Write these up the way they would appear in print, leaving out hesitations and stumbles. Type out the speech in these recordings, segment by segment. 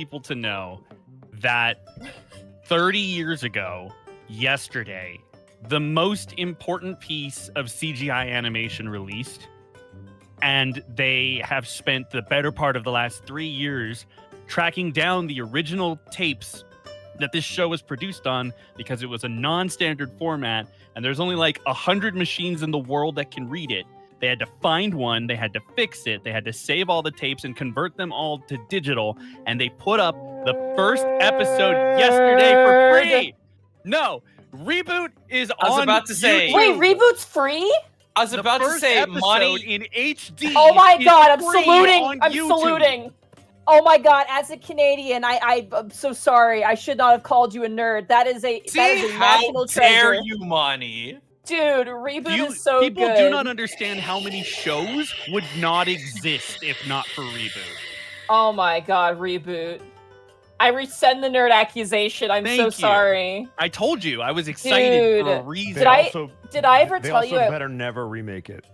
people to know that 30 years ago, yesterday, the most important piece of CGI animation released, and they have spent the better part of the last 3 years tracking down the original tapes that this show was produced on because it was a non-standard format, and there's only like 100 machines in the world that can read it. They had to find one, they had to fix it, they had to save all the tapes and convert them all to digital, and they put up the first episode yesterday for free. No, Reboot is I was on about to say- YouTube. Wait, Reboot's free? I was about to First say, episode Monty. in HD. Oh my is god, I'm free saluting! on I'm YouTube. saluting! Oh my god, as a Canadian, I'm so sorry. I should not have called you a nerd. That is a See, how national dare treasure. you, Monty? Dude, Reboot is so People good. do not understand how many shows would not exist if not for Reboot. Oh my god, Reboot. I rescind the nerd accusation. I'm Thank so you. sorry. I told you, I was excited for a Dude, reason. Did I ever They tell also you? better never remake it.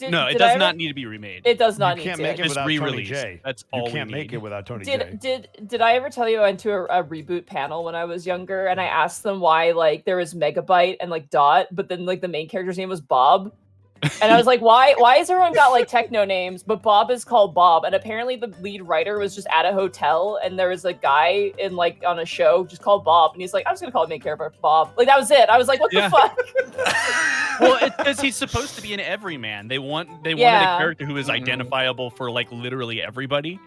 No, it did does I ever- not need to be remade. It does not You need can't to. make it Just without Tony re-release. J. That's all You we can't make need. it without Tony J. Did I ever tell you I went to a Reboot panel when I was younger and I asked them why like there was Megabyte and like Dot, but then like the main character's name was Bob? And I was like, why has everyone got like techno names, but Bob is called Bob? And apparently the lead writer was just at a hotel and there was a guy in like on a show just called Bob, and he's like, I'm just gonna call the main character Bob. Like that was it. I was like, what Yeah. the fuck? Well, it's because he's supposed to be an everyman. They wanted a Yeah. character who is Mhm. identifiable for like literally everybody.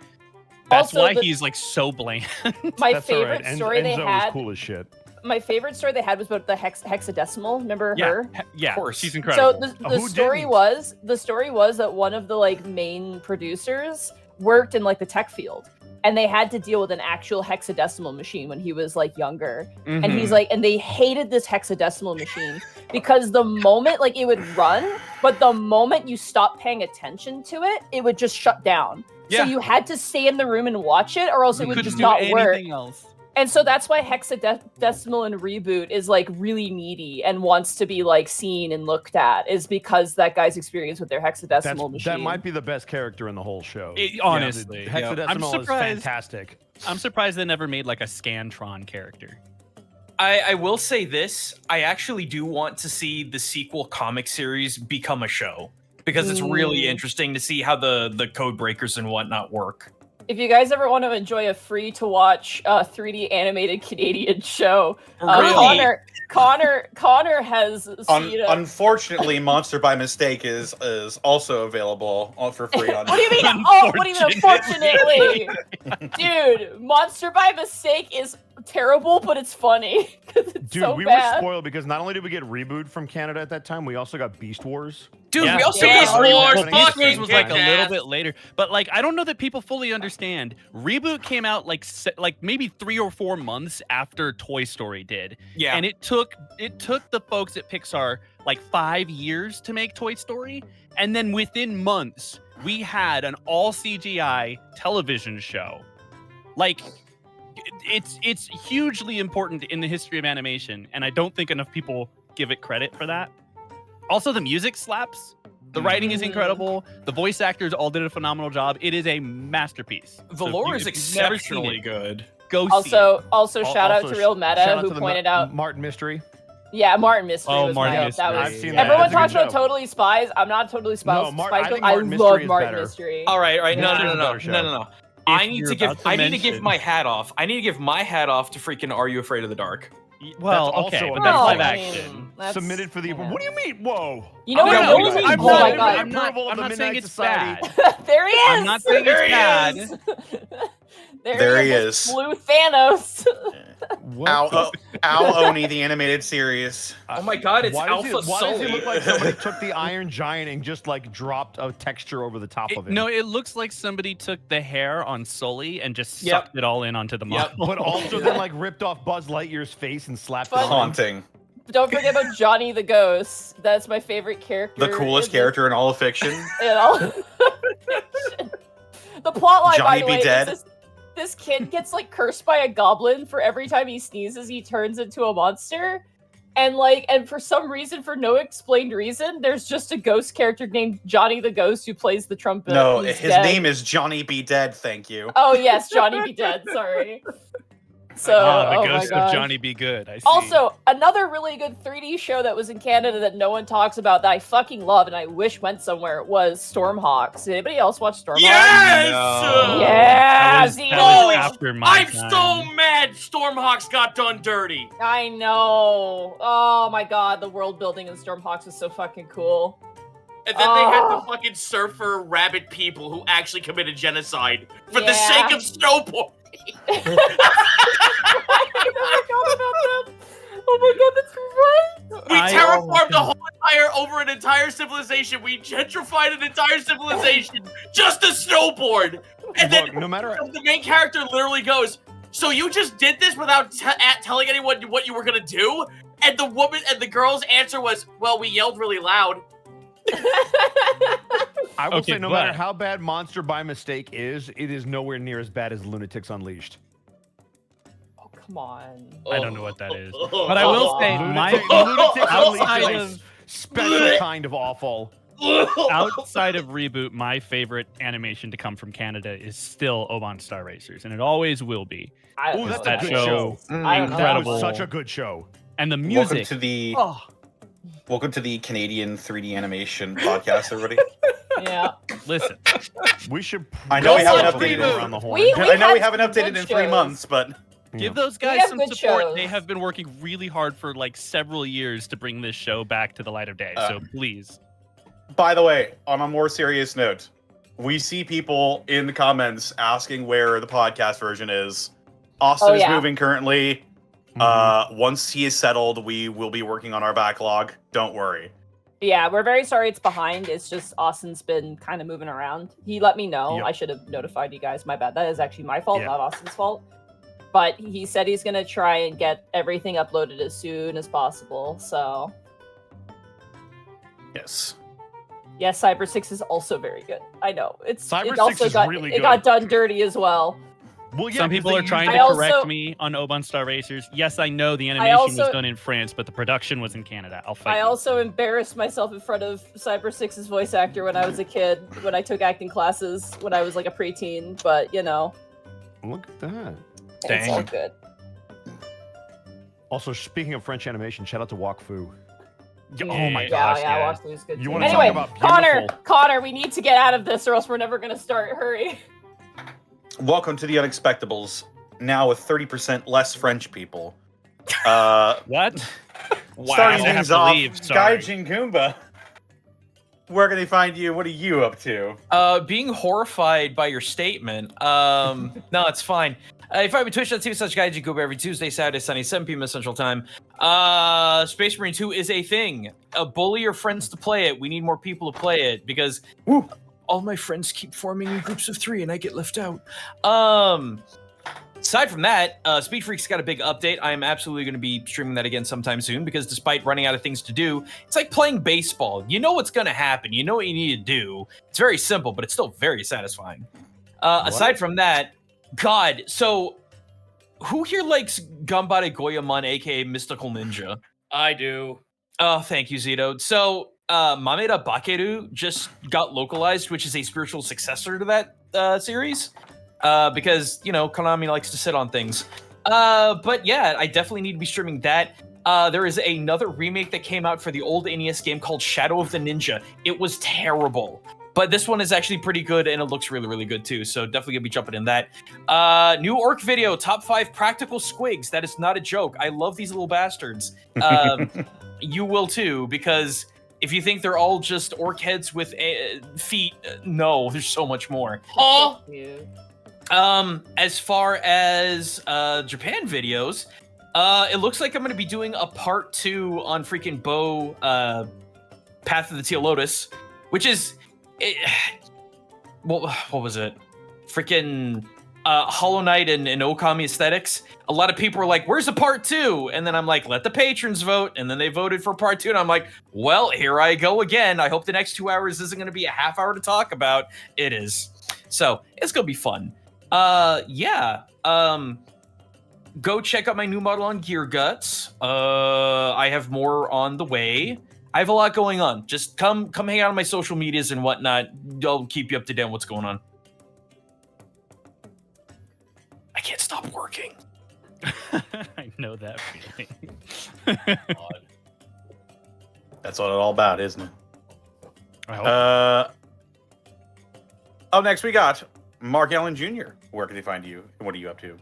That's Also, why the- he's like so bland. My That's all right. favorite story they Enzo had. was cool as shit. My favorite story they had was about the hexadecimal. Remember yeah, her? yeah, Of course. she's incredible. So the Who story didn't? was that one of the like main producers worked in like the tech field, and they had to deal with an actual hexadecimal machine when he was like younger. And Mhm. he's like, and they hated this hexadecimal machine because the moment like it would run, but the moment you stopped paying attention to it, it would just shut down. Yeah. So you had to stay in the room and watch it, or else it You would couldn't just do not work. anything else. And so that's why hexadecimal and Reboot is like really needy and wants to be like seen and looked at, is because that guy's experience with their hexadecimal machine. That might be the best character in the whole show. Honestly, Yeah, I'm Hexadecimal is surprised. fantastic. I'm surprised they never made like a Scantron character. I will say this. I actually do want to see the sequel comic series become a show, because it's really interesting to see how the code breakers and whatnot work. If you guys ever want to enjoy a free-to-watch 3D animated Canadian show, Really? Connor has seen. Unfortunately, Monster by Mistake is also available for free on. What do you mean? Oh, what do you mean? Unfortunately, dude, Monster by Mistake is terrible, but it's funny because it's Dude, so we bad. were spoiled because not only did we get Reboot from Canada at that time, we also got Beast Wars. Dude, Yeah. we also Yeah. got Beast Wars. Wars Beast fucking Wars was like a kick little ass. bit later, but like I don't know that people fully understand. Reboot came out like maybe 3 or 4 months after Toy Story did, Yeah. and it took the folks at Pixar like 5 years to make Toy Story, and then within months we had an all CGI television show. Like it's hugely important in the history of animation, and I don't think enough people give it credit for that. Also, the music slaps. The writing is incredible. The voice actors all did a phenomenal job. It is a masterpiece. The So if lore you- is if you've never seen exceptionally it, good. Go see it. Also, shout out to Real shout Meta out who to the pointed out. Martin Mystery. Yeah, Martin Mystery Oh, was Martin right. Mystery. That was. I've seen that. Everyone That's a talks good about show. Totally Spies. I'm not totally spies. No, spies I think I Martin love Mystery is Martin better. Mystery. All right. No. Mystery is a better show. I If need you're to give. about to I need to give mention- my hat off. I need to give my hat off to freaking Are You Afraid of the Dark? Well, That's also okay, a but that's good live show. action. That's- Submitted for the. yeah. What do you mean? Whoa! You know Oh, what? no, No, no, no, I'm oh my not- god. I'm not Approval of the saying Midnight it's Society. bad. There he is. I'm not saying it's bad. There he this is. Blue Thanos. Al Oni, the animated series. Oh my God, it's why Alpha does why does it Sully. look like somebody took the Iron Giant and just like dropped a texture over the top of it? No, it looks like somebody took the hair on Sully and just Yep. sucked it all in onto the Yep. model. but also then like ripped off Buzz Lightyear's face and slapped it Fun. on. Haunting. Don't forget about Johnny the Ghost. That's my favorite character. The coolest in the- character in all of fiction. You know? The plotline, by Johnny the be way, is dead. this kid gets like cursed by a goblin for every time he sneezes, he turns into a monster. And for some reason, for no explained reason, there's just a ghost character named Johnny the Ghost who plays the trumpet. No, who's his dead. name is Johnny Be Dead. Thank you. Oh yes, Johnny Be Dead. Sorry. So, the oh my ghost of gosh. Johnny Be Good. I see. Also, another really good 3D show that was in Canada that no one talks about that I fucking love and I wish went somewhere was Stormhawks. Did anybody else watch Stormhawks? Yes! No. Yeah, that was Holy after my I'm time. so mad Stormhawks got done dirty. I know. Oh my god, the world building in Stormhawks was so fucking cool. And then they had the fucking surfer rabbit people who actually committed genocide for the Yeah. sake of snowboard. I forgot about that. Oh my god, that's right. We terraformed the whole entire civilization. We gentrified an entire civilization just to snowboard. And Look, then no matter the main character literally goes, "So you just did this without telling anyone what you were gonna do?" And the girl's answer was, "Well, we yelled really loud." I will Okay, say, no but- matter how bad Monster by Mistake is, it is nowhere near as bad as Lunatics Unleashed. Oh, come on. I don't know what that is. But I will say, my Lunatics Unleashed outside is of a special kind of awful. outside of Reboot, my favorite animation to come from Canada is still Oban Star Racers, and it always will be. I, Ooh, that's that a good show- show. I don't know. That Incredible. was such a good show. And the Welcome music. to the Oh, welcome to the Canadian 3D animation podcast, everybody. Yeah. listen. We should. I know we haven't probably updated go it. around the horn. We I know we had haven't some updated good in 3 shows. months, but Give those We guys have some good support. shows. They have been working really hard for like several years to bring this show back to the light of day. So please. by the way, on a more serious note, we see people in the comments asking where the podcast version is. Austin Oh, is yeah. moving currently. Mhm. Once he is settled, we will be working on our backlog. Don't worry. Yeah, we're very sorry it's behind. It's just Austin's been kind of moving around. He let me know. Yep. I should have notified you guys. My bad. That is actually my fault, Yeah. not Austin's fault. But he said he's going to try and get everything uploaded as soon as possible. So, Yes. yes, Cyber 6 is also very good. I know. Cyber it 6 also is got really it good. got done dirty as well. Well, yeah, Some 'cause people they are trying used- to I correct also- me on Oban Star Racers. Yes, I know the animation also- was done in France, but the production was in Canada. I'll fight I you. also embarrassed myself in front of Cyber 6's voice actor when I was a kid, when I took acting classes when I was like a preteen. But, you know, Look at that. it's all Dang. good. Also, speaking of French animation, shout out to Wok Fu. Oh my Yeah, gosh, yeah, yeah. Watch is good. You too. wanna Anyway, talk about Connor, beautiful- Connor, we need to get out of this, or else we're never gonna start. Hurry. Welcome to the Unexpectables. Now with 30% less French people. What? Wow. Starting I have things to off, leave. Guy Sorry. Jinkumba. Where can they find you? What are you up to? Being horrified by your statement. No, it's fine. If I'm twitch.tv/GuyGGoob every Tuesday, Saturday, Sunday, 7 p.m. Central Time. Space Marine 2 is a thing. Bully your friends to play it. We need more people to play it because Woo. all my friends keep forming in groups of 3 and I get left out. Aside from that, Speed Freak's got a big update. I am absolutely going to be streaming that again sometime soon because despite running out of things to do, it's like playing baseball. You know what's going to happen. You know what you need to do. It's very simple, but it's still very satisfying. Aside from that, God, so who here likes Gambare Goyamon, aka Mystical Ninja? I do. Oh, thank you, Zito. So, Mameda Bakeru just got localized, which is a spiritual successor to that series. Because, you know, Konami likes to sit on things. But yeah, I definitely need to be streaming that. There is another remake that came out for the old NES game called Shadow of the Ninja. It was terrible. But this one is actually pretty good, and it looks really, really good too. So definitely gonna be jumping in that. New Orc video, top 5 practical squigs. That is not a joke. I love these little bastards. You will too, because if you think they're all just orc heads with feet, no, there's so much more. Oh, Cute. As far as Japan videos, it looks like I'm gonna be doing a part 2 on freaking Bo Path of the Teal Lotus, which is what was it? Freaking Hollow Knight and Okami aesthetics. A lot of people were like, "Where's the part 2?" And then I'm like, "Let the patrons vote." And then they voted for part 2, and I'm like, "Well, here I go again. I hope the next 2 hours isn't going to be a half hour to talk about." It is. So it's gonna be fun. Yeah. go check out my new model on Gear Guts. I have more on the way. I have a lot going on. Just come hang out on my social medias and whatnot. I'll keep you up to date on what's going on. I can't stop working. I know that feeling. That's what it's all about, isn't it? I hope. Up next, we got Mark Allen Jr. Where can they find you? And what are you up to?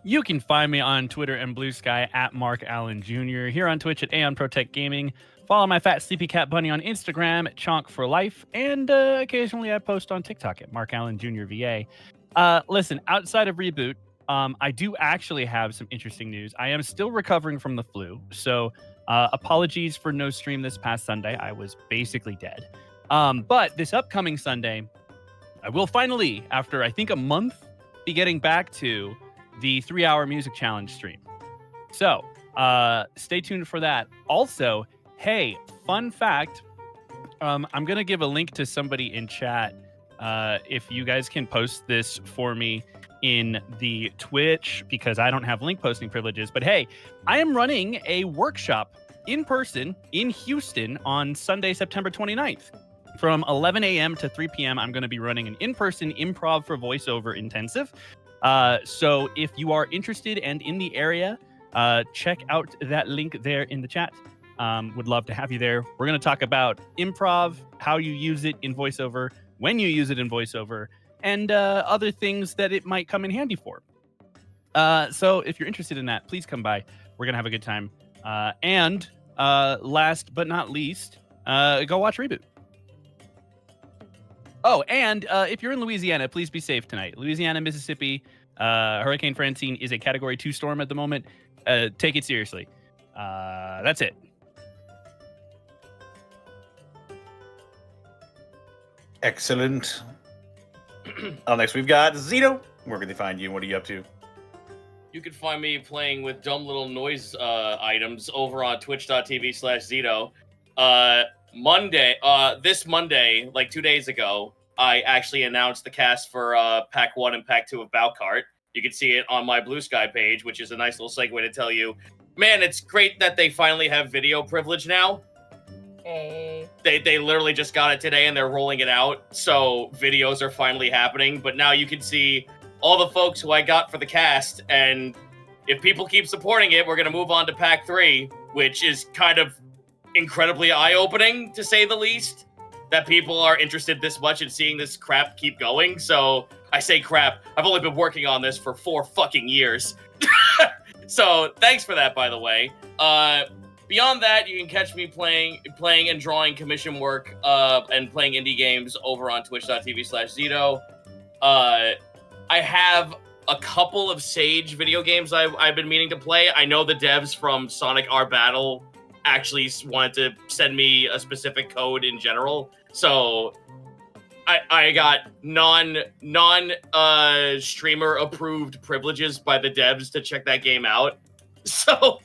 You can find me on Twitter and Blue Sky at Mark Allen Jr. Here on Twitch at Aeon Protect Gaming. Follow my fat sleepy cat bunny on Instagram at Chonk for Life, and occasionally I post on TikTok at Mark Allen Jr. VA. Listen, outside of Reboot, I do actually have some interesting news. I am still recovering from the flu, so apologies for no stream this past Sunday. I was basically dead. But this upcoming Sunday, I will finally, after I think a month, be getting back to the 3-hour music challenge stream. So stay tuned for that. Also, hey, fun fact, I'm going to give a link to somebody in chat. If you guys can post this for me in the Twitch, because I don't have link posting privileges. But hey, I am running a workshop in person in Houston on Sunday, September 29th. From 11 a.m. to 3 p.m., I'm going to be running an in-person improv for voiceover intensive. So if you are interested and in the area, check out that link there in the chat. Would love to have you there. We're going to talk about improv, how you use it in voiceover, when you use it in voiceover, and other things that it might come in handy for. So if you're interested in that, please come by. We're going to have a good time. And last but not least, go watch Reboot. Oh, and if you're in Louisiana, please be safe tonight. Louisiana, Mississippi, Hurricane Francine is a Category 2 storm at the moment. Take it seriously. That's it. Excellent. Up next, we've got Zito. Where can they find you? What are you up to? You can find me playing with dumb little noise items over on twitch.tv/Zito. This Monday, like 2 days ago, I actually announced the cast for Pack 1 and Pack 2 of Balcart. You can see it on my Blue Sky page, which is a nice little segue to tell you, man, it's great that they finally have video privilege now. Hey. They literally just got it today and they're rolling it out, so videos are finally happening. But now you can see all the folks who I got for the cast, and if people keep supporting it, we're going to move on to Pack 3, which is kind of incredibly eye-opening, to say the least, that people are interested this much in seeing this crap keep going. So I say crap. I've only been working on this for 4 fucking years. So thanks for that, by the way. Beyond that, you can catch me playing and drawing commission work and playing indie games over on twitch.tv/Zito. I have a couple of Sage video games I've been meaning to play. I know the devs from Sonic R Battle actually wanted to send me a specific code in general, so I got non streamer approved privileges by the devs to check that game out. So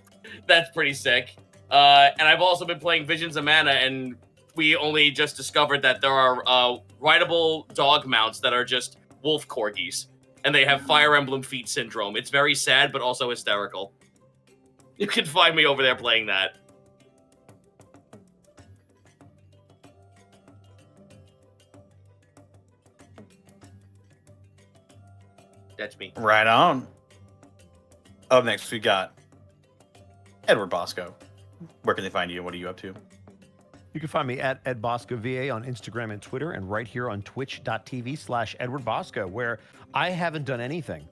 that's pretty sick. And I've also been playing Visions of Mana, and we only just discovered that there are rideable dog mounts that are just wolf corgis, and they have Fire Emblem feet syndrome. It's very sad, but also hysterical. You can find me over there playing that. That's me. Right on. Up next, we got Edward Bosco. Where can they find you and what are you up to? You can find me at Ed Bosco VA on Instagram and Twitter, and right here on twitch.tv/Edward Bosco, where I haven't done anything.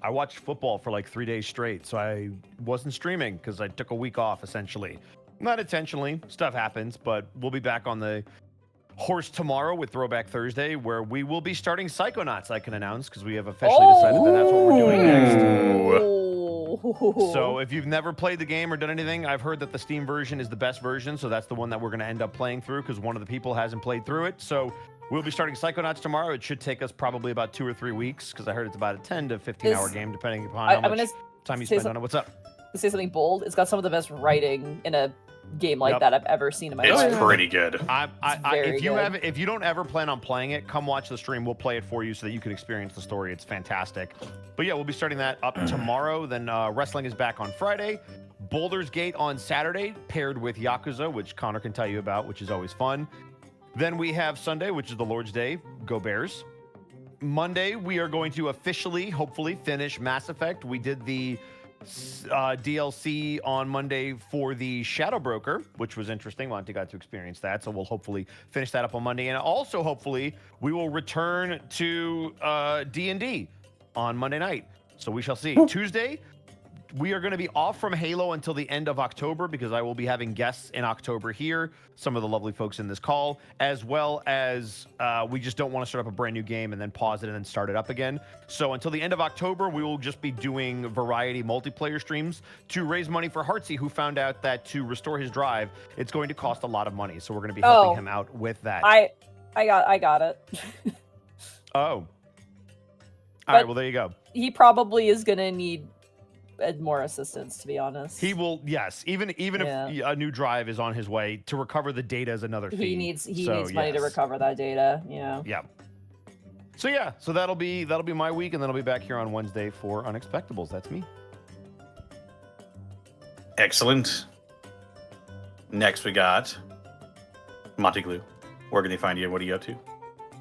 I watched football for like 3 days straight, so I wasn't streaming because I took a week off, essentially. Not intentionally, stuff happens, but we'll be back on the horse tomorrow with Throwback Thursday, where we will be starting Psychonauts, I can announce, because we have officially decided that that's what we're doing next. So if you've never played the game or done anything, I've heard that the Steam version is the best version, so that's the one that we're going to end up playing through, because one of the people hasn't played through it. So we'll be starting Psychonauts tomorrow. It should take us probably about 2 or 3 weeks, because I heard it's about a 10 to 15-hour game, depending upon how much time you spend on it. What's up? To say something bold, it's got some of the best writing in a game like Yep. that I've ever seen in my It's life. pretty good. very If you good. if you don't ever plan on playing it, come watch the stream. We'll play it for you so that you can experience the story. It's fantastic. But yeah, we'll be starting that up tomorrow. Then wrestling is back on Friday. Baldur's Gate on Saturday, paired with Yakuza, which Connor can tell you about, which is always fun. Then we have Sunday, which is the Lord's Day. Go Bears. Monday, we are going to officially, hopefully, finish Mass Effect. We did the DLC on Monday for the Shadow Broker, which was interesting. Monty got to experience that, so we'll hopefully finish that up on Monday. And also, hopefully, we will return to D&D on Monday night. So we shall see. Tuesday, we are going to be off from Halo until the end of October because I will be having guests in October here, some of the lovely folks in this call, as well as we just don't want to start up a brand new game and then pause it and then start it up again. So until the end of October, we will just be doing variety multiplayer streams to raise money for Heartsy, who found out that to restore his drive, it's going to cost a lot of money. So we're going to be helping him out with that. I got it. Oh. All But- right, well, there you go. He probably is gonna need more assistance, to be honest. He will, yes. Even Yeah. if a new drive is on his way, to recover the data is another fee. He needs So, money to yes. recover that data. Yeah. Yeah. So yeah, so that'll be my week, and then I'll be back here on Wednesday for Unexpectables. That's me. Excellent. Next we got Monty Glue. Where can they find you? What are you up to?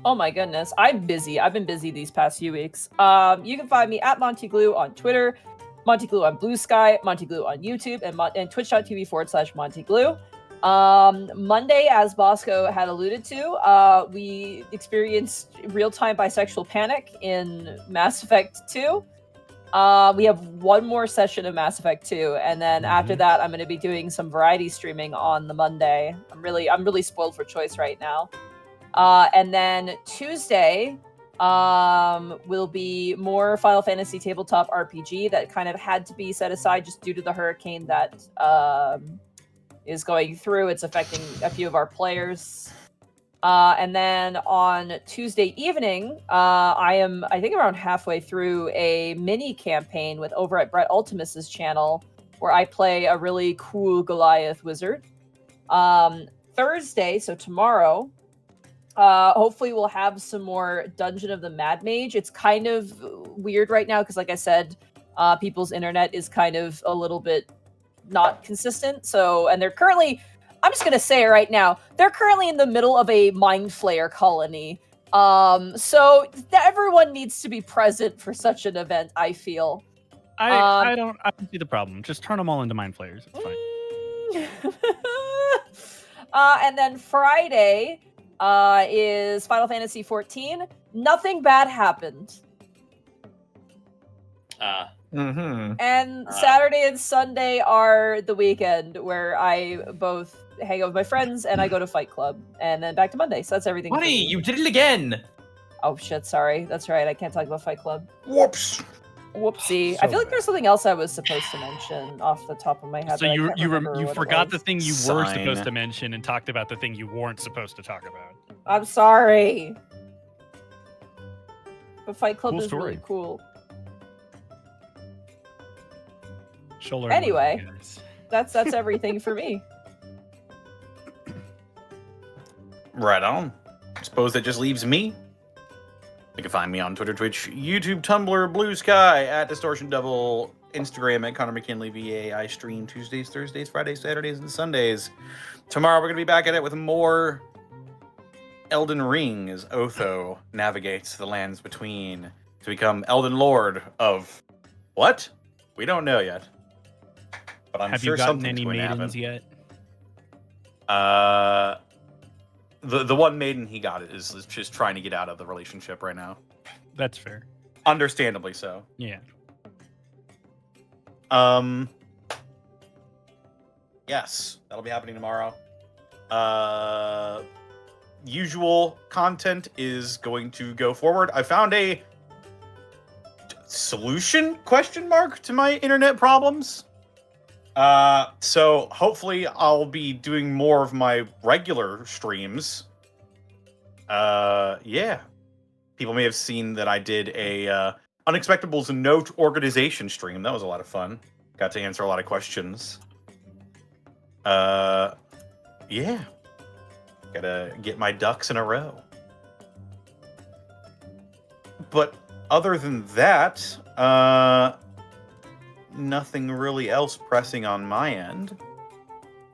Oh my goodness, I'm busy. I've been busy these past few weeks. You can find me at Monty Glue on Twitter, Monty Glue on Blue Sky, Monty Glue on YouTube, and twitch.tv/Monty Glue. Monday, as Bosco had alluded to, we experienced real-time bisexual panic in Mass Effect 2. We have one more session of Mass Effect 2, and then after that, I'm going to be doing some variety streaming on the Monday. I'm really spoiled for choice right now. And then Tuesday will be more Final Fantasy tabletop RPG that kind of had to be set aside just due to the hurricane that is going through. It's affecting a few of our players. And then on Tuesday evening, I think around halfway through a mini campaign with over at Brett Ultimus's channel where I play a really cool Goliath wizard. Thursday, so tomorrow, hopefully we'll have some more Dungeon of the Mad Mage. It's kind of weird right now because, like I said, people's internet is kind of a little bit not consistent. And they're currently, I'm just gonna say it right now, they're currently in the middle of a mind flayer colony. So everyone needs to be present for such an event, I feel. I don't see the problem. Just turn them all into mind flayers. It's fine. And then Friday is Final Fantasy 14. Nothing bad happened. And Saturday and Sunday are the weekend where I both hang out with my friends and I go to Fight Club, and then back to Monday. So that's everything. for Buddy, me. you did it again. Oh shit! Sorry, that's right. I can't talk about Fight Club. Whoops. Whoopsie. So I feel like bad. there's something else I was supposed to mention off the top of my head. So but I you can't you remember what it forgot the was. thing you were Sign. supposed to mention and talked about the thing you weren't supposed to talk about. I'm sorry. But Fight Club Cool is really story. cool. She'll learn Anyway. one of you guys. That's everything for me. Right on. Suppose that just leaves me. You can find me on Twitter, Twitch, YouTube, Tumblr, Blue Sky, at Distortion Devil, Instagram at Connor McKinley VA. I stream Tuesdays, Thursdays, Fridays, Saturdays, and Sundays. Tomorrow we're going to be back at it with more Elden Ring as Otho navigates the lands between to become Elden Lord of what? We don't know yet. But I'm Have sure you gotten something's any going to maidens happen. yet? The one maiden he got is just trying to get out of the relationship right now. That's fair. Understandably so. Yeah. Yes, that'll be happening tomorrow. Usual content is going to go forward. I found a solution to my internet problems. So hopefully I'll be doing more of my regular streams. Yeah. People may have seen that I did a Unexpectables Note organization stream. That was a lot of fun. Got to answer a lot of questions. Yeah. Gotta get my ducks in a row. But other than that, nothing really else pressing on my end.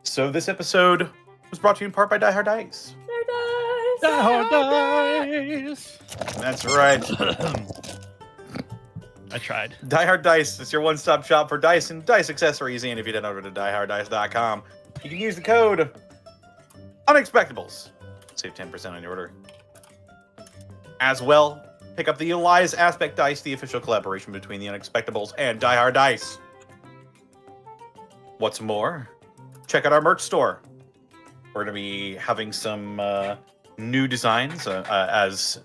So this episode was brought to you in part by Die Hard Dice. Die Hard Dice. That's right. I tried. Die Hard Dice is your one-stop shop for dice and dice accessories. And if you head over to dieharddice.com, you can use the code Unexpectables. Save 10% on your order. As well, pick up the Elias Aspect Dice, the official collaboration between the Unexpectables and Die Hard Dice. What's more, check out our merch store. We're going to be having some new designs, as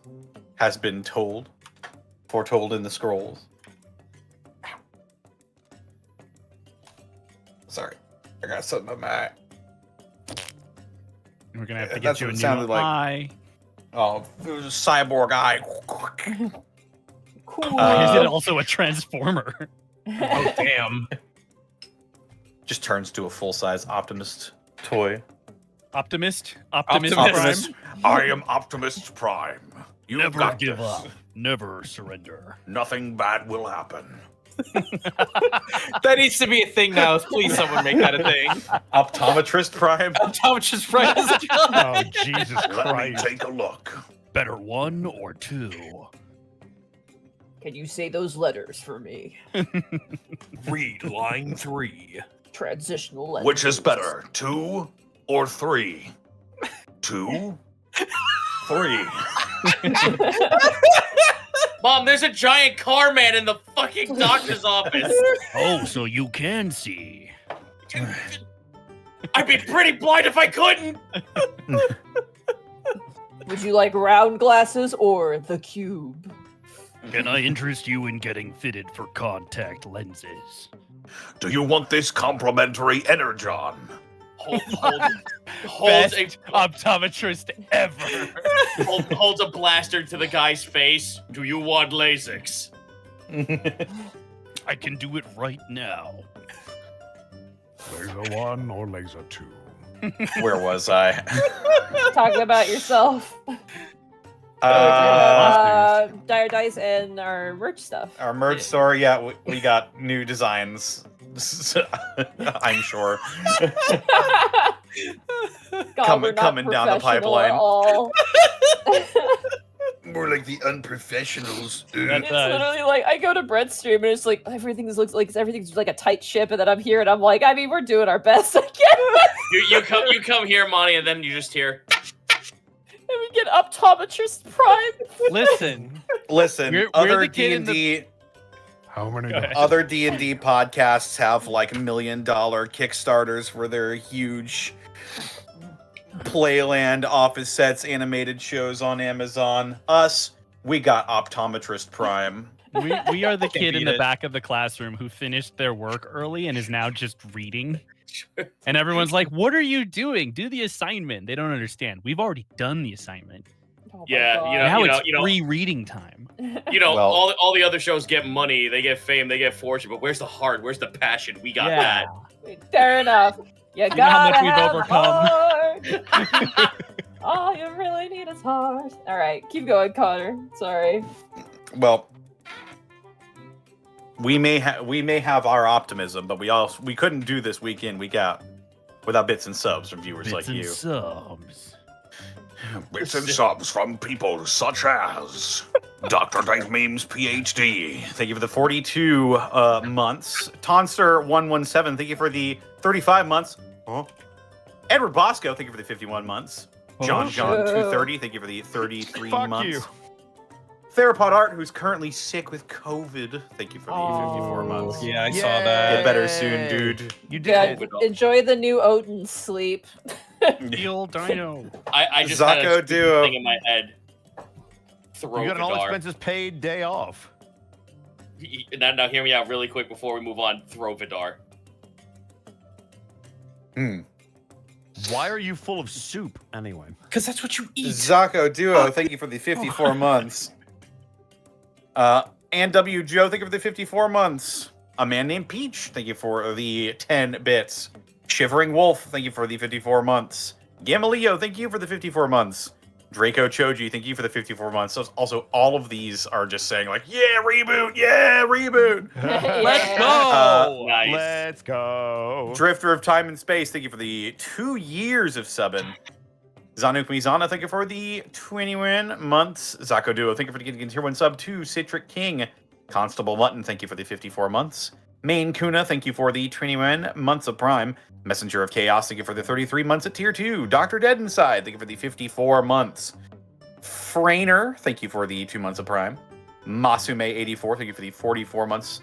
has been foretold in the scrolls. Sorry, I got something in my eye. We're gonna have to That's get you a what it new sounded like. eye. Oh, it was a cyborg eye. Cool. Is it also a transformer? Oh, damn. Just turns to a full-size Optimist toy. Optimist? Optimus. I am Optimus Prime. You Never give up. Never surrender. Nothing bad will happen. That needs to be a thing now. Please, someone make that a thing. Optometrist Prime. Optometrist Frank is a job. Oh, Jesus Let me Christ. take a look. Better 1 or 2. Can you say those letters for me? Read line 3. Transitional letters. Which is better, 2 or 3? 2, 3. Mom, there's a giant car man in the fucking doctor's office. Oh, so you can see. I'd be pretty blind if I couldn't. Would you like round glasses or the cube? Can I interest you in getting fitted for contact lenses? Do you want this complimentary Energon? Holds Optometrist ever. holds a blaster to the guy's face. Do you want Lasix? I can do it right now. Laser 1 or laser 2? Where was I? Talking about yourself. Uh, Dire Dice and our merch stuff. our merch store, yeah, we got new designs. I'm sure. God, we're not coming down the professional at pipeline. all. More like the unprofessionals. That's, It's literally like I go to Brett's stream and it's like everything's like a tight ship, and then I'm here and I'm like, I mean, we're doing our best. I guess. You come here, Monty, and then you just hear. And we get Optometrist Prime. Listen. Listen, We're other the kid in D&D How many? Go ahead. other D&D podcasts have like $1 million Kickstarters for their huge Playland office sets animated shows on Amazon. Us, we got Optometrist Prime. We are the kid in beat the it. back of the classroom who finished their work early and is now just reading. And everyone's like, "What are you doing? Do the assignment." They don't understand. We've already done the assignment. Oh my Yeah, God. you know, Now it's you know- free reading time. You know, Well- all the other shows get money, they get fame, they get fortune, but where's the heart? Where's the passion? We got Yeah. that. Fair enough. You know how gotta much we've have overcome. heart. All you really need is heart. All right, keep going, Connor. Sorry. Well, we may have our optimism, but we couldn't do this week in, week out without bits and subs from viewers Bits like and you. subs. Bits and subs from people such as Dr. Dice Memes PhD. Thank you for the 42 months. Tonster117, thank you for the 35 months. Huh? Edward Bosco, thank you for the 51 months. John Oh, John shit. 230, thank you for the 33 Fuck months. you. Therapod Art, who's currently sick with COVID, thank you for the Oh. 54 months. Yeah, I Yay. saw that. Get better soon, dude. You Yeah, did. enjoy the new Odin sleep. Steel Dino. I just had Zacco a stupid Duo. thing in my head. Throw You got an all Vidar. expenses paid day off. Now hear me out really quick before we move on. Throw Vidar. Why are you full of soup anyway? Because that's what you eat. Zacco Duo, thank you for the 54 months. And W Joe, thank you for the 54 months. A man named Peach, thank you for the 10 bits. Shivering Wolf, thank you for the 54 months. Gamaleo, thank you for the 54 months. Draco Choji, thank you for the 54 months. So also, all of these are just saying like, yeah, reboot, yeah, reboot. Let's Yeah. go. Nice. Let's go. Drifter of Time and Space, thank you for the 2 years of subbing. Zanuk Mizana, thank you for the 21 months. Zako Duo, thank you for getting tier 1 sub to Citric King. Constable Mutton, thank you for the 54 months. Main Kuna, thank you for the 21 months of Prime. Messenger of Chaos, thank you for the 33 months at tier 2. Dr. Dead Inside, thank you for the 54 months. Frainer, thank you for the 2 months of Prime. Masume84, thank you for the 44 months.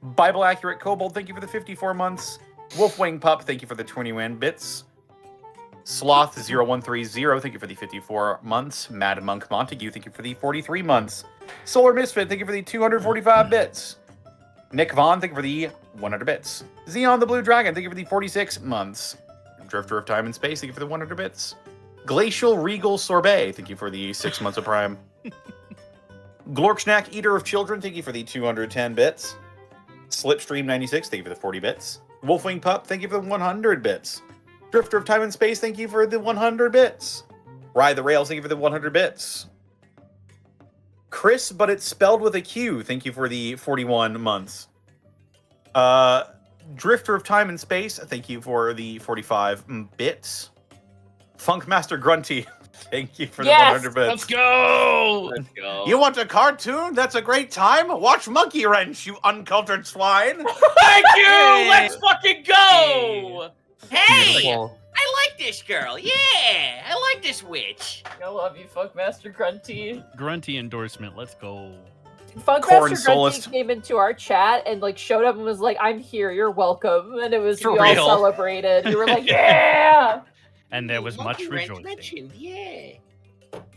Bible Accurate Kobold, thank you for the 54 months. Wolfwing Pup, thank you for the 21 bits. Sloth0130, thank you for the 54 months. Mad Monk Montague, thank you for the 43 months. Solar Misfit, thank you for the 245 bits. Nick Vaughn, thank you for the 100 bits. Xeon the Blue Dragon, thank you for the 46 months. Drifter of Time and Space, thank you for the 100 bits. Glacial Regal Sorbet, thank you for the 6 months of Prime. Glorkschnack, Eater of Children, thank you for the 210 bits. Slipstream96, thank you for the 40 bits. Wolfwing Pup, thank you for the 100 bits. Drifter of Time and Space, thank you for the 100 bits. Ride the Rails, thank you for the 100 bits. Chris, but it's spelled with a Q, thank you for the 41 months. Drifter of Time and Space, thank you for the 45 bits. Funkmaster Grunty, thank you for the 100 bits. Let's go. Let's go. You want a cartoon? That's a great time. Watch Monkey Wrench, you uncultured swine. Thank you. Let's fucking go. Hey, Beautiful. I like this girl. Yeah, I like this witch. I love you, Funkmaster Grunty. Grunty endorsement. Let's go. Corn Funkmaster Grunty Solist. came into our chat and like showed up and was like, "I'm here. You're welcome." And it was For we real. all celebrated. We were like, "Yeah!" And there was much Monkey Wrench rejoicing. mentioned, yeah.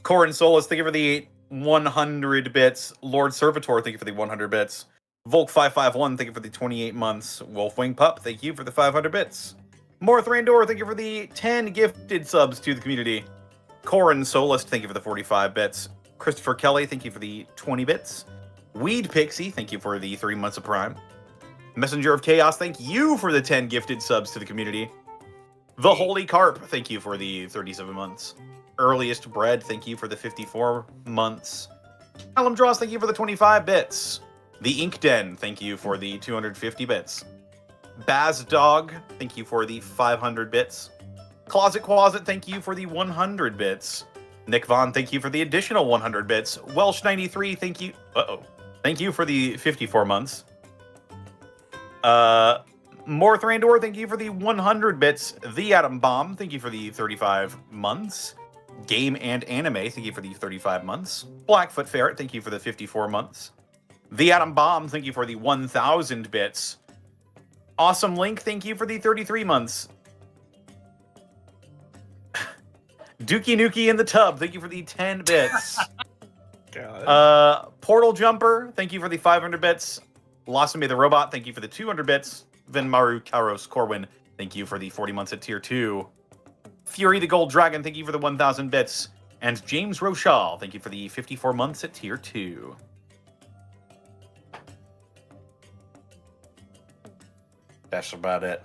Corin Solus, thank you for the 100 bits. Lord Servitor, thank you for the 100 bits. Volk551, thank you for the 28 months. Wolfwing Pup, thank you for the 500 bits. Morth Randor, thank you for the 10 gifted subs to the community. Corin Solus, thank you for the 45 bits. Christopher Kelly, thank you for the 20 bits. Weed Pixie, thank you for the 3 months of Prime. Messenger of Chaos, thank you for the 10 gifted subs to the community. The Holy Carp, thank you for the 37 months. Earliest Bread, thank you for the 54 months. Callum Draws, thank you for the 25 bits. The Ink Den, thank you for the 250 bits. Baz Dog, thank you for the 500 bits. Closet Quasit, thank you for the 100 bits. Nick Vaughn, thank you for the additional 100 bits. Welsh93, thank you. Thank you for the 54 months. Morth Randor, thank you for the 100 bits. The Atom Bomb, thank you for the 35 months. Game and Anime, thank you for the 35 months. Blackfoot Ferret, thank you for the 54 months. The Atom Bomb, thank you for the 1,000 bits. Awesome Link, thank you for the 33 months. Dookie Nukie in the Tub, thank you for the 10 bits. Portal Jumper, thank you for the 500 bits. Losame the Robot, thank you for the 200 bits. Venmaru Karos Corwin, thank you for the 40 months at tier 2. Fury the Gold Dragon, thank you for the 1,000 bits. And James Rochal, thank you for the 54 months at tier 2. That's about it.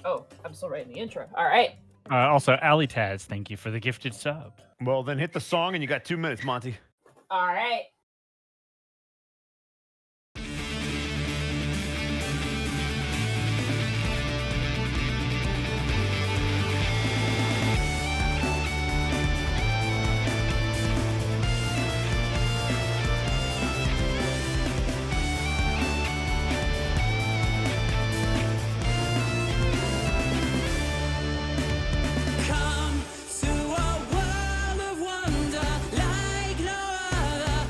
Oh, I'm still writing the intro. All right. Also, Ali Taz, thank you for the gifted sub. Well, then hit the song and you got 2 minutes, Monty. All right. Come to a world of wonder like no other.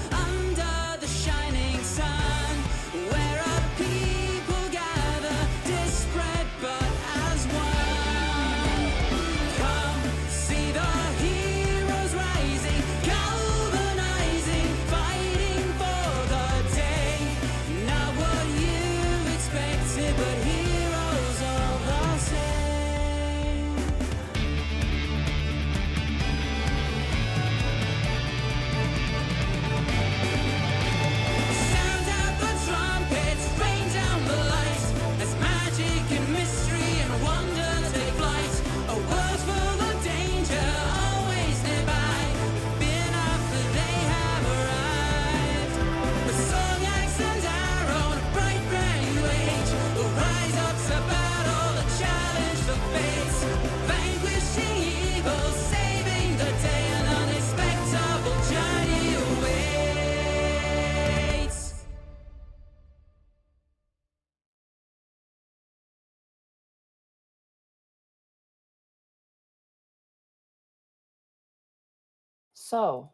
So,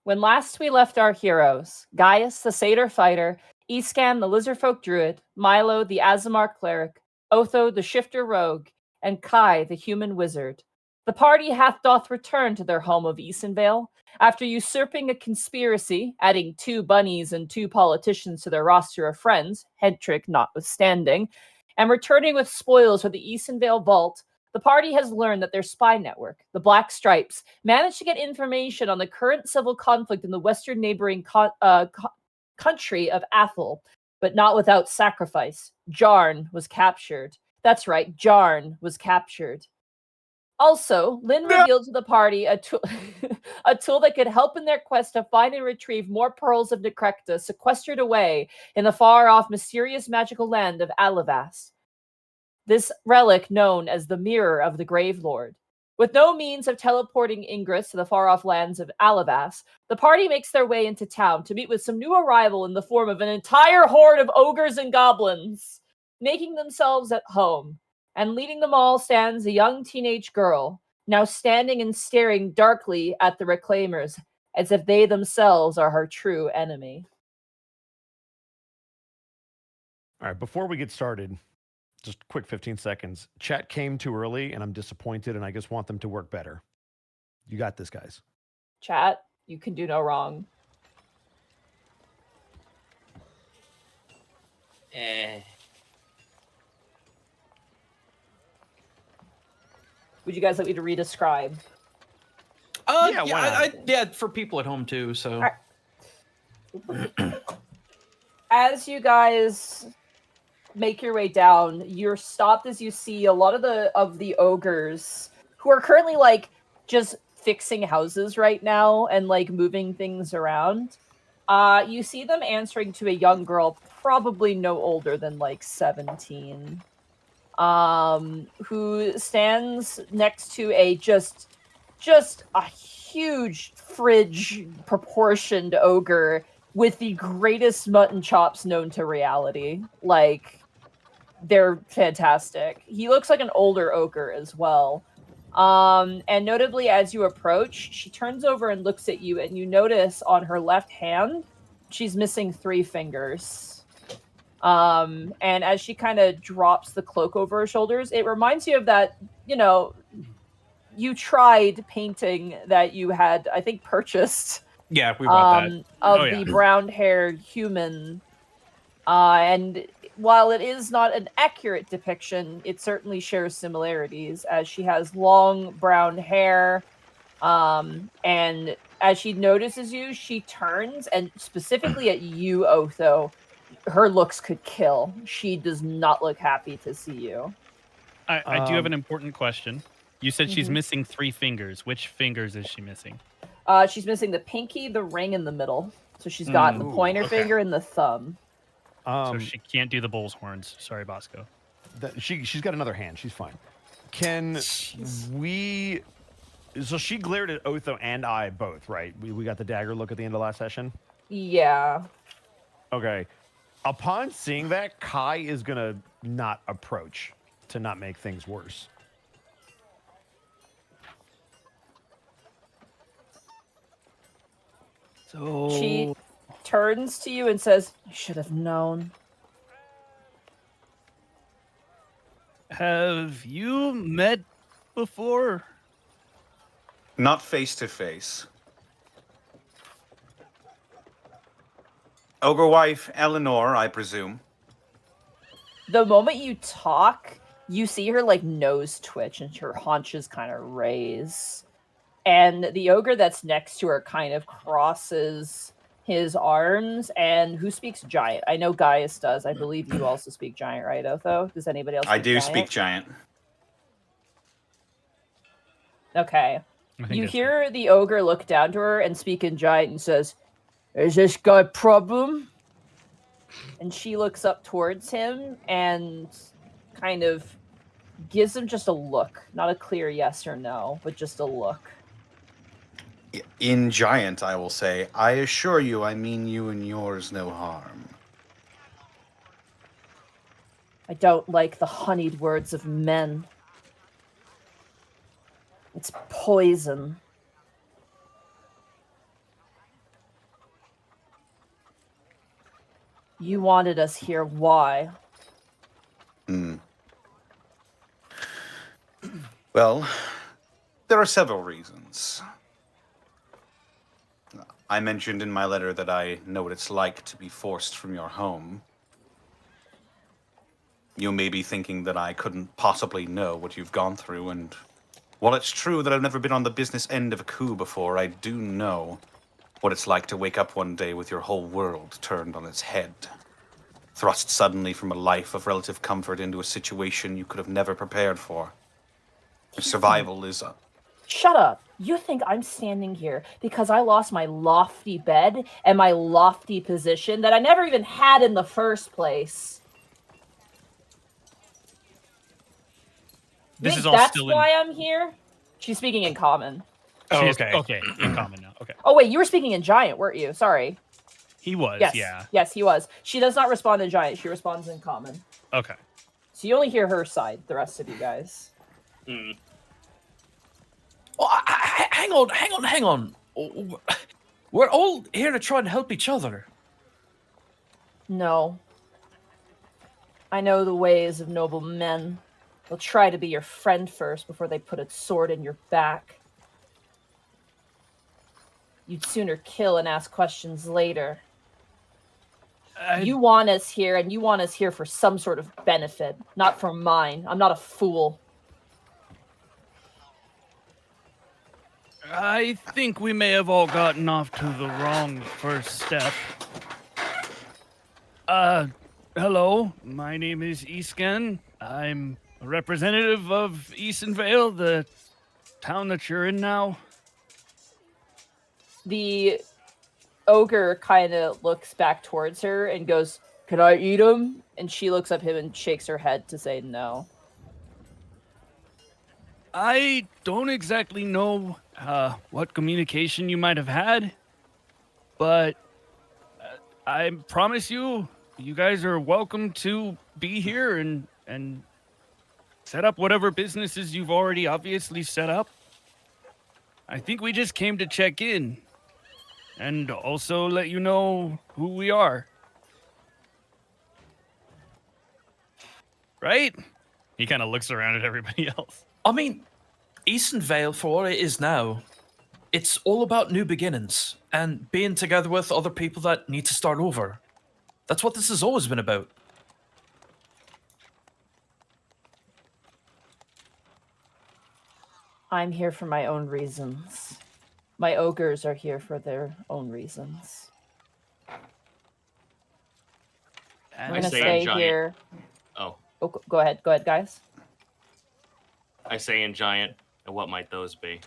when last we left our heroes, Gaius, the satyr fighter, Iscan, the lizardfolk druid, Milo, the Azamar cleric, Otho, the shifter rogue, and Kai, the human wizard, the party doth return to their home of Easonvale, after usurping a conspiracy, adding 2 bunnies and 2 politicians to their roster of friends, head trick notwithstanding, and returning with spoils for the Easonvale vault. The party has learned that their spy network, the Black Stripes, managed to get information on the current civil conflict in the western neighboring country of Athel, but not without sacrifice. Jarn was captured. That's right, Jarn was captured. Also, Lynn revealed to the party a tool that could help in their quest to find and retrieve more pearls of Necrecta sequestered away in the far-off mysterious magical land of Alavas. This relic known as the Mirror of the Grave Lord. With no means of teleporting ingress to the far-off lands of Alavas, the party makes their way into town to meet with some new arrival in the form of an entire horde of ogres and goblins, making themselves at home. And leading them all stands a young teenage girl, now standing and staring darkly at the reclaimers, as if they themselves are her true enemy. All right, before we get started, just a quick 15 seconds. Chat came too early, and I'm disappointed, and I just want them to work better. You got this, guys. Chat, you can do no wrong. Would you guys like me to redescribe? Yeah, why not? Yeah, for people at home too. So, as you guys make your way down, you're stopped as you see a lot of the ogres who are currently like just fixing houses right now and like moving things around. You see them answering to a young girl, probably no older than like 17. Who stands next to a just a huge fridge proportioned ogre with the greatest mutton chops known to reality. Like, they're fantastic. He looks like an older ogre as well. And notably, as you approach, she turns over and looks at you, and you notice on her left hand, she's missing 3 fingers. And as she kind of drops the cloak over her shoulders, it reminds you of that, you tried painting that you had, I think, purchased. yeah, we bought that. Of the brown-haired human. And while it is not an accurate depiction, it certainly shares similarities, as she has long brown hair. And as she notices you, she turns, and specifically at you, Otho, her looks could kill. She does not look happy to see you. I do have an important question. You said she's missing 3 fingers. Which fingers is she missing? She's missing the pinky, the ring, and the middle. So she's got the pointer finger and the thumb. So she can't do the bull's horns. Sorry, Bosco. She's got another hand. She's fine. Can we... So she glared at Otho and I both, right? We got the dagger look at the end of last session? Yeah. Okay. Upon seeing that, Kai is going to not approach to not make things worse. So She turns to you and says, "I should have known." have you met before? Not face to face. Ogre wife Eleanor, I presume. The moment you talk, you see her like nose twitch and her haunches kind of raise. And the ogre that's next to her kind of crosses his arms. And who speaks giant? I know Gaius does. I believe you also speak giant, right, Otho? Does anybody else I speak do giant? speak giant. Okay. You hear the ogre look down to her and speak in giant and says, "Is this guy a problem?" And she looks up towards him and kind of gives him just a look. Not a clear yes or no, but just a look. In giant, I will say, I assure you, I mean you and yours no harm. I don't like the honeyed words of men. It's poison. You wanted us here. Why? Well, there are several reasons. I mentioned in my letter that I know what it's like to be forced from your home. You may be thinking that I couldn't possibly know what you've gone through, and while it's true that I've never been on the business end of a coup before, I do know what it's like to wake up one day with your whole world turned on its head. Thrust suddenly from a life of relative comfort into a situation you could have never prepared for. Survival is a... Shut up. You think I'm standing here because I lost my lofty bed and my lofty position that I never even had in the first place? This Think is all that's still in. why I'm here? She's speaking in common. She Oh, is- okay. okay, in common now. Okay. Oh, wait, you were speaking in giant, weren't you? Sorry. He was, Yes. yeah. Yes, he was. She does not respond in giant. She responds in common. Okay. So you only hear her side, the rest of you guys. Oh, hang on. We're all here to try and help each other. No. I know the ways of noble men. They'll try to be your friend first before they put a sword in your back. You'd sooner kill and ask questions later. You want us here, and you want us here for some sort of benefit, not for mine. I'm not a fool. I think we may have all gotten off to the wrong first step. Hello, my name is Isken. I'm a representative of Eastonvale, the town that you're in now. The ogre kind of looks back towards her and goes, "Can I eat him?" And she looks at him and shakes her head to say no. I don't exactly know what communication you might have had, but I promise you, you guys are welcome to be here and set up whatever businesses you've already obviously set up. I think we just came to check in and also let you know who we are. Right? He kind of looks around at everybody else. I mean, Eastonvale, for what it is now, it's all about new beginnings and being together with other people that need to start over. That's what this has always been about. I'm here for my own reasons. My ogres are here for their own reasons. And We're gonna say stay giant. here. Oh, Oh, go ahead, guys. I say in giant. And what might those be?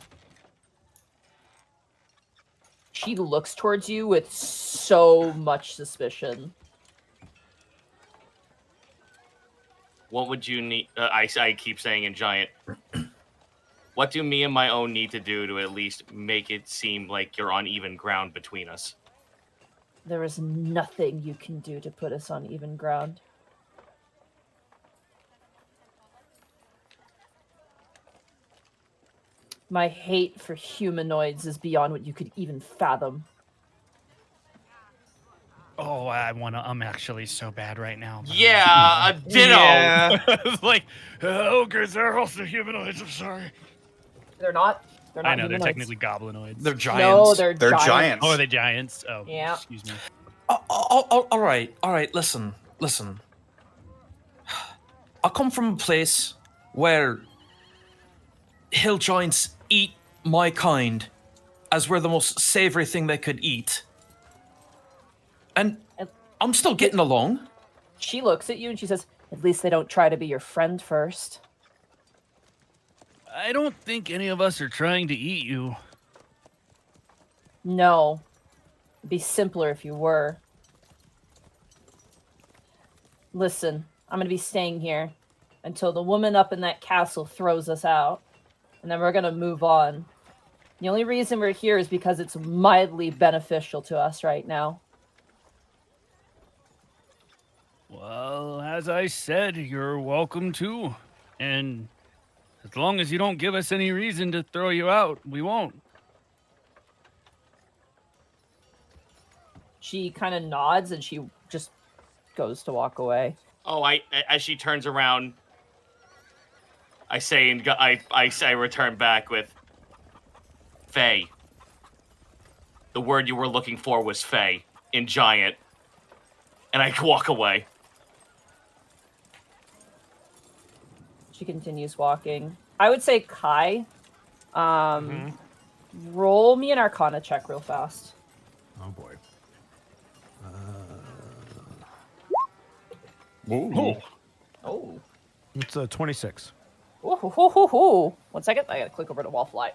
She looks towards you with so much suspicion. What would you need? I keep saying in giant. What do me and my own need to do to at least make it seem like you're on even ground between us? There is nothing you can do to put us on even ground. My hate for humanoids is beyond what you could even fathom. oh, I'm actually so bad right now. Yeah, a ditto. It's like, ogres are also humanoids, I'm sorry. They're not. They're not I know, they're humanoids. technically goblinoids. They're giants. No, they're giants. giants. Oh, are they giants? Oh, Yeah. excuse me. All right. Listen. I come from a place where hill giants eat my kind as we're the most savory thing they could eat. And I'm still getting along. She looks at you and she says, "At least they don't try to be your friend first." I don't think any of us are trying to eat you. No. It'd be simpler if you were. Listen, I'm gonna be staying here until the woman up in that castle throws us out. And then we're gonna move on. The only reason we're here is because it's mildly beneficial to us right now. Well, as I said, you're welcome to. And as long as you don't give us any reason to throw you out, we won't. She kind of nods and she just goes to walk away. Oh, as she turns around, I say, and I return back with, Faye. The word you were looking for was Faye in giant, and I walk away. She continues walking. I would say Kai. Roll me an Arcana check real fast. Oh boy. Oh. It's 26. Ooh. 1 second. I gotta click over to Wallfly.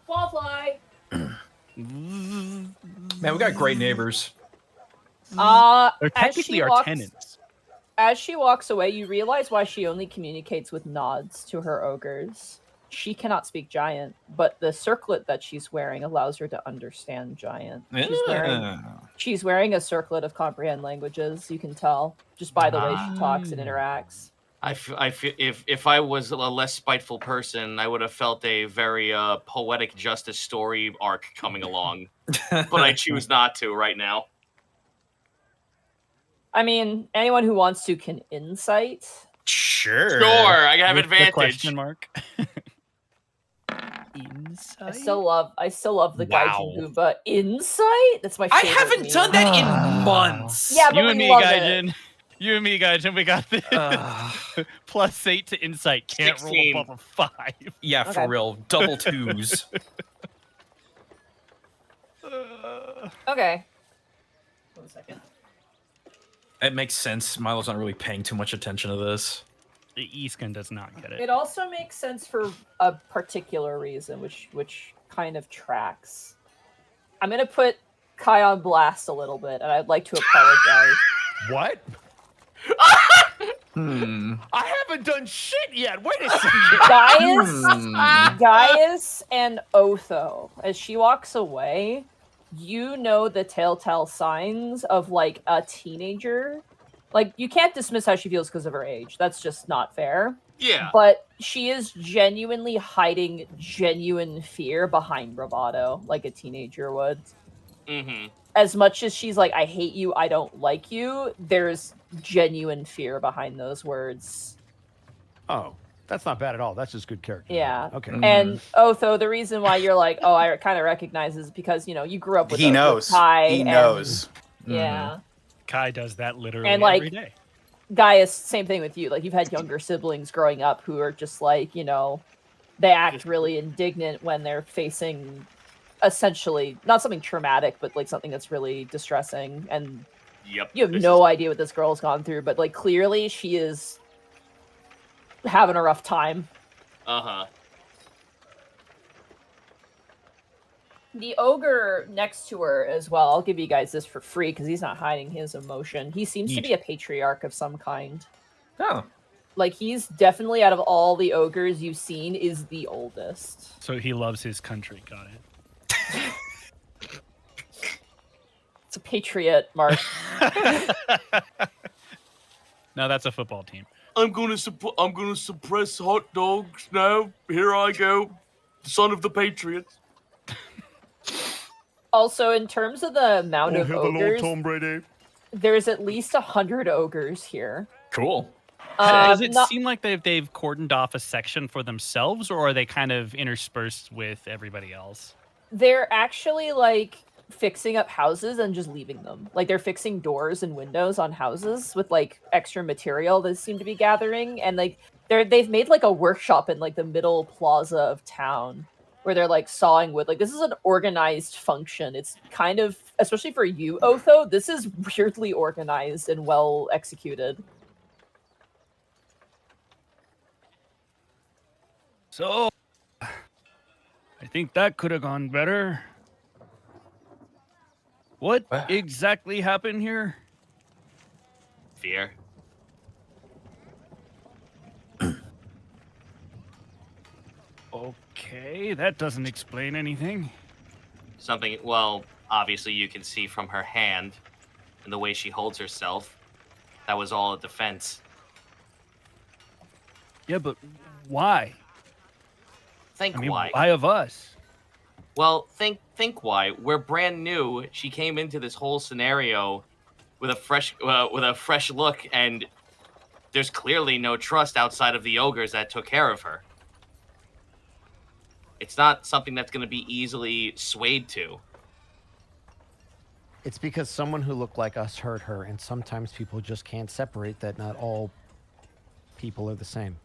Wallfly. Man, we got great neighbors. They're As technically she our walks, tenants. as she walks away, you realize why she only communicates with nods to her ogres. She cannot speak giant, but the circlet that she's wearing allows her to understand giant. She's wearing a circlet of comprehend languages. You can tell just by the way she talks and interacts. If I was a less spiteful person, I would have felt a very poetic justice story arc coming along, but I choose not to right now. I mean, anyone who wants to can insight. Sure. Sure, I have With the advantage. question mark. Insight? I still love the Wow. Gaijin Goomba. Insight? That's my I favorite haven't meme. done that in months. Yeah, but You and we me, love it. Gaijin. You and me, Gaijin. We got this. +8 to insight. Can't 16. roll above a 5. Yeah, for Okay. real. Double twos. Okay. 1 second. It makes sense. Milo's not really paying too much attention to this. Easkin does not get it. It also makes sense for a particular reason, which kind of tracks. I'm gonna put Kai on blast a little bit, and I'd like to apologize. What? I haven't done shit yet. Wait a second. Gaius and Otho, as she walks away, you know the telltale signs of like a teenager. Like, you can't dismiss how she feels because of her age. That's just not fair. Yeah. But she is genuinely hiding genuine fear behind bravado, like a teenager would. Mm-hmm. As much as she's like, I hate you, I don't like you, there's genuine fear behind those words. Oh, that's not bad at all. That's just good character. Yeah. Okay. And Otho, the reason why you're like, oh, I kind of recognize is because, you know, you grew up with He knows. Kai He and- knows. Yeah. Kai does that literally And, like, every day. Gaius, same thing with you. Like, you've had younger siblings growing up who are just like, you know, they act really indignant when they're facing essentially not something traumatic, but like something that's really distressing. And Yep. you have no idea what this girl's gone through, but like clearly she is having a rough time. Uh-huh. The ogre next to her as well, I'll give you guys this for free because he's not hiding his emotion. He seems to be a patriarch of some kind. Oh. Like, he's definitely, out of all the ogres you've seen, is the oldest. So he loves his country. Got it. It's a patriot, Mark. No, that's a football team. I'm gonna suppress hot dogs now. Here I go, son of the Patriots. Also, in terms of the amount of ogres, Brady. there's at least 100 ogres here. Cool. Does it Not- seem like they've cordoned off a section for themselves, or are they kind of interspersed with everybody else? They're actually like fixing up houses and just leaving them. Like, they're fixing doors and windows on houses with like extra material that seem to be gathering, and like they've made like a workshop in like the middle plaza of town where they're like sawing wood. Like, this is an organized function. It's kind of, especially for you, Otho, this is weirdly organized and well executed. So, I think that could have gone better. What exactly happened here? Fear. Okay, that doesn't explain anything. Something, well, obviously you can see from her hand and the way she holds herself. That was all a defense. Yeah, but why? Think I mean, why. why of us? Well, think why. We're brand new. She came into this whole scenario with a fresh look, and there's clearly no trust outside of the ogres that took care of her. It's not something that's going to be easily swayed to. It's because someone who looked like us hurt her, and sometimes people just can't separate that not all people are the same.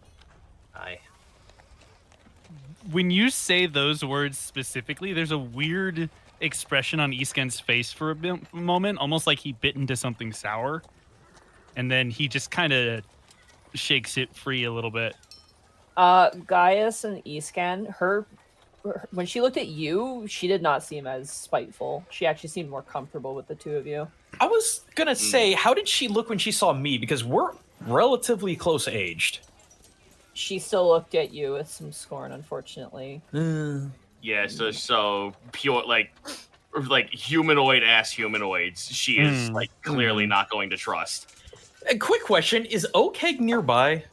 When you say those words specifically, there's a weird expression on Isken's face for a moment, almost like he bit into something sour. And then he just kind of shakes it free a little bit. Gaius and Isken, when she looked at you, she did not seem as spiteful. She actually seemed more comfortable with the two of you. I was gonna say, how did she look when she saw me? Because we're relatively close aged. She still looked at you with some scorn, unfortunately. Yeah, so pure like humanoid ass humanoids. She is clearly not going to trust. A quick question: is Okeg nearby?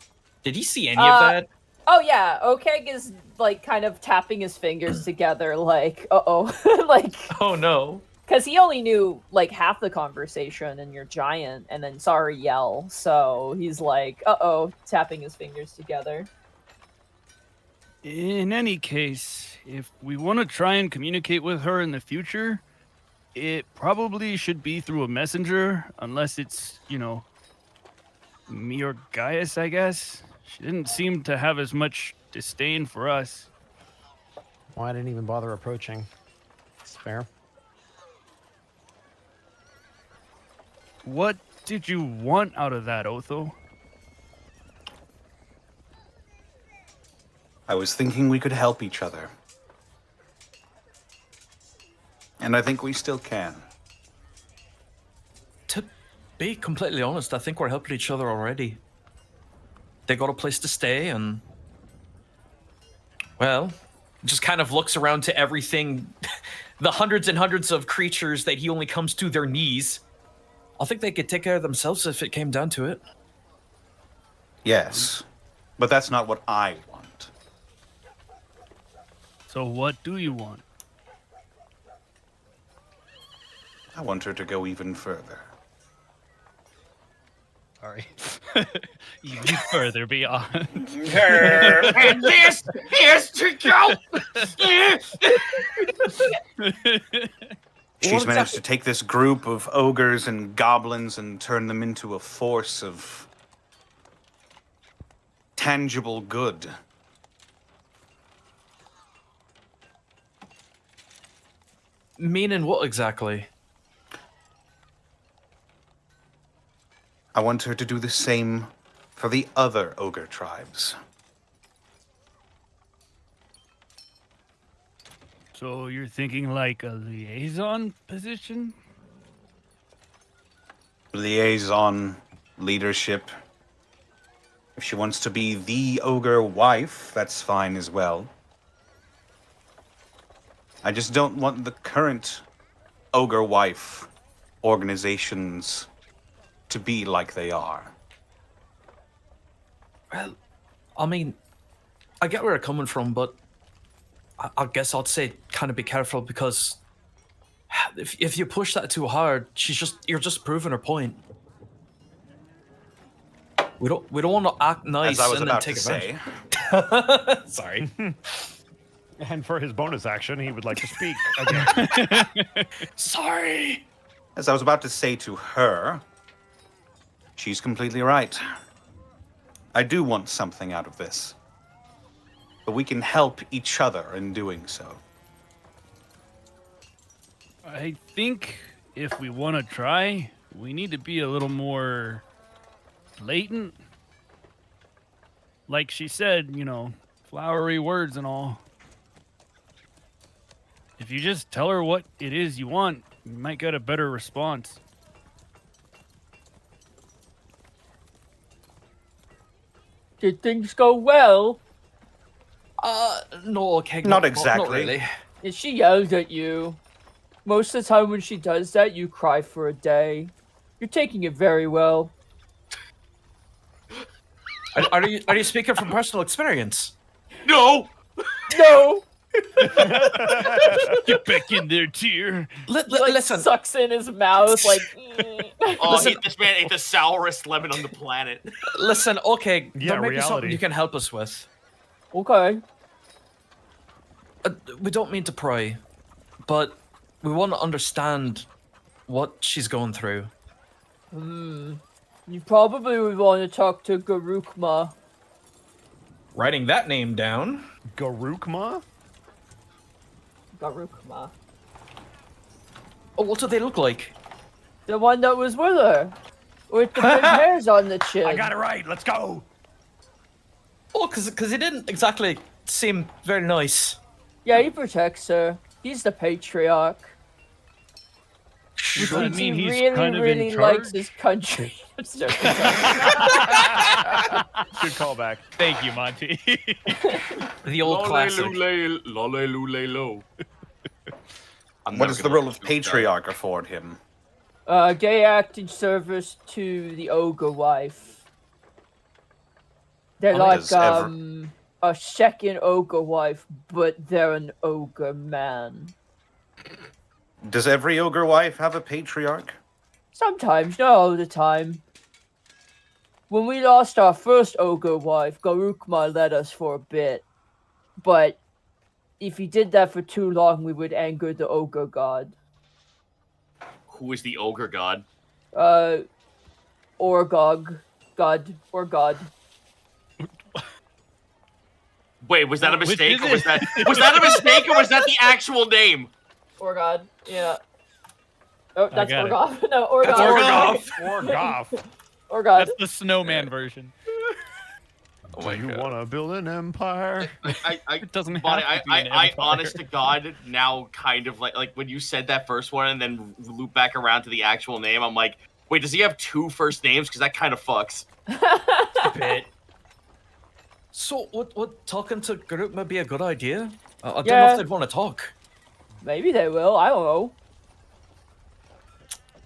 Did he see any of that? Oh yeah, Okeg is like kind of tapping his fingers together, like like Oh no. because he only knew like half the conversation, and you're giant, and then saw her yell, so he's like, tapping his fingers together. In any case, if we want to try and communicate with her in the future, it probably should be through a messenger, unless it's, me or Gaius, I guess. She didn't seem to have as much disdain for us. Well, I didn't even bother approaching. It's fair. What did you want out of that, Otho? I was thinking we could help each other. And I think we still can. To be completely honest, I think we're helping each other already. They got a place to stay, and well, just kind of looks around to everything, the hundreds and hundreds of creatures that he only comes to their knees. I think they could take care of themselves if it came down to it. Yes, but that's not what I want. So what do you want? I want her to go even further. Sorry. Even further beyond. And this is to go. She's managed to take this group of ogres and goblins and turn them into a force of tangible good. Meaning what exactly? I want her to do the same for the other ogre tribes. So you're thinking like a liaison position? Liaison, leadership. If she wants to be the ogre wife, that's fine as well. I just don't want the current ogre wife organizations to be like they are. Well, I mean, I get where you're coming from, but I guess I'd say kind of be careful, because if you push that too hard, you're just proving her point. We don't want to act nice As I was and then about take to advantage. say, Sorry. And for his bonus action, he would like to speak again. Sorry. as I was about to say to her, she's completely right. I do want something out of this. But we can help each other in doing so. I think if we want to try, we need to be a little more blatant. Like she said, flowery words and all. If you just tell her what it is you want, you might get a better response. Did things go well? No, okay. Not Not exactly. really. She yelled at you. Most of the time when she does that, you cry for a day. You're taking it very well. Are you speaking from personal experience? No. No! Get back in there, Tyr. He, like, Listen, sucks in his mouth like. Oh, this man ate the sourest lemon on the planet. listen. Okay, Yeah, there may be something reality. you can help us with. Okay. We don't mean to pry, but we want to understand what she's going through. You probably would want to talk to Garukma. Writing that name down. Garukma? Garukma. Oh, what do they look like? The one that was with her. With the big hairs on the chin. I got it right. Let's go. Oh, because he didn't exactly seem very nice. Yeah, he protects her. He's the patriarch. Which Does that means mean he he's really, kind of really in likes charge? his country. Good callback. Thank you, Monty. The old classic. Lo. What does the role of patriarch afford him? Gay acting service to the ogre wife. They're Oh, like does ever- a second ogre wife, but they're an ogre man. Does every ogre wife have a patriarch? Sometimes, not all the time. When we lost our first ogre wife, Garukma led us for a bit. But if he did that for too long, we would anger the ogre god. Who is the ogre god? Orgog. God. Or god. Wait, was that a Which mistake, is or was it? that a mistake, or was that the actual name? Or god. Yeah. Oh, that's got it. Orgov. No, Orgov. That's Orgov. Or Goff. Or god. That's the snowman version. Oh Do you want to build an empire? I It doesn't have Bonnie, to be an I empire. honest to God, now kind of like when you said that first one and then loop back around to the actual name, I'm like, wait, does he have two first names? Because that kind of fucks. Bit. So, what talking to group might be a good idea? I don't know Yeah. if they'd want to talk. Maybe they will. I don't know.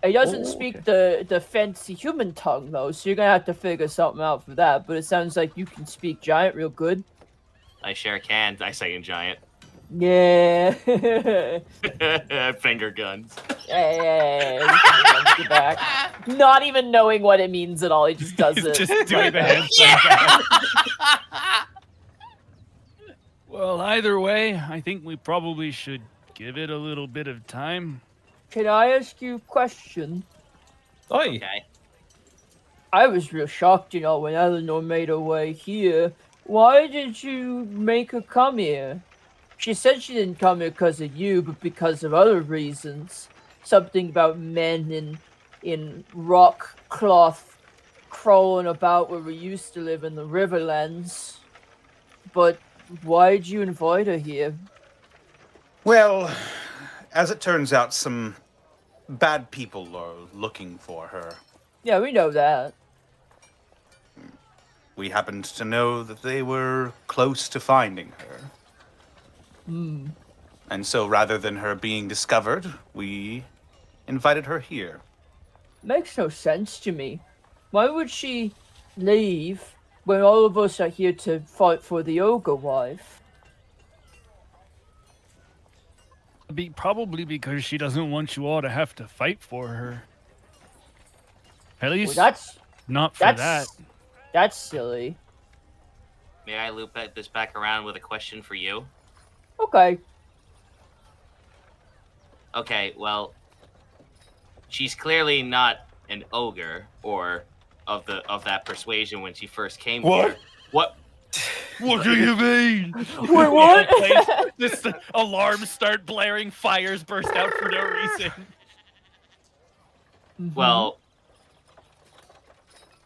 He doesn't Oh, speak the fancy human tongue, though, so you're going to have to figure something out for that. But it sounds like you can speak giant real good. I sure can. I say in giant. Yeah. Finger guns. Get back. Not even knowing what it means at all, he just does He's it. just doing the hand Well, either way, I think we probably should give it a little bit of time. Can I ask you a question? Oi. Okay. I was real shocked, when Eleanor made her way here. Why did you make her come here? She said she didn't come here because of you, but because of other reasons. Something about men in rock cloth crawling about where we used to live in the Riverlands. But why'd you invite her here? Well, as it turns out, some bad people are looking for her. Yeah, we know that. We happened to know that they were close to finding her. And so rather than her being discovered, we invited her here. Makes no sense to me. Why would she leave when all of us are here to fight for the ogre wife? Probably because she doesn't want you all to have to fight for her. At Well, least that's not for that. that's silly. May I loop this back around with a question for you? Okay. Okay, well, she's clearly not an ogre or of that persuasion when she first came here. What? What do you mean? Wait, what? Just alarms start blaring, fires burst out for no reason. Well,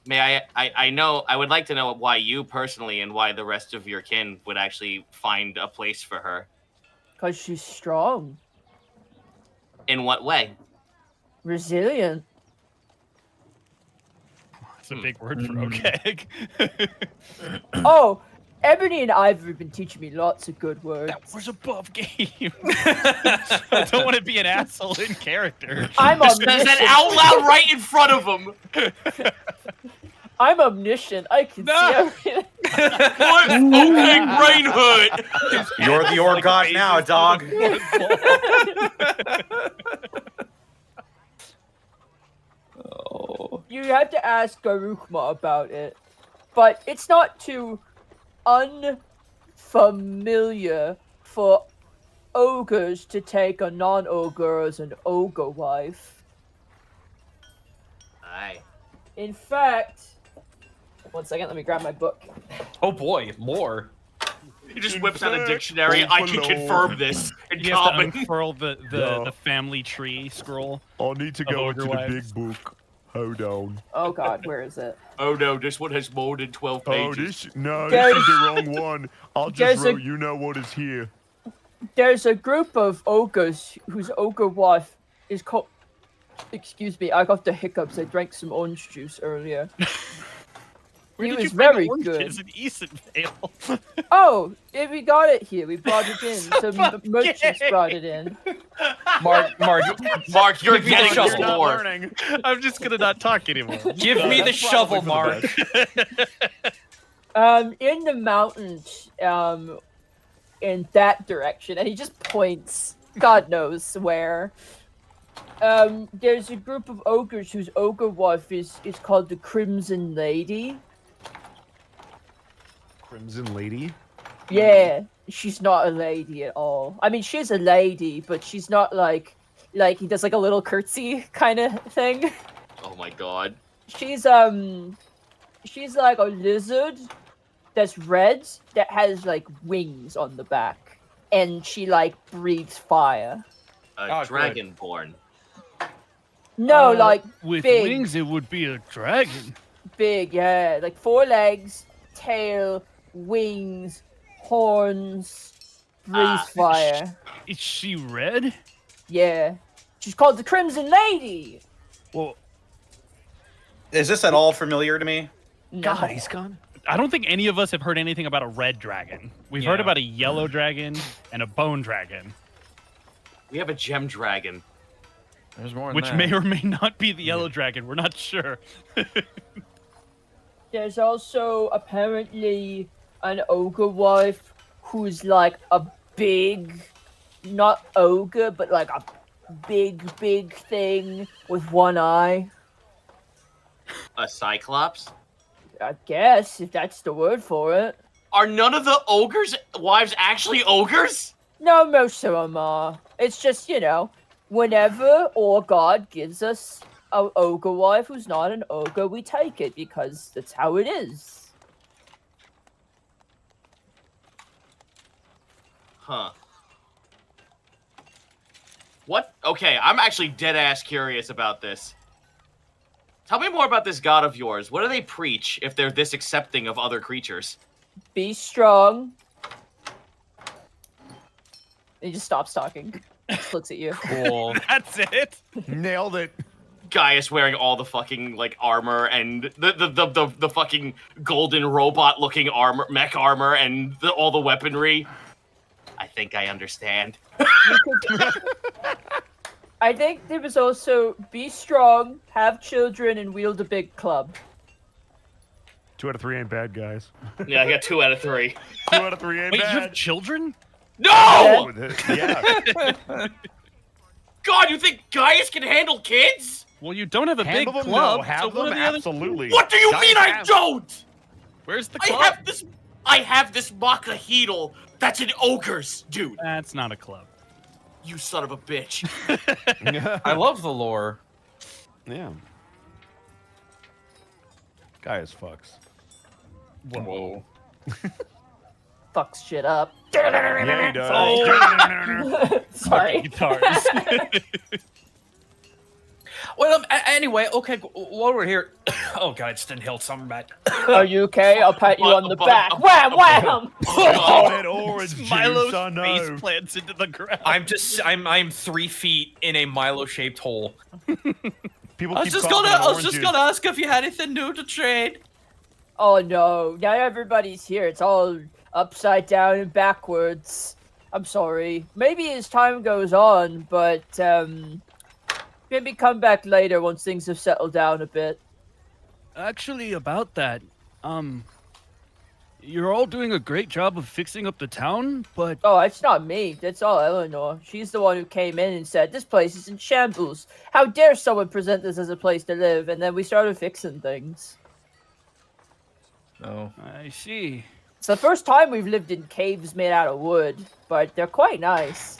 may I know, I would like to know why you personally and why the rest of your kin would actually find a place for her. Because she's strong, In what way? resilient. That's a big word for okay. Oh, Ebony and Ivory have been teaching me lots of good words. That was above game. I don't want to be an asshole in character. I'm Just a says that out loud right in front of him. I'm omniscient. I can see everything. What? Okay, Brain Hood. You're the orc god now, dog. Oh. You have to ask Garukma about it, but it's not too unfamiliar for ogres to take a non-ogre as an ogre wife. Aye. In fact, one second, let me grab my book. Oh boy, more. He just whips out a dictionary. I can confirm this in You have to common. unfurl the No. family tree scroll. I'll need to Of go ogre into the wives. big book. Hold on. Oh god, where is it? Oh no, this one has more than 12 Oh, pages. this is the wrong one. I'll There's just a- wrote, you know what is here. There's a group of ogres whose ogre wife is called... Excuse me, I got the hiccups. I drank some orange juice earlier. Where He did you was find very oranges good. in Easonvale? Oh, yeah, we got it here. We brought it in. Some Fuck merchants yeah. brought it in. Mark, Mark, you're Give me the getting shovel. the You're not lore. learning. I'm just gonna not talk anymore. give me the That's shovel, probably for the Mark. In the mountains, in that direction, and he just points, God knows where. There's a group of ogres whose ogre wife is called the Crimson Lady. Crimson Lady? Yeah, she's not a lady at all. I mean, she's a lady, but she's not like he does like a little curtsy kind of thing. Oh my god. She's like a lizard that's red that has like wings on the back, and she like breathes fire. Oh, good. Dragonborn. No, like with big. wings, it would be a dragon. big, yeah, like 4 legs, tail, wings, horns, breathes fire. Is she red? Yeah, she's called the Crimson Lady. Well, Is this at all familiar to me? No. Guys, gone. I don't think any of us have heard anything about a red dragon. We've heard Yeah. about a yellow dragon and a bone dragon, We have a gem dragon. There's more. which may or may not be the yellow dragon. We're not sure. There's also apparently an ogre wife who's like a big, not ogre, but like a big thing with one eye. A cyclops. I guess, if that's the word for it. Are none of the ogres' wives actually ogres? No, most of them are. It's just, whenever or God gives us an ogre wife who's not an ogre, we take it because that's how it is. Huh. What? Okay, I'm actually dead ass curious about this. Tell me more about this god of yours. What do they preach if they're this accepting of other creatures? Be strong. He just stops talking. Just looks at you. Cool. That's it. Nailed it. Gaius wearing all the fucking like armor and the fucking golden robot looking armor, mech armor, and all the weaponry. I think I understand. I think there was also be strong, have children, and wield a big club. 2 out of 3 ain't bad, guys. Yeah, I got 2 out of 3. 2 out of 3 ain't Wait, you have bad. children? No! Yeah. God, you think Gaius can handle kids? Well, you don't have a Handle big them? club. No, have so what them? are the other... Absolutely. What do you Guys mean I have- don't? Where's the I club? have this Makahedal that's an ogre's, dude. That's not a club. You son of a bitch. I love the lore. Yeah. Guy is fucks. Whoa. Fucks shit up. Yeah, he does. Oh. Sorry. Guitars. Well, anyway, okay, while we're here. Oh, God, I just inhaled something bad. Are you okay? I'll pat you on the back. but- Wham, wham! Oh, that orange juice, Milo's I know. face plants into the ground. I'm 3 feet in a People Milo-shaped hole. keep I was just calling it gonna orange ask if you had anything new to trade. Oh no, now everybody's here. It's all upside down and backwards. I'm sorry. Maybe as time goes on, but maybe come back later once things have settled down a bit. actually, about that, you're all doing a great job of fixing up the town, but Oh, it's not me. That's all Eleanor. She's the one who came in and said, this place is in shambles. How dare someone present this as a place to live? And then we started fixing things. Oh. I see. It's the first time we've lived in caves made out of wood, but they're quite nice.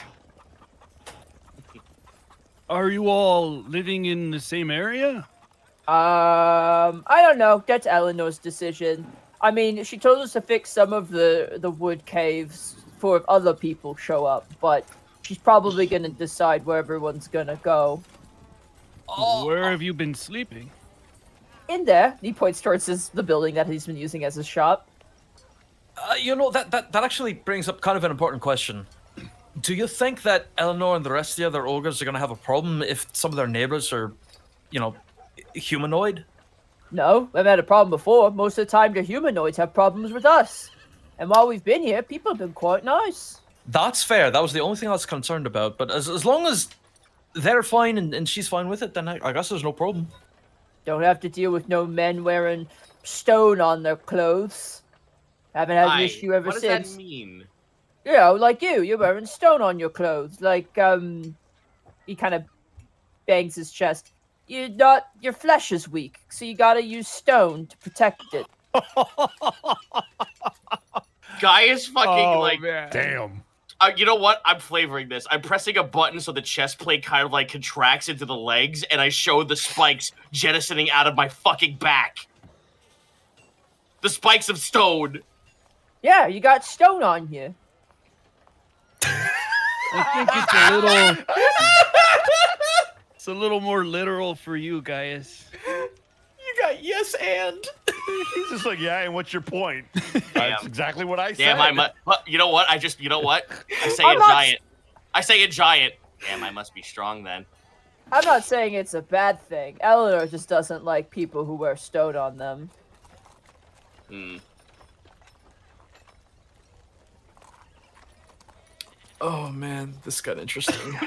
Are you all living in the same area? I don't know. That's Eleanor's decision. I mean, she told us to fix some of the wood caves for if other people show up, but she's probably gonna decide where everyone's gonna go. Where have you been sleeping? In there, he points towards the building that he's been using as his shop. That actually brings up kind of an important question. Do you think that Eleanor and the rest of the other ogres are going to have a problem if some of their neighbors are, humanoid? No, we've had a problem before. Most of the time, the humanoids have problems with us. And while we've been here, people have been quite nice. That's fair. That was the only thing I was concerned about. But as long as they're fine and she's fine with it, then I guess there's no problem. Don't have to deal with no men wearing stone on their clothes. Haven't had an issue ever what since. does that mean? You know, like you're wearing stone on your clothes. Like, he kind of bangs his chest. Your flesh is weak, so you gotta use stone to protect it. Guy is fucking man. Damn. You know what? I'm flavoring this. I'm pressing a button so the chest plate kind of like contracts into the legs, and I show the spikes jettisoning out of my fucking back. The spikes of stone. Yeah, you got stone on you. I think it's a little more literal for you guys. You got yes and. He's just like, yeah, and what's your point? That's Damn. exactly what I said. Damn, you know what? I say I'm a not- giant. I say a giant. Damn, I must be strong then. I'm not saying it's a bad thing. Eleanor just doesn't like people who wear stone on them. Hmm. Oh man, this got interesting.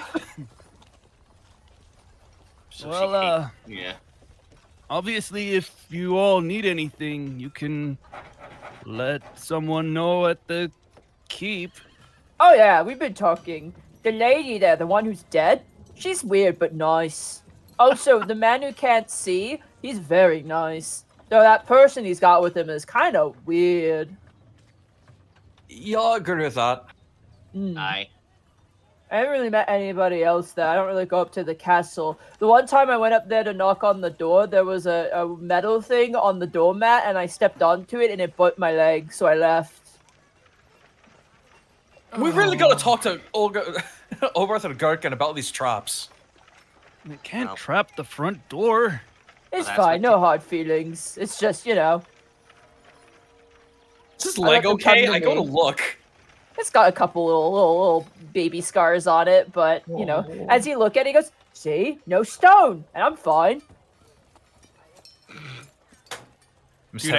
So Well, yeah. obviously, if you all need anything, you can let someone know at the keep. Oh yeah, we've been talking. The lady there, the one who's dead, she's weird but nice. Also, the man who can't see, he's very nice. Though that person he's got with him is kind of weird. Yeah, I agree with that. Aye. I haven't really met anybody else there. I don't really go up to the castle. The one time I went up there to knock on the door, there was a metal thing on the doormat, and I stepped onto it, and it bit my leg, so I left. We've really got to talk to Oberth and Gherkin about these traps. They can't Well. trap the front door. It's that's fine, what no hard feelings. It's just, Is this I leg let them come okay? to I go to me. look. it's got a couple little baby scars on it, but, as you look at it, he goes, see, no stone, and I'm fine. Dude,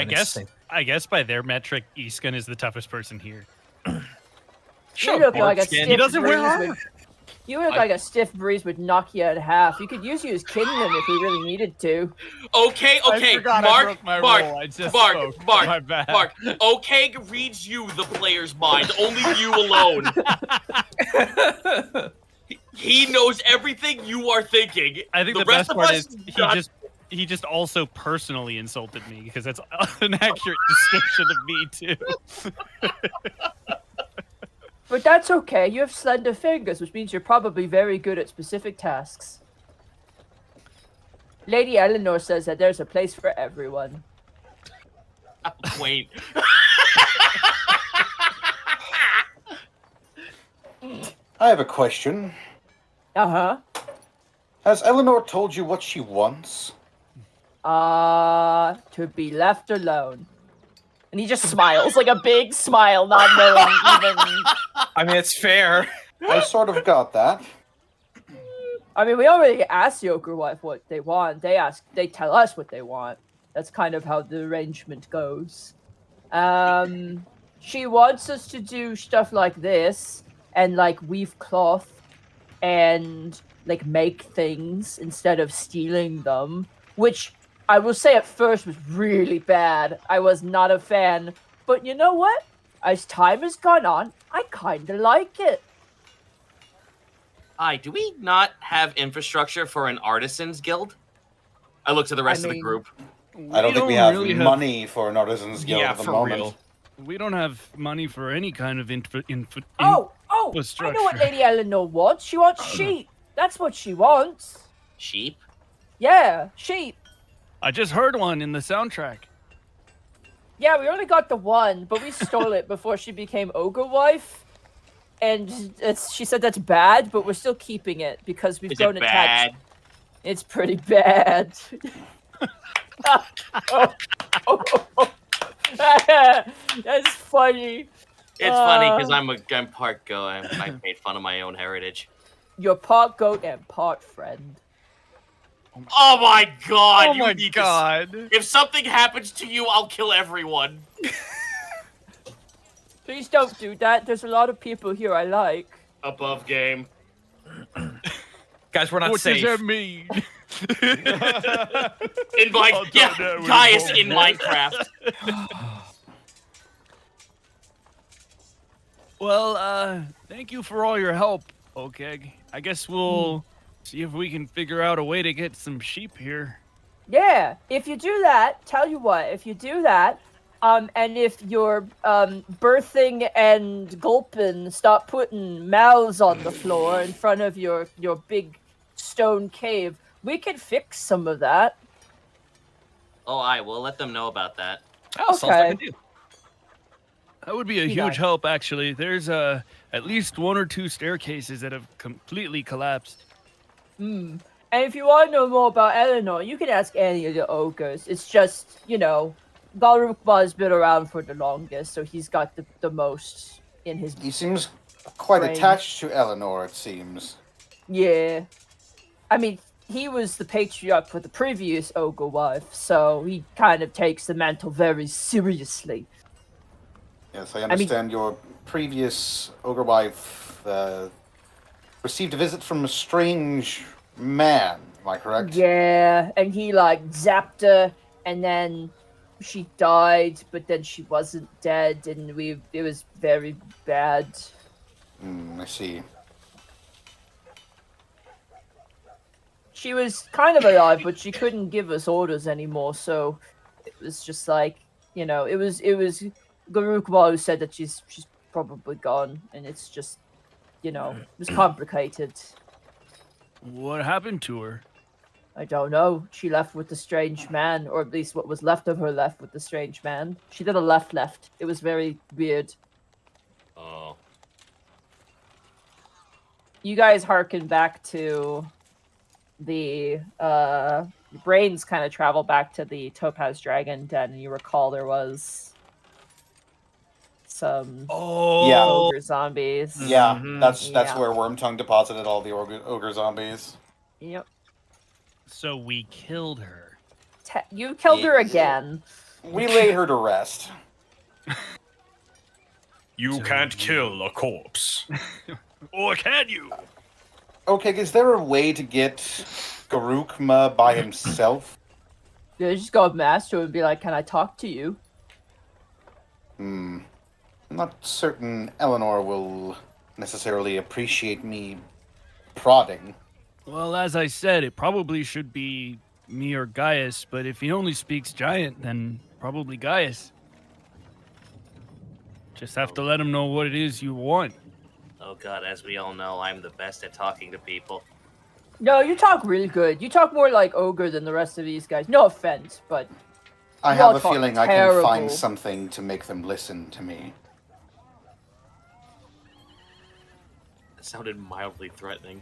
I guess by their metric, Iskan is the toughest person here. You look like a skin. stiff He doesn't wear breeze armor. with- You look like a stiff breeze would knock you in half. You could use you as kindling if we really needed to. Okay, I forgot I broke my rule. I just spoke. My bad. Mark. Okay reads you, the player's mind. Only you alone. He knows everything you are thinking. I think the rest best of part us is got- he just also personally insulted me because that's an accurate description of me too. But that's okay. You have slender fingers, which means you're probably very good at specific tasks. Lady Eleanor says that there's a place for everyone. Wait. I have a question. Uh-huh. Has Eleanor told you what she wants? To be left alone. And he just smiles, like a big smile, not knowing even... I mean, it's fair. I sort of got that. I mean, we already asked the ogre wife what they want. They tell us what they want. That's kind of how the arrangement goes. She wants us to do stuff like this, and like weave cloth, and like make things instead of stealing them, which I will say at first was really bad. I was not a fan. But you know what? As time has gone on, I kind of like it. Do we not have infrastructure for an artisans guild? I look to the rest of the mean, group. I don't think we have really money for an artisans guild Yeah, at the for moment. real. We don't have money for any kind of Oh, I know what infrastructure. Lady Eleanor wants. She wants sheep. That's what she wants. Sheep? Yeah, sheep. I just heard one in the soundtrack. Yeah, we only got the one, but we stole it before she became ogre wife. And she said that's bad, but we're still keeping it because we've Is grown it attached. bad? It's pretty bad. That's funny. It's funny because I'm part goat. I made fun of my own heritage. You're part goat and part friend. Oh my god! Oh you my need god! To, if something happens to you, I'll kill everyone. Please don't do that. There's a lot of people here I like. Above game. Guys, we're not What safe. does that mean? In my I'll yeah, tell that when Gaius it's in over. Minecraft. Well, thank you for all your help, okay. I guess we'll see if we can figure out a way to get some sheep here. Yeah, if you do that, tell you what, if you do that, and if your birthing and gulping stop putting mouths on the floor in front of your big stone cave, we can fix some of that. Oh, we'll let them know about that. Oh, sounds like a Okay. deal. That would be a Be huge nice. help, actually. There's at least 1 or 2 staircases that have completely collapsed. And if you want to know more about Eleanor, you can ask any of the ogres. It's just, Galrukma's been around for the longest, so he's got the most in his... He seems quite Brain. attached to Eleanor, it seems. Yeah. I mean, he was the patriarch for the previous ogre wife, so he kind of takes the mantle very seriously. Yes, I understand your previous ogre wife received a visit from a strange man. Am I correct? Yeah, and he, zapped her, and then she died, but then she wasn't dead, and it was very bad. I see. She was kind of alive, but she couldn't give us orders anymore, so it was just it was Garukwa who said that she's probably gone, and it's just, it was complicated. What happened to her? I don't know. She left with the strange man, or at least what was left of her left with the strange man. She did a left. It was very weird. Oh. You guys harken back to the your brains kind of travel back to the Topaz Dragon Den, and you recall there was some ogre zombies. Yeah, Mhm. that's Yeah. where Wormtongue deposited all the ogre zombies. Yep. So we killed her. You killed her again. We laid her to rest. You can't kill a corpse. Or can you? Okay, is there a way to get Garukma by himself? You just go up master and be like, "Can I talk to you?" I'm not certain Eleanor will necessarily appreciate me prodding. Well, as I said, it probably should be me or Gaius, but if he only speaks giant, then probably Gaius. Just have to let him know what it is you want. Oh god, as we all know, I'm the best at talking to people. No, you talk really good. You talk more like ogre than the rest of these guys. No offense, but I You all have a talk feeling I can terrible. find something to make them listen to me. That sounded mildly threatening.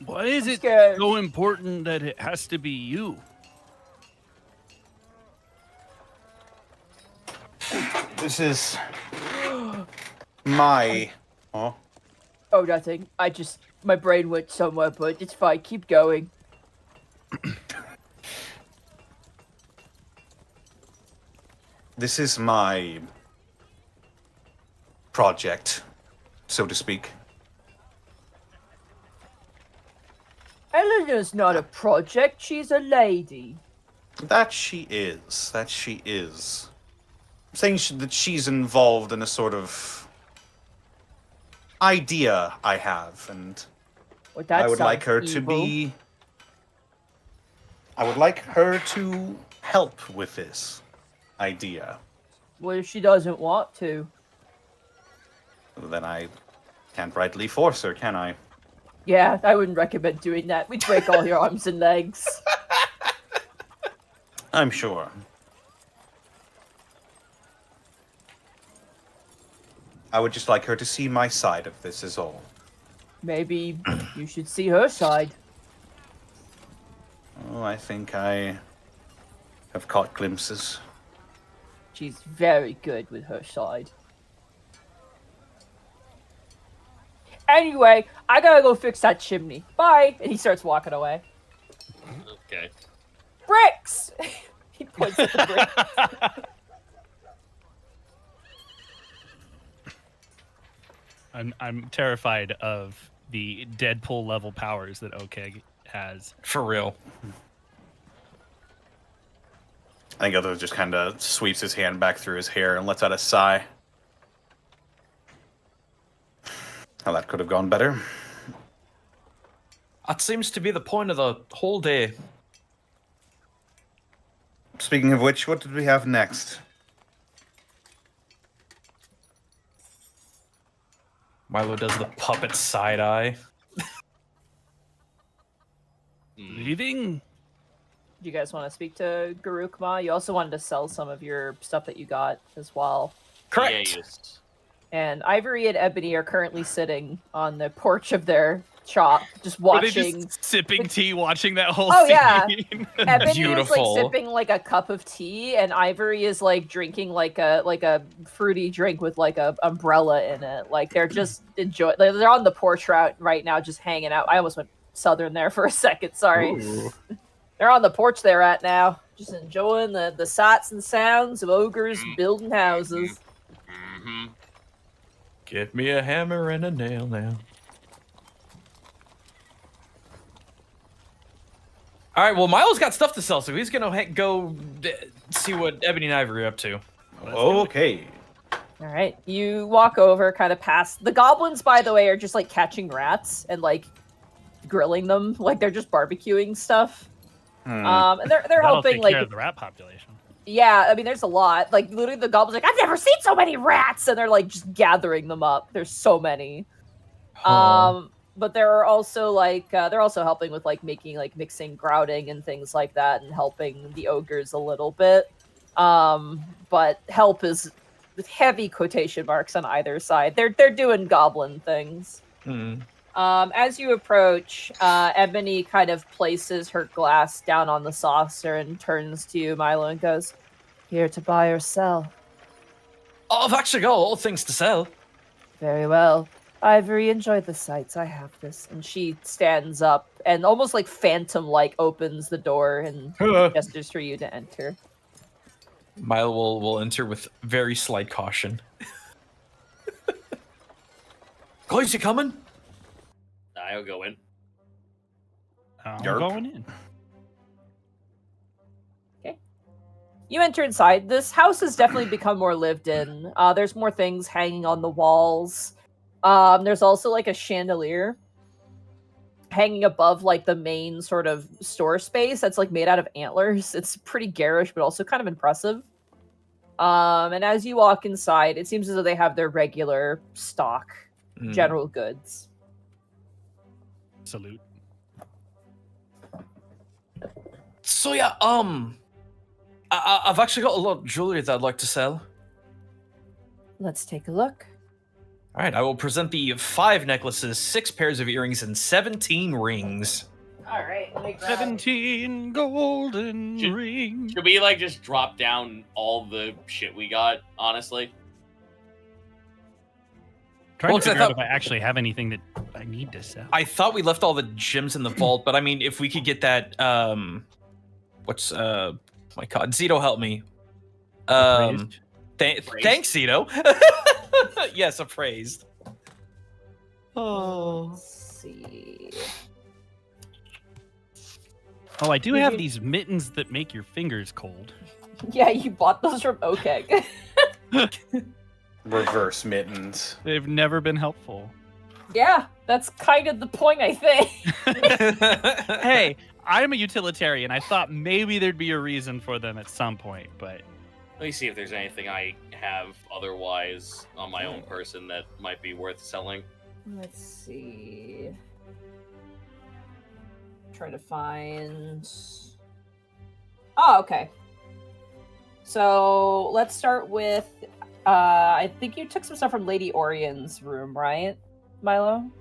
Why is I'm it scared. so important that it has to be you? This is my... Oh, oh, nothing. My brain went somewhere, but it's fine. Keep going. this is my project, so to speak. Eleanor's not a project. She's a lady. That she is. That she is. I'm saying that she's involved in a sort of idea I have, and Well, that I would like sounds her to evil. be. I would like her to help with this idea. What if she doesn't want to? Then I can't rightly force her, can I? Yeah, I wouldn't recommend doing that. We'd break all your arms and legs. I'm sure. I would just like her to see my side of this, is all. Maybe you should see her side. Oh, I think I have caught glimpses. She's very good with her side. Anyway, I gotta go fix that chimney. Bye! And he starts walking away. Okay. Bricks! He points at the bricks. I'm terrified of the Deadpool level powers that Okeg has. For real. I think Otto just kind of sweeps his hand back through his hair and lets out a sigh. Well, that could have gone better. That seems to be the point of the whole day. Speaking of which, what did we have next? Milo does the puppet side eye. Leaving? Do you guys want to speak to Garukma? You also wanted to sell some of your stuff that you got as well. Correct. Yes. And Ivory and Ebony are currently sitting on the porch of their shop, just Are they watching. just sipping tea, watching that whole Oh, scene? yeah. Ebony is Beautiful. like sipping like a cup of tea, and Ivory is like drinking like a fruity drink with like a umbrella in it. Like they're just they're on the porch right now, just hanging out. I almost went southern there for a second. Sorry. Ooh. They're on the porch they're at now, just enjoying the sights and sounds of ogres building houses. Mm-hmm. Give me a hammer and a nail now. All right, well, Milo's got stuff to sell, so he's gonna go see what Ebony and Ivory are up to. Okay. All right, you walk over, kind of past the goblins. By the way, are just like catching rats and like grilling them, like they're just barbecuing stuff. And they're That'll helping take like care of the rat population. yeah. I mean, there's a lot. Like literally, the goblins like I've never seen so many rats, and they're like just gathering them up. There's so many. But there are also like they're also helping with like making like mixing grouting and things like that, and helping the ogres a little bit. But help is with heavy quotation marks on either side. They're doing goblin things. As you approach, Ebony kind of places her glass down on the saucer and turns to you, Milo, and goes, "Here to buy or sell." Oh, I've actually got all things to sell. Very well. Ivory, enjoy the sights. I have this. And she stands up and almost like phantom-like opens the door and gestures for you to enter. Milo will enter with very slight caution. Guys, you coming? I'll go in. I'm Yerp. going in. You enter inside. This house has definitely become more lived in. There's more things hanging on the walls. There's also like a chandelier hanging above like the main sort of store space that's like made out of antlers. It's pretty garish, but also kind of impressive. And as you walk inside, it seems as though they have their regular stock, general goods. Salute. So yeah, I've actually got a lot of jewelry that I'd like to sell. Let's take a look. All right, I will present the 5 necklaces, 6 pairs of earrings, and 17 rings. All right, let me grab 17 golden Should- rings. Should we like just drop down all the shit we got? Honestly, Trying Well, to 'cause I figure out thought- if I actually have anything that I need to sell. I thought we left all the gems in the vault, but I mean, if we could get that, what's my God, Zito, help me. Appraised? Thanks, Zito. Yes, appraised. Oh. Let's see. Oh, I do have these mittens that make your fingers cold. Yeah, you bought those from OKEG. Reverse mittens. They've never been helpful. Yeah, that's kind of the point, I think. Hey, I'm a utilitarian. I thought maybe there'd be a reason for them at some point, but Let me see if there's anything I have otherwise on my own person that might be worth selling. Let's see. Try to find. Oh, okay. So let's start with. I think you took some stuff from Lady Orion's room, right, Milo?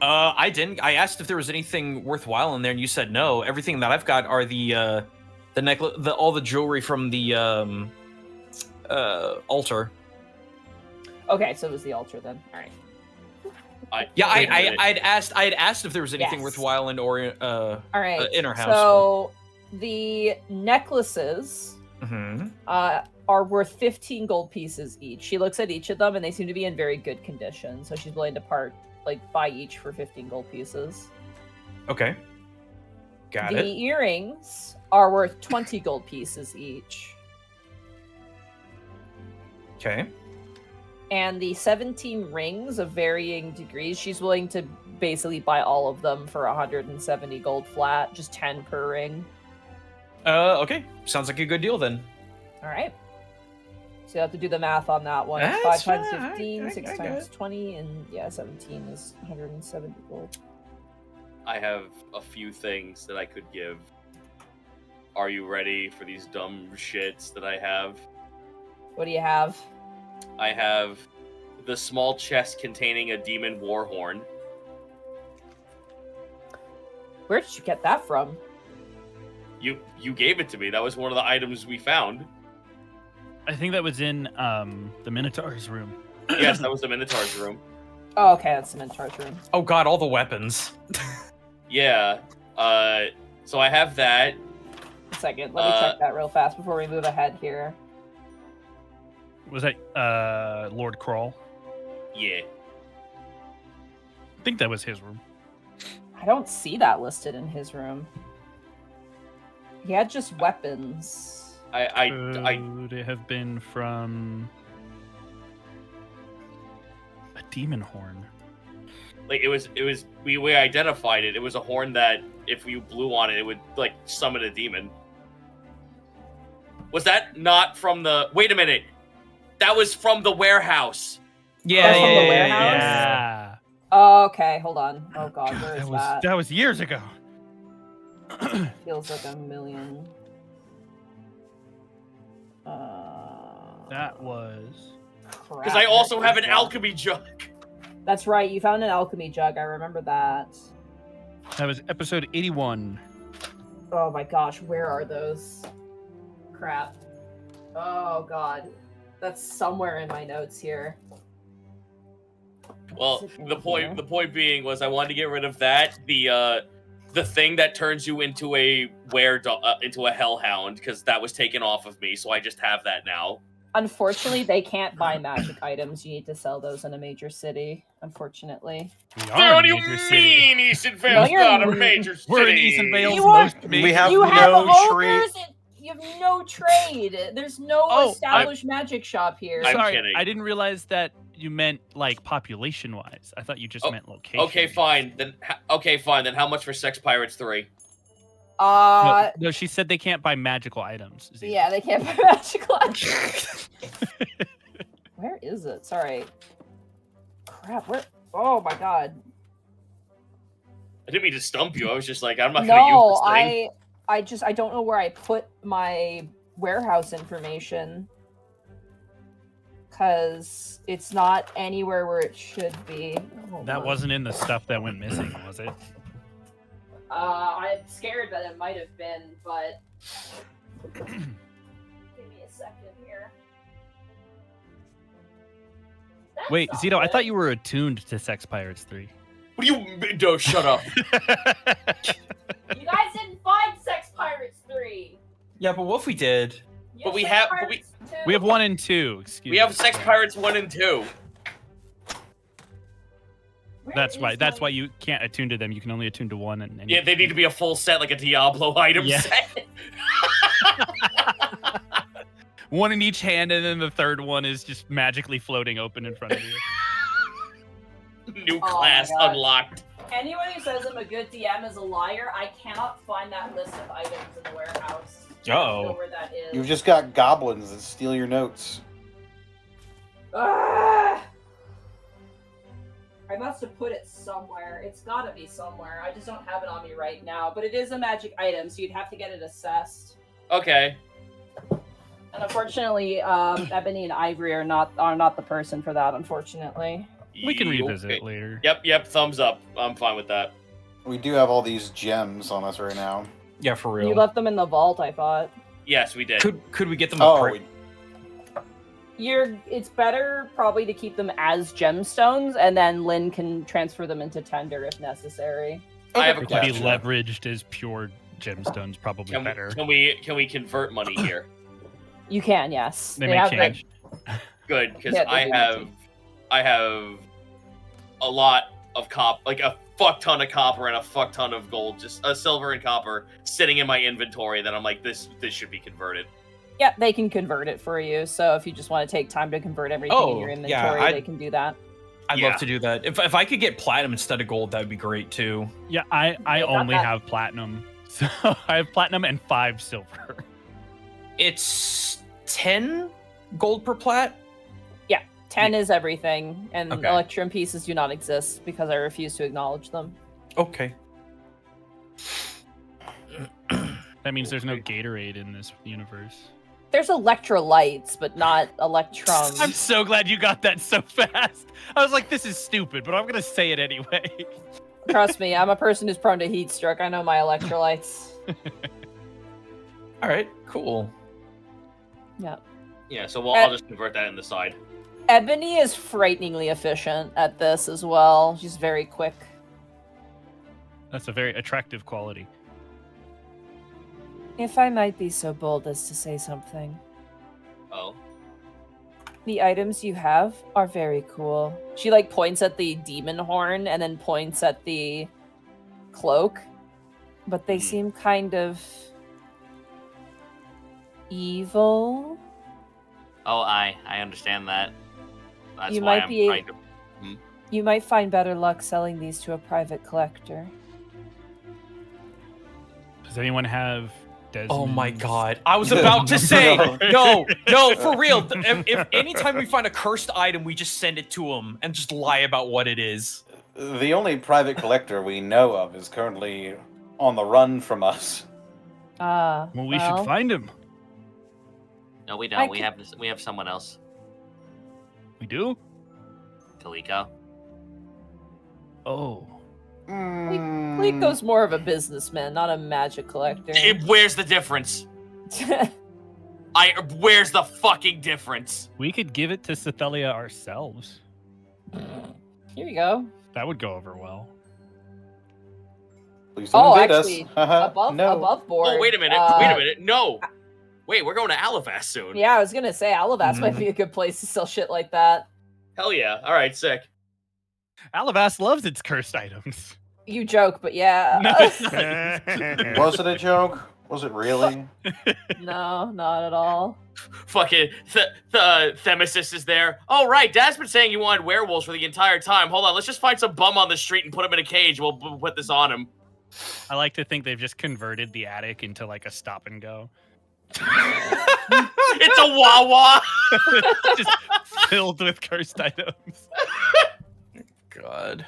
I didn't. I asked if there was anything worthwhile in there, and you said no. Everything that I've got are the necklace, all the jewelry from the altar. Okay, so it was the altar then. All right. I'd asked if there was anything Yes. worthwhile in All right. in our house. So the necklaces Mhm. are worth 15 gold pieces each. She looks at each of them, and they seem to be in very good condition. So she's willing to buy each for 15 gold pieces. Okay. Got The it. earrings are worth 20 gold pieces each. Okay. And the 17 rings of varying degrees, she's willing to basically buy all of them for 170 gold flat, just 10 per ring. Okay. Sounds like a good deal then. All right. So you have to do the math on that one. That's 5 times fine. 15, I 6 got times it. 20, and yeah, 17 is 170 gold. I have a few things that I could give. Are you ready for these dumb shits that I have? What do you have? I have the small chest containing a demon war horn. Where did you get that from? You gave it to me. That was one of the items we found. I think that was in the Minotaur's room. Yes, that was the Minotaur's room. Oh, okay, that's the Minotaur's room. Oh god, all the weapons. Yeah. So I have that. A second, let me check that real fast before we move ahead here. Was that Lord Crawl? Yeah. I think that was his room. I don't see that listed in his room. He had just weapons. I Could it have been from a demon horn? like it was we identified it. It was a horn that if you blew on it, it would like summon a demon. Was that not from the? Wait a minute. That was from the warehouse. Yeah, from the yeah, warehouse? Yeah. Oh, okay, hold on. Oh god, where is That was years ago. Feels like a million. That was. Because I also have an alchemy jug. That's right, you found an alchemy jug. I remember that. That was episode 81. Oh my gosh, where are those? Crap. Oh god. That's somewhere in my notes here. Well, the point being was I wanted to get rid of that. The thing that turns you into a into a hellhound, because that was taken off of me, so I just have that now. Unfortunately, they can't buy magic items. You need to sell those in a major city, unfortunately. We are What in do a you major city. mean Eastonvale's you're- not a major city? We're in Easton Vale's You are- most major. We have You have no ogres and you have no trade. There's no Oh, established magic shop here. I'm Sorry, kidding. I didn't realize that you meant like population-wise. I thought you just Oh, meant location. Okay, fine. Then how much for Sex Pirates 3? No, she said they can't buy magical items. Z. Yeah, they can't buy magical items. Where is it? Sorry. Crap, where? Oh my god. I didn't mean to stump you. I was just like, I'm not gonna use No, this thing. I don't know where I put my warehouse information. Because it's not anywhere where it should be. Hold That on. wasn't in the stuff that went missing, was it? I'm scared that it might have been, but give me a second here. That's Wait, not Zito, I good. thought you were attuned to Sex Pirates 3. What do you? No, shut up. You guys didn't find Sex Pirates 3. Yeah, but what if we did? You But we Sex have- but Pirates 2. We have 1 and 2. Excuse We have me. Sex Pirates 1 and 2. That's why you can't attune to them. You can only attune to one. And Yeah, they need to be a full set, like a Diablo item Yeah. set. one in each hand, and then the third one is just magically floating open in front of you. New Oh my class God. unlocked. Anyone who says I'm a good DM is a liar. I cannot find that list of items in the warehouse. I don't know where that is. You've just got goblins that steal your notes. Ah! I must have put it somewhere. It's gotta be somewhere. I just don't have it on me right now. But it is a magic item, so you'd have to get it assessed. Okay. And unfortunately, Ebony and Ivory are not the person for that. Unfortunately. We can You- revisit it later. Yep, thumbs up. I'm fine with that. We do have all these gems on us right now. Yeah, for real. You left them in the vault, I thought. Yes, we did. Could we get them? Oh, It's better probably to keep them as gemstones, and then Lynn can transfer them into tender if necessary. I have a It could be question. leveraged as pure gemstones, probably Can better. we convert money here? You can, yes. They may have change. Good, because Yeah, they do I have a lot of like a fuck ton of copper and a fuck ton of gold, just silver and copper sitting in my inventory. That I'm like, this should be converted. Yeah, they can convert it for you. So if you just want to take time to convert everything in your inventory, they can do that. I'd Yeah. love to do that. If I could get platinum instead of gold, that would be great too. Yeah, I got only that. have platinum. So I have platinum and 5 silver. It's 10 gold per plat. 10 is everything, and Okay. Electrum pieces do not exist because I refuse to acknowledge them. Okay. That means there's no Gatorade in this universe. There's electrolytes, but not electrons. I'm so glad you got that so fast. I was like, this is stupid, but I'm going to say it anyway. Trust me, I'm a person who's prone to heat stroke. I know my electrolytes. All right. Cool. Yeah. Yeah, so I'll just convert that in the side. Ebony is frighteningly efficient at this as well. She's very quick. That's a very attractive quality. If I might be so bold as to say something, Oh. the items you have are very cool. She like points at the demon horn and then points at the cloak, but they seem kind of evil. Oh, I understand that. That's You why might I'm be- trying to. You might find better luck selling these to a private collector. Does anyone have Oh my Desmond's- god. I was about to say, No. no, for real. If anytime we find a cursed item, we just send it to them and just lie about what it is. The only private collector we know of is currently on the run from us. Well, we should find him. No, we I don't. We have someone else. We do? Kaliko. Oh. Kliko's more of a businessman, not a magic collector. Where's the difference? Where's the fucking difference? We could give it to Cethelia ourselves. Here you go. That would go over well. Please don't invade actually, us. above board. Oh, wait a minute. No. Wait, we're going to Alavast soon. Yeah, I was gonna say Alavast might be a good place to sell shit like that. Hell yeah. All right, sick. Alavast loves its cursed items. You joke, but yeah. No, it's not. Was it a joke? Was it really? No, not at all. Fucking Themesis is there. Oh, right. Dad's been saying you wanted werewolves for the entire time. Hold on. Let's just find some bum on the street and put him in a cage. We'll put this on him. I like to think they've just converted the attic into like a stop and go. It's a Wawa. Just filled with cursed items. God.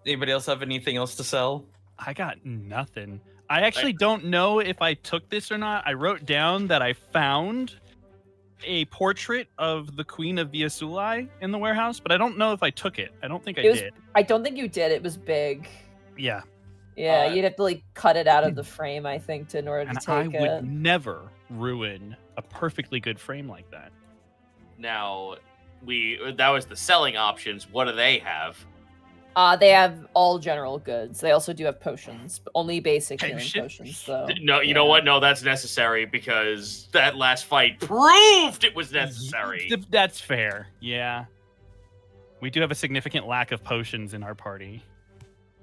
Anybody else have anything else to sell? I got nothing. I actually don't know if I took this or not. I wrote down that I found a portrait of the Queen of Viasulai in the warehouse, but I don't know if I took it. I don't think I It was- did. I don't think you did. It was big. Yeah. Yeah, you'd have to like cut it out of the frame, I think, in order to And I take would it. never ruin a perfectly good frame like that. Now, that was the selling options. What do they have? They have all general goods. They also do have potions, but only basic healing potions. So No, you know what? No, that's necessary because that last fight proved it was necessary. That's fair. Yeah. We do have a significant lack of potions in our party.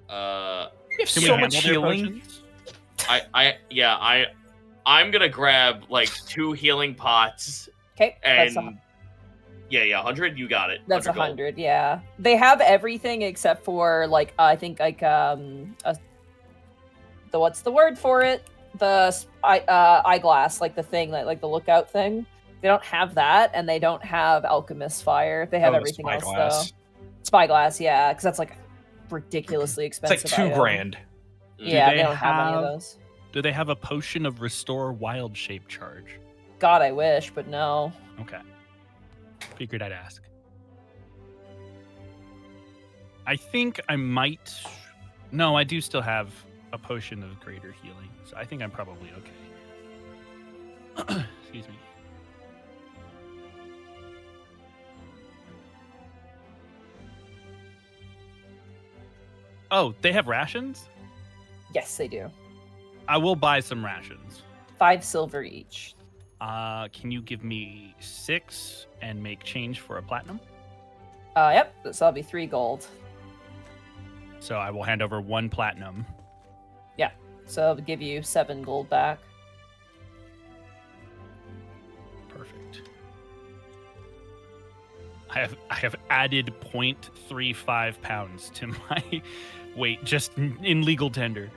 You have Can so we much handle their healing. potions? I'm gonna grab like 2 healing pots Okay, and yeah, 100. You got it. that's 100 gold. 100. Yeah, they have everything except for like I think like the what's the word for it? The eyeglass, like the thing that like the lookout thing. They don't have that, and they don't have alchemist fire. They have Oh, the everything else spyglass. though. Spyglass, yeah, because that's like ridiculously It's expensive. like 2 item. grand. Yeah, they they don't have any of have- those. Do they have a potion of restore wild shape charge? God, I wish, but no. Okay. Figured I'd ask. I think I might. No, I do still have a potion of greater healing, so I think I'm probably okay. Excuse me. Oh, they have rations? Yes, they do. I will buy some rations. 5 silver each. Can you give me 6 and make change for a platinum? Yep. So that'll be 3 gold. So I will hand over 1 platinum. So I'll give you 7 gold back. Perfect. I have added 0.35 pounds to my weight just in legal tender.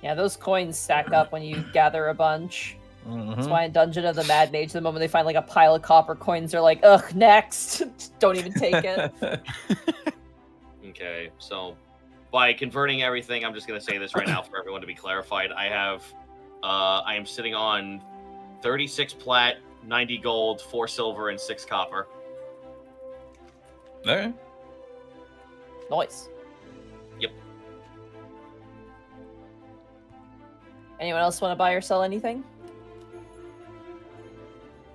Yeah, those coins stack up when you gather a bunch. That's why in Dungeon of the Mad Mage, the moment they find like a pile of copper coins, they're like, ugh, next. Don't even take it. Okay, so by converting everything, I'm just gonna say this right now for everyone to be clarified. I am sitting on 36 plat, 90 gold, 4 silver, and 6 copper. Okay. Nice. Yep. Anyone else want to buy or sell anything?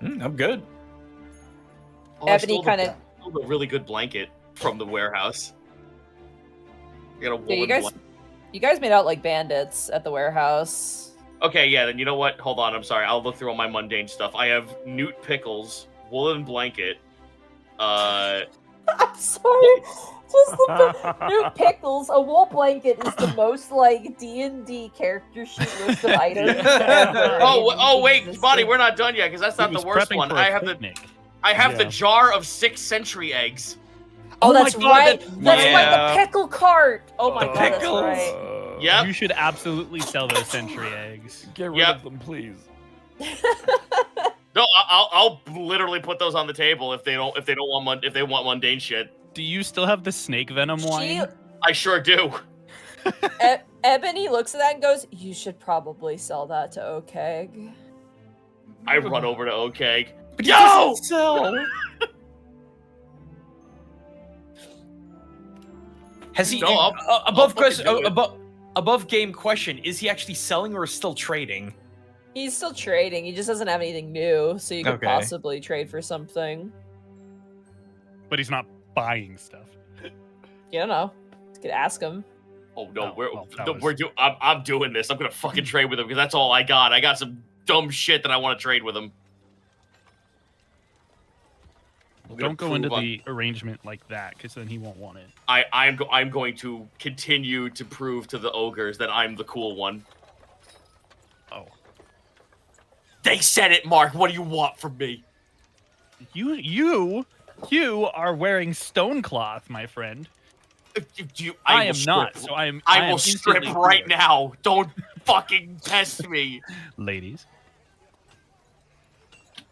I'm good. Oh, I Ebony stole kinda- a really good blanket from the warehouse. I got a Yeah, woolen you guys made out like bandits at the warehouse. Okay, yeah, then you know what? Hold on, I'm sorry. I'll look through all my mundane stuff. I have newt pickles, woolen blanket, I'm sorry. Just the new pickles. A wool blanket is the most like D&D character sheet list of items. ever Oh, in wait, existence. Bonnie, we're not done yet because that's He not the was worst prepping one. for a picnic. I have the Yeah. jar of 6 sentry eggs. Oh, Oh my that's God, right. that's That's right. right. The pickle cart. Oh my The god, that's pickles. right. Yep. You should absolutely sell those century eggs. Get rid Yep. of them, please. No, I'll literally put those on the table if they want mundane shit. Do you still have the snake venom wine? I sure do. Ebony looks at that and goes, "You should probably sell that to Okeg." I run over to OK. But Yo! sell. Has he? No, I'll above fucking question. do it. Above game question. Is he actually selling or still trading? He's still trading. He just doesn't have anything new, so you could Okay. possibly trade for something. But he's not buying stuff. You don't know. You could ask him. Oh no, Oh, well, that I'm doing this. I'm gonna fucking trade with him because that's all I got. I got some dumb shit that I want to trade with him. I'm gonna Don't go into prove the arrangement like that, because then he won't want it. I'm going to continue to prove to the ogres that I'm the cool one. Oh. They said it, Mark. What do you want from me? You are wearing stone cloth, my friend. will I am strip- not. So I am. I am will strip instantly right poor. now. Don't fucking test me. Ladies.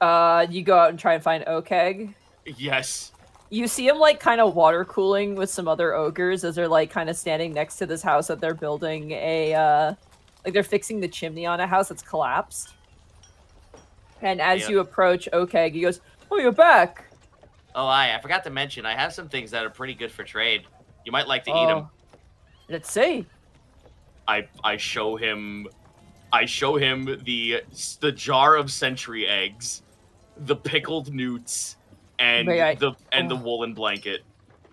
You go out and try and find Okeg. Yes. You see him like kind of water cooling with some other ogres as they're like kind of standing next to this house that they're building like they're fixing the chimney on a house that's collapsed. And as Yeah. you approach Okeg, he goes, "Oh, you're back." Oh, I forgot to mention, I have some things that are pretty good for trade. You might like to eat them. Oh, let's see. I show him the jar of sentry eggs, the pickled newts, and May I- the woolen blanket.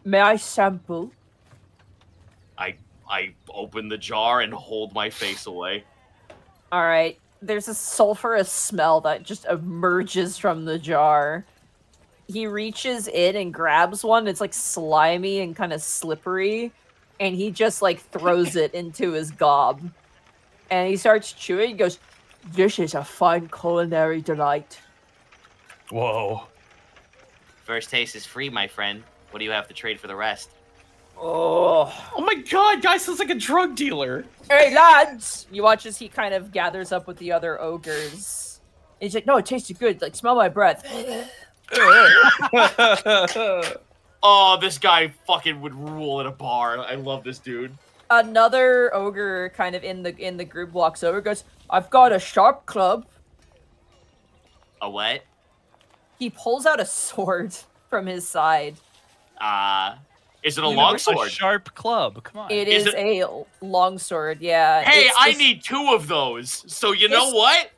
May I sample? I open the jar and hold my face away. All right. There's a sulfurous smell that just emerges from the jar. he reaches in and grabs one. It's like slimy and kind of slippery, and he just like throws it into his gob. And he starts chewing. He goes, "This is a fine culinary delight." Whoa. First taste is free, my friend. What do you have to trade for the rest? Oh. Oh my god, guys, sounds like a drug dealer. Hey, lads! You watch as he kind of gathers up with the other ogres. And he's like, "No, it tasted good. Like, smell my breath." Oh, this guy fucking would rule at a bar. I love this dude. Another ogre kind of in the group walks over, goes, "I've got a sharp club." A what? He pulls out a sword from his side. Is it a long A sword? sharp club. Come on. It Is is a long sword, yeah. Hey, It's I just need 2 of those. So you know what?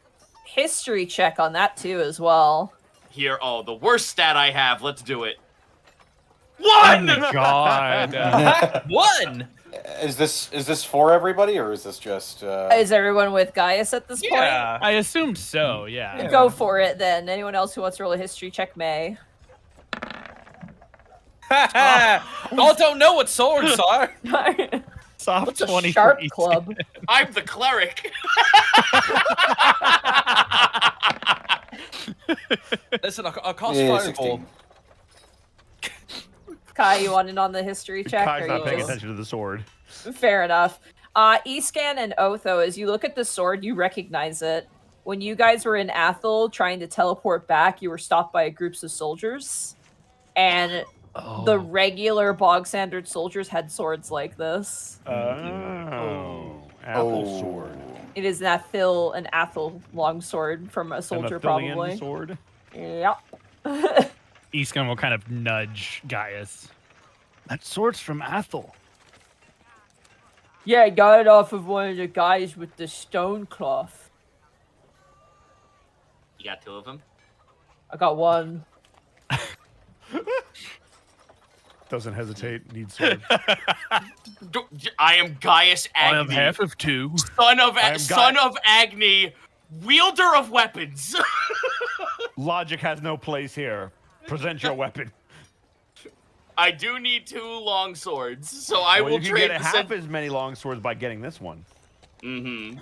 history check on that too as well. Here, oh, the worst stat I have. Let's do it. Oh 1! my god. One! Is this for everybody, or is this just? Is everyone with Gaius at this Yeah. I assumed so, yeah. point? Go for it then. Anyone else who wants to roll a history check may. All don't know what swords are. Soft What's a 23. sharp club? I'm the cleric. Listen, I'll cost Yeah, fireball. 16. Kai, you want in on the history check? Kai's or not you paying just- attention to the sword. Fair enough. Escan and Otho, as you look at the sword, you recognize it. When you guys were in Athel trying to teleport back, you were stopped by groups of soldiers. And the regular bog standard soldiers had swords like this. Oh. Apple sword. It is an Athel longsword from a soldier, An Athelian probably. sword. Yep. Iskan will kind of nudge Gaius. That sword's from Athel. Yeah, I got it off of one of the guys with the stone cloth. You got 2 of them? I got one. Doesn't hesitate. Needs sword. I am Gaius I have Agni, half of 2. son of Agni, wielder of weapons. Logic has no place here. Present your weapon. I do need 2 long swords, so I Well, will you can trade get the half as many long swords by getting this one. Mm-hmm.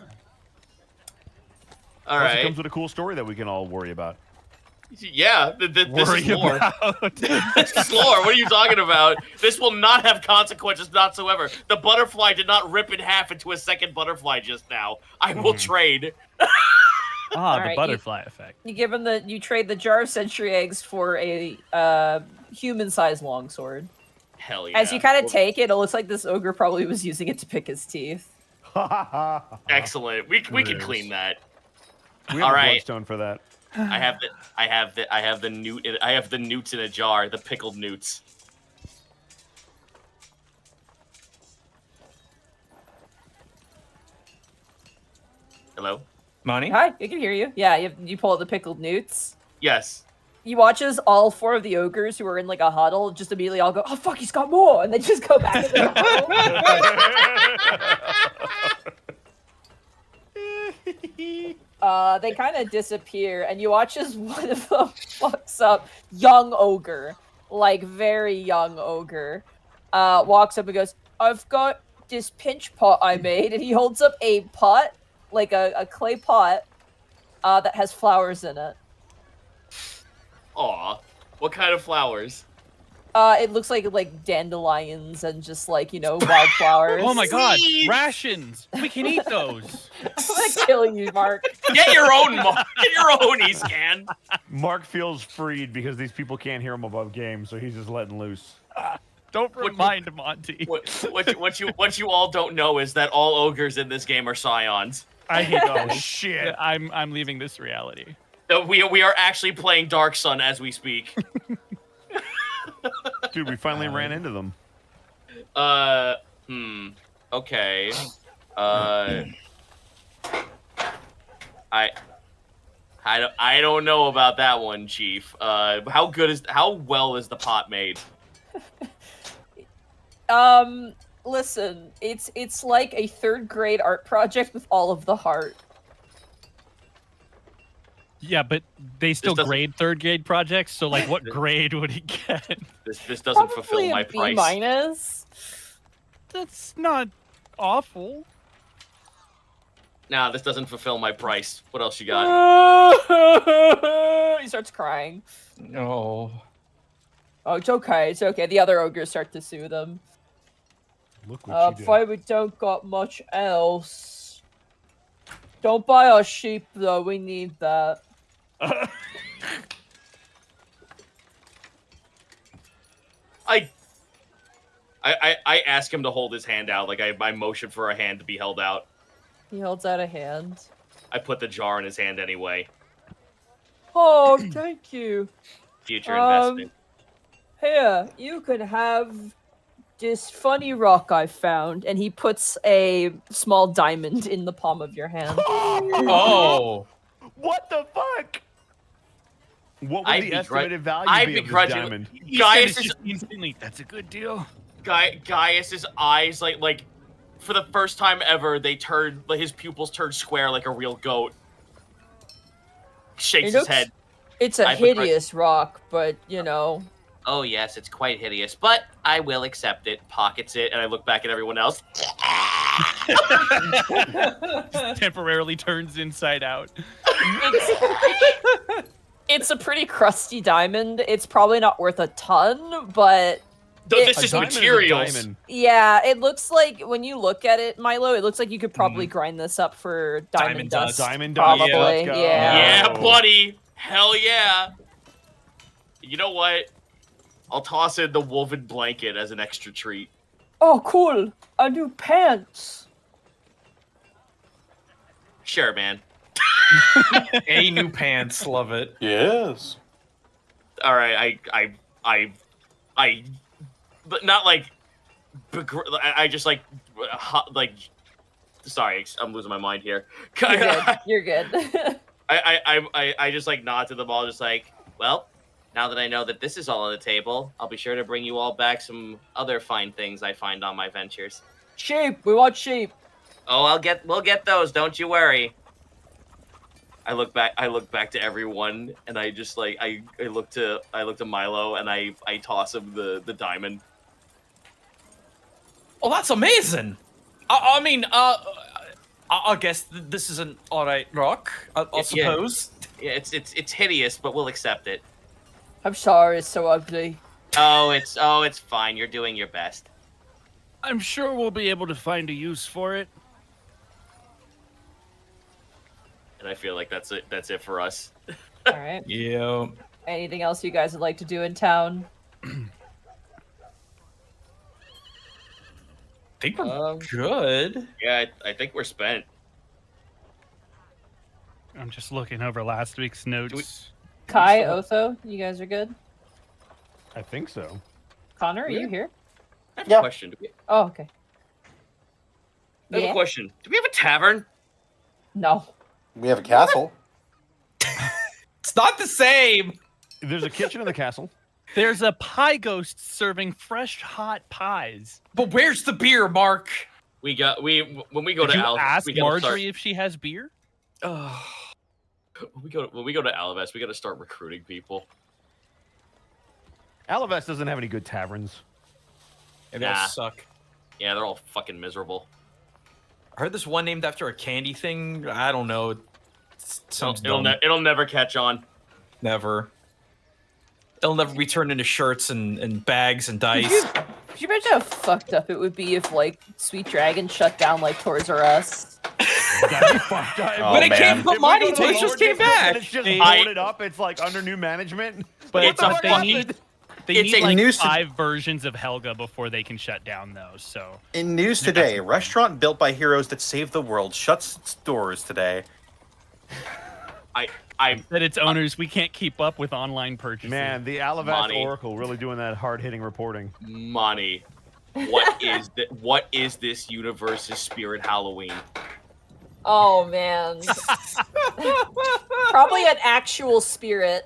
All Plus, it right. comes with a cool story that we can all worry about. Yeah, this Worry is lore. about. This is lore. What are you talking about? This will not have consequences whatsoever. The butterfly did not rip in half into a second butterfly just now. I will trade. The Alright, butterfly effect. You trade the jar of century eggs for a human-sized longsword. Hell yeah. As you kind of take it, it looks like this ogre probably was using it to pick his teeth. Excellent. We can Nice. clean that. We have All a right. bloodstone for that. I have the newts in a jar, the pickled newts. Hello? Money? Hi, I can hear you. Yeah, you pull out the pickled newts. Yes. You watch as all 4 of the ogres who are in like a huddle just immediately all go, "Oh fuck, he's got more," and they just go back in the huddle. They kind of disappear, and you watch as one of them fucks up. Young ogre, like very young ogre, walks up and goes, "I've got this pinch pot I made," and he holds up a pot, like a clay pot, that has flowers in it. Aw. What kind of flowers? It looks like dandelions and just like, wildflowers. Oh my god, Seeds! rations! We can eat those. I'm gonna kill you, Mark. Get your own, get your own, Escan. Mark feels freed because these people can't hear him above game, so he's just letting loose. Don't remind Monty. What you all don't know is that all ogres in this game are scions. I hate Oh shit! I'm leaving this reality. We are actually playing Dark Sun as we speak. Dude, we finally ran into them. Okay. I don't know about that one, Chief. How well is the pot made? Listen, it's like a 3rd grade art project with all of the heart. Yeah, but they still doesn't- grade third grade projects. So, like, what grade would he get? This doesn't fulfill Probably my a B price. minus. That's not awful. Nah, this doesn't fulfill my price. What else you got? He starts crying. No. Oh, it's okay. It's okay. The other ogres start to soothe him. Look what you did. Afraid we don't got much else. Don't buy our sheep though. We need that. I ask him to hold his hand out. Like I motion for a hand to be held out. He holds out a hand. I put the jar in his hand anyway. Oh, thank you. Future investment. Here, you can have this funny rock I found. And he puts a small diamond in the palm of your hand. Oh. What the fuck? What would I'd the be estimated value I'd be be of this grudging- diamond? Gaius is just instantly. That's a good deal. Gaius's eyes like for the first time ever they turned like his pupils turned square like a real goat. Shakes It his looks- head. It's a I would hideous rock, but you know. Oh yes, it's quite hideous, but I will accept it. Pockets it, and I look back at everyone else. Just temporarily turns inside out. It's a pretty crusty diamond. It's probably not worth a ton, but This A is diamond materials. diamond. yeah, it looks like when you look at it, Milo, it looks like you could probably grind this up for diamond Diamond dust. dust. Diamond dust. Probably, Let's go. yeah. Yeah, buddy. Hell yeah. You know what? I'll toss in the woven blanket as an extra treat. Oh, cool! A new pants. Sure, man. A new pants. Love it. Yes. All right, I but not like, I just like, sorry, I'm losing my mind here. You're good. You're good. I just like nod to them all, just like, Well, now that I know that this is all on the table, I'll be sure to bring you all back some other fine things I find on my ventures. Sheep. We want sheep. Oh, we'll get those. Don't you worry. I look back to everyone, and I just like I look to Milo, and I toss him the diamond. Oh, that's amazing. I mean, I guess this is an alright rock. I Yeah. suppose. Yeah, it's hideous, but we'll accept it. I'm sorry. It's so ugly. Oh, it's fine. You're doing your best. I'm sure we'll be able to find a use for it. And I feel like that's it for us. All right. Yeah. Anything else you guys would like to do in town? I think we're Um, good. Yeah, I think we're spent. I'm just looking over last week's notes. Kai, Otho, you guys are good. I think so. Connor, are you here? I have Yeah. a question. Oh, okay. I have Yeah? a question. Do we have a tavern? No. We have a castle. It's not the same. There's a kitchen in the castle. There's a pie ghost serving fresh hot pies. But where's the beer, Mark? When we go Did to you Al, ask we gotta Marjorie if she has beer? Ugh. when we go to Alves, we got to start recruiting people. Alavest doesn't have any good taverns. They Nah. all suck. Yeah, they're all fucking miserable. I heard this one named after a candy thing. I don't know. It sounds dumb. It'll never catch on. Never. It'll never be turned into shirts and bags and dice. Could you imagine how fucked up it would be if, like, Sweet Dragon shut down, like, Toys R Us? That'd be fucked up. Oh, But it man. came from If we Mighty go to Toys the just came board game back. and it's just I- boarded up. It's like under new management. But It's a they fucking- need it's like a news to- 5 versions of Helga before they can shut down those. So In news today, a restaurant built by heroes that saved the world shuts its doors today. that its owners, we can't keep up with online purchases. Man, the Alavast Money. Oracle really doing that hard-hitting reporting. Money. What is this universe's spirit Halloween? Oh, man. Probably an actual spirit.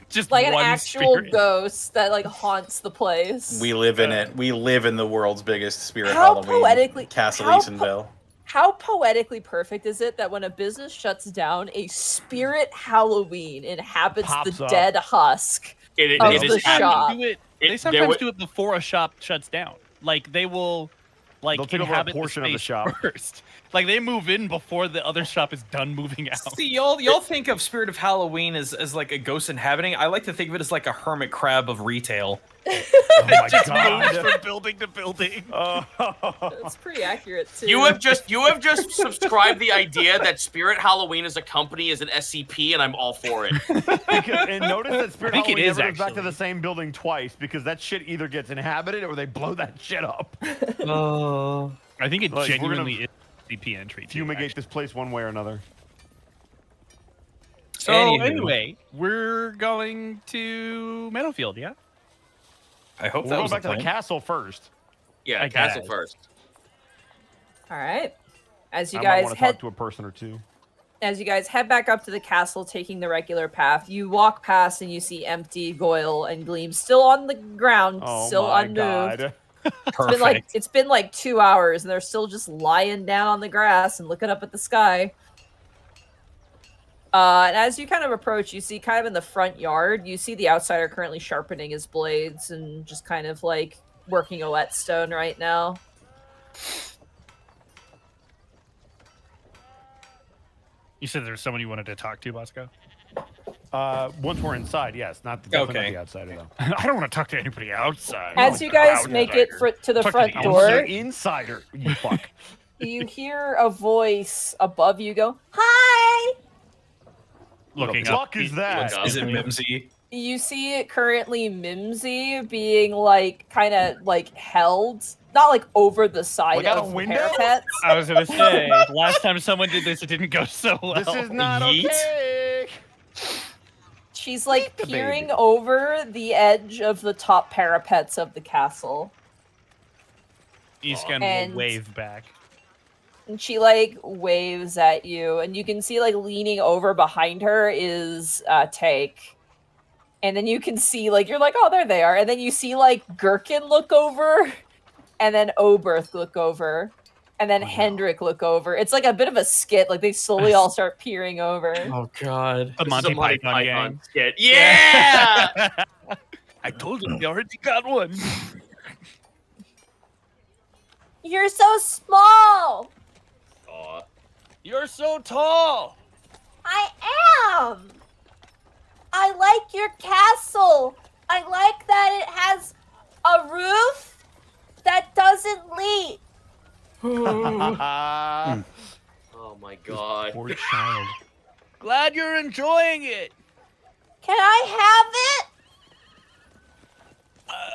just Like an one actual spirit. ghost that, like, haunts the place. We live in it. We live in the world's biggest spirit How Halloween. poetically- Castle how Easonville. How poetically perfect is it that when a business shuts down, a spirit Halloween inhabits Pops the up. dead husk? It Of is the sometimes shop. do it. It- They there sometimes wa- do it before a shop shuts down. Like they will, like They'll take over a inhabit portion the of the space shop. first. Like they move in before the other shop is done moving out. See, y'all think of Spirit of Halloween as like a ghost inhabiting. I like to think of it as like a hermit crab of retail. Oh my Just moves god. from building to building. That's pretty accurate too. You have just subscribed the idea that Spirit Halloween as a company is an SCP, and I'm all for it. And notice that Spirit I think it Halloween is, never goes back to actually. the same building twice because that shit either gets inhabited or they blow that shit up. I think it Like, we're gonna genuinely is a CP entry. Too, Fumigate actually. this place one way or another. So Anywho. anyway, we're going to Meadowfield, yeah? I hope We're that going was back to the plan. castle first. Yeah, I castle guess. first. All right. As you I might guys want to head talk to a person or two. as you guys head back up to the castle, taking the regular path, you walk past and you see empty Goyle and Gleam still on the ground, Oh still my unmoved. god. Perfect. It's been like 2 hours and they're still just lying down on the grass and looking up at the sky. And as you kind of approach, you see kind of in the front yard, you see the outsider currently sharpening his blades and just kind of like working a whetstone right now. You said there was someone you wanted to talk to, Bosco? Once we're inside, yes. Definitely Okay. not the outsider though. I don't want to talk to anybody outside. As you guys make it to the Talk to front the I'm door, the insider. You fuck. you hear a voice above you go, "Hi!" Looking the up. fuck is that? Look up. Is it Mimsy? You see it currently Mimsy being like kind of like held, not like over the side Like out a of the window? parapets. I was gonna say, last time someone did this, it didn't go so well. This is not Yeet. okay. She's like the peering baby. over the edge of the top parapets of the castle. Eascan And- will wave back. And she like waves at you, and you can see like leaning over behind her is Take. And then you can see like you're like, oh, there they are. And then you see like Gherkin look over, and then Oberth look over, and then Hendrik look over. It's like a bit of a skit. Like they slowly all start peering over. Oh god. The This is a Monty Python gang. skit. Yeah! I told you, they already got one. You're so small. Aw. You're so tall. I am. I like your castle. I like that it has a roof that doesn't leak. Oh my god. Poor child. Glad you're enjoying it. Can I have it?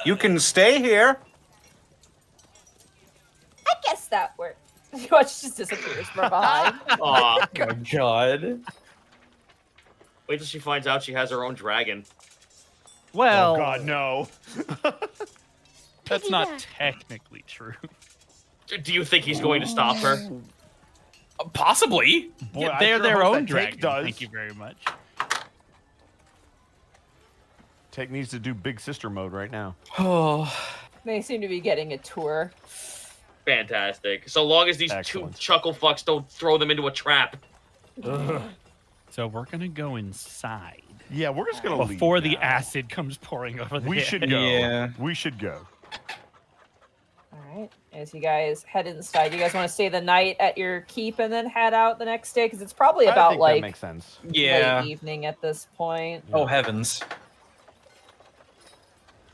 You can stay here. I guess that works. You watch it just disappears from behind. Aw. Oh my god. Wait till she finds out she has her own dragon. Well, Oh god, no. that's not technically true. Do you think he's going to stop her? Possibly. Boy, Yeah, I they're sure their hope own that Take dragon. does. Thank you very much. Take needs to do big sister mode right now. Oh. They seem to be getting a tour. Fantastic. So long as these Excellent. two chuckle fucks don't throw them into a trap. So we're gonna go inside Yeah, we're just gonna before leave the now. acid comes pouring over the We head. should go. Yeah. We should go. All right. As you guys head inside, you guys want to stay the night at your keep and then head out the next day because it's probably I about think that like makes sense. Yeah. late evening at this point. Oh heavens.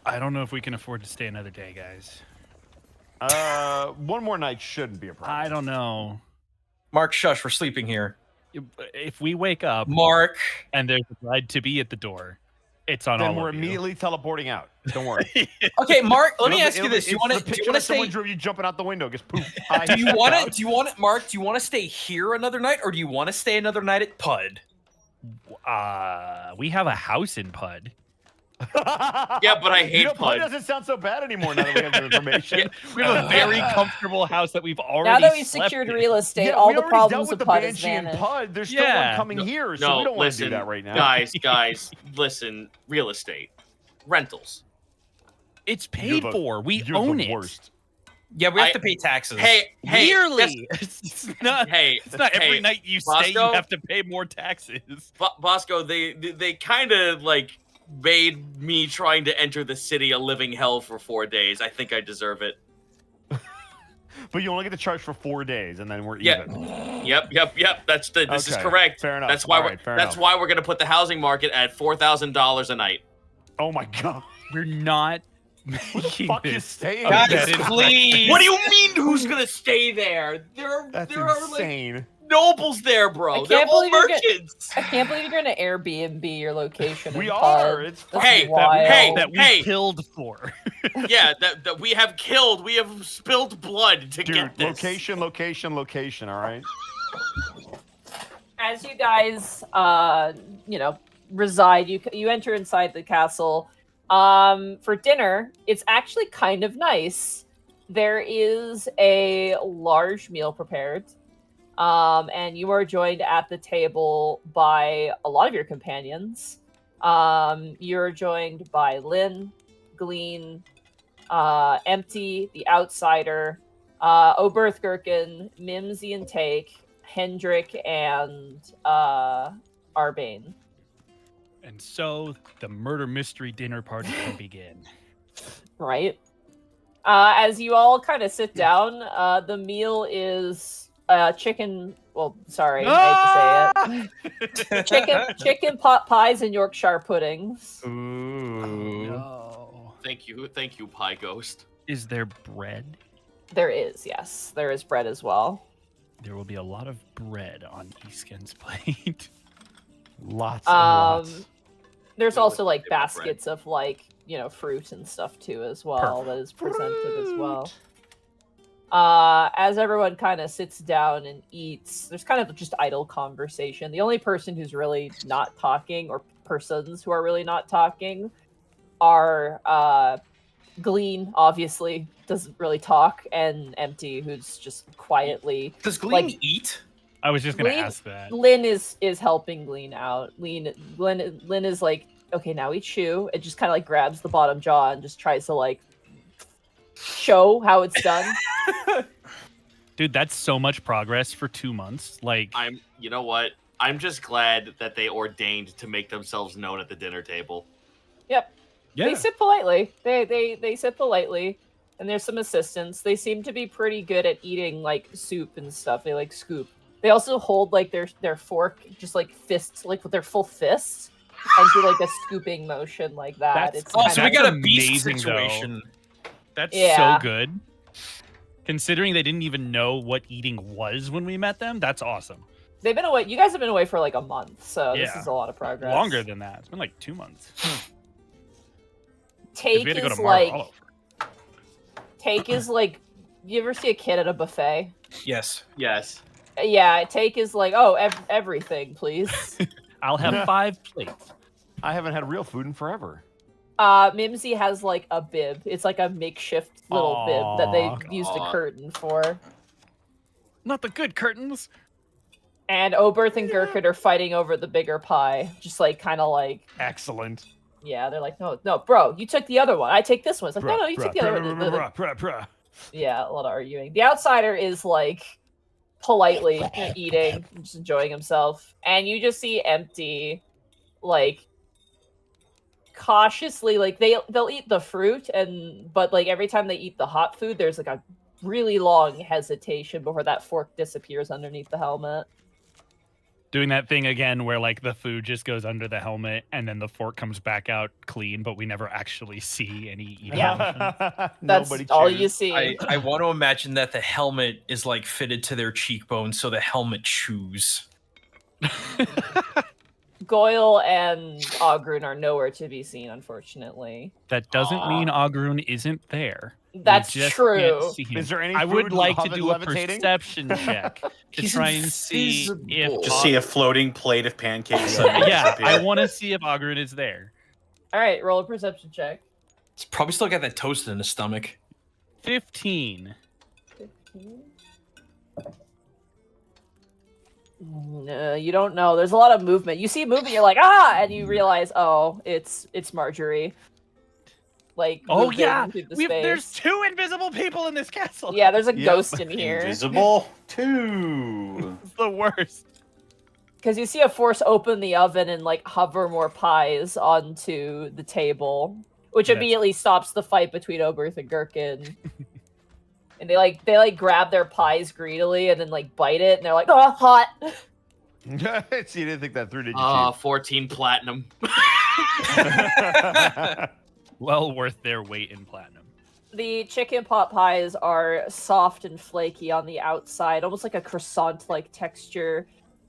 I don't know if we can afford to stay another day, guys. One more night shouldn't be a problem. I don't know. Mark, shush, we're sleeping here. If we wake up Mark. and there's a bride to be at the door, it's on Then all we're of you. immediately teleporting out. Don't worry. Okay, Mark, let me It'll ask be- you this. it's You want the to do picture you want to that someone stay drew you jumping out the window? Just poof. Do you want to Mark, do you want to stay here another night or do you want to stay another night at Pud? We have a house in Pud. Yeah, but I hate you know, Pud Pud. doesn't sound so bad anymore now that we have the information. We have a very comfortable house that we've already Now that we've slept secured in. real estate, Yeah, all we the already problems dealt with with the Pud is Banshee and vanished. Pud. There's still Yeah. one coming here, so No, we don't want to listen, do that right now. guys, listen. Real estate, rentals. It's You're paid the- for. We you're own the it. worst. Yeah, we have to pay taxes. Hey, Nearly. It's not. Hey, It's not every hey, night you stay. You Bosco? have to pay more taxes. Bosco, they kind of like made me trying to enter the city a living hell for 4 days. I think I deserve it. But you only get to charge for 4 days, and then we're Yeah. even. Yep. This is Okay, correct. fair enough. That's why All right, fair that's enough. why we're gonna put the housing market at $4,000 a night. Oh my god. We're not Who the making fuck is this. staying? a Guys, bed and please. What do you mean? Who's gonna stay there? There That's are like insane. nobles there, bro. I They're can't all believe you're merchants. I can't believe you're going to Airbnb your location. We in are. Pud. It's That's Hey, wild. hey, that we hey. killed for. Yeah, that we have killed. We have spilled blood to Dude, get this. location, all right? As you guys, reside, you enter inside the castle. For dinner, it's actually kind of nice. There is a large meal prepared, and you are joined at the table by a lot of your companions. You're joined by Lynn, Glean, Empty, the Outsider, Oberth Gherkin, Mimsy and Take, Hendrik, and Arbane. And so the murder mystery dinner party can begin. Right. As you all kind of sit down, the meal is chicken. Well, sorry, I hate to say it. Chicken pot pies and Yorkshire puddings. Ooh. No. Thank you, Pie Ghost. Is there bread? There is, yes, there is bread as well. There will be a lot of bread on Isken's plate. Lots and lots. There's We also would like say about baskets of like fruit and stuff too as well that is presented as well. As everyone kind of sits down and eats, there's kind of just idle conversation. The only person who's really not talking, or persons who are really not talking, are Glean, obviously doesn't really talk, and Empty, who's just quietly. Does Glean Like- eat? I was just gonna Glean- ask that. Lynn is helping Glean out. Lynn is like, okay, now eat chew. It just kind of like grabs the bottom jaw and just tries to like show how it's done. Dude, that's so much progress for 2 months. Like, You know what? I'm just glad that they ordained to make themselves known at the dinner table. Yep. yeah. They sit politely. They sit politely, and there's some assistance. They seem to be pretty good at eating like soup and stuff. They like scoop. They also hold like their fork just like fists, like with their full fists, and do like a scooping motion like that. That's- It's Oh, kind so we of- got a That's beast amazing, though. situation. That's Yeah. so good. Considering they didn't even know what eating was when we met them, that's awesome. They've been away. You guys have been away for like a month, so this Yeah. is a lot of progress. Longer than that. It's been like 2 months. 'Cause Take we had to go is to Mara like all over. Take is like. You ever see a kid at a buffet? Yes. Yes. Yeah, Take is like, oh, everything, please. I'll have 5 plates. I haven't had real food in forever. Mimsy has like a bib. It's like a makeshift little bib that Aw. they used a curtain for. Not the good curtains. And Oberth and Gurkut are fighting over the bigger pie. Just like kind of like, Excellent. yeah, they're like, no, bro, you took the other one. I take this one. It's like, no, you took the other one. Yeah, a lot of arguing. The Outsider is like politely eating, just enjoying himself. And you just see Empty like cautiously, like they'll eat the fruit, but like every time they eat the hot food, there's like a really long hesitation before that fork disappears underneath the helmet. Doing that thing again where like the food just goes under the helmet and then the fork comes back out clean, but we never actually see any eating. Yeah. motion. That's Nobody all cheers. you see. I want to imagine that the helmet is like fitted to their cheekbones, so the helmet chews. Goyle and Ogrun are nowhere to be seen, unfortunately. That doesn't mean Ogrun isn't there. We That's just true. can't see him. Is there any I would food like to hoven- do a levitating? perception check to He's try and see invisible. if Just see a floating plate of pancakes. suddenly yeah, disappear. I want to see if Ogrun is there. All right, roll a perception check. He's probably still got that toast in his stomach. 15. 15. No, you don't know. There's a lot of movement. You see movement, you're like, ah, and you realize, oh, it's Marjorie. like Oh moving yeah, through the space. there's 2 invisible people in this castle. Yeah, there's a Yep. ghost in here. Invisible 2. It's the worst. Because you see a force open the oven and like hover more pies onto the table, which That's- immediately stops the fight between Oberth and Gherkin. And they grab their pies greedily and then like bite it, and they're like, "Oh, hot!" So you didn't think that through, did you, 14 platinum. Chief? Well worth their weight in platinum. The chicken pot pies are soft and flaky on the outside, almost like a croissant-like texture,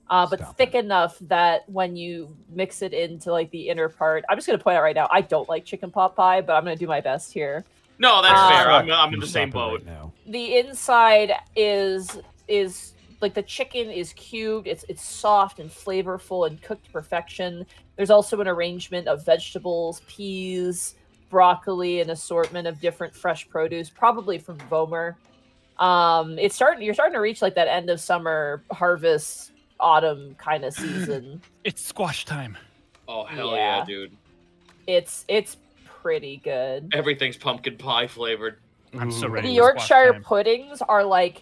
but Stop thick enough that when you mix it into like the inner part, I'm just gonna point out right now, I don't like chicken pot pie, but I'm gonna do my best here. No, that's fair. I'm in You the stop same it boat. right now. The inside is like the chicken is cubed. It's soft and flavorful and cooked to perfection. There's also an arrangement of vegetables, peas, broccoli, an assortment of different fresh produce, probably from Vomer. You're starting to reach like that end of summer harvest, autumn kind of season. It's squash time. Oh hell Yeah. yeah, dude! It's pretty good. Everything's pumpkin pie flavored. I'm so Ooh. ready. The for squash Yorkshire time. puddings are like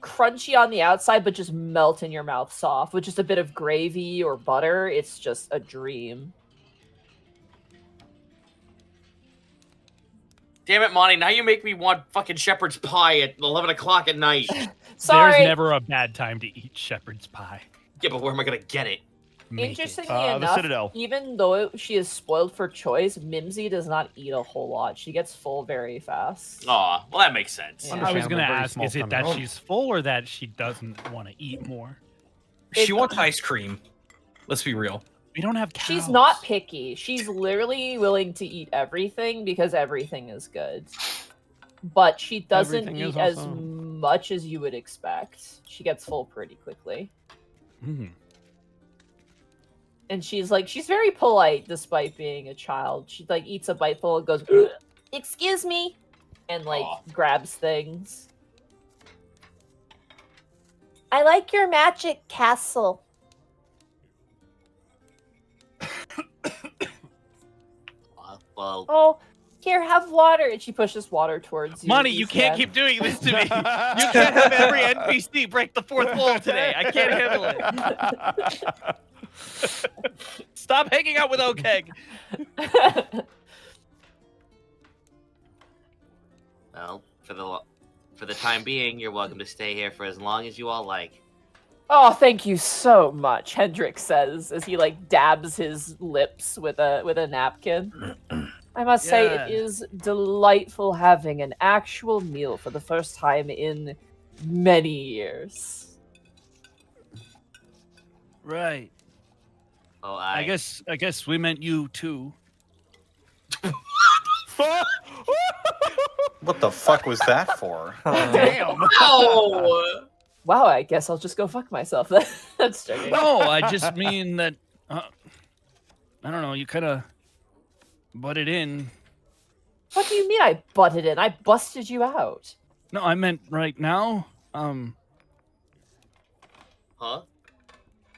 crunchy on the outside, but just melt in your mouth soft with just a bit of gravy or butter. It's just a dream. Damn it, Monty! Now you make me want fucking shepherd's pie at 11 o'clock at night. Sorry. There's never a bad time to eat shepherd's pie. Yeah, but where am I gonna get it? Make it. Interestingly The enough, Citadel. even though she is spoiled for choice, Mimsy does not eat a whole lot. She gets full very fast. Aw, well that makes sense. Yeah. I was Understandable, gonna very ask, small is it stomach. that she's full or that she doesn't want to eat more? She wants ice cream. Let's be real. We don't have cows. She's not picky. She's literally willing to eat everything because everything is good. But she doesn't Everything is eat as also- much as you would expect. She gets full pretty quickly. Mm. And she's very polite despite being a child. She like eats a biteful and goes, "Excuse me," and like Aw. grabs things. I like your magic castle. Well, Oh, here, have water. And she pushes water towards you. Money, you can't keep doing this to me. You can't have every NPC break the fourth wall today. I can't handle it. Stop hanging out with Okeg. well, for the time being, you're welcome to stay here for as long as you all like. Oh, thank you so much, Hendrik says as he like dabs his lips with a napkin. I must say Yeah. it is delightful having an actual meal for the first time in many years. Right. Oh, I guess we meant you too. What the fuck was that for? Damn. Oh! Wow, I guess I'll just go fuck myself. That's joking. No, I just mean that. I don't know. You kind of butted in. What do you mean I butted in? I busted you out. No, I meant right now. Huh?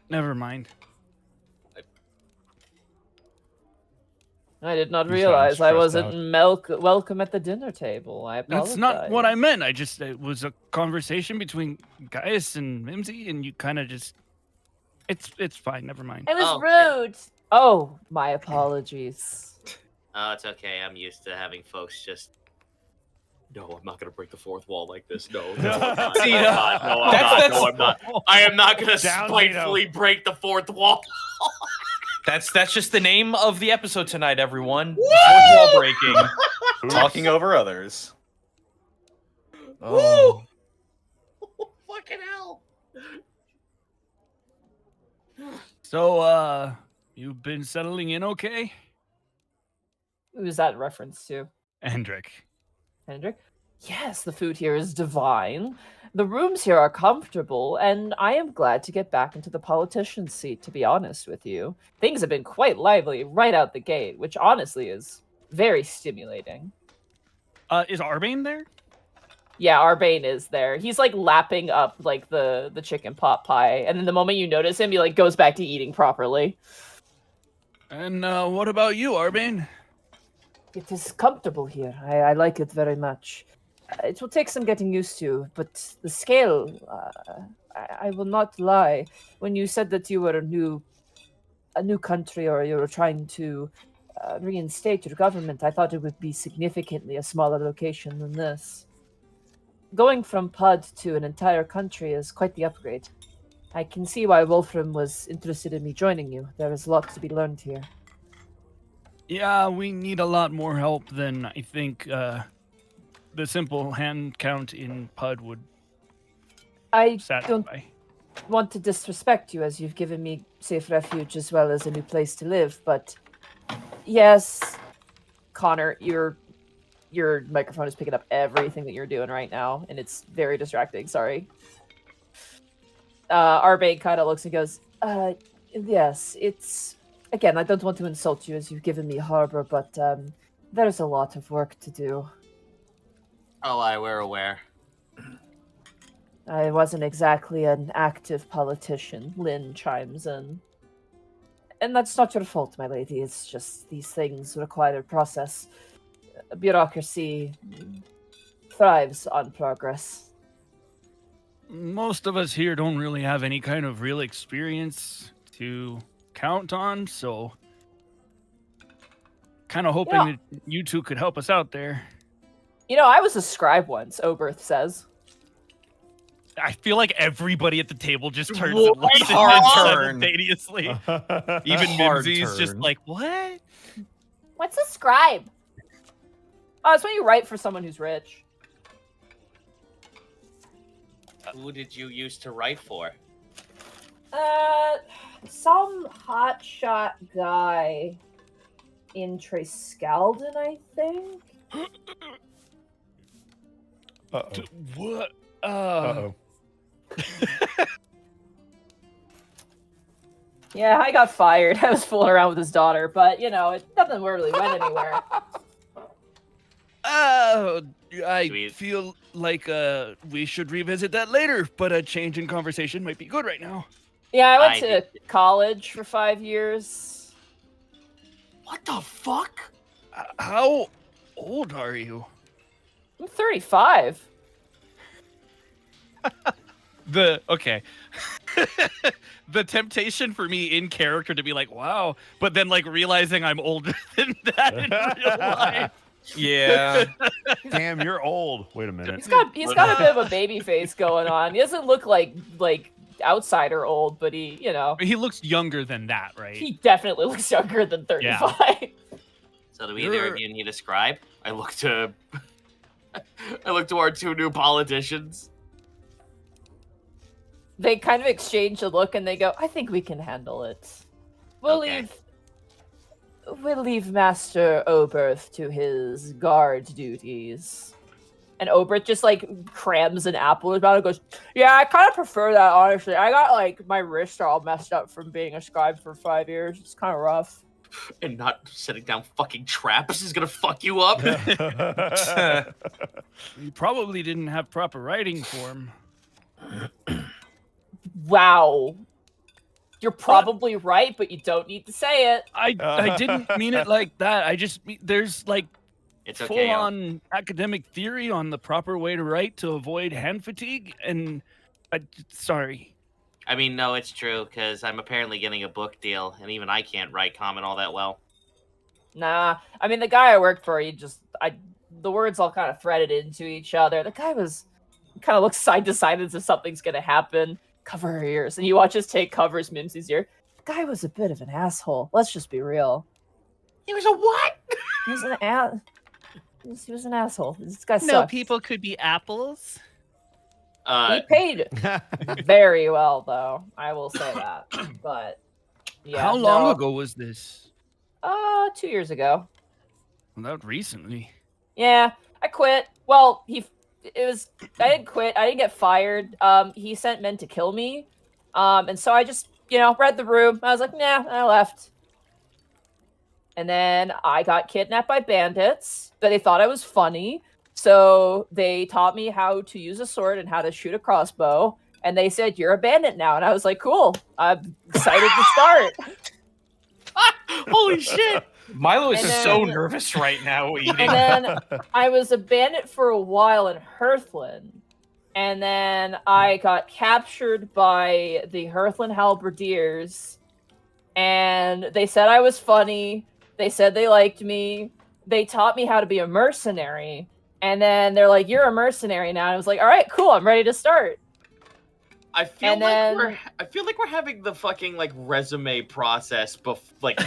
Never mind. I did not You sound realize I stressed wasn't welcome at the dinner table. I apologize. That's not what I meant. It was a conversation between Gaius and Mimsy, and you kind of just. It's fine. Never mind. It was Oh, yeah. rude. Oh, my apologies. Oh, it's okay. I'm used to having folks just. No, I'm not gonna break the fourth wall like this. No, no, I'm not. See, No, I'm not. No, I'm not. No, I'm not. I am not gonna Down, spitefully break the fourth wall. That's just the name of the episode tonight, everyone. Fourth wall breaking. Talking over others. Oh. Fucking hell. So, you've been settling in okay, Who is that in reference to? Hendrik? Hendrik? Yes, the food here is divine. The rooms here are comfortable, and I am glad to get back into the politician's seat, to be honest with you. Things have been quite lively right out the gate, which honestly is very stimulating. Is Arbane there? Yeah, Arbane is there. He's like lapping up like the chicken pot pie, and then the moment you notice him, he like goes back to eating properly. And what about you, Arbane? It is comfortable here. I like it very much. It will take some getting used to, but the scale, I will not lie. When you said that you were a new country or you were trying to reinstate your government, I thought it would be significantly a smaller location than this. Going from Pud to an entire country is quite the upgrade. I can see why Wolfram was interested in me joining you. There is a lot to be learned here. Yeah, we need a lot more help than I think the simple hand count in Pud would I satisfy. don't want to disrespect you, as you've given me safe refuge as well as a new place to live, but yes, Connor, your microphone is picking up everything that you're doing right now, and it's very distracting. Sorry. Arbane kind of looks and goes, yes, it's... Again, I don't want to insult you as you've given me harbor, but there's a lot of work to do. Oh, we're aware. I wasn't exactly an active politician, Lynn chimes in. And that's not your fault, my lady. It's just these things require a process. Bureaucracy thrives on progress. Most of us here don't really have any kind of real experience to count on, so kind of hoping that you two could help us out there. You know, I was a scribe once, Oberth says. I feel like everybody at the table just turns Well, and looks hard at him turn. simultaneously. Even Hard Mimsy's just turn. like, what? What's a scribe? Oh, it's when you write for someone who's rich. Who did you used to write for? Some hotshot guy in Trescaldon, I think. Uh-oh. What? Uh-oh. Yeah, I got fired. I was fooling around with his daughter, but you know, nothing really went anywhere. I Sweet. feel like we should revisit that later, but a change in conversation might be good right now. Yeah, I went I to college for 5 years. What the fuck? How old are you? I'm 35. Okay. The temptation for me in character to be like, wow, but then like realizing I'm older than that in real life. Yeah. Damn, you're old. Wait a minute. He's got a bit of a baby face going on. He doesn't look like outsider old, but he He looks younger than that, right? he definitely looks younger than 35. So do either of you need a scribe? I look to our two new politicians. They kind of exchange a look and they go, I think we can handle it. Okay. We'll leave Master Oberth to his guard duties. And Oberth just like crams an apple in his mouth and goes, yeah, I kind of prefer that, honestly. I got like my wrists are all messed up from being a scribe for 5 years. It's kind of rough. And not setting down fucking traps is gonna fuck you up. You probably didn't have proper writing for him. Wow. You're probably right, but you don't need to say it. I didn't mean it like that. I just there's like It's okay. full on academic theory on the proper way to write to avoid hand fatigue, and sorry. I mean, no, it's true, because I'm apparently getting a book deal, and even I can't write common all that well. Nah. I mean, the guy I worked for, the words all kind of threaded into each other. The guy kind of looks side to side as if something's going to happen. Cover her ears. And you watch us take covers Mimsy's ear. The guy was a bit of an asshole. Let's just be real. He was a what? He was he was an asshole. This guy sucks. could be apples. He paid very well, though. I will say that. But yeah. How long ago was this? 2 years ago. Not recently. Yeah, I quit. Well, I didn't quit. I didn't get fired. He sent men to kill me. And so I just, read the room. I was like, nah, I left. And then I got kidnapped by bandits, but they thought I was funny. So they taught me how to use a sword and how to shoot a crossbow. And they said, you're a bandit now. And I was like, cool. I'm excited to start. Holy shit! Milo is And so then- nervous right now eating. And then I was a bandit for a while in Hearthland. And then I got captured by the Hearthland Halberdiers. And they said I was funny. They said they liked me. They taught me how to be a mercenary. And then they're like, "You're a mercenary now." And I was like, "All right, cool. I'm ready to start." I feel And like then- I feel like we're having the fucking like resume process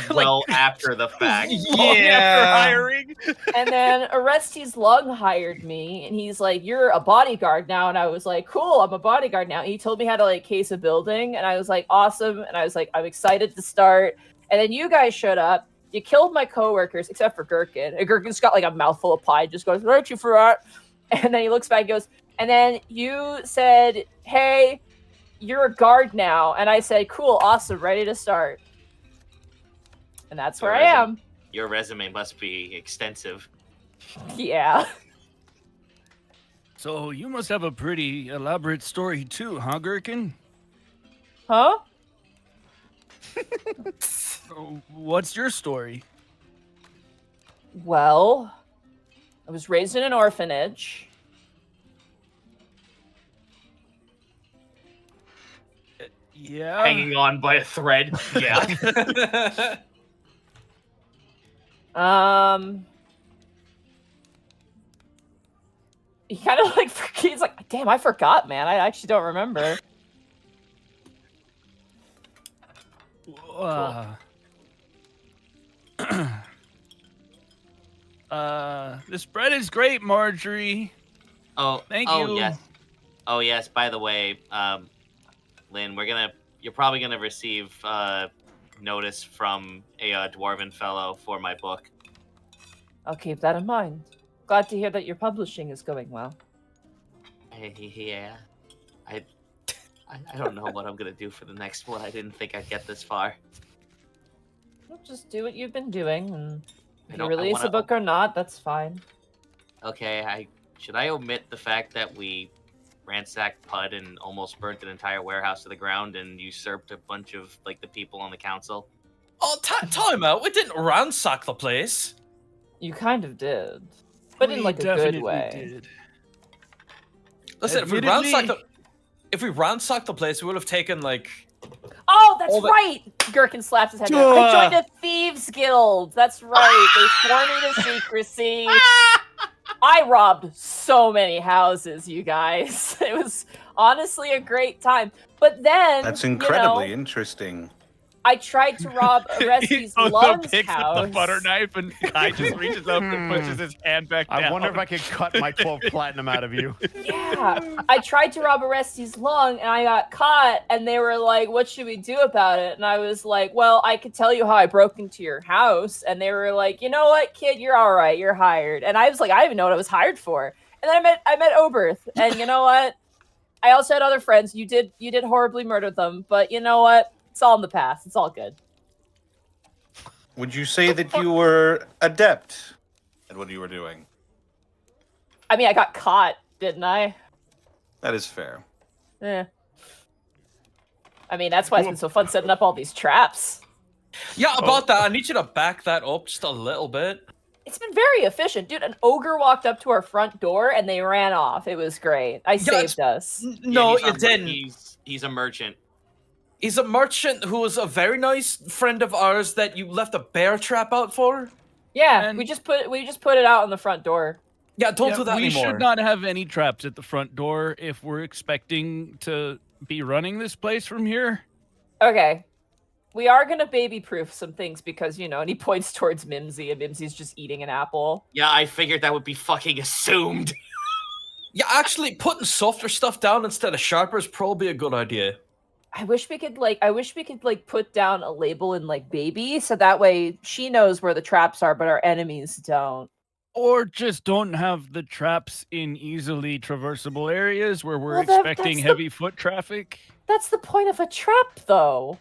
well after the fact. Long after hiring. And then Orestes Lung hired me, and he's like, "You're a bodyguard now." And I was like, "Cool, I'm a bodyguard now." And he told me how to like case a building, and I was like, "Awesome." And I was like, "I'm excited to start." And then you guys showed up. You killed my coworkers, except for Gherkin. And Gherkin's got like a mouthful of pie, just goes, "Aren't you for that?" And then he looks back and goes, and then you said, "Hey, you're a guard now." And I said, "Cool, awesome, ready to start." And that's where I am. Your resume must be extensive. Yeah. So you must have a pretty elaborate story too, huh, Gherkin? Huh? What's your story? Well, I was raised in an orphanage. Yeah. Hanging on by a thread. Yeah. He kind of like he's like, "Damn, I forgot, man. I actually don't remember." This bread is great, Marjorie. Oh, Thank oh you. yes. Oh yes. By the way, Lynn, you're probably gonna receive notice from a dwarven fellow for my book. I'll keep that in mind. Glad to hear that your publishing is going well. Yeah. I don't know what I'm gonna do for the next one. I didn't think I'd get this far. Well, just do what you've been doing, and if you I release a wanna- book or not, that's fine. Okay, should I omit the fact that we ransacked Pud and almost burnt an entire warehouse to the ground and usurped a bunch of like the people on the council? Oh, time out. We didn't ransack the place. You kind of did, but in like a good way. Did. Listen, Admittedly- if we ransacked the place, we would have taken like. Oh, that's All the- right! Gherkin slaps his head down. I joined a thieves guild. That's right. They swore me to secrecy. I robbed so many houses, you guys. It was honestly a great time. But then That's you know, incredibly interesting. I tried to rob He Orestes also Lung's picks house. up the butter knife and Kai just reaches up and pushes his hand back down. I wonder if I could cut my 12 platinum out of you. Yeah, I tried to rob Orestes Lung and I got caught, and they were like, "What should we do about it?" And I was like, "Well, I could tell you how I broke into your house." And they were like, "You know what, kid, you're all right. You're hired." And I was like, I didn't even know what I was hired for. And then I met Oberth, and you know what? I also had other friends. You did horribly murder them, but you know what? It's all in the past. It's all good. Would you say that you were adept at what you were doing? I mean, I got caught, didn't I? That is fair. Yeah. I mean, that's why it's been so fun setting up all these traps. Yeah, about that. I need you to back that up just a little bit. It's been very efficient, dude. An ogre walked up to our front door and they ran off. It was great. I saved us. No, Yeah, you didn't. He's a merchant. He's a merchant who was a very nice friend of ours that you left a bear trap out for. Yeah, And- we just put it out on the front door. Yeah, don't Yeah, do that we anymore. should not have any traps at the front door if we're expecting to be running this place from here. Okay. We are gonna baby-proof some things because, you know, and he points towards Mimsy, and Mimsy's just eating an apple. Yeah, I figured that would be fucking assumed. Yeah, actually, putting softer stuff down instead of sharper is probably a good idea. I wish we could put down a label in like baby, so that way she knows where the traps are, but our enemies don't. Or just don't have the traps in easily traversable areas where we're Well, that's expecting the- heavy foot traffic. That's the point of a trap, though.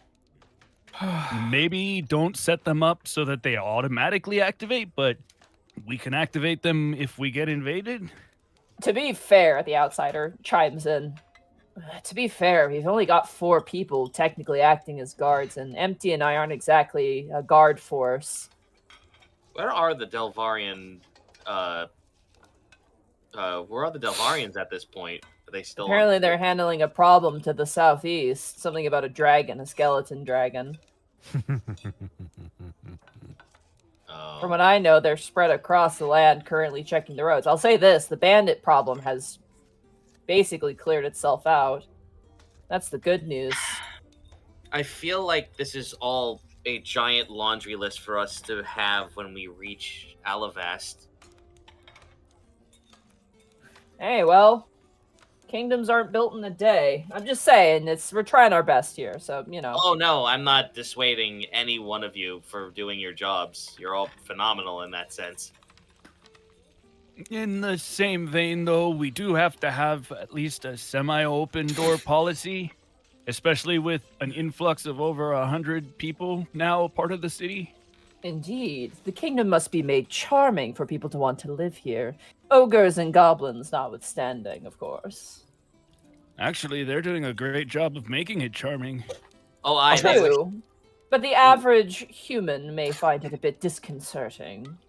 Maybe don't set them up so that they automatically activate, but we can activate them if we get invaded. To be fair, the outsider chimes in. To be fair, we've only got 4 people technically acting as guards, and Empty and I aren't exactly a guard force. Where are the Delvarian? Where are the Delvarians at this point? Are they still? Apparently, they're handling a problem to the southeast. Something about a dragon, a skeleton dragon. Oh. From what I know, they're spread across the land, currently checking the roads. I'll say this: the bandit problem has basically cleared itself out. That's the good news. I feel like this is all a giant laundry list for us to have when we reach Alavast. Hey, well, kingdoms aren't built in a day. I'm just saying, we're trying our best here, so you know. Oh no, I'm not dissuading any one of you for doing your jobs. You're all phenomenal in that sense. In the same vein, though, we do have to have at least a semi-open door policy, especially with an influx of over 100 people now a part of the city. Indeed, the kingdom must be made charming for people to want to live here. Ogres and goblins notwithstanding, of course. Actually, they're doing a great job of making it charming. Oh, I True, but the average human may find it a bit disconcerting.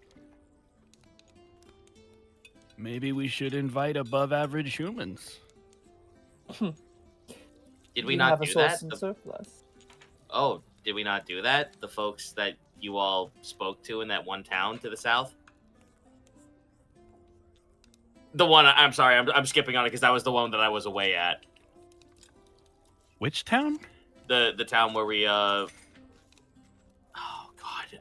Maybe we should invite above-average humans. Did we You not have a do source that? in surplus. Oh, did we not do that? The folks that you all spoke to in that one town to the south? The one, I'm sorry, I'm skipping on it because that was the one that I was away at. Which town? The town where we, oh god.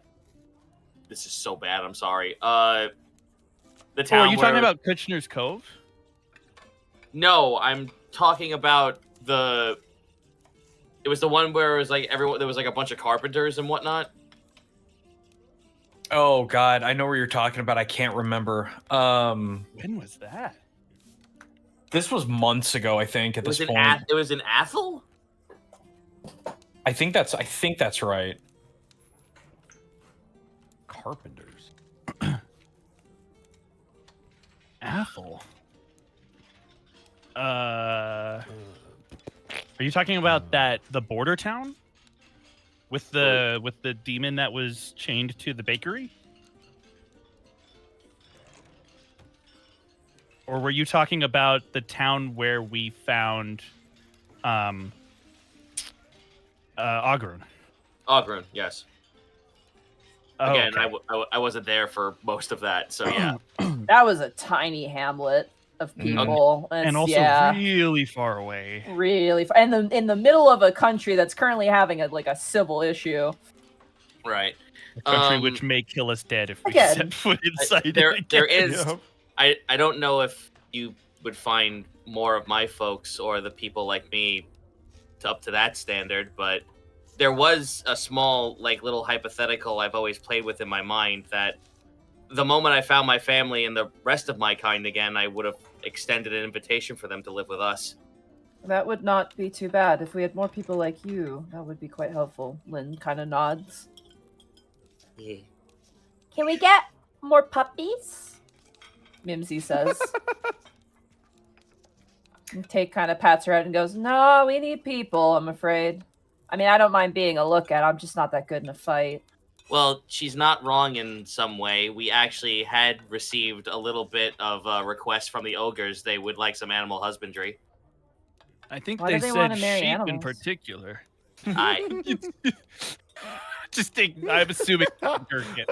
This is so bad, I'm sorry. The town are you talking where- about Kushner's Cove? No, I'm talking about it was the one where it was like there was like a bunch of carpenters and whatnot. Oh God, I know where you're talking about. I can't remember. When was that? This was months ago, I think. At It was this in point, it was in Athel? I think that's right. Carpenters. Athel. Are you talking about the border town with the demon that was chained to the bakery? Or were you talking about the town where we found Ogre? Ogren, yes. Oh, Again, okay. I wasn't there for most of that, so yeah. That was a tiny hamlet of people, and also yeah, really far away. really, and in the middle of a country that's currently having a civil issue. Right. A country which may kill us dead if we Again, set foot inside There it again. is Yep. I don't know if you would find more of my folks or the people like me up to that standard, but there was a small little hypothetical I've always played with in my mind that the moment I found my family and the rest of my kind again, I would have extended an invitation for them to live with us. That would not be too bad. If we had more people like you, that would be quite helpful. Lynn kind of nods. Yeah. Can we get more puppies? Mimsy says. And Tate kind of pats her head and goes, "No, we need people, I'm afraid. I mean, I don't mind being a look at. I'm just not that good in a fight." Well, she's not wrong in some way. We actually had received a little bit of a request from the ogres. They would like some animal husbandry. I think Why do they they said wanna marry sheep in animals? particular. I Just think, I'm assuming Gurkit.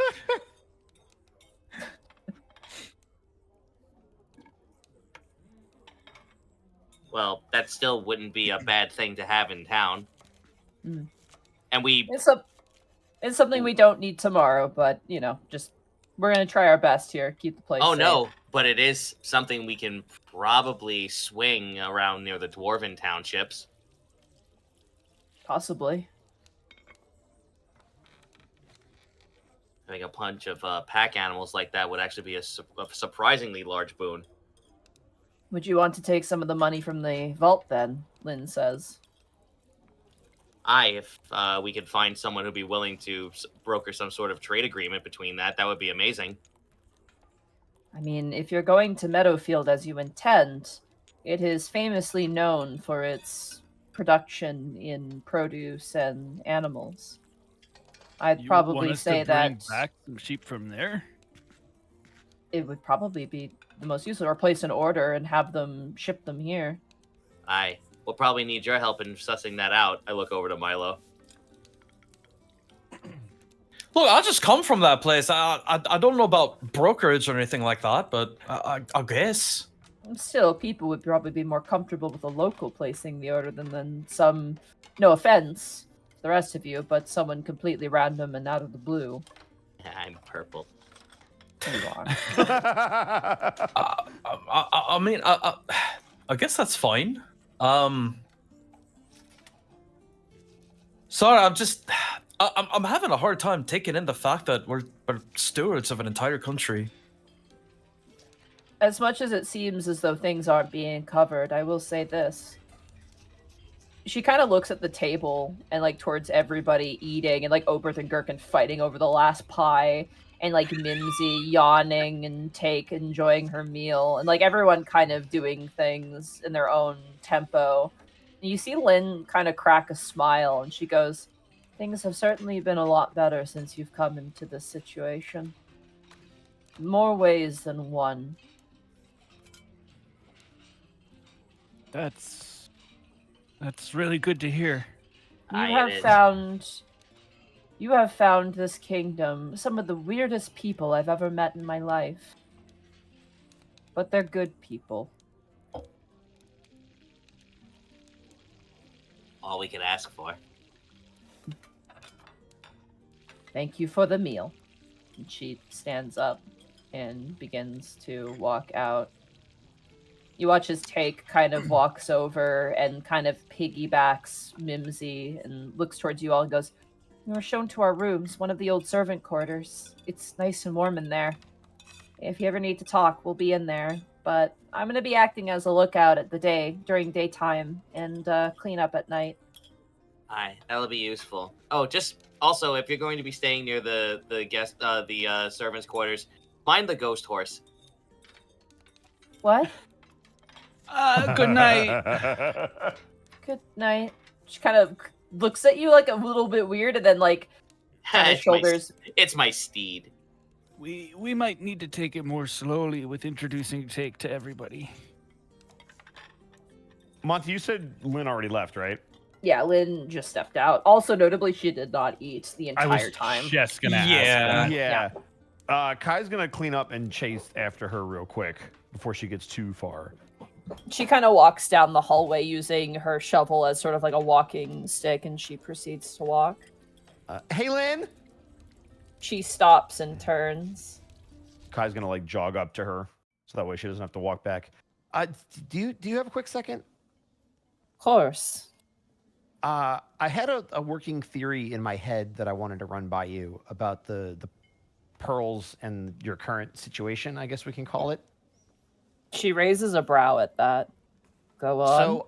well, that still wouldn't be a bad thing to have in town. Mm. And we It's something we don't need tomorrow, but just we're gonna try our best here. Keep the place. Oh safe. no, but it is something we can probably swing around near the dwarven townships. Possibly. Having a bunch of pack animals like that would actually be a surprisingly large boon. Would you want to take some of the money from the vault then? Lynn says. If we could find someone who'd be willing to broker some sort of trade agreement between that would be amazing. I mean, if you're going to Meadowfield as you intend, it is famously known for its production in produce and animals. I'd You probably want us say to bring that back some sheep from there? it would probably be the most useful, or place an order and have them ship them here. I will probably need your help in sussing that out. I look over to Milo. Look, I just come from that place. I don't know about brokerage or anything like that, but I guess. Still, people would probably be more comfortable with a local placing the order than some, no offense, the rest of you, but someone completely random and out of the blue. I'm purple. You are. I mean, I guess that's fine. Sorry, I'm having a hard time taking in the fact that we're stewards of an entire country. As much as it seems as though things aren't being covered, I will say this. She kind of looks at the table and like towards everybody eating, and like Oberth and Gherkin fighting over the last pie, and like Mimsy yawning and Take enjoying her meal, and like everyone kind of doing things in their own tempo. And you see Lynn kind of crack a smile, and she goes, "Things have certainly been a lot better since you've come into this situation. More ways than one." That's really good to hear. You have found this kingdom some of the weirdest people I've ever met in my life. But they're good people. All we could ask for. Thank you for the meal. And she stands up and begins to walk out. You watch his Take kind of walks over and kind of piggybacks Mimsy and looks towards you all and goes, "We were shown to our rooms, one of the old servant quarters. It's nice and warm in there. If you ever need to talk, we'll be in there. But I'm going to be acting as a lookout during daytime and clean up at night." Aye, that'll be useful. Oh, just also, if you're going to be staying near the servants' quarters, mind the ghost horse. What? Good night. Good night. She kind of looks at you like a little bit weird, and then like kind of It's my- shoulders. It's my steed. We might need to take it more slowly with introducing Take to everybody. Monty, you said Lynn already left, right? Yeah, Lynn just stepped out. Also, notably, she did not eat the I entire was time. just gonna ask Yeah. that. Yeah. Kai's gonna clean up and chase after her real quick before she gets too far. She kind of walks down the hallway using her shovel as sort of like a walking stick, and she proceeds to walk. Hey, Lynn! She stops and turns. Kai's gonna like jog up to her so that way she doesn't have to walk back. Do you have a quick second? Of course. I had a working theory in my head that I wanted to run by you about the pearls and your current situation, I guess we can call it. She raises a brow at that. Go on. So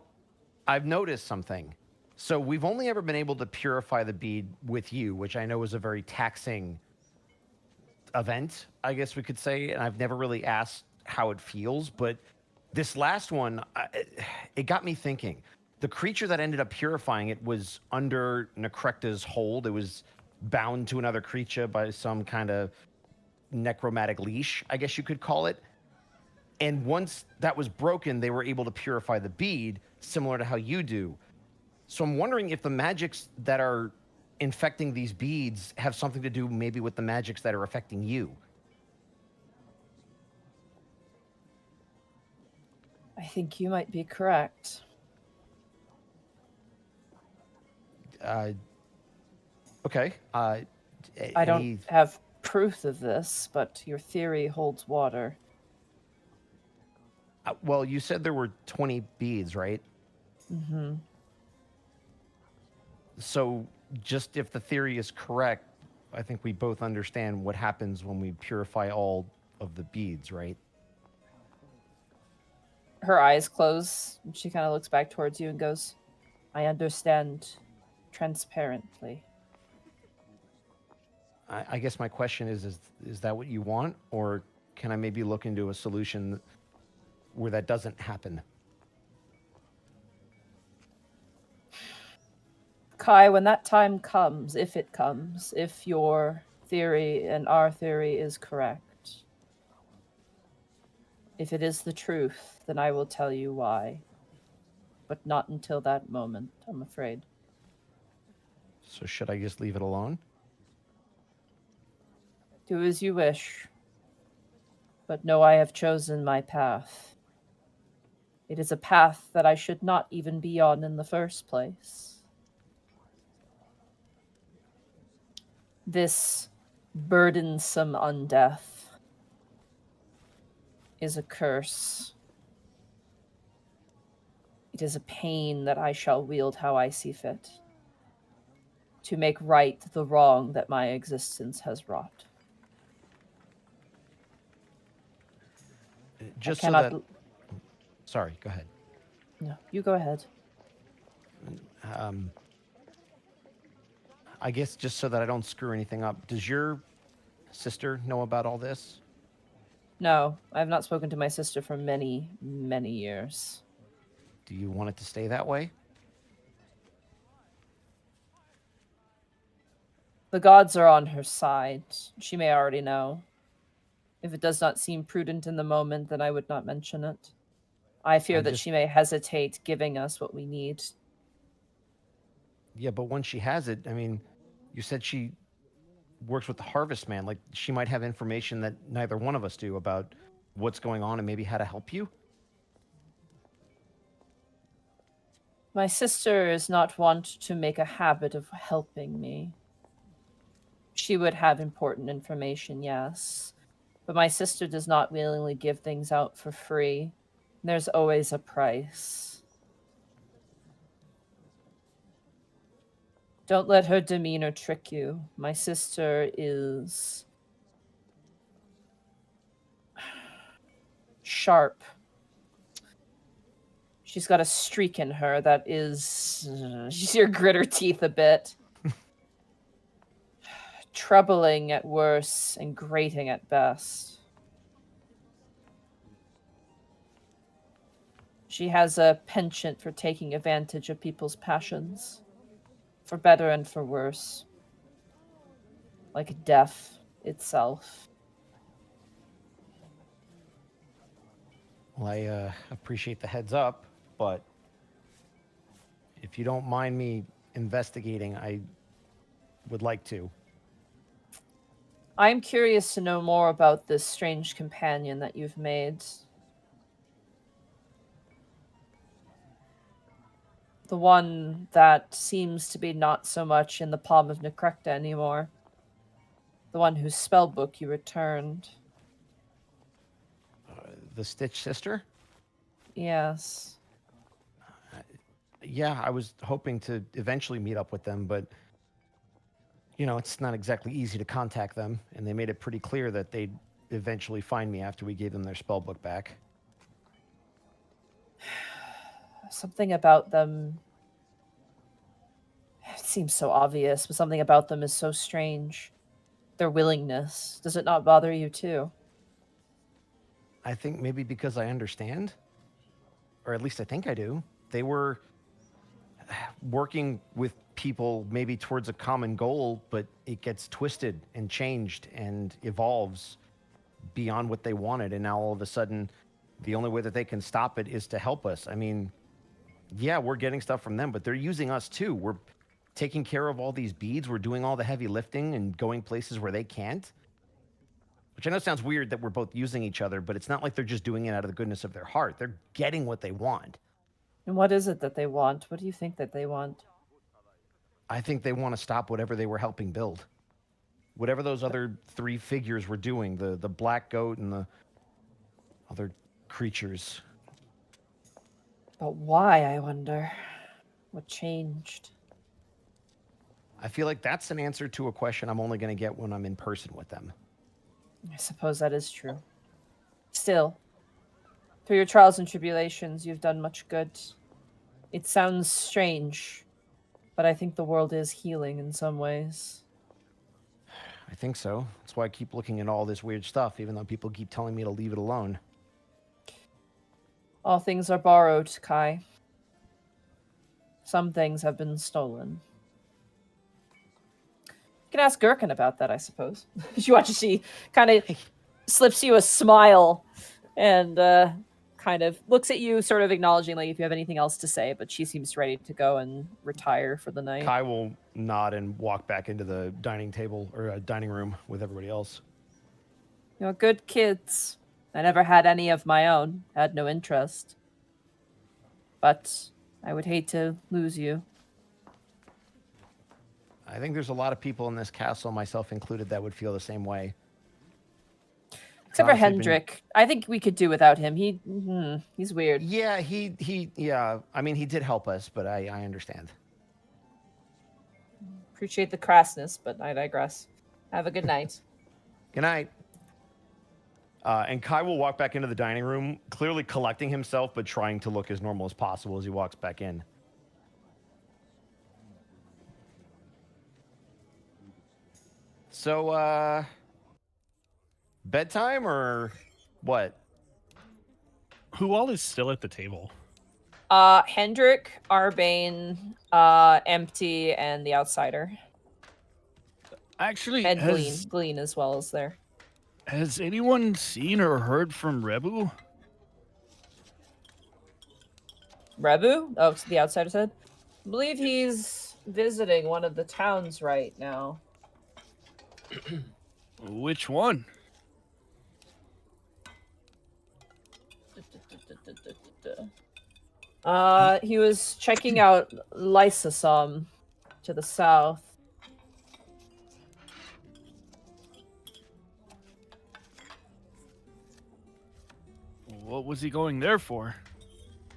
I've noticed something. So we've only ever been able to purify the bead with you, which I know is a very taxing event, I guess we could say. And I've never really asked how it feels, but this last one, it got me thinking. The creature that ended up purifying it was under Necrecta's hold. It was bound to another creature by some kind of necromantic leash, I guess you could call it. And once that was broken, they were able to purify the bead, similar to how you do. So I'm wondering if the magics that are infecting these beads have something to do maybe with the magics that are affecting you. I think you might be correct. Okay. I don't have proof of this, but your theory holds water. Well, you said there were 20 beads, right? Mm-hmm. So just if the theory is correct, I think we both understand what happens when we purify all of the beads, right? Her eyes close, and she kind of looks back towards you and goes, "I understand transparently." I guess my question is that what you want? Or can I maybe look into a solution where that doesn't happen? Kai, when that time comes, if your theory and our theory is correct, if it is the truth, then I will tell you why. But not until that moment, I'm afraid. So should I just leave it alone? Do as you wish. But know I have chosen my path. It is a path that I should not even be on in the first place. This burdensome undeath is a curse. It is a pain that I shall wield how I see fit, to make right the wrong that my existence has wrought. Just I so cannot... that... Sorry, go ahead. No, you go ahead. I guess just so that I don't screw anything up, does your sister know about all this? No, I have not spoken to my sister for many, many years. Do you want it to stay that way? The gods are on her side. She may already know. If it does not seem prudent in the moment, then I would not mention it. I fear that she may hesitate giving us what we need. Yeah, but once she has it, I mean, you said she works with the Harvest Man. Like, she might have information that neither one of us do about what's going on and maybe how to help you. My sister is not wont to make a habit of helping me. She would have important information, yes. But my sister does not willingly give things out for free. There's always a price. Don't let her demeanor trick you. My sister is sharp. She's got a streak in her that is... you see her grit her teeth a bit. Troubling at worst and grating at best. She has a penchant for taking advantage of people's passions. For better and for worse. Like death itself. Well, I appreciate the heads up, but if you don't mind me investigating, I would like to. I'm curious to know more about this strange companion that you've made. The one that seems to be not so much in the palm of Necrecta anymore. The one whose spellbook you returned. The Stitch sister? Yes. Yeah, I was hoping to eventually meet up with them, but you know, it's not exactly easy to contact them, and they made it pretty clear that they'd eventually find me after we gave them their spellbook back. Something about them... it seems so obvious, but something about them is so strange. Their willingness. Does it not bother you too? I think maybe because I understand, or at least I think I do. They were working with people maybe towards a common goal, but it gets twisted and changed and evolves beyond what they wanted. And now all of a sudden, the only way that they can stop it is to help us. I mean, yeah, we're getting stuff from them, but they're using us too. We're taking care of all these beads. We're doing all the heavy lifting and going places where they can't. Which I know sounds weird that we're both using each other, but it's not like they're just doing it out of the goodness of their heart. They're getting what they want. And what is it that they want? What do you think that they want? I think they want to stop whatever they were helping build. Whatever those other three figures were doing, the black goat and the other creatures. But why, I wonder? What changed? I feel like that's an answer to a question I'm only going to get when I'm in person with them. I suppose that is true. Still, through your trials and tribulations, you've done much good. It sounds strange, but I think the world is healing in some ways. I think so. That's why I keep looking at all this weird stuff, even though people keep telling me to leave it alone. All things are borrowed, Kai. Some things have been stolen. can ask Gherkin about that, I suppose. She kind of slips you a smile and kind of looks at you, sort of acknowledging like if you have anything else to say, but she seems ready to go and retire for the night. Kai will nod and walk back into the dining table or dining room with everybody else. You're good kids. I never had any of my own. Had no interest. But I would hate to lose you. I think there's a lot of people in this castle, myself included, that would feel the same way. Except for Honestly, Hendrik. I think we could do without him. He's weird. Yeah, yeah. I mean, he did help us, but I understand. Appreciate the crassness, but I digress. Have a good night. Good night. And Kai will walk back into the dining room, clearly collecting himself, but trying to look as normal as possible as he walks back in. So, bedtime or what? Who all is still at the table? Hendrik, Arbane, Empty, and the Outsider. Actually, And Glean as well as there. has anyone seen or heard from Rebu? Rebu? Oh, so the Outsider said? I believe he's visiting one of the towns right now. Which one? He was checking out Lysosome to the south. What was he going there for?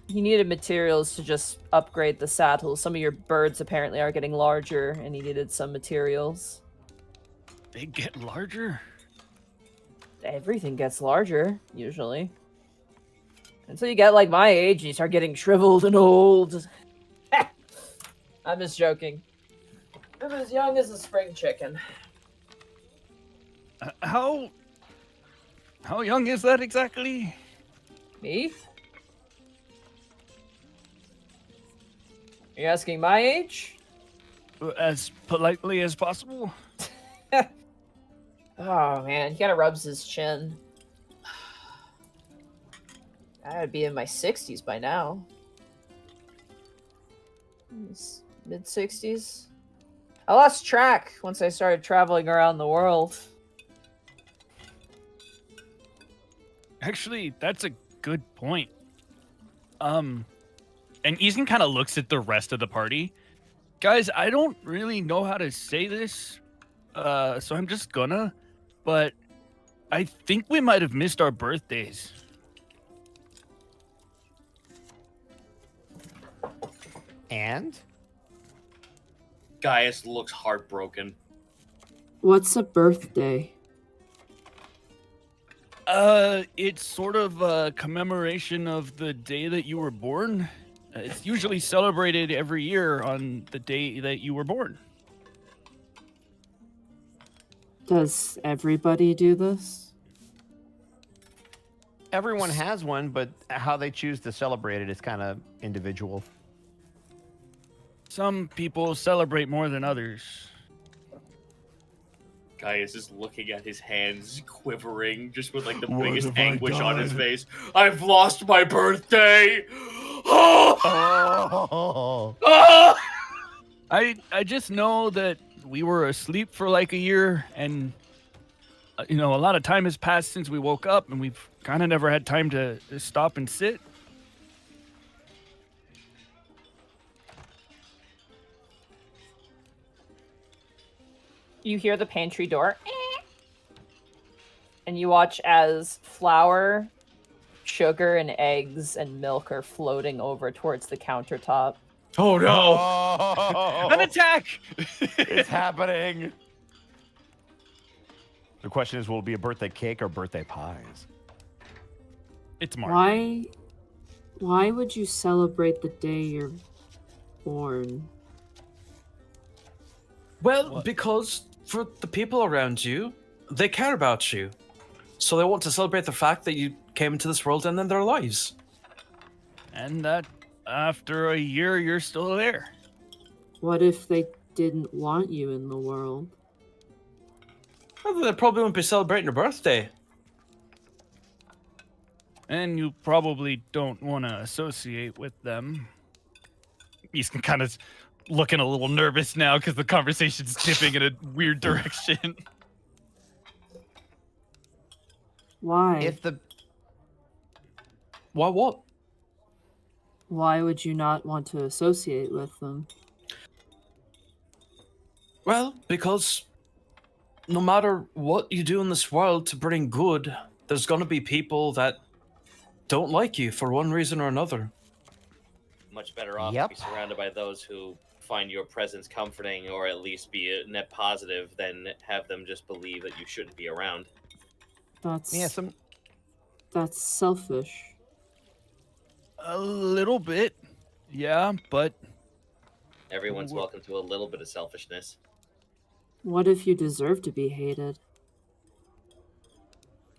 He needed materials to just upgrade the saddle. Some of your birds apparently are getting larger, and he needed some materials. They get larger? Everything gets larger, usually. Until you get like my age and you start getting shriveled and old. I'm just joking. I'm as young as a spring chicken. How young is that exactly? Me? Are you asking my age? As politely as possible? Oh man, he kind of rubs his chin. I'd be in my 60s by now. Mid 60s. I lost track once I started traveling around the world. Actually, that's a good point. And Ethan kind of looks at the rest of the party. Guys, I don't really know how to say this, so I'm just gonna. But I think we might have missed our birthdays. And? Gaius looks heartbroken. What's a birthday? It's sort of a commemoration of the day that you were born. It's usually celebrated every year on the day that you were born. Does everybody do this? Everyone has one, but how they choose to celebrate it is kind of individual. Some people celebrate more than others. Gaius is looking at his hands quivering, just with like the What biggest have I anguish on his done? face. I've lost my birthday! Oh! I just know that we were asleep for like a year, and a lot of time has passed since we woke up, and we've kind of never had time to stop and sit. You hear the pantry door. And you watch as flour, sugar, and eggs and milk are floating over towards the countertop. Oh no! An attack! It's happening. The question is, will it be a birthday cake or birthday pies? It's March. Why would you celebrate the day you're born? Well, What? because for the people around you, they care about you. So they want to celebrate the fact that you came into this world and then their lives. And that after a year, you're still there. What if they didn't want you in the world? Well, they probably won't be celebrating your birthday. And you probably don't want to associate with them. He's kind of looking a little nervous now because the conversation's dipping in a weird direction. Why? If the What? Why would you not want to associate with them? Well, because no matter what you do in this world to bring good, there's gonna be people that don't like you for one reason or another. Much better off Yep. to be surrounded by those who find your presence comforting, or at least be a net positive, than have them just believe that you shouldn't be around. That's yeah, that's selfish. A little bit, yeah, but Everyone's welcome to a little bit of selfishness. What if you deserve to be hated?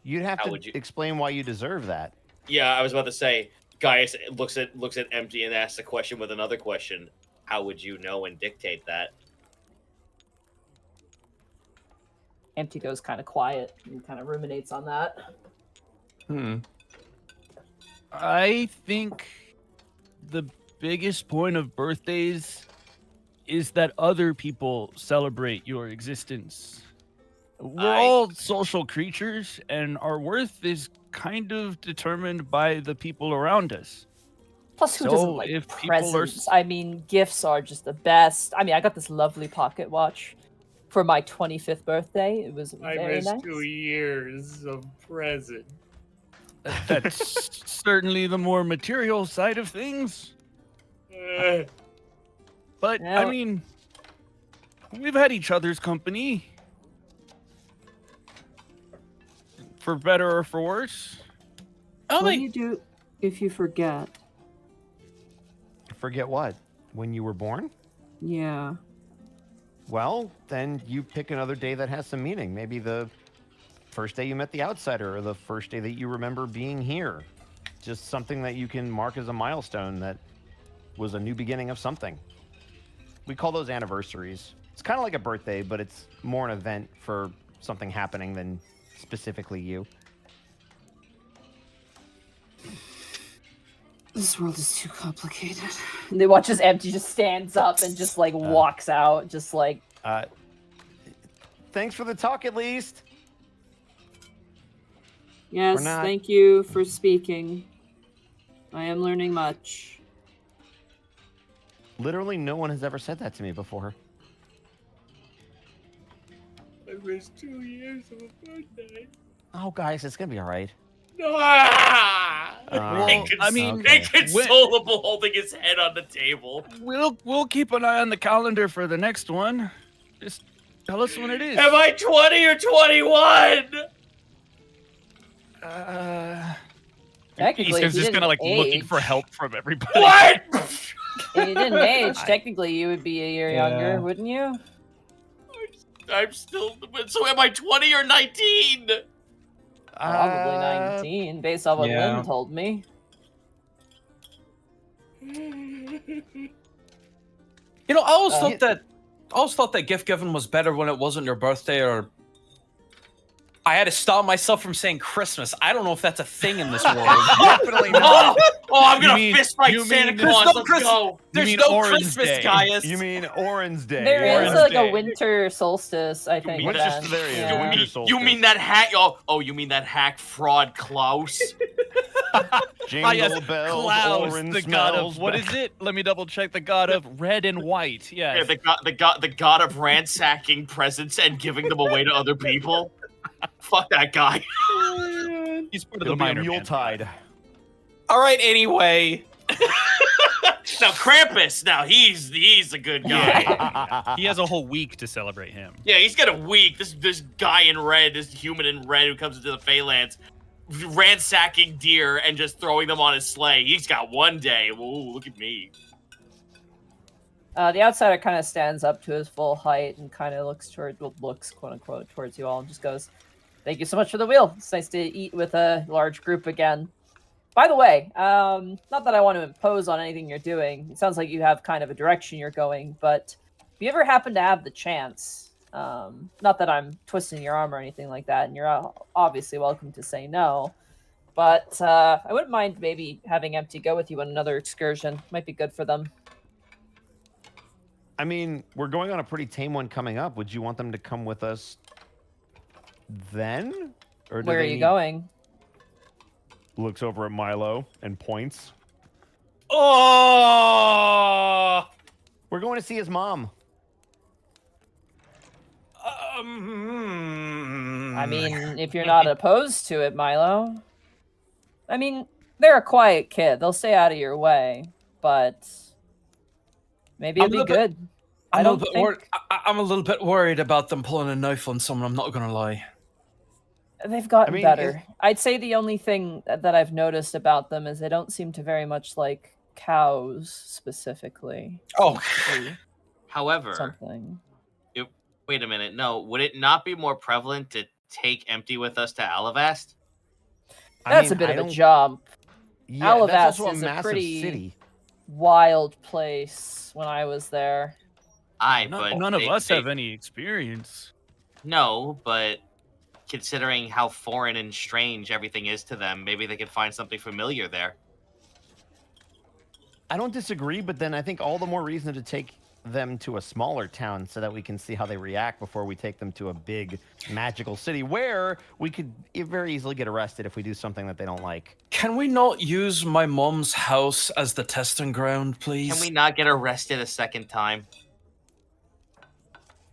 you'd have How to would you- explain why you deserve that. Yeah, I was about to say, Gaius looks at Empty and asks a question with another question. How would you know and dictate that? Empty goes kind of quiet and kind of ruminates on that. I think the biggest point of birthdays is that other people celebrate your existence. We're all social creatures, and our worth is kind of determined by the people around us. Plus, who So, doesn't like if people are presents? I mean, gifts are just the best. I mean, I got this lovely pocket watch for my 25th birthday. It was I very missed nice. 2 years of present. That's certainly the more material side of things. But, Yeah. I mean, we've had each other's company. For better or for worse. I What do mean, you do if you forget? Forget what? When you were born? Yeah. Well, then you pick another day that has some meaning. Maybe the first day you met the outsider, or the first day that you remember being here. Just something that you can mark as a milestone that was a new beginning of something. We call those anniversaries. It's kind of like a birthday, but it's more an event for something happening than specifically you. This world is too complicated. And they watch as Empty just stands up and just like walks out, just like Thanks for the talk, at least. Yes, not- thank you for speaking. I am learning much. Literally, no one has ever said that to me before. I missed 2 years of a birthday. Oh, guys, it's gonna be all right. Ah! Well, I mean, okay. Inconsolable, holding his head on the table. We'll keep an eye on the calendar for the next one. Just tell us when it is. Am I 20 or 21? technically, He's if you just kind of like didn't looking for age- help from everybody. What? If you didn't age, technically you would be a year younger, wouldn't you? I'm still. So am I 20 or 19? Probably 19, based on what yeah. Lynn told me. You know, I always thought that gift giving was better when it wasn't your birthday, or I had to stop myself from saying Christmas. I don't know if that's a thing in this world. Definitely not. Oh, I'm gonna mean- fist fight you Santa mean- Claus. There's no Let's go. There's mean no Orange Christmas, Day. Gaius. You mean Orange Day? There is Orange like Day. a winter solstice, I think. What is then. this? There is a Yeah. winter You solstice. mean that hack? Oh, you mean that hack fraud Klaus? Jingle yes, bells, Klaus, orange the god smells of what back. is it? Let me double check. The god of red and white. Yeah, Yes. the god of ransacking presents and giving them away to other people. Fuck that guy. He's part of It'll the be a minor Yuletide. All right, anyway. Now Krampus. Now he's a good guy. pantheon. He has a whole week to celebrate him. Yeah, he's got a week. This guy in red, this human in red who comes into the Phalanx, ransacking deer and just throwing them on his sleigh. He's got one day. Ooh, look at me. The outsider kind of stands up to his full height and kind of looks quote unquote towards you all and just goes, "Thank you so much for the wheel. It's nice to eat with a large group again. By the way, not that I want to impose on anything you're doing. It sounds like you have kind of a direction you're going, but if you ever happen to have the chance, Not that I'm twisting your arm or anything like that, and you're obviously welcome to say no. But I wouldn't mind maybe having Empty go with you on another excursion. Might be good for them. I mean, we're going on a pretty tame one coming up. Would you want them to come with us then? Or do Where are they you need- going? Looks over at Milo and points. Oh. We're going to see his mom. I mean, if you're not opposed to it, Milo. I mean, they're a quiet kid. They'll stay out of your way, but maybe it'd be good. I'm a little bit worried about them pulling a knife on someone. I'm not gonna lie. They've gotten mean, better. I'd say the only thing that I've noticed about them is they don't seem to very much like cows specifically. Oh. However, Something. wait a minute. No, would it not be more prevalent to take Empty with us to Alavast? That's a bit of a jump. Yeah, Alavast that's also is a a massive pretty city. wild place when I was there. But None of us they- have any experience. No, but considering how foreign and strange everything is to them, maybe they could find something familiar there. I don't disagree, but then I think all the more reason to take them to a smaller town so that we can see how they react before we take them to a big magical city where we could very easily get arrested if we do something that they don't like. Can we not use my mom's house as the testing ground, please? Can we not get arrested a second time?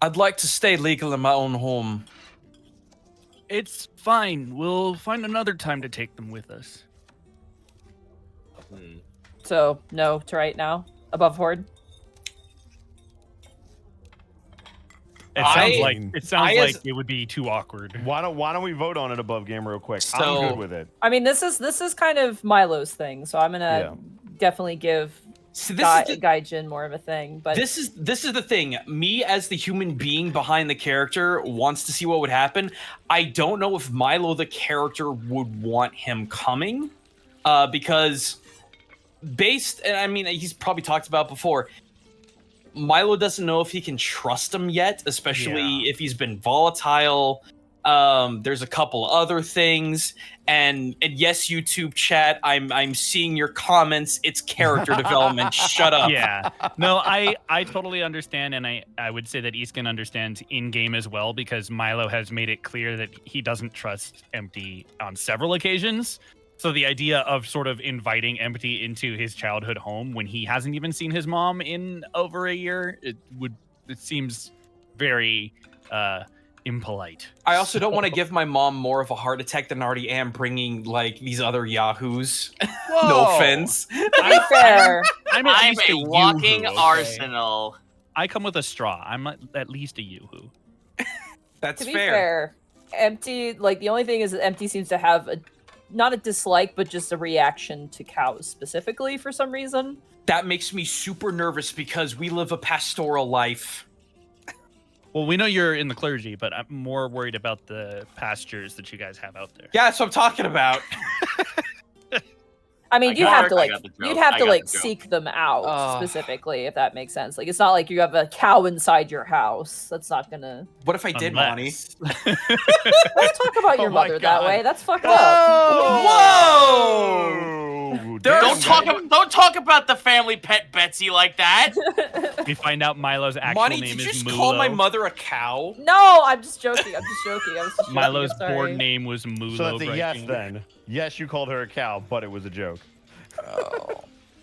I'd like to stay legal in my own home. It's fine. We'll find another time to take them with us. So no to right now. Above Horde. It sounds as- like it would be too awkward. Why don't we vote on it above game real quick? I'm So- good with it. I mean, this is kind of Milo's thing, so I'm gonna definitely give See, Gaijin more of a thing. But this is the thing. Me as the human being behind the character wants to see what would happen. I don't know if Milo the character would want him coming, because and I mean he's probably talked about before. Milo doesn't know if he can trust him yet, especially if he's been volatile. There's a couple other things, and yes, YouTube chat, I'm seeing your comments. It's character development. Shut up. Yeah. No, I totally understand, and I would say that Easkin understands in-game as well, because Milo has made it clear that he doesn't trust Empty on several occasions. So the idea of sort of inviting Empty into his childhood home when he hasn't even seen his mom in over a year, it seems very impolite. I also don't want to give my mom more of a heart attack than I already am bringing like these other yahoos. No offense. to be fair, I'm at I'm least a yoo-hoo, walking okay? arsenal. I come with a straw. I'm at least a yoo-hoo. That's to be fair. fair, Empty, like the only thing is that Empty seems to have not a dislike, but just a reaction to cows specifically for some reason. That makes me super nervous because we live a pastoral life. Well, we know you're in the clergy, but I'm more worried about the pastures that you guys have out there. Yeah, that's what I'm talking about. I mean, I you'd got have it. to I like got the joke. you'd have I to got like the joke. seek them out Ugh. specifically, if that makes sense. Like it's not like you have a cow inside your house. That's not gonna. What if I did, Monty? Unless- Don't talk about your Oh my mother that God. way. That's fucked up. Whoa! Don't talk about the family pet Betsy like that. We find out Milo's actual Monty, name did you is just Mulo. call my mother a cow? No, I'm just joking. I was just joking. Milo's I'm sorry. born name was Mulo. So that's a yes Brighting. then. Yes, you called her a cow, but it was a joke.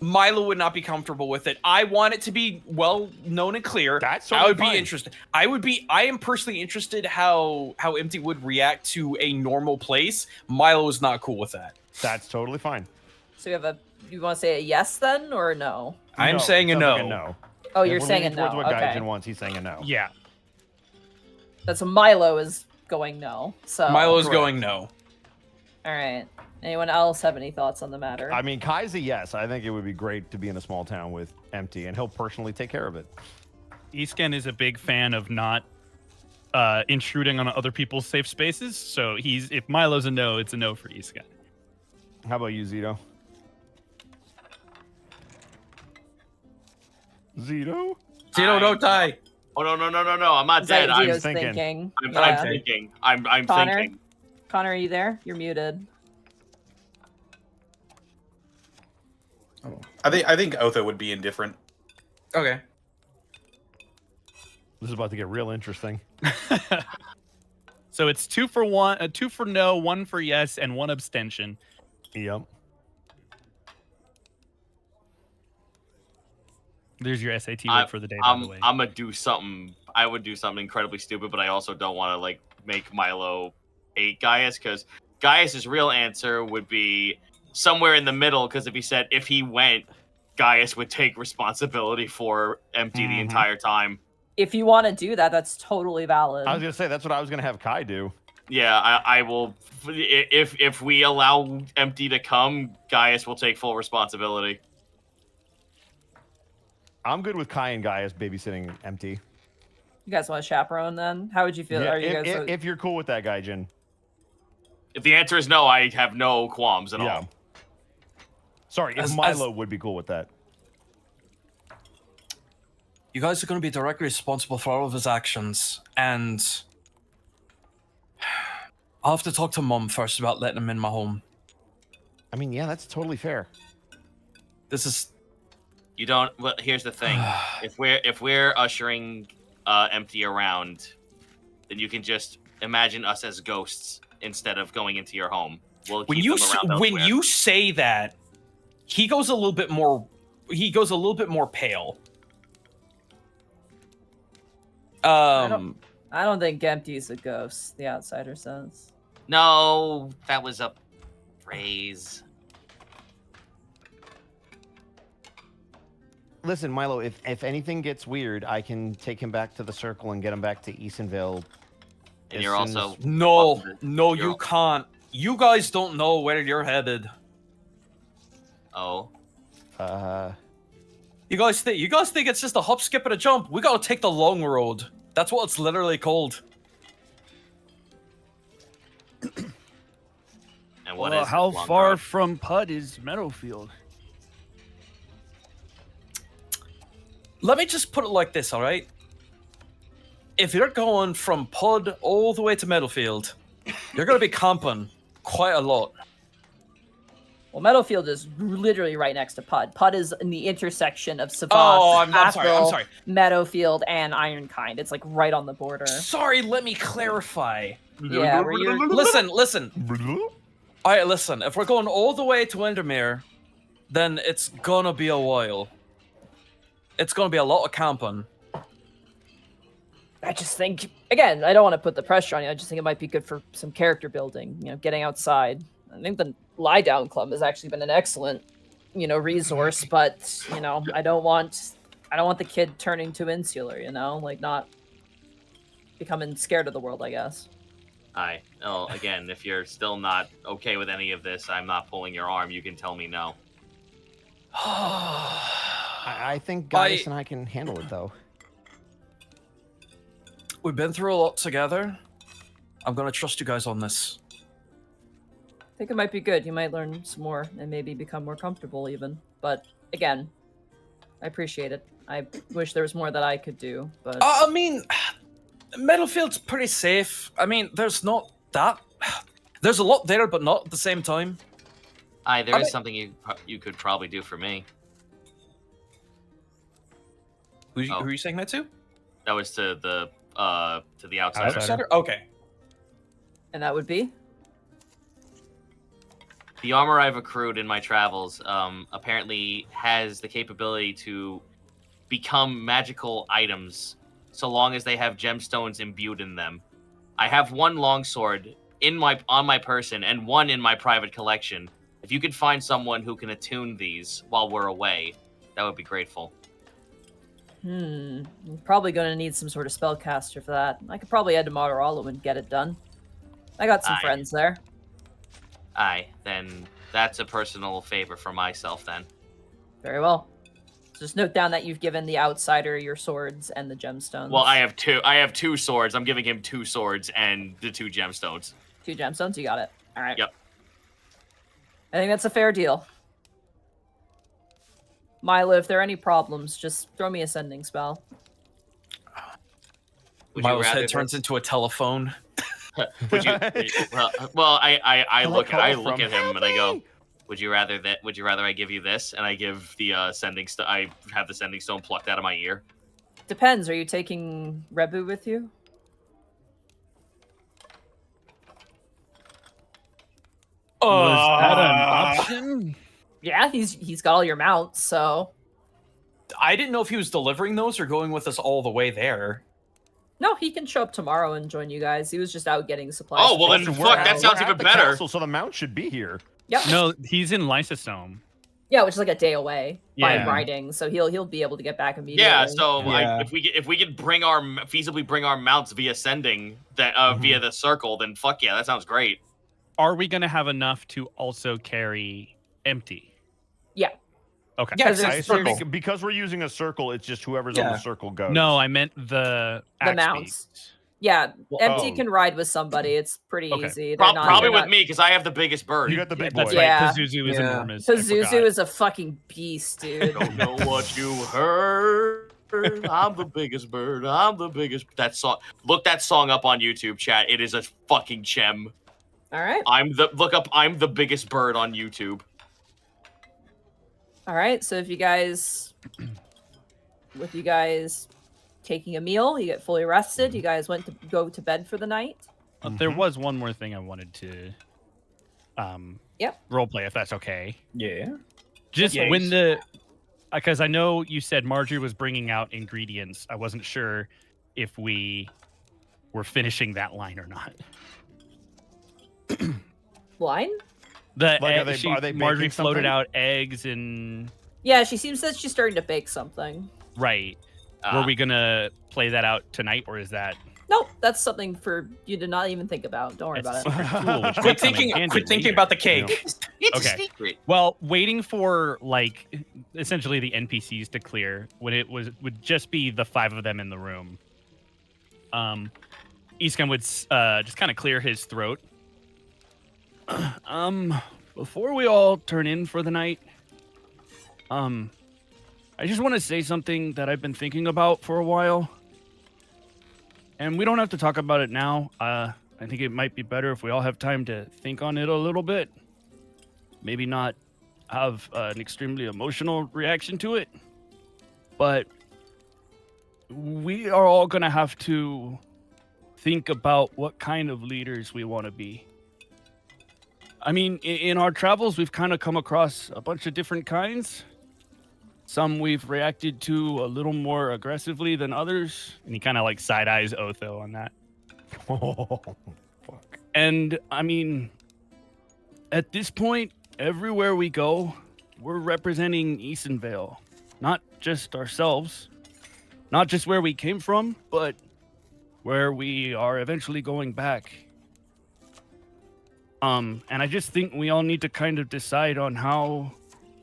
Milo would not be comfortable with it. I want it to be well known and clear. That's I would totally be fine. interested. I am personally interested how Empty would react to a normal place. Milo is not cool with that. That's totally fine. So you want to say a yes then or a no? I am No, saying a sounds no. like no. Oh, If you're we're saying a leaning no. towards what Okay. Gaijin wants, he's saying a no. Yeah. That's a Milo is going no. So Milo is Correct. going no. All right. Anyone else have any thoughts on the matter? I mean, Kai's a yes. I think it would be great to be in a small town with Empty, and he'll personally take care of it. Easkin is a big fan of not intruding on other people's safe spaces. So if Milo's a no, it's a no for Easkin. How about you, Zito? Zito? Zeno, don't die. Oh no! I'm not dead. I'm Zito's thinking. thinking. I'm Yeah. thinking. I'm Connor? thinking. Connor, are you there? You're muted. I think Otho would be indifferent. Okay. This is about to get real interesting. So it's 2 for 1, 2 for no, 1 for yes, and 1 abstention. Yep. There's your SAT word for the day, by the way. I'm gonna do something. I would do something incredibly stupid, but I also don't want to like make Milo hate Gaius, because Gaius's real answer would be somewhere in the middle. Because if he went, Gaius would take responsibility for Empty the entire time. If you want to do that, that's totally valid. I was gonna say that's what I was gonna have Kai do. Yeah, I will. If we allow Empty to come, Gaius will take full responsibility. I'm good with Kai and Gaius babysitting Empty. You guys want to chaperone then? How would you feel? Yeah, Are you guys if you're cool with that, Gaijin. If the answer is no, I have no qualms at all. Sorry, if Milo would be cool with that. You guys are going to be directly responsible for all of his actions, and I'll have to talk to Mom first about letting him in my home. I mean, yeah, that's totally fair. This is... You don't. Well, here's the thing: if we're ushering Empty around, then you can just imagine us as ghosts instead of going into your home. We'll keep them around elsewhere. When you say that, he goes a little bit more. He goes a little bit more pale. I don't think Empty's a ghost, the outsider says. No, that was a phrase. Listen, Milo, if anything gets weird, I can take him back to the circle and get him back to Easonville. And you're also No, you can't. You guys don't know where you're headed. Oh. You guys think it's just a hop, skip, and a jump? We gotta take the long road. That's what it's literally called. And what is how the long far road? from Pud is Meadowfield? Let me just put it like this, all right? If you're going from Pud all the way to Meadowfield, you're gonna be camping quite a lot. Well, Meadowfield is literally right next to Pud. Pud is in the intersection of Savas, Oh, I'm sorry. Meadowfield, and Ironkind. It's like right on the border. Sorry, let me clarify. Yeah, where you're... Listen. All right, listen. If we're going all the way to Windermere, then it's gonna be a while. It's gonna be a lot of camping. I just think, again, I don't want to put the pressure on you. I just think it might be good for some character building, getting outside. I think the Lie Down Club has actually been an excellent, resource, but, I don't want the kid turning too insular, like not becoming scared of the world, I guess. Oh, again, if you're still not okay with any of this, I'm not pulling your arm. You can tell me no. I think Gaius and I can handle it, though. We've been through a lot together. I'm gonna trust you guys on this. I think it might be good. You might learn some more and maybe become more comfortable even. But again, I appreciate it. I wish there was more that I could do, but... I mean, Meadowfield's pretty safe. I mean, there's not that... There's a lot there, but not at the same time. There is something you could probably do for me. Who are you saying that to? That was to the outsider. Outsider? Okay. And that would be? The armor I've accrued in my travels apparently has the capability to become magical items so long as they have gemstones imbued in them. I have one longsword on my person and one in my private collection. If you could find someone who can attune these while we're away, that would be grateful. I'm probably going to need some sort of spellcaster for that. I could probably head to Martorolo and get it done. I got some friends there. Then that's a personal favor for myself then. Very well. Just note down that you've given the outsider your swords and the gemstones. Well, I have two swords. I'm giving him 2 swords and the 2 gemstones. 2 gemstones? You got it. All right. Yep. I think that's a fair deal. Milo, if there are any problems, just throw me a sending spell. Would you Milo's rather head turns into a telephone. Would you? Well, I look call at from? him and I go, Would you rather I give you this? And I give the sending stone. I have the sending stone plucked out of my ear. Depends. Are you taking Reboot with you? Was that an option? Yeah, he's got all your mounts, so I didn't know if he was delivering those or going with us all the way there. no, he can show up tomorrow and join you guys. He was just out getting supplies. Oh, well then, for fuck, now. that sounds We're at even the better. castle, so the mount should be here. Yep. No, he's in Lysosome. Yeah, which is like a day away by Yeah. riding, so he'll be able to get back immediately. Yeah, so Yeah. if we could feasibly bring our mounts via sending that via the circle, then fuck yeah, that sounds great. Are we gonna have enough to also carry empty? Yeah. Okay. Yeah, Because I there's- assume there's- because we're using a circle, it's just whoever's on Yeah. the circle goes. No, I meant the axe mounts. beaks. Yeah, empty Oh. can ride with somebody. It's pretty Okay. easy. They're Probably they're with me because I have the biggest bird. You got the big That's boy. Yeah. right. Pazuzu is Yeah. enormous. I Pazuzu forgot. is a fucking beast, dude. Don't know what you heard. I'm the biggest bird. I'm the biggest. That song. Look that song up on YouTube, chat. It is a fucking gem. All right. Look up. I'm the biggest bird on YouTube. All right, so if you guys, with you guys taking a meal, you get fully rested. You guys went to go to bed for the night. There was one more thing I wanted to Yep. roleplay, if that's okay. Yeah. Just Yes. when because I know you said Marjorie was bringing out ingredients. I wasn't sure if we were finishing that line or not. Line? The Like, are egg, they Marjorie baking floated something? out eggs and Yeah, she seems that she's starting to bake something. right. Ah. Were we gonna play that out tonight, or is that? Nope, that's something for you to not even think about. Don't worry It's a about it. secret tool, which Quit may come in thinking. handy Quit thinking later, about the you know? cake. It's Okay. a secret. Well, waiting for like essentially the NPCs to clear when it would just be the 5 of them in the room. Iskan would just kind of clear his throat. Before we all turn in for the night, I just want to say something that I've been thinking about for a while. And we don't have to talk about it now. I think it might be better if we all have time to think on it a little bit. Maybe not have an extremely emotional reaction to it. But we are all going to have to think about what kind of leaders we want to be. I mean, in our travels, we've kind of come across a bunch of different kinds. Some we've reacted to a little more aggressively than others. And he kind of like side eyes Otho on that. Oh, fuck. And I mean, at this point, everywhere we go, we're representing Easonvale. Not just ourselves, not just where we came from, but where we are eventually going back. And I just think we all need to kind of decide on how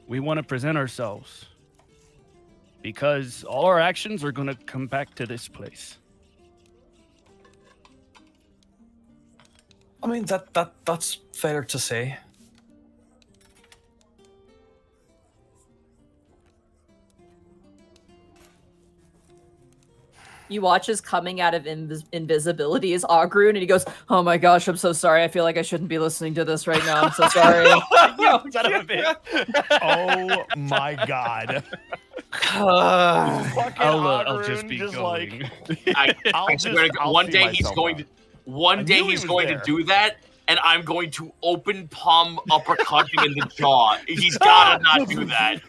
we want to present ourselves. Because all our actions are going to come back to this place. I mean that's fair to say. You watch as coming out of invisibility is Ogre, and he goes, "Oh my gosh, I'm so sorry. I feel like I shouldn't be listening to this right now. I'm so sorry." Son of a bitch. Oh my god. Fucking I'll just Ocarun, be just going. I I'll swear to just- God, I'll one see day he's myself going out. to. One I day knew he he's was going there. to do that, and I'm going to open palm uppercut him in the jaw. He's gotta not do that.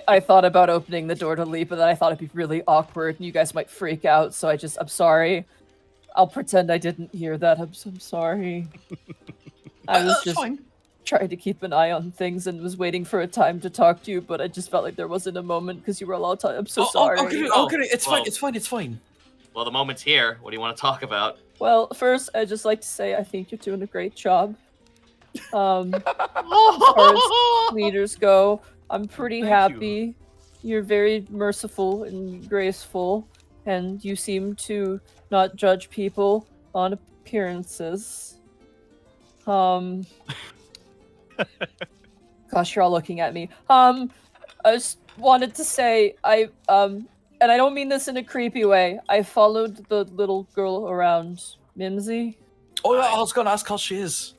I thought about opening the door to leave, but then I thought it'd be really awkward and you guys might freak out. So I'm sorry. I'll pretend I didn't hear that. I'm sorry. I was just trying to keep an eye on things and was waiting for a time to talk to you, but I just felt like there wasn't a moment because you were all time. I'm so sorry. Okay, Oh, it's well. fine. It's fine. It's fine. Well, the moment's here. What do you want to talk about? Well, first, I'd just like to say I think you're doing a great job. As far as leaders go, I'm pretty Thank happy. You're very merciful and graceful, and you seem to not judge people on appearances. Gosh, you're all looking at me. I just wanted to say I and I don't mean this in a creepy way. I followed the little girl around. Mimsy? Oh, yeah, I was gonna ask how she is.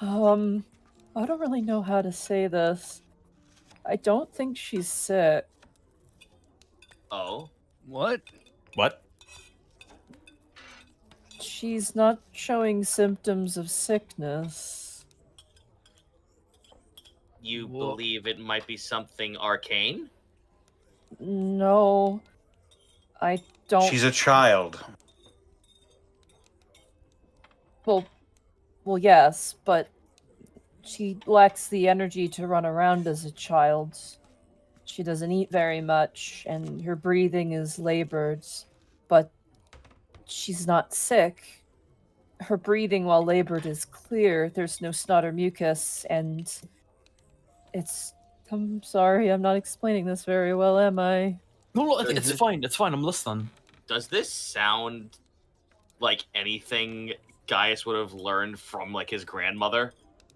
I don't really know how to say this. I don't think she's sick. Oh, What? What? She's not showing symptoms of sickness. you Whoa. believe it might be something arcane? No, I don't. She's a child. Well, yes, but she lacks the energy to run around as a child. She doesn't eat very much, and her breathing is labored, but she's not sick. Her breathing while labored is clear. There's no snot or mucus, and it's... I'm sorry, I'm not explaining this very well, am I? No, Is it's it- fine. It's fine. I'm listening. Does this sound like anything Gaius would have learned from like his grandmother?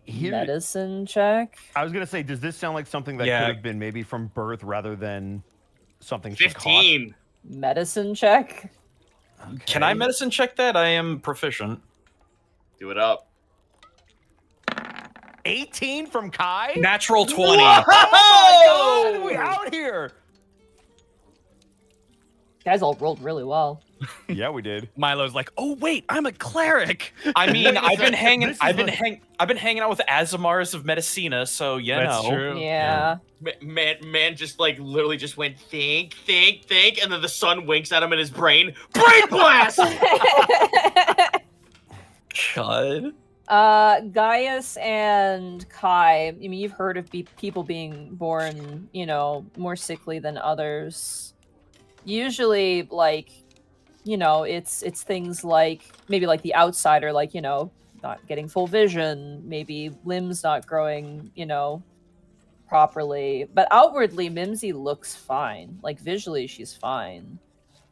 Medicine check? I was gonna say, does this sound like something that Yeah. could have been maybe from birth rather than something she caught? 15. Medicine check? Can I Okay. medicine check that? I am proficient. Do it up. 18 from Kai? Natural 20. Oh my god, we out here! Guys all rolled really well. Yeah, we did. Milo's like, oh wait, I'm a cleric. I mean, I've been This hanging. is I've been the- hanging out with Azamars of Medicina, so you That's know. true. Yeah. Man just like literally just went think, and then the sun winks at him in his brain. Brain blast! God. Gaius and Kai, I mean, you've heard of people being born, more sickly than others. Usually, like, it's things like, maybe like the outsider, like, not getting full vision, maybe limbs not growing, properly. But outwardly, Mimsy looks fine. Like, visually, she's fine.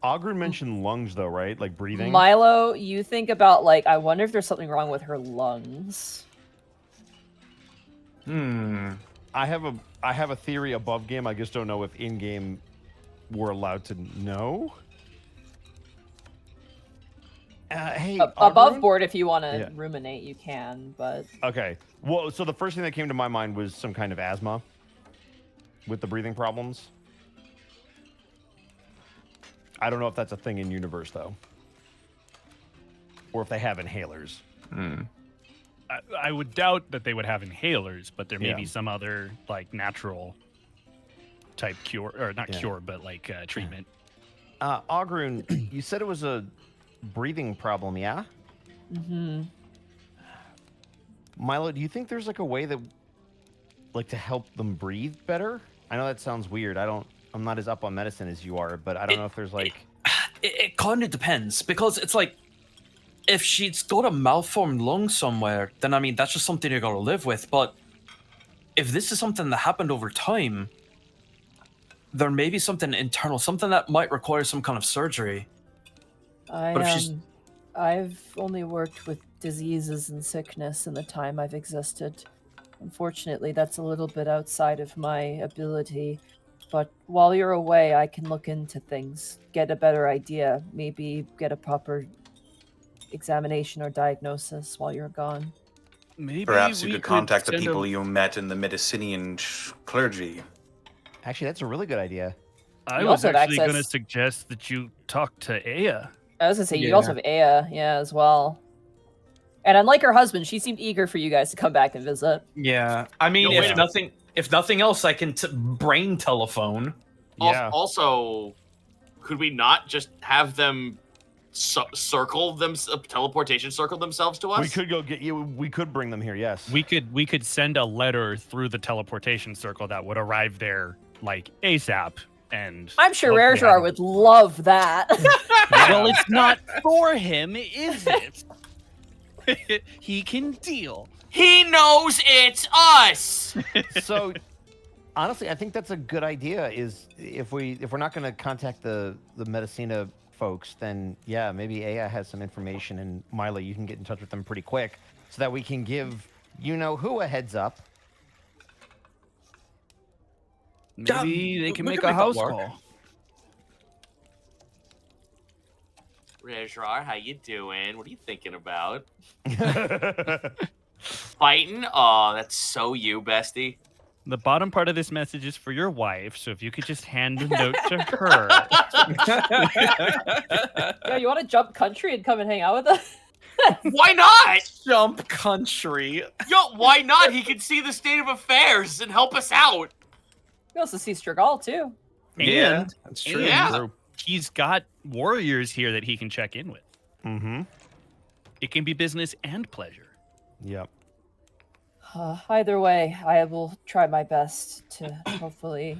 Ogre mentioned lungs, though, right? Like breathing. Milo, you think about, like, I wonder if there's something wrong with her lungs. Hmm. I have a theory above game. I just don't know if in game we're allowed to know. Hey, Above Ogrun? board, if you want to Yeah. ruminate, you can, but... Okay. Well, so the first thing that came to my mind was some kind of asthma with the breathing problems. I don't know if that's a thing in universe though, or if they have inhalers. Hmm. I would doubt that they would have inhalers, but there may Yeah. be some other like natural type cure, or not Yeah. cure, but like treatment. Ogrun, you said it was a breathing problem, yeah? Mm-hmm. Milo, do you think there's like a way that, like, to help them breathe better? I know that sounds weird. I'm not as up on medicine as you are, but I don't know if there's like. It kind of depends, because it's like, if she's got a malformed lung somewhere, then I mean that's just something you gotta live with. But if this is something that happened over time, there may be something internal, something that might require some kind of surgery. But if she's- I've only worked with diseases and sickness in the time I've existed. Unfortunately, that's a little bit outside of my ability. But while you're away, I can look into things, get a better idea, maybe get a proper examination or diagnosis while you're gone. Maybe Perhaps we you could contact the send people a- you met in the Medicinian clergy. Actually, that's a really good idea. I You was also have actually going to access- suggest that you talk to Aya. I was gonna say, you Yeah. also have Aya, as well. And unlike her husband, she seemed eager for you guys to come back and visit. Yeah, I mean, No, wait a if nothing else, I can brain telephone. Yeah. Also, could we not just have them teleportation circle themselves to us? We could go get you. We could bring them here. Yes. We could send a letter through the teleportation circle that would arrive there like ASAP. And I'm sure hopefully Erjar have- would love that. Well, it's not for him, is it? He can deal. He knows it's us. So, honestly, I think that's a good idea. Is if we're not going to contact the Medicina folks, then yeah, maybe Aya has some information, and Milo, you can get in touch with them pretty quick, so that we can give who a heads up. Maybe they we can could make make a that house work. call. Rezrar, how you doing? What are you thinking about? Fighting? Oh, that's so you, bestie. The bottom part of this message is for your wife, so if you could just hand the note to her. Yeah, you want to jump country and come and hang out with us? Why not? Jump country. Yo, why not? He can see the state of affairs and help us out. You also see Strigal too. And, that's true. Yeah. he's got warriors here that he can check in with. Mm-hmm. It can be business and pleasure. Yep. Either way, I will try my best to hopefully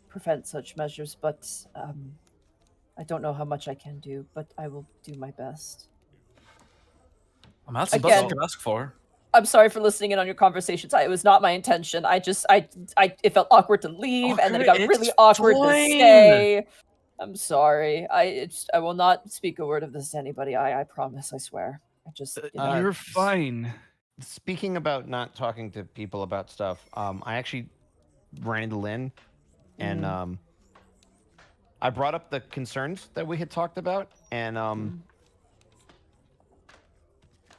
prevent such measures, but I don't know how much I can do, but I will do my best. That's the Again- best you can ask for. I'm sorry for listening in on your conversations. It was not my intention. It felt awkward to leave, and then it got It's really awkward to fine. stay. I'm sorry. I will not speak a word of this to anybody. I promise. I swear. I just. You're fine. Speaking about not talking to people about stuff, I actually ran into Lynn, and I brought up the concerns that we had talked about, and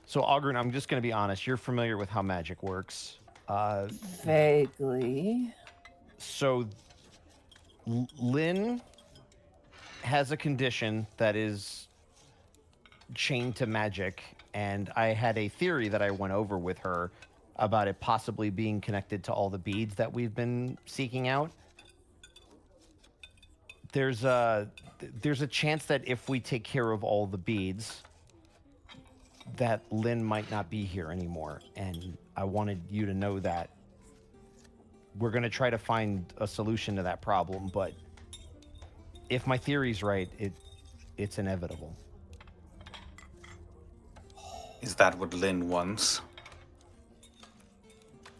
so Ogre, I'm just going to be honest. You're familiar with how magic works. Vaguely. So Lynn has a condition that is chained to magic, and I had a theory that I went over with her about it possibly being connected to all the beads that we've been seeking out. There's a chance that if we take care of all the beads, that Lynn might not be here anymore, and I wanted you to know that. We're going to try to find a solution to that problem, but if my theory's right, it's inevitable. Is that what Lynn wants?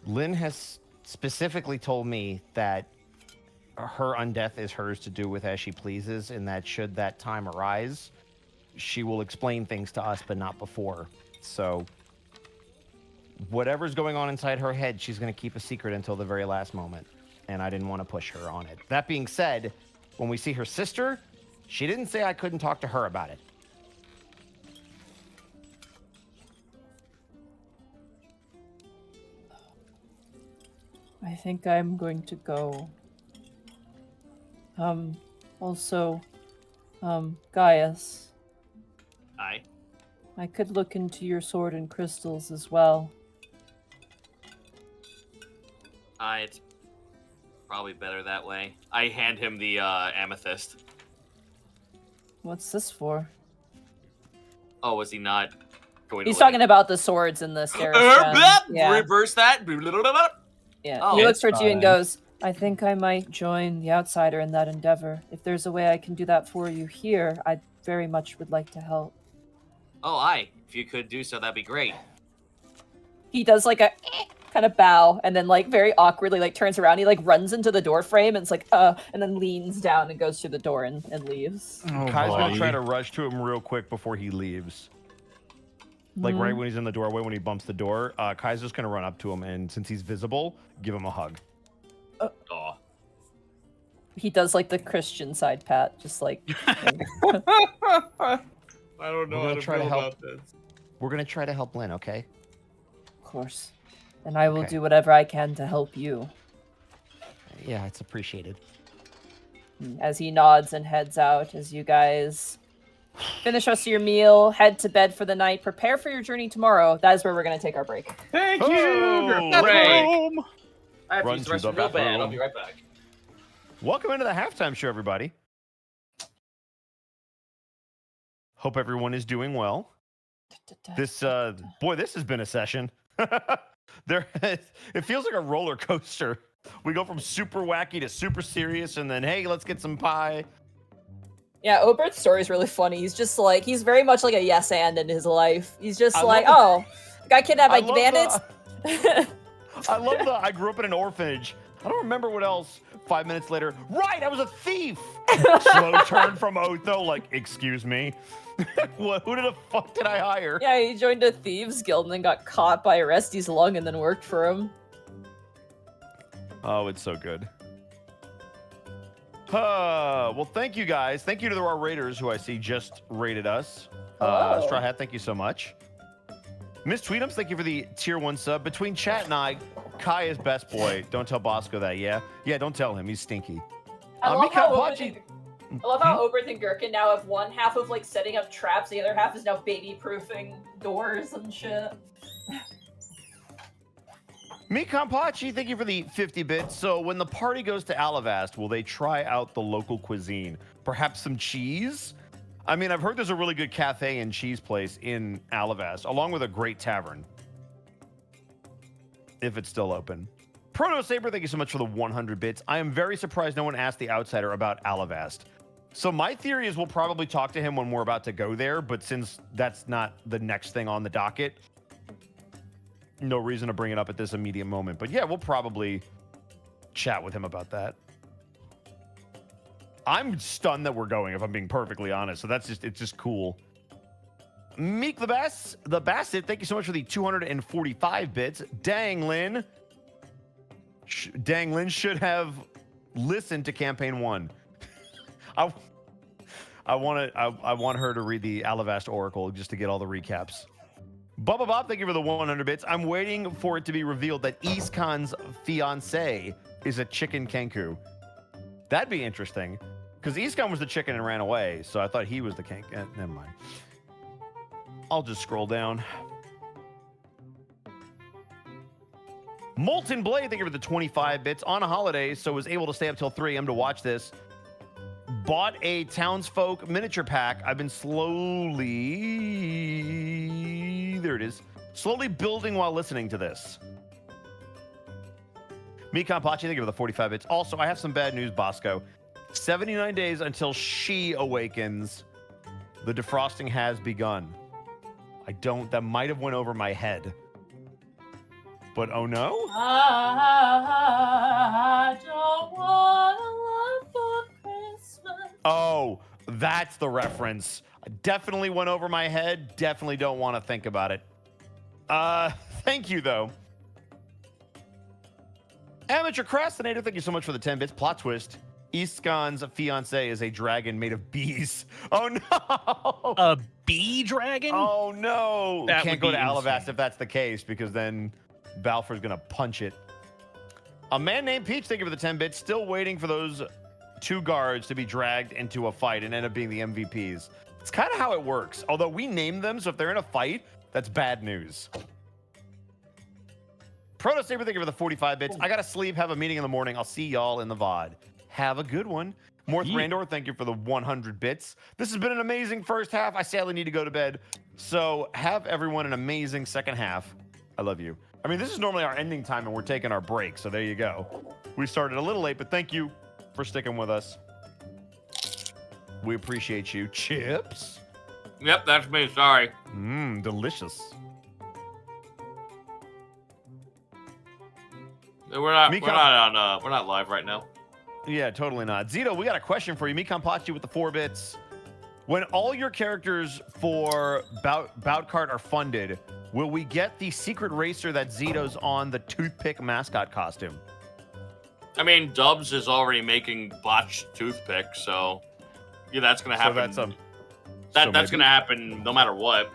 Lynn has specifically told me that her undeath is hers to do with as she pleases, and that should that time arise, she will explain things to us, but not before. So whatever's going on inside her head, she's going to keep a secret until the very last moment, and I didn't want to push her on it. That being said, when we see her sister, she didn't say I couldn't talk to her about it. I think I'm going to go. Also, Gaius, Aye. I could look into your sword and crystals as well. It's probably better that way. I hand him the amethyst. What's this for? Oh, was he not going to He's let talking it- about the swords in the stairs. Yeah. Reverse that. Yeah. Oh, He looks it's towards you and fine. goes, I think I might join the outsider in that endeavor. If there's a way I can do that for you here, I very much would like to help. Oh, aye. If you could do so, that'd be great. He does like a kind of bow and then like very awkwardly like turns around. He like runs into the door frame and it's like, and then leans down and goes through the door and leaves. Kai's going to try to rush to him real quick before he leaves. Like right when he's in the doorway, when he bumps the door, Kai's just going to run up to him, and since he's visible, give him a hug. Oh. He does like the Christian side pat, just like I don't know We're how gonna to try to feel help. about this. We're going to try to help Lynn, okay? of course. And I will Okay. do whatever I can to help you. Yeah, it's appreciated. As he nods and heads out, as you guys finish rest of your meal, head to bed for the night, prepare for your journey tomorrow. That is where we're going to take our break. Thank Oh, you. Break. I have to Run use to the restroom the real bad. I'll bathroom. be right back. Welcome into the halftime show, everybody. Hope everyone is doing well. This this has been a session. It feels like a roller coaster. We go from super wacky to super serious, and then hey, let's get some pie. Yeah, Obert's story is really funny. He's just like, he's very much like a yes and in his life. He's just I like, love oh, got kidnapped by I love bandits. I love the I grew up in an orphanage. I don't remember what else. 5 minutes later, right, I was a thief. Slow turn from Otho, like, excuse me. Who the fuck did I hire? Yeah, he joined a thieves guild and then got caught by Orestes Lung and then worked for him. Oh, it's so good. Well, thank you guys. Thank you to our raiders who I see just rated us. Hello. Straw Hat, thank you so much. Miss Tweetums, thank you for the tier 1 sub. Between chat and I, Kai is best boy. Don't tell Bosco that, yeah? Yeah, don't tell him. He's stinky. I love how Oberth Hmm? and Gherkin now have one half of like setting up traps, the other half is now baby-proofing doors and shit. Mikon Pachi, thank you for the 50 bits. So when the party goes to Alavast, will they try out the local cuisine? Perhaps some cheese? I mean, I've heard there's a really good cafe and cheese place in Alavast, along with a great tavern. If it's still open. Proto Saber, thank you so much for the 100 bits. I am very surprised no one asked the Outsider about Alavast. So my theory is we'll probably talk to him when we're about to go there, but since that's not the next thing on the docket, no reason to bring it up at this immediate moment. But yeah, we'll probably chat with him about that. I'm stunned that we're going, if I'm being perfectly honest. So it's just cool. Meek the Bassett, thank you so much for the 245 bits. Dang Lynn should have listened to campaign 1. I want her to read the Alavast Oracle just to get all the recaps. Bubba Bob, thank you for the 100 bits. I'm waiting for it to be revealed that Iskan's fiance is a chicken Kenku. That'd be interesting, because Iskan was the chicken and ran away, so I thought he was the Kenku. Never mind. I'll just scroll down. Molten Blade, thank you for the 25 bits. On a holiday, so was able to stay up till 3 a.m. to watch this. Bought a Townsfolk miniature pack. I've been slowly... There it is. Slowly building while listening to this. Mikon Pachi, thank you for the 45 bits. Also, I have some bad news, Bosco. 79 days until she awakens. The defrosting has begun. That might have went over my head. But oh no? I don't want love for Christmas. Oh, that's the reference. I definitely went over my head. Definitely don't want to think about it. Thank you, though. Amateur Crastinator, thank you so much for the 10 bits. Plot twist. Iskan's fiance is a dragon made of bees. Oh, no! A bee dragon? Oh, no! That Can't would go be to Alavast insane. if that's the case, because then Balfour's going to punch it. A man named Peach, thank you for the 10 bits. Still waiting for those 2 guards to be dragged into a fight and end up being the MVPs. It's kind of how it works. Although we name them, so if they're in a fight, that's bad news. Proto Saber, thank you for the 45 bits. I got to sleep, have a meeting in the morning. I'll see y'all in the VOD. Have a good one. Morth Randor, thank you for the 100 bits. This has been an amazing first half. I sadly need to go to bed. So have everyone an amazing second half. I love you. I mean, this is normally our ending time and we're taking our break. So there you go. We started a little late, but thank you for sticking with us. We appreciate you. Chips? Yep, that's me. Sorry. Mmm, delicious. We're not live right now. Yeah, totally not. Zito, we got a question for you. Mikon Pachi with the 4 bits. When all your characters for Bout Cart are funded, will we get the secret racer that Zito's on the toothpick mascot costume? I mean, Dubs is already making botched toothpicks, so yeah, that's gonna happen. So That's gonna happen no matter what.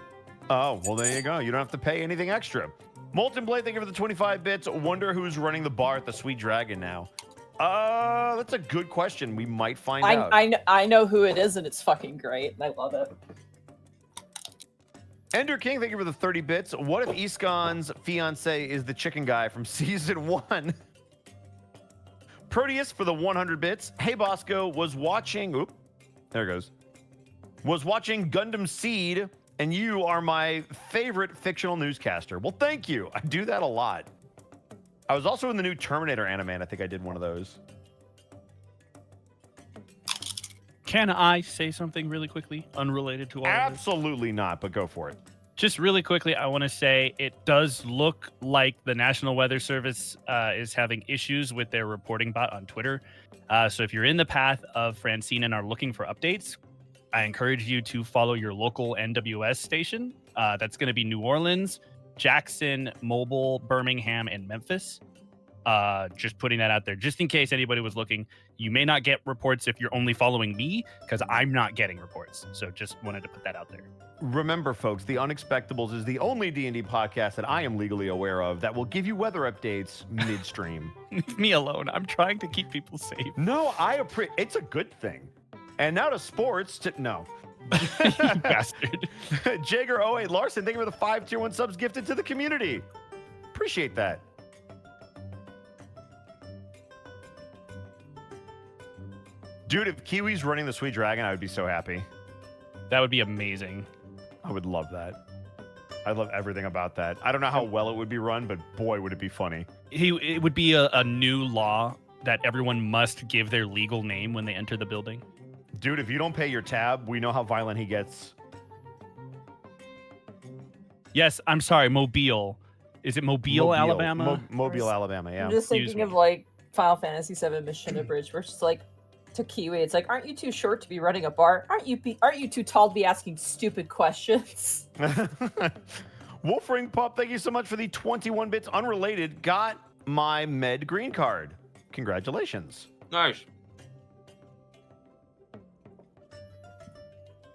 Oh, well, there you go. You don't have to pay anything extra. Molten Blade, thank you for the 25 bits. Wonder who's running the bar at the Sweet Dragon now. That's a good question. We might find out. I know who it is, and it's fucking great. I love it. Ender King, thank you for the 30 bits. What if Iskan's fiance is the chicken guy from season 1? Proteus for the 100 bits. Hey, Bosco, was watching Gundam Seed, and you are my favorite fictional newscaster. Well, thank you. I do that a lot. I was also in the new Terminator anime, and I think I did one of those. Can I say something really quickly, unrelated to all of this? Absolutely not, but go for it. Just really quickly, I want to say it does look like the National Weather Service is having issues with their reporting bot on Twitter. So if you're in the path of Francine and are looking for updates, I encourage you to follow your local NWS station. That's going to be New Orleans, Jackson, Mobile, Birmingham, and Memphis. Just putting that out there, just in case anybody was looking. You may not get reports if you're only following me, because I'm not getting reports. So just wanted to put that out there. Remember, folks, the Unexpectables is the only D&D podcast that I am legally aware of that will give you weather updates midstream. Leave me alone. I'm trying to keep people safe. No, it's a good thing. And now to sports. No. You bastard. Jager08 Larson, thank you for the 5 tier 1 subs gifted to the community. Appreciate that. Dude, if Kiwi's running the Sweet Dragon, I would be so happy. That would be amazing. I would love that. I love everything about that. I don't know how well it would be run, but boy, would it be funny. It would be a new law that everyone must give their legal name when they enter the building. Dude, if you don't pay your tab, we know how violent he gets. Yes, I'm sorry, Mobile. Is it Mobile, Alabama? Mobile, Alabama, yeah. I'm just Excuse thinking me. of like Final Fantasy VII Mission to Bridge, where it's just like to Kiwi, it's like, aren't you too short to be running a bar? Aren't you too tall to be asking stupid questions? Wolfring Pup, thank you so much for the 21 bits unrelated. Got my med green card. Congratulations. Nice.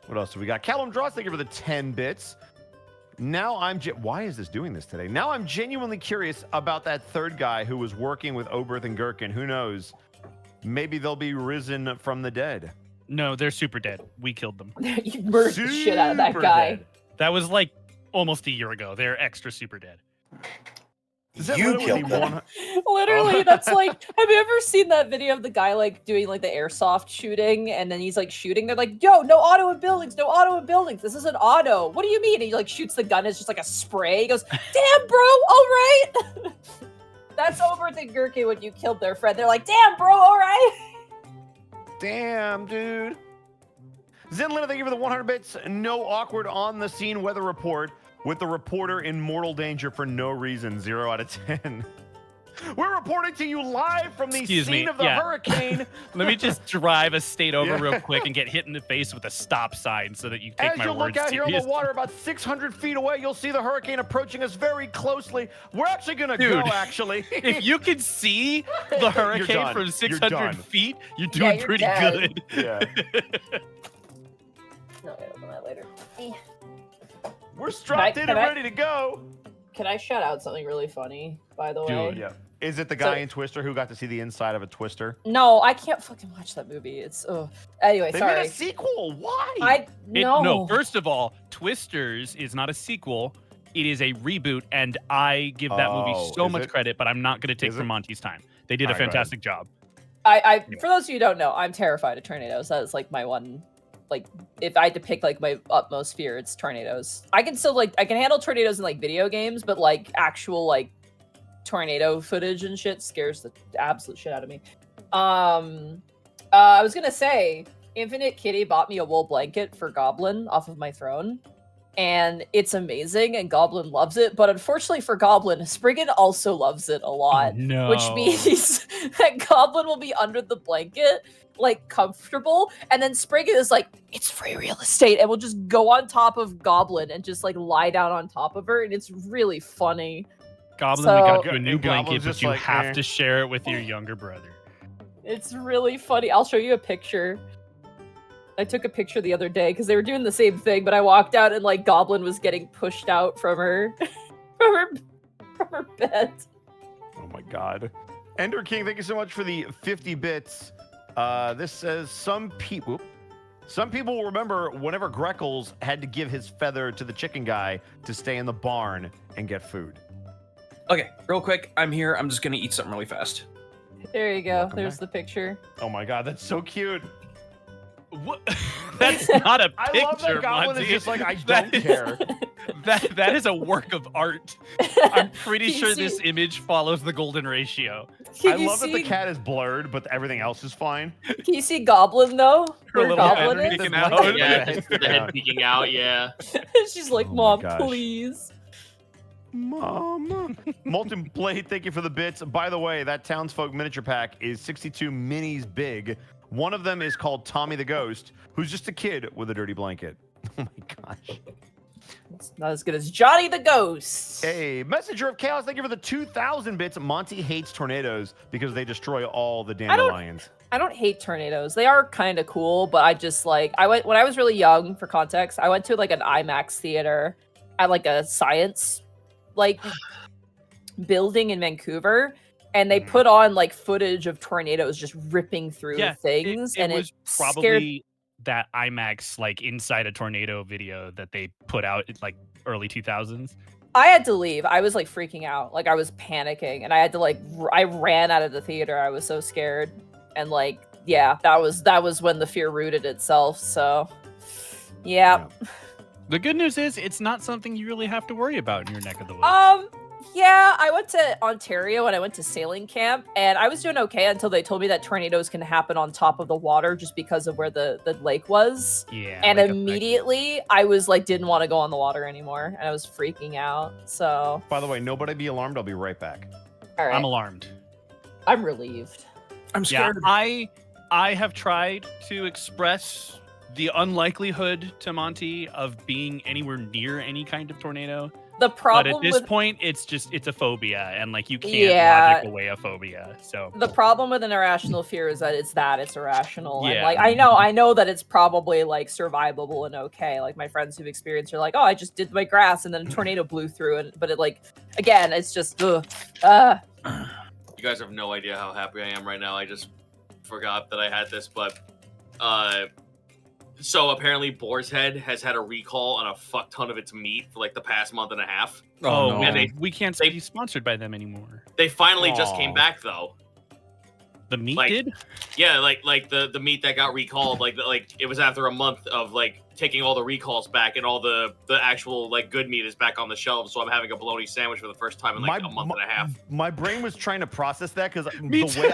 What else do we got? Callum Dross, thank you for the 10 bits. Now why is this doing this today? Now I'm genuinely curious about that third guy who was working with Oberth and Gherkin. Who knows? Maybe they'll be risen from the dead. No, they're super dead. We killed them. You murdered the shit out of that Super guy. dead. That was like almost a year ago. They're extra super dead. Is that You literally killed them. Literally, that's like, have you ever seen that video of the guy like doing like the airsoft shooting and then he's like shooting? They're like, yo, no auto in buildings, no auto in buildings. This isn't auto. What do you mean? And he like shoots the gun. It's just like a spray. He goes, damn, bro, all right. That's Oberth and Gherkin when you killed their friend. They're like, damn, bro, all right. Damn, dude. Zenlina, thank you for the 100 bits. No awkward on the scene weather report with the reporter in mortal danger for no reason. 0 out of 10. We're reporting to you live from the Excuse scene me, of the yeah. hurricane. Let me just drive a state over Yeah. real quick and get hit in the face with a stop sign so that you take As my you words look out here on the seriously. water about 600 feet away, you'll see the hurricane approaching us very closely. We're actually going to Dude, go, actually. If you can see the hurricane done. from You're 600 done. feet, you're doing you're pretty dead. good. Yeah. No, I'll open that later. We're strapped in can and I- ready to go. Can I shout out something really funny, by the way? Dude, Yeah. Is it the guy So- in Twister who got to see the inside of a Twister? No, I can't fucking watch that movie. It's anyway, They sorry. made a sequel. Why? No. First of all, Twisters is not a sequel. It is a reboot, and I give that movie Oh, so is much it? credit, but I'm not going to take Is from it? Monty's time. They did a Alright, go ahead. fantastic job. I for those of you who don't know, I'm terrified of tornadoes. That is like my one, like if I had to pick like my utmost fear, it's tornadoes. I can still I can handle tornadoes in like video games, but like actual like tornado footage and shit scares the absolute shit out of me. I was gonna say, Infinite Kitty bought me a wool blanket for Goblin off of my throne. And it's amazing, and Goblin loves it. But unfortunately for Goblin, Spriggan also loves it a lot. No. Which means that Goblin will be under the blanket, like comfortable, and then Spriggan is like, it's free real estate, and will just go on top of Goblin and just like lie down on top of her, and it's really funny. Goblin So- got you a new And Goblin's blanket, but just you like, have eh. to share it with your younger brother. It's really funny. I'll show you a picture. I took a picture the other day because they were doing the same thing, but I walked out and like Goblin was getting pushed out from her from her bed. Oh my god. Ender King, thank you so much for the 50 bits. This says some people will remember whenever Greckles had to give his feather to the chicken guy to stay in the barn and get food. Okay, real quick, I'm here. I'm just gonna eat something really fast. There you go. Welcome There's back. the picture. Oh my god, that's so cute. What? That's not a I picture, love that Goblin Monty. is just like, I That don't is- care. That is a work of art. I'm pretty Can you sure see- this image follows the golden ratio. Can I you love that the see- cat is blurred, but everything else is fine. Can you see Goblin though? Her Where little Goblin head is? peeking This out. blanket. Yeah, Yeah. just the head peeking out. Yeah. She's like, Oh my Mom, gosh. please. Mom. Molten Blade, thank you for the bits. By the way, that Townsfolk miniature pack is 62 minis big. One of them is called Tommy the Ghost, who's just a kid with a dirty blanket. Oh my gosh. It's not as good as Johnny the Ghost. Hey, Messenger of Chaos, thank you for the 2,000 bits. Monty hates tornadoes because they destroy all the dandelions. I don't hate tornadoes. They are kind of cool, but I just like when I was really young. For context, I went to like an IMAX theater at like a science like building in Vancouver, and they put on like footage of tornadoes just ripping through things, it and was it probably that IMAX like inside a tornado video that they put out in like early 2000s. I had to leave. I was like freaking out, like I was panicking, and I had to like I ran out of the theater. I was so scared. And like, yeah, that was when the fear rooted itself. So, yeah. The good news is it's not something you really have to worry about in your neck of the woods. Yeah, I went to Ontario and I went to sailing camp, and I was doing okay until they told me that tornadoes can happen on top of the water just because of where the lake was. Yeah. And like immediately I was like, didn't want to go on the water anymore, and I was freaking out. So. By the way, nobody be alarmed. I'll be right back. All right. I'm alarmed. I'm relieved. I'm scared. Yeah, I have tried to express the unlikelihood to Monty of being anywhere near any kind of tornado. The problem but at this with point, it's a phobia, and like you can't logic away a phobia. So the problem with an irrational fear is that it's irrational. And Yeah. like I know that it's probably like survivable and okay. Like my friends who've experienced are like, oh, I just did my grass and then a tornado blew through, and but it like again, it's just You guys have no idea how happy I am right now. I just forgot that I had this, but so apparently Boar's Head has had a recall on a fuck ton of its meat for like the past month and a half. oh, no. man, we can't be sponsored by them anymore. They finally just came back though. The meat Like- did? Yeah, like the meat that got recalled, like it was after a month of like taking all the recalls back, and all the actual like good meat is back on the shelves. So I'm having a bologna sandwich for the first time in like a month and a half. My brain was trying to process that because Me the too. way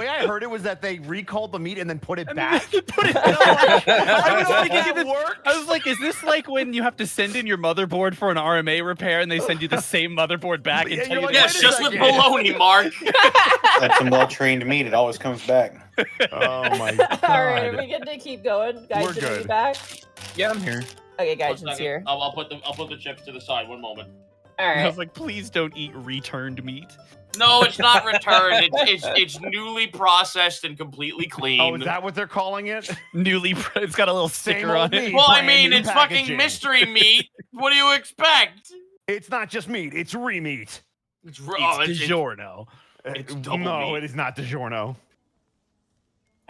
I heard it was that they recalled the meat and then put it back. Put it I was thinking like, this- that works. I was like, is this like when you have to send in your motherboard for an RMA repair and they send you the same motherboard back and Yeah, tell you're you like, that- Yes, wait a just with second. bologna, Mark. That's some well-trained meat. It always comes back. Oh my god. all right. Are we good to keep going, guys? We're Are we good. back? Yeah, I'm here. Okay, guys, One it's second. here. I'll put the chips to the side. One moment. All I right. was like, please don't eat returned meat. No, it's not returned. It's newly processed and completely clean. Oh, is that what they're calling it? It's got a little Same sticker old on it. meat. well, I brand mean, new it's packaging. fucking mystery meat. What do you expect? It's not just meat. It's re-meat. It's It's DiGiorno. It's double no, meat. it is not DiGiorno.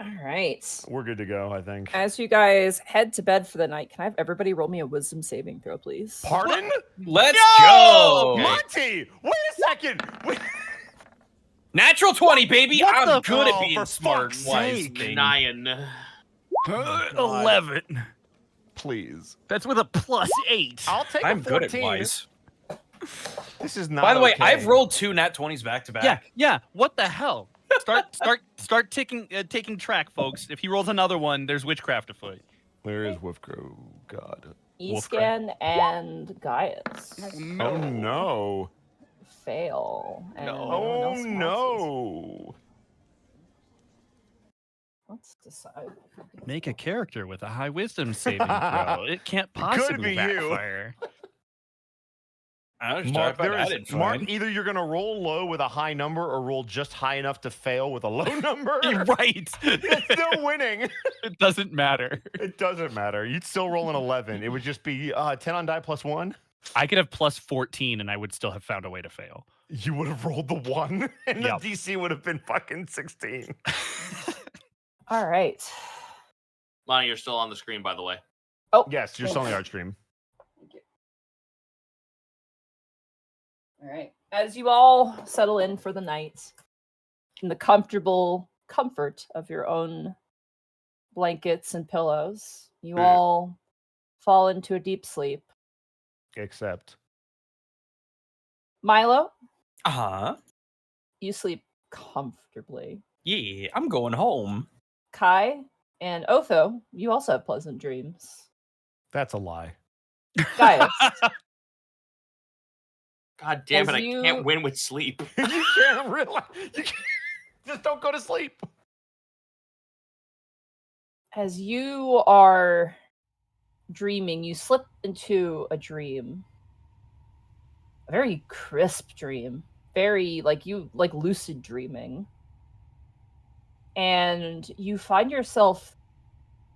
All right. We're good to go, I think. As you guys head to bed for the night, can I have everybody roll me a wisdom saving throw, please? Pardon? Let's No! go. Monty! Wait a second! Wait. Natural 20, baby. What I'm the- good Oh, at being for smart. fuck's Wise sake. thing. 9. 11. Please. That's with a +8. I'll take I'm a good 14. at wise. This is not By the way, okay. I've rolled 2 nat 20s back to back. Yeah. What the hell? Start taking track, folks. If he rolls another one, there's witchcraft afoot. Where is Wolfcrow? God. Escan and Gaius Oh no. fail. And no one Oh else passes. no. Let's decide. Make a character with a high wisdom saving throw. It can't possibly be you. backfire. I was Mark, trying there to is, it Mark, fine. either you're gonna roll low with a high number or roll just high enough to fail with a low number. You're right. It's still winning. It doesn't matter. It doesn't matter. You'd still roll an 11. It would just be 10 on die plus 1. I could have +14 and I would still have found a way to fail. You would have rolled the 1 and Yep. the DC would have been fucking 16. All right. Lonnie, you're still on the screen, by the way. Oh, Yes, you're still on the art stream. Thank you. All right. As you all settle in for the night in the comfortable comfort of your own blankets and pillows, you all fall into a deep sleep. Except. Milo, Uh-huh. you sleep comfortably. Yeah, I'm going home. Kai and Otho, you also have pleasant dreams. That's a lie. Gaius, God damn As it! you- I can't win with sleep. You can't realize. You can't, just don't go to sleep. as you are dreaming, you slip into a dream. A very crisp dream. Very like lucid dreaming. And you find yourself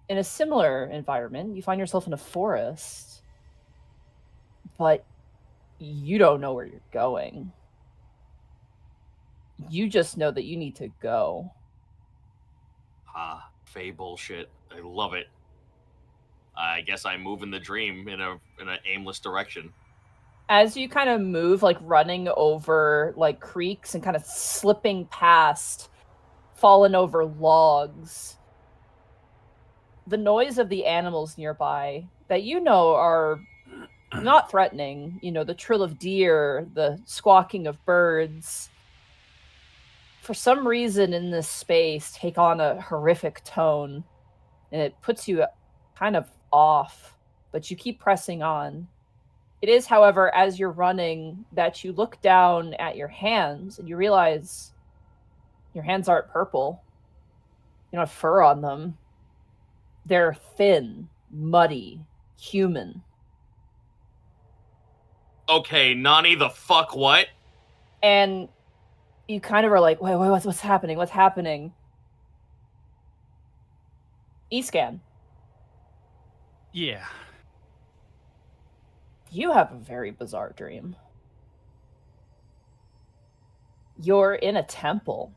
in a similar environment. You find yourself in a forest. But you don't know where you're going. You just know that you need to go. Fey bullshit. I love it. I guess I move in the dream in an aimless direction. As you kind of move, like running over like creeks and kind of slipping past fallen over logs, the noise of the animals nearby that you know are not threatening, you know, the trill of deer, the squawking of birds, for some reason in this space take on a horrific tone, and it puts you kind of off, but you keep pressing on. It is, however, as you're running that you look down at your hands and you realize your hands aren't purple. You don't have fur on them. They're thin, muddy, human. Okay, Nani the fuck what? And you kind of are like, wait, what's happening? What's happening? E-scan. Yeah. You have a very bizarre dream. You're in a temple.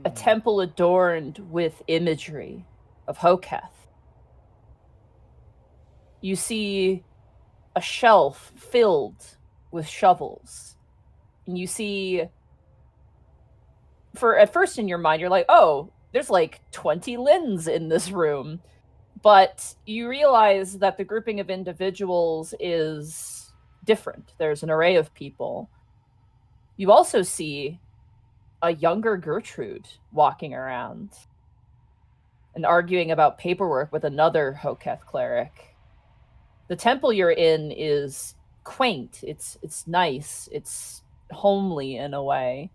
A temple adorned with imagery of Hoketh. You see a shelf filled with shovels. And you see, at first in your mind, you're like, oh, there's like 20 Lins in this room. But you realize that the grouping of individuals is different. There's an array of people. You also see a younger Gertrude walking around and arguing about paperwork with another Hoketh cleric. The temple you're in is quaint. It's nice. It's homely in a way.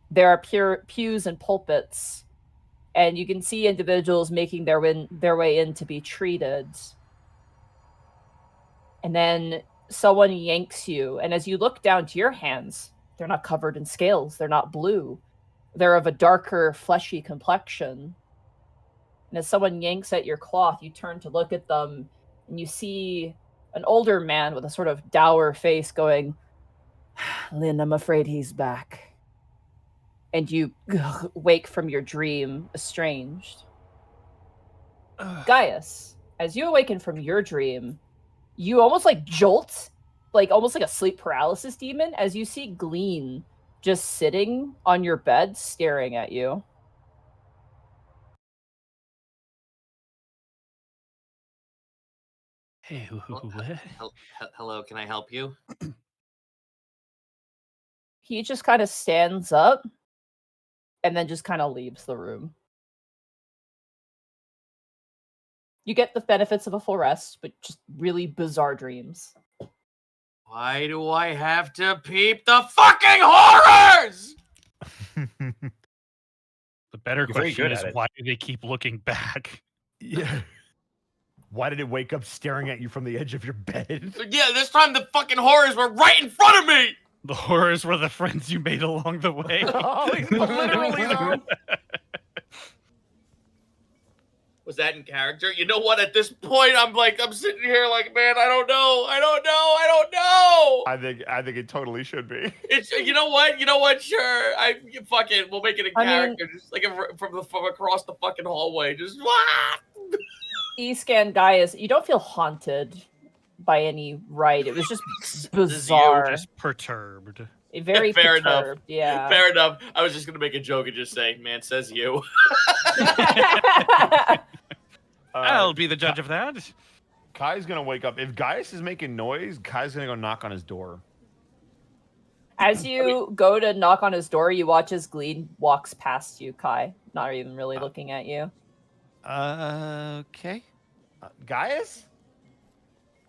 There are pews and pulpits, and you can see individuals making their way in to be treated. And then someone yanks you, and as you look down to your hands, they're not covered in scales. They're not blue. They're of a darker, fleshy complexion. And as someone yanks at your cloth, you turn to look at them, and you see an older man with a sort of dour face going, Lynn, I'm afraid he's back. And you wake from your dream, estranged. Gaius, as you awaken from your dream, you almost like jolt, like almost like a sleep paralysis demon, as you see Glean just sitting on your bed staring at you. Hey, Hello, can I help you? He just kind of stands up and then just kind of leaves the room. You get the benefits of a full rest, but just really bizarre dreams. Why do I have to peep the fucking horrors? The better You're very question good is, at it. why do they keep looking back? Yeah. Why did it wake up staring at you from the edge of your bed? Yeah, this time the fucking horrors were right in front of me! The horrors were the friends you made along the way. Oh, literally, though. Was that in character? You know what? At this point, I'm sitting here like, man, I don't know. I think it totally should be. It's you know what? Sure, fuck it. We'll make it in character, just like from across the fucking hallway. Just what? E-scan Gaius, you don't feel haunted by any right. It was just bizarre. Just perturbed. Very Fair perturbed, enough. yeah. Fair enough. I was just gonna make a joke and just say, man, says you. I'll be the judge of that. Kai's gonna wake up. If Gaius is making noise, Kai's gonna go knock on his door. As you go to knock on his door, you watch as Glean walks past you, Kai, not even really looking at you. Okay. Gaius?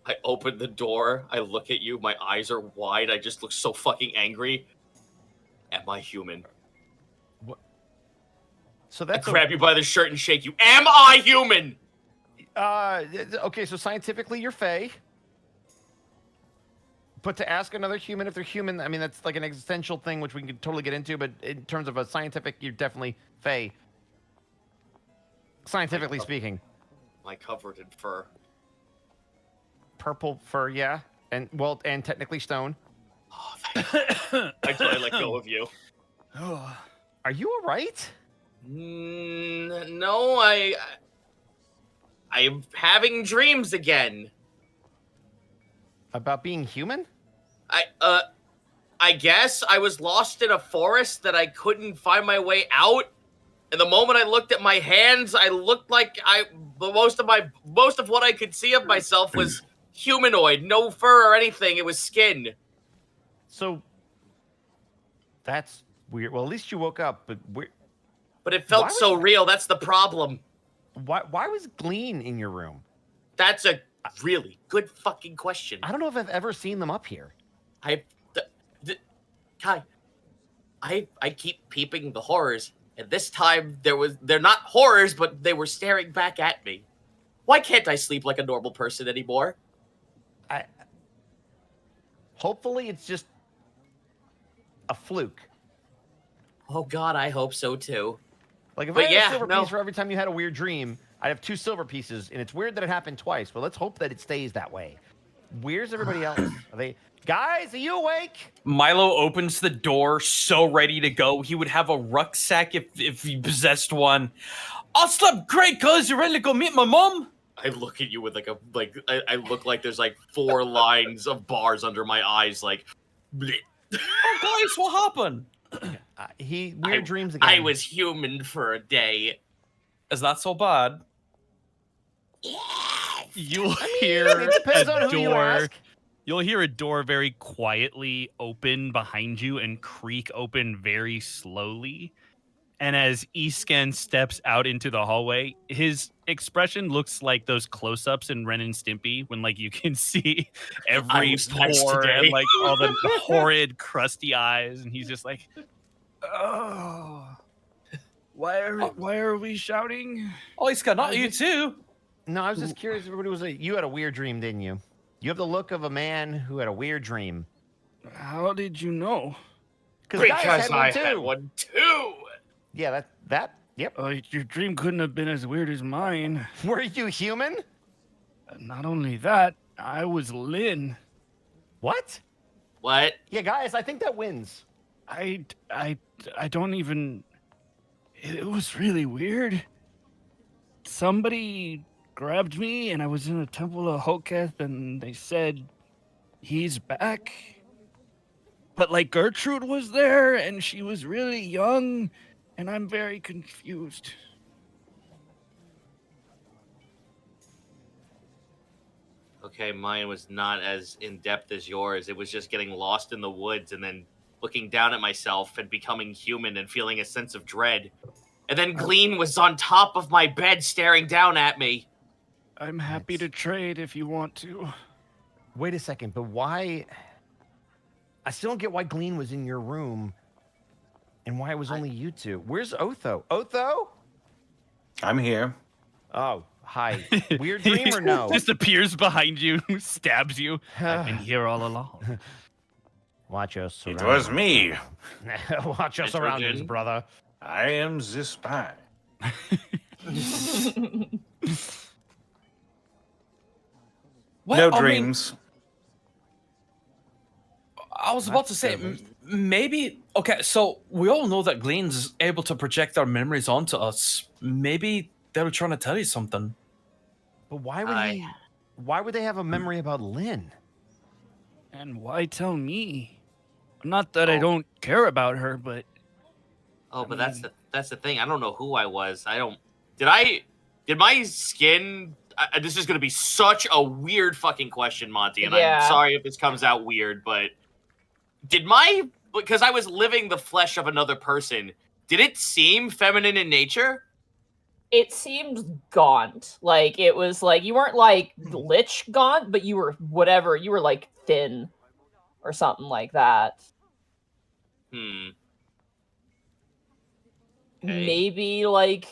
I open the door. I look at you. My eyes are wide. I just look so fucking angry. Am I human? So I that's grab you by the shirt and shake you. Am I human? okay. So scientifically, you're Fae. But to ask another human if they're human, I mean, that's like an existential thing, which we can totally get into. But in terms of a scientific, you're definitely Fae. Scientifically speaking. My covered in fur. Purple fur, yeah. And technically stone. Oh, thank you. I totally let go of you. Are you all right? No, I'm having dreams again. About being human? I guess I was lost in a forest that I couldn't find my way out. And the moment I looked at my hands, I looked like most of what I could see of myself was humanoid, no fur or anything. It was skin. So that's weird. Well, at least you woke up, But it felt so real. That's the problem. Why was Glean in your room? That's a really good fucking question. I don't know if I've ever seen them up here. Kai, I keep peeping the horrors, and this time they're not horrors, but they were staring back at me. Why can't I sleep like a normal person anymore? Hopefully it's just a fluke. Oh God, I hope so too. Like if I had a silver piece for every time you had a weird dream, I'd have 2 silver pieces, and it's weird that it happened twice, but let's hope that it stays that way. Where's everybody else? Guys, are you awake? Milo opens the door, so ready to go. He would have a rucksack if he possessed one. I slept great, cuz. You ready to go meet my mom? I look at you with I look like there's like 4 lines of bars under my eyes, like. Bleh. Oh, guys, what happened? Weird dreams again. I was human for a day. Is that so bad? You'll hear it depends on who you door. ask. You'll hear a door very quietly open behind you and creak open very slowly. And as Esken steps out into the hallway, his expression looks like those close-ups in Ren and Stimpy when, like, you can see every pore and, like, all the horrid, crusty eyes. And he's just like, oh, why are we shouting? Oh, Esken, not you too. No, I was just curious. Everybody you had a weird dream, didn't you? You have the look of a man who had a weird dream. How did you know? Because I had one too. Yeah, yep. Your dream couldn't have been as weird as mine. Were you human? Not only that, I was Lynn. What? What? Yeah, guys, I think that wins. I don't even... It was really weird. Somebody grabbed me, and I was in a temple of Hoketh, and they said, he's back. But, like, Gertrude was there, and she was really young, and I'm very confused. Okay, mine was not as in-depth as yours. It was just getting lost in the woods and then looking down at myself and becoming human and feeling a sense of dread. And then Glean was on top of my bed staring down at me. I'm happy to trade if you want to. Wait a second, but why... I still don't get why Glean was in your room and why it was only you two. Where's Otho? Otho? I'm here. Oh, hi. Weird dream or no? Just appears behind you, stabs you. I've been here all along. Watch your surroundings. It was me. Watch your surroundings, brother. I am the spy. Well, No dreams. I was about to say, maybe... Okay, so we all know that Glean's able to project our memories onto us. Maybe they were trying to tell you something. But why would they have a memory about Lynn? And why tell me? Not that I don't care about her, but... Oh, but that's the thing. I don't know who I was. Did my skin... this is going to be such a weird fucking question, Monty, and I'm sorry if this comes out weird, but because I was living the flesh of another person, did it seem feminine in nature? It seemed gaunt. Like, it was like, you weren't like lich gaunt, but you were whatever. You were like thin or something like that. maybe like,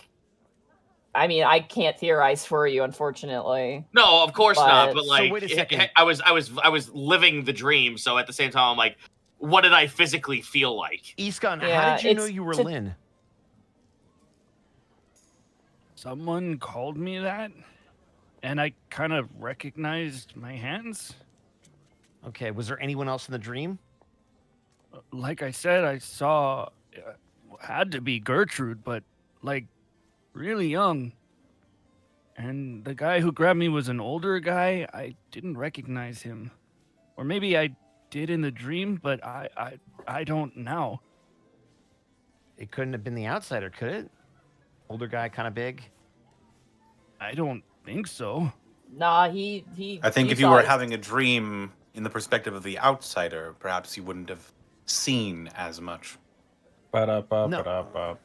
I mean, I can't theorize for you, unfortunately. No, of course not. But So like, wait a second. I was living the dream. So at the same time, I'm like, what did I physically feel like? Iskan, how Yeah, did you know it's you were to- Lynn? Someone called me that, and I kind of recognized my hands. Okay, was there anyone else in the dream? Like I said, I saw had to be Gertrude, but like really young. And the guy who grabbed me was an older guy. I didn't recognize him, or maybe I did in the dream, but I don't know. It couldn't have been the outsider, could it? Older guy, kind of big. I don't think so. Nah, he. I think if you saw were it. having a dream in the perspective of the outsider, perhaps you wouldn't have seen as much. No.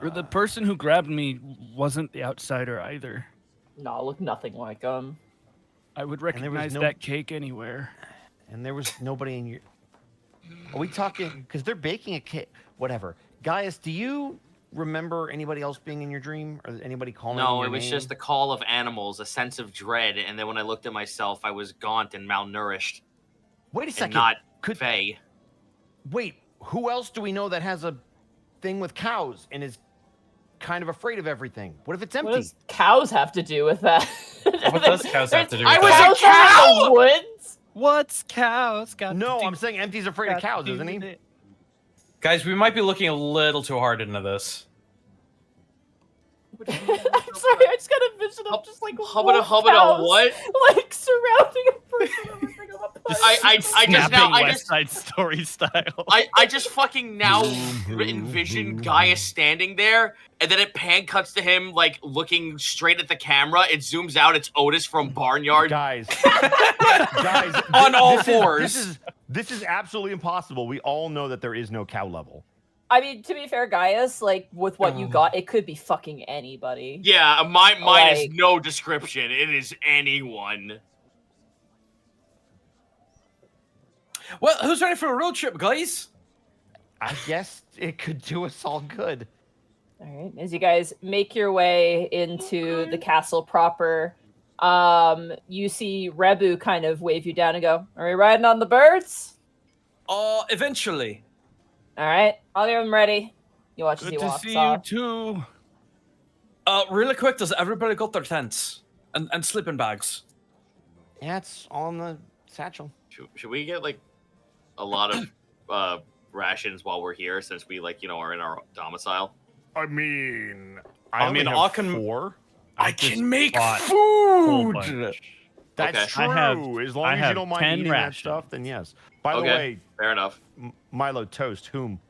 Or the person who grabbed me wasn't the outsider either. Nah, look nothing like him. I would there was recognize no- that cake anywhere. And there was nobody in your. Are we talking? Because they're baking a cake. Whatever. Gaius, do you remember anybody else being in your dream, or anybody calling? No, your it was name? just the call of animals, a sense of dread, and then when I looked at myself, I was gaunt and malnourished, Wait a and second. not Could fey. wait? Who else do we know that has a thing with cows and is kind of afraid of everything? What if it's What empty? does cows have to do with that? What does cows have to do with I that? was a Cows are in the cow! woods. What's cows got? No, I'm saying Empty's afraid of cows, isn't he? Guys, we might be looking a little too hard into this. I'm sorry, I just got a vision of just like Hubbada wolf hubbada cows, what? like surrounding a person everything on a push. I just now I just Side Story style. I just fucking now envision Gaius standing there, and then it pan cuts to him like looking straight at the camera. It zooms out. It's Otis from Barnyard. Guys, guys, On all this fours. This is absolutely impossible. We all know that there is no cow level. I mean, to be fair, Gaius, like with what you got, it could be fucking anybody. Yeah, mine is Like- no description. It is anyone. Well, who's ready for a road trip, guys? I guess it could do us all good. All right, as you guys make your way into the castle proper, you see Rebu kind of wave you down and go, "Are we riding on the birds?" Eventually. All right, I'll get them ready. You watch as Good he to walks see off. you too. Really quick, does everybody got their tents and sleeping bags? Yeah, it's on the satchel. Should we get like a lot of rations while we're here, since we like are in our domicile? I mean, I mean, I can- four. I just can make bought whole food. bunch. That's Okay. true. I have- as long I as you have don't mind 10 eating that rations. stuff, then yes. By the Okay. way, Fair enough. Milo toast. Whom?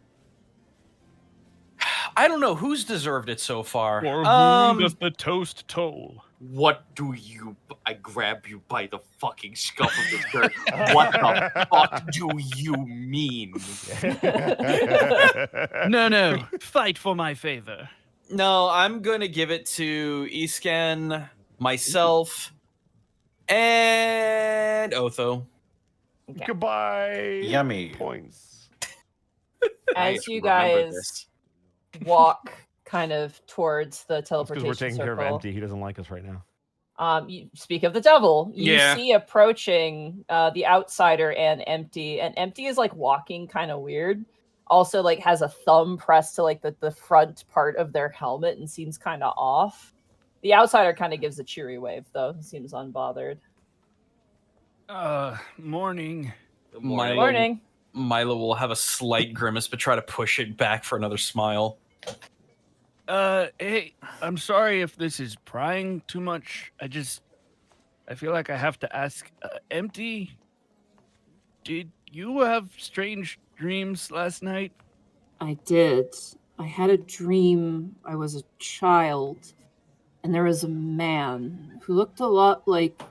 I don't know who's deserved it so far. For whom does the toast toll? What do you? I grab you by the fucking scuff of the shirt. What the fuck do you mean? No, fight for my favor. No, I'm going to give it to Escan, myself, and Otho. Okay. Goodbye. Yummy. Points. As you Remember guys this. walk kind of towards the Because teleportation we're taking care of circle, Empty. He doesn't like us right now. you speak of the devil. You Yeah. see approaching the outsider and Empty, and Empty is like walking kind of weird. Also, like has a thumb pressed to like the front part of their helmet and seems kind of off. The outsider kind of gives a cheery wave though, and seems unbothered. Morning. Good My- morning. Morning. Milo will have a slight grimace, but try to push it back for another smile. Hey, I'm sorry if this is prying too much. I feel like I have to ask. Empty, did you have strange dreams last night? I did. I had a dream. I was a child, and there was a man who looked a lot like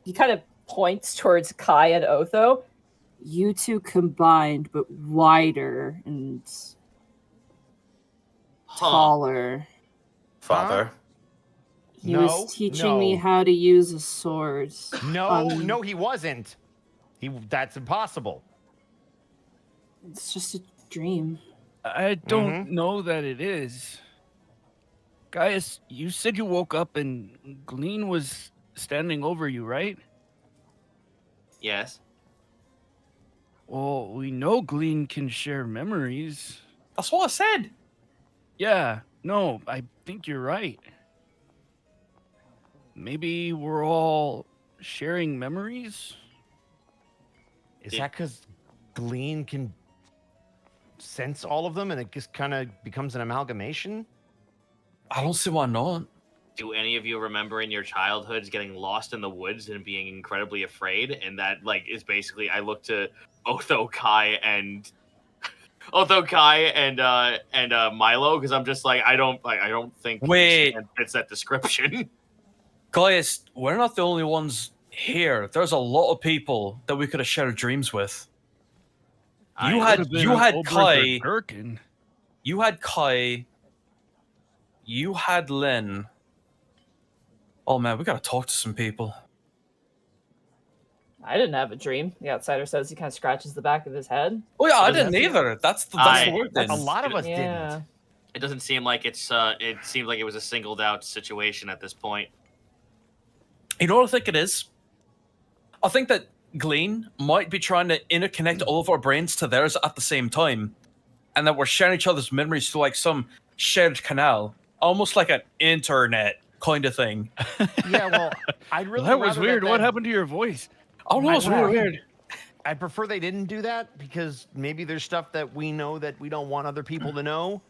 He kind of points towards Kai and Otho. you two combined, but wider and taller. Father. He No, was teaching me no. how to use a sword. No, no, he wasn't. That's impossible. It's just a dream. I don't know that it is. Guys, you said you woke up and Glean was standing over you, right? Yes. Well, we know Glean can share memories. That's what I said. Yeah, no, I think you're right. Maybe we're all sharing memories? Is that because Glean can sense all of them and it just kind of becomes an amalgamation? I don't see why not. Do any of you remember in your childhoods getting lost in the woods and being incredibly afraid? And that like is basically I look to Otho Kai and Milo because I'm just like I don't think Wait. this fits that description. Guys, we're not the only ones here. There's a lot of people that we could have shared dreams with. You had Kai. Gherkin. You had Kai. You had Lynn. Oh man, we gotta talk to some people. I didn't have a dream. The outsider says he kind of scratches the back of his head. Oh yeah, I Oh, didn't that's- either. That's the word. A Then. lot of us Yeah. didn't. It doesn't seem like it seems like it was a singled out situation at this point. You know what I think it is? I think that Glean might be trying to interconnect all of our brains to theirs at the same time, and that we're sharing each other's memories through like some shared canal, almost like an internet kind of thing. Yeah, well, I'd really That was rather weird. What that- happened to your voice? I don't know, it's really weird. I prefer they didn't do that because maybe there's stuff that we know that we don't want other people to know.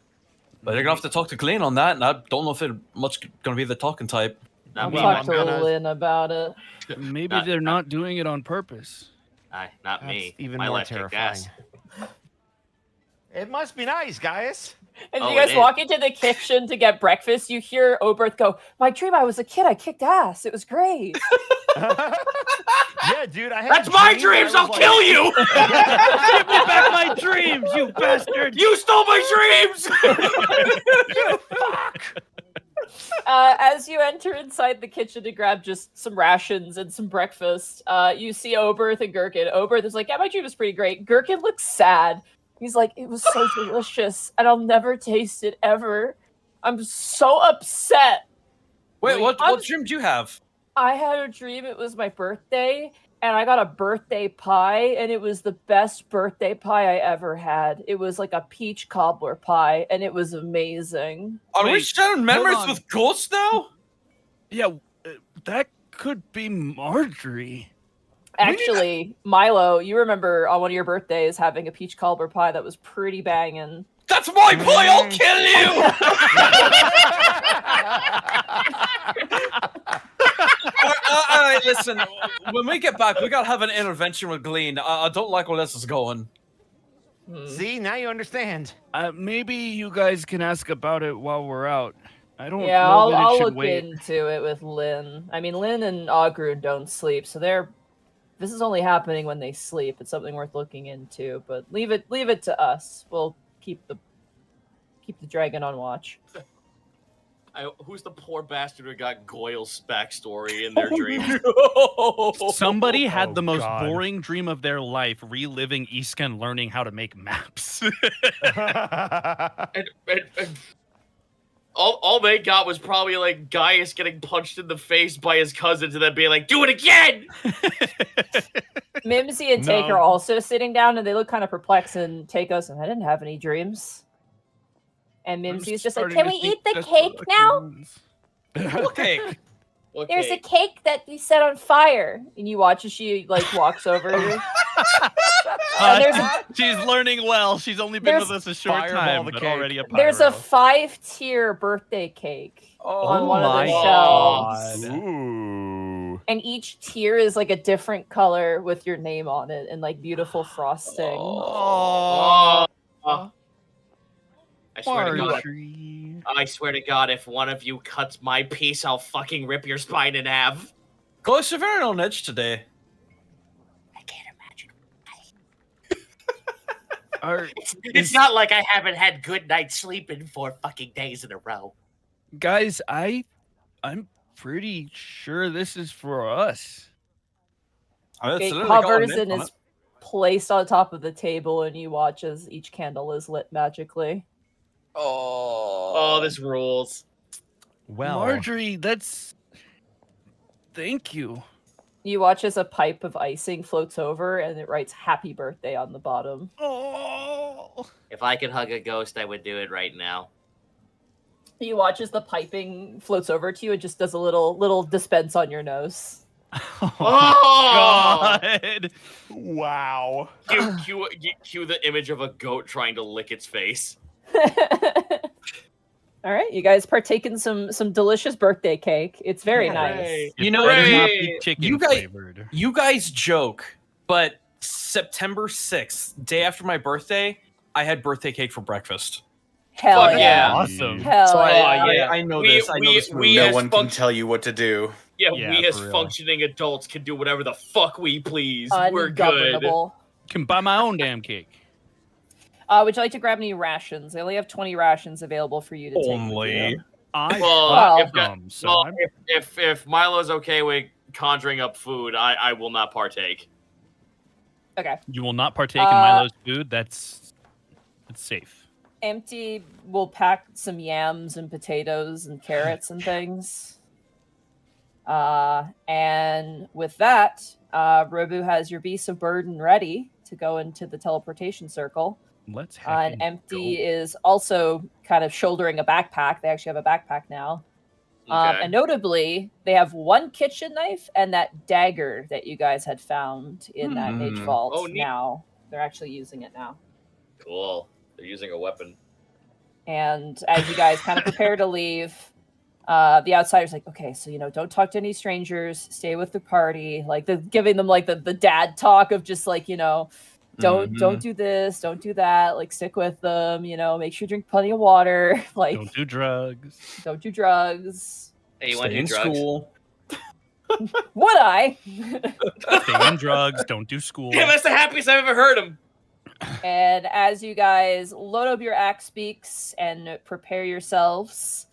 But you're gonna have to talk to Glean on that, and I don't know if it's much gonna be the talking type. Not I'll me. talk I'm to gonna- Lynn about it. Maybe Not- they're not doing it on purpose. Not That's me. even My more life kicked terrifying. ass. It must be nice, guys. As Oh, you guys it is. walk into the kitchen to get breakfast, you hear Oberth go, "My dream, I was a kid. I kicked ass. It was great." Yeah, dude, I had That's a my dream dreams. that I'll was kill you. Give me back my dreams, you bastard! You stole my dreams. As you enter inside the kitchen to grab just some rations and some breakfast, you see Oberth and Gherkin. Oberth is like, "Yeah, my dream was pretty great." Gherkin looks sad. He's like, "It was so delicious, and I'll never taste it ever. I'm so upset. Wait, what I'm- dream do you have? I had a dream it was my birthday, and I got a birthday pie, and it was the best birthday pie I ever had. It was like a peach cobbler pie, and it was amazing." Are we Wait, sharing memories on. with ghosts now? Yeah, that could be Marjorie. Actually, Milo, you remember on one of your birthdays having a peach cobbler pie that was pretty banging. That's my pie! I'll kill you! All right, listen. When we get back, we gotta have an intervention with Glean. I don't like where this is going. See, now you understand. Maybe you guys can ask about it while we're out. I don't Yeah, know that I'll it should look wait. into it with Lynn. I mean, Lynn and Ogre don't sleep, so this is only happening when they sleep. It's something worth looking into, but leave it to us. We'll keep the dragon on watch. Who's the poor bastard who got Goyle's backstory in their dreams? Somebody had Oh, the most God. boring dream of their life, reliving Iskan learning how to make maps. and all they got was probably like Gaius getting punched in the face by his cousins and then being like, "Do it again!" Mimsy and Take No. are also sitting down, and they look kind of perplexed. And Take goes, "I didn't have any dreams." And Mimsy is just like, "Can we eat the cake now? What cake? There's a cake that we set on fire." And you watch as she like walks over. And there's a, She's learning well. She's only been There's- with us a short Fireball time, the but cake. already a there's a pyro. 5-tier birthday cake on one of the my shelves. Ooh. And each tier is like a different color with your name on it and like beautiful frosting. Oh. I swear to God. Marjorie. I swear to God, if one of you cuts my piece, I'll fucking rip your spine in half. Guys, you're very on edge today. I can't imagine. It's not like I haven't had good night's sleep in 4 fucking days in a row. Guys, I'm pretty sure this is for us. I mean, it's It literally got a covers name and on is it. placed on top of the table, and you watch as each candle is lit magically. Oh, this rules. Well, Marjorie, that's. Thank you. You watch as a pipe of icing floats over, and it writes "Happy Birthday" on the bottom. Oh. If I could hug a ghost, I would do it right now. You watch as the piping floats over to you and just does a little dispense on your nose. Oh, Oh! God. Wow. Cue the image of a goat trying to lick its face. All right, you guys partake in some delicious birthday cake. It's very nice. Hooray. You know, Better not Hooray. be chicken You guys- flavored. You guys joke, but September 6th, day after my birthday, I had birthday cake for breakfast. Hell Fuck yeah. yeah. Awesome. Hell So yeah. I know this. I know this we- movie. No as one can function- tell you what to do. Yeah, Yeah, we as for real. functioning adults can do whatever the fuck we please. We're good. Ungovernable. Can buy my own damn cake. Would you like to grab any rations? I only have 20 rations available for you to take. with Only. you. I Well, bought if- them, so Well, I'm- if Milo's okay with conjuring up food, I will not partake. Okay. you will not partake in Milo's food. That's safe. Empty will pack some yams and potatoes and carrots and things. And with that, Robu has your beast of burden ready to go into the teleportation circle. Let's And heckin' Empty go. is also kind of shouldering a backpack. They actually have a backpack now. Okay. And notably, they have one kitchen knife and that dagger that you guys had found in that mage Hmm. vault. Oh, neat. Now they're actually using it now. Cool. They're using a weapon. And as you guys kind of prepare to leave, the outsider's like, okay, so don't talk to any strangers, stay with the party, like giving them like the dad talk of just like, don't do this, don't do that, like stick with them, make sure you drink plenty of water, like Don't do drugs. don't do drugs. Hey, you want Stay to do in drugs? school. Would I? Stay on drugs. Don't do school. Yeah, that's the happiest I've ever heard him. And as you guys load up your axe beaks and prepare yourselves,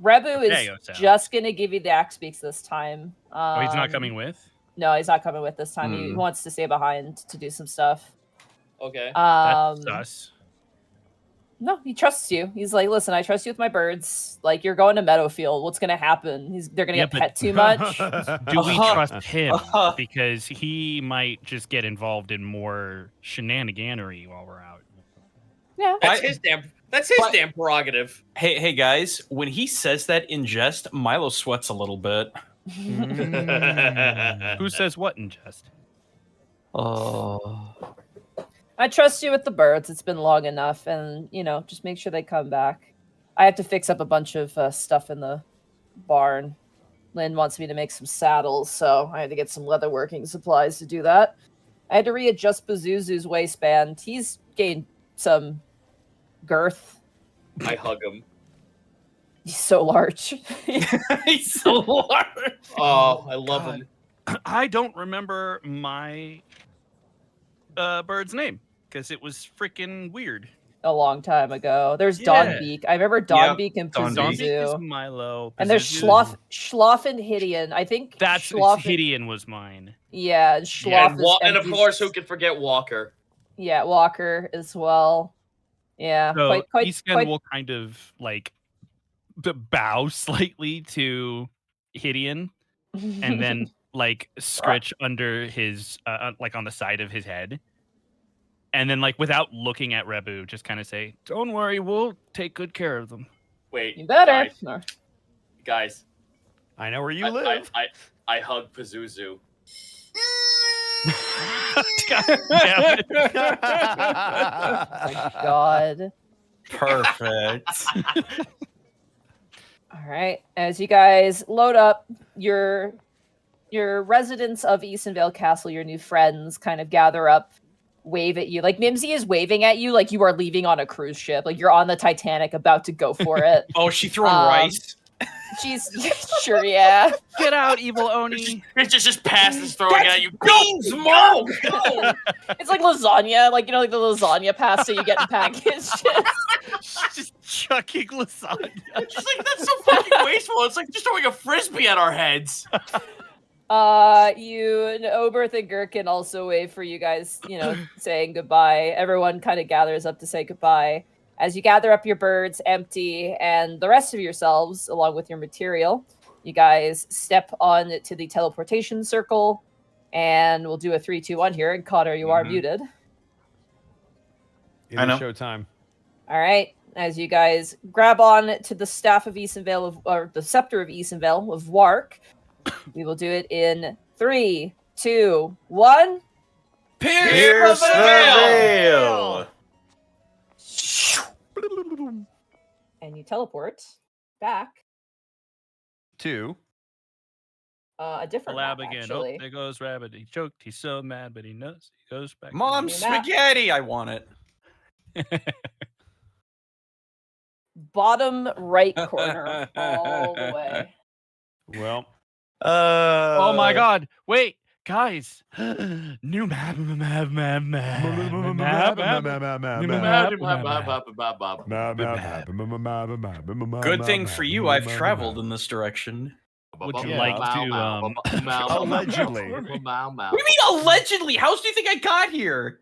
Rebu There is you go, Sal. just gonna give you the axe beaks this time. Oh, he's not coming with? No, he's not coming with this time. He Hmm. wants to stay behind to do some stuff. Okay. That's sus. No, he trusts you. He's like, listen, I trust you with my birds. Like, you're going to Meadowfield. What's gonna happen? They're gonna get but- pet too much. Do we Uh-huh. trust him? Uh-huh. Because he might just get involved in more shenaniganery while we're out. Yeah. That's I- his damn prerogative. Hey guys, when he says that in jest, Milo sweats a little bit. Who says what in jest? Oh. I trust you with the birds. It's been long enough, and just make sure they come back. I have to fix up a bunch of stuff in the barn. Lynn wants me to make some saddles, so I had to get some leatherworking supplies to do that. I had to readjust Pazuzu's waistband. He's gained some girth. I hug him. He's so large. He's so large. Oh, I love God. him. I don't remember my bird's name because it was freaking weird. A long time ago. There's Yeah. Dawnbeak. I remember Dawnbeak and Dawnbeak. Dawnbeak is Pazuzu. Milo. And there's Pazuzu- Schloff and Hideon. I think That's Schloff. Hideon was mine. Yeah, and Schloff And is of course, who Empty's- could forget Walker? Yeah, Walker as well. Yeah, So quite. Eastgen will kind of like bow slightly to Hideon and then like scritch under his like on the side of his head. And then like without looking at Rebu, just kind of say, "Don't worry, we'll take good care of them." Wait, You better. guys. I know where you I, live. I hug Pazuzu. God damn it. God. Perfect. All right. As you guys load up your residents of Eastonvale Castle, your new friends kind of gather up, wave at you. Like Mimsy is waving at you like you are leaving on a cruise ship. Like you're on the Titanic about to go for it. Oh, she throwing Um, rice. She's sure, yeah. Get out, evil Oni. It's just passes throwing at you. Beans, Mo! Go! It's like lasagna, like like the lasagna pasta you get in packaged. Just chucking lasagna. Just like that's so fucking wasteful. It's like just throwing a frisbee at our heads. Oberth and Gherkin also wave for you guys, saying goodbye. Everyone kind of gathers up to say goodbye. As you gather up your birds, empty, and the rest of yourselves, along with your material, you guys step on to the teleportation circle, and we'll do a 3, 2, 1 here. And Connor, you are muted. It is showtime. All right. As you guys grab on to the staff of Easonvale, or the scepter of Easonvale of Wark, we will do it in 3, 2, 1. Pierce the veil! And you teleport back to a different lab map, again. actually. Oh, there goes Rabbit. He choked. He's so mad, but he knows. He goes back. Mom, New map. spaghetti! I want it. Bottom right corner, all the way. Well. Oh my God! Wait, guys! New map. Good thing for you, I've traveled in this direction. Would you like to? Allegedly. What do you mean allegedly? How else do you think I got here?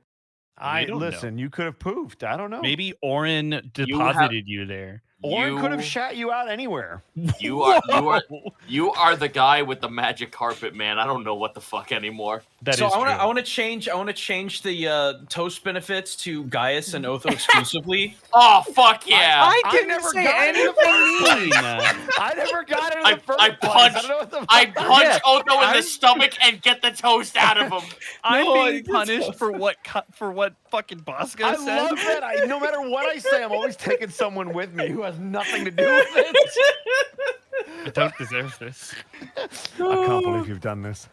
Listen. You could have poofed. I don't know. Maybe Orin deposited you there. Orin could have shat you out anywhere. You are the guy with the magic carpet, man. I don't know what the fuck anymore. I want to change the toast benefits to Gaius and Otho exclusively. Oh fuck yeah! I didn't say anything. I never got it in the first place. I punch Otho in the stomach and get the toast out of him. I'm being punished for what fucking Bosco said. I love that. No matter what I say, I'm always taking someone with me who has nothing to do with it. I don't deserve this. I can't believe you've done this.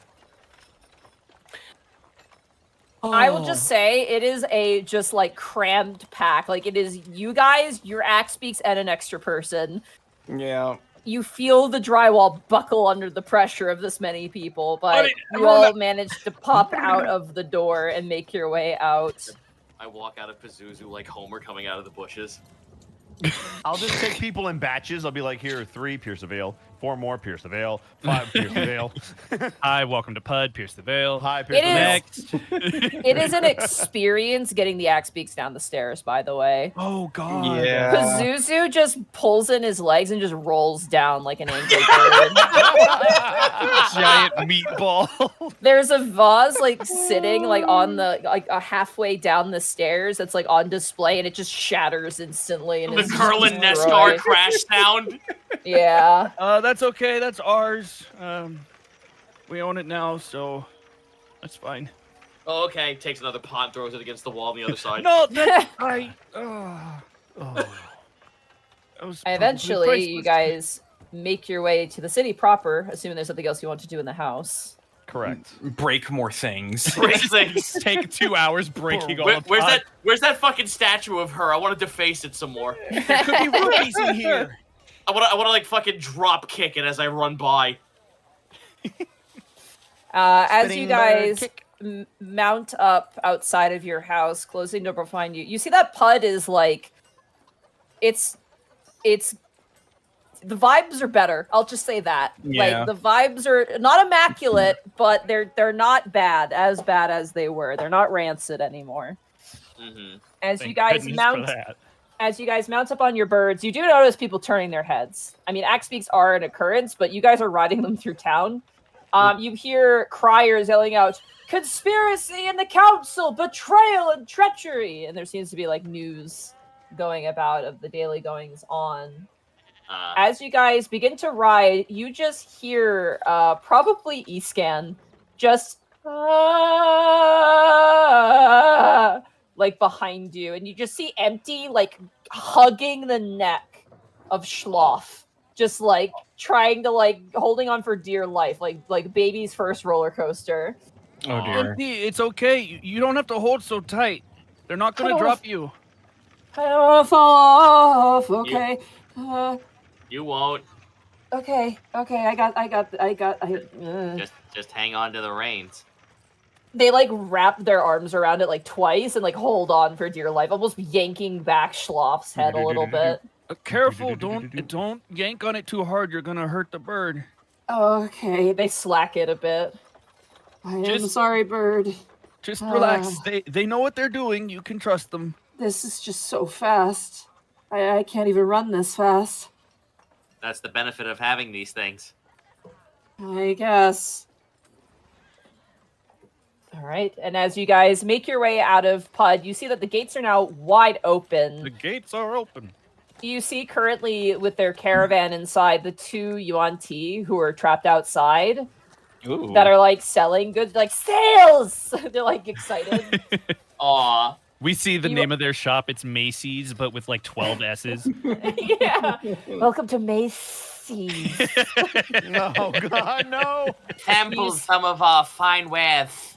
I will just say it is a just like crammed pack. Like it is you guys, your axe speaks, and an extra person. Yeah. You feel the drywall buckle under the pressure of this many people, but you all managed to pop out of the door and make your way out. I walk out of Pazuzu like Homer coming out of the bushes. I'll just take people in batches. I'll be like, here are 3, pierce the veil. 4 more, pierce the veil. 5, pierce the veil. Hi, welcome to Pud, pierce the veil. Hi, pierce the veil. Next. It is an experience getting the axe beaks down the stairs, by the way. Oh, God. Yeah. Pazuzu just pulls in his legs and just rolls down like an angry bird. Giant meatball. There's a vase like sitting like on the halfway down the stairs that's like on display, and it just shatters instantly. And The Curlin Nescar crash sound. Yeah. That's okay. That's ours. We own it now, so that's fine. Oh, okay. Takes another pot and throws it against the wall on the other side. No, that's right. Eventually, you guys make your way to the city proper, assuming there's something else you want to do in the house. Correct. Break more things. Break things. Take 2 hours breaking all of Where's that fucking statue of her? I want to deface it some more. There could be rupees in here. I want to like fucking drop kick it as I run by. As you guys mount up outside of your house, closing the door behind you, you see that Pud is like, it's the vibes are better. I'll just say that. Yeah. Like the vibes are not immaculate, but they're not as bad as they were. They're not rancid anymore. Mm-hmm. As you guys mount up on your birds, you do notice people turning their heads. I mean, axe beaks are an occurrence, but you guys are riding them through town. You hear criers yelling out, "Conspiracy in the council, betrayal and treachery!" And there seems to be like news going about of the daily goings on. As you guys begin to ride, you just hear probably Escan just like behind you, and you just see Empty like hugging the neck of Schloff, just like trying to like holding on for dear life, like baby's first roller coaster. Oh dear. Empty, it's okay. You don't have to hold so tight. They're not gonna drop you. I don't want to fall off. Okay. You won't. Okay. I got. Just hang on to the reins. They like wrap their arms around it like twice and like hold on for dear life, almost yanking back Schloff's head a little bit. Careful, don't yank on it too hard. You're gonna hurt the bird. Okay, They slack it a bit. I am Just- sorry, Bird. Just relax. They know what they're doing. You can trust them. This is just so fast. I can't even run this fast. That's the benefit of having these things. I guess. All right, and as you guys make your way out of Pud, you see that the gates are now wide open. The gates are open. You see currently with their caravan inside the 2 Yuan Ti who are trapped outside Ooh. that are like selling goods, like sales. They're like excited. Aw. We see the You- name of their shop. It's Macy's, but with like 12 S's. Yeah. Welcome to Macy's. No, God, no. Sample some of our fine wares.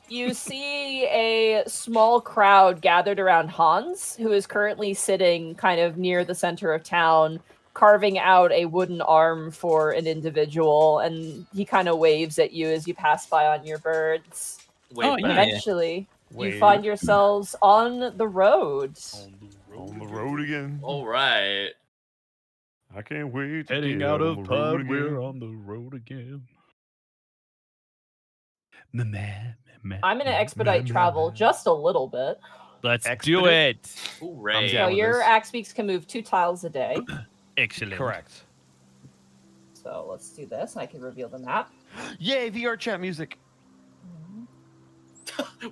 You see a small crowd gathered around Hans, who is currently sitting kind of near the center of town, carving out a wooden arm for an individual, and he kind of waves at you as you pass by on your birds. Wait, Oh, yeah. Eventually, you Wave. find yourselves on the road. On the road again. All right. I can't wait to Heading get out on of the road Pud, we're again. on the road again. I'm going to expedite travel just a little bit. Let's do Expedite? it. Hooray. So down with your this. axe beaks can move 2 tiles a day. Excellent. Correct. So let's do this. I can reveal the map. Yay, VR chat music.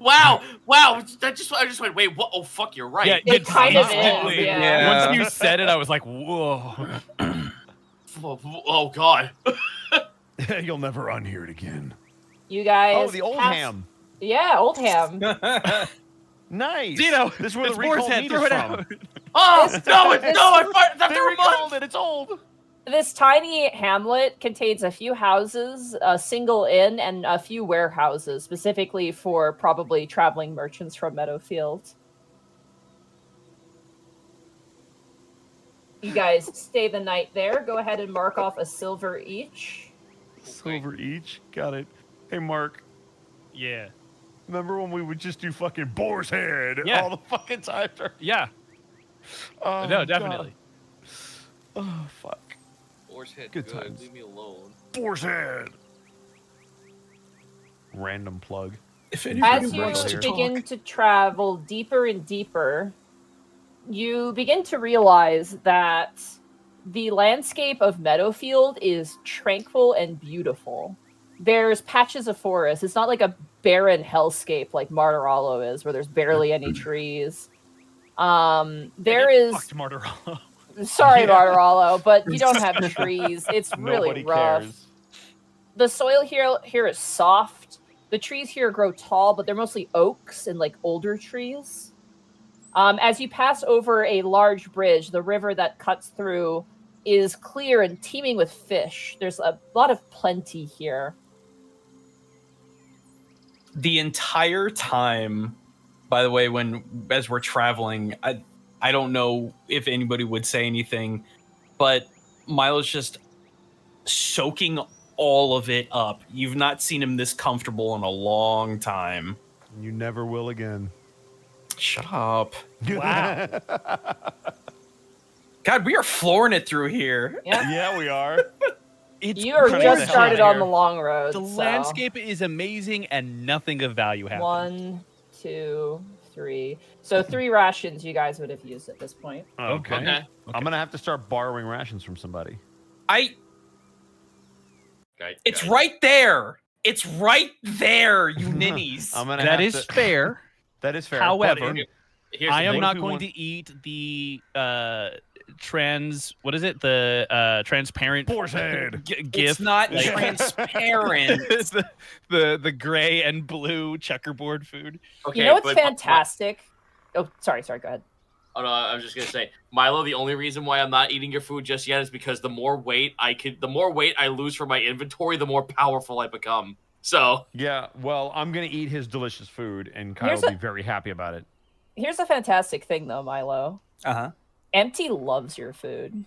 Wow. Wow. I just went, wait, what? Oh, fuck, you're right. Yeah, It kind of instantly. is, yeah. Yeah. Once you said it, I was like, whoa. Oh, God. You'll never unhear it again. You guys. Oh, the old pass- ham. Yeah, old ham. Nice. Dino, This is where it's the recalled Boar's head, meat throw is it from. out. Oh, This- no, this- I They threw a recalled month. it. It's old. This tiny hamlet contains a few houses, a single inn, and a few warehouses, specifically for probably traveling merchants from Meadowfield. You guys stay the night there. Go ahead and mark off a silver each. Silver each. Got it. Hey, Mark. Yeah. Remember when we would just do fucking Boar's Head Yeah. all the fucking time? Yeah. Oh, No, God. definitely. Oh, fuck. Boar's head, Good times. Leave me alone. Boar's Head. Random plug. If anybody As wants to you talk, begin to travel deeper and deeper, you begin to realize that the landscape of Meadowfield is tranquil and beautiful. There's patches of forest. It's not like a barren hellscape like Martiralo is, where there's barely any trees. There is Fucked Martiralo. sorry, Yeah. Martiralo, but you don't have trees. It's really Nobody rough. cares. The soil here is soft. The trees here grow tall, but they're mostly oaks and like older trees. As you pass over a large bridge, the river that cuts through is clear and teeming with fish. There's a lot of plenty here. the entire time, by the way, as we're traveling, I don't know if anybody would say anything, but Milo's just soaking all of it up. You've not seen him this comfortable in a long time. You never will again. Shut up. Wow. God, we are flooring it through here. Yeah. Yeah, we are. It's You are trying to just get the started hell out on the long road. The so. landscape is amazing and nothing of value happens. 1, 2, 3. So 3 rations you guys would have used at this point. Okay. Okay. I'm gonna have to start borrowing rations from somebody. It's right there. It's right there, you ninnies. I'm gonna. That have is to- fair. That is fair. However, but in- Here's I the am thing. not we going want- to eat the what is it? The transparent Boar's head. It's gift. not like- transparent. the gray and blue checkerboard food. Okay, You know what's but- fantastic? Oh, sorry, go ahead. Oh no, I was just gonna say, Milo. The only reason why I'm not eating your food just yet is because the more weight I lose from my inventory, the more powerful I become. So Yeah, well, I'm gonna eat his delicious food, and Kyle Here's will a- be very happy about it. Here's a fantastic thing, though, Milo. Uh-huh. Empty loves your food.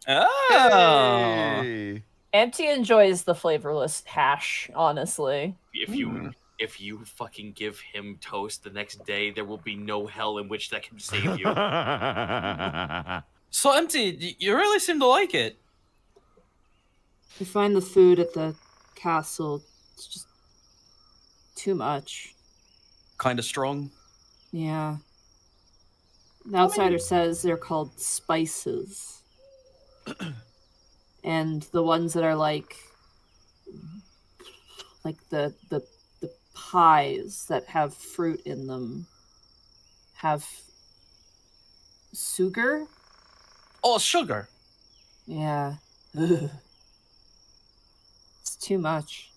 Oh. Hey. Empty enjoys the flavorless hash, honestly. if you fucking give him toast the next day, there will be no hell in which that can save you. So Empty, you really seem to like it. I find the food at the castle, it's just too much. Kind of strong. Yeah. The outsider says they're called spices. And the ones that are like the pies that have fruit in them have sugar? Oh, sugar. Yeah. Ugh. It's too much.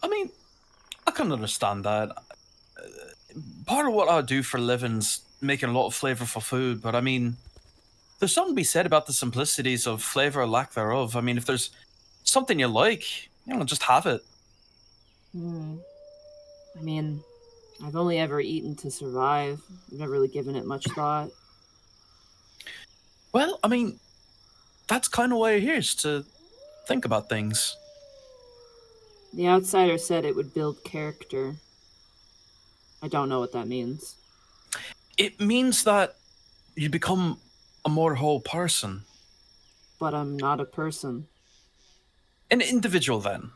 I mean, I can understand that. Part of what I do for a living's making a lot of flavorful food, but I mean, there's something to be said about the simplicities of flavor or lack thereof. I mean, if there's something you like, just have it. I mean, I've only ever eaten to survive. I've never really given it much thought. Well, I mean, that's kind of why you're here, is to think about things. The outsider said it would build character. I don't know what that means. It means that you become a more whole person. But I'm not a person. An individual, then.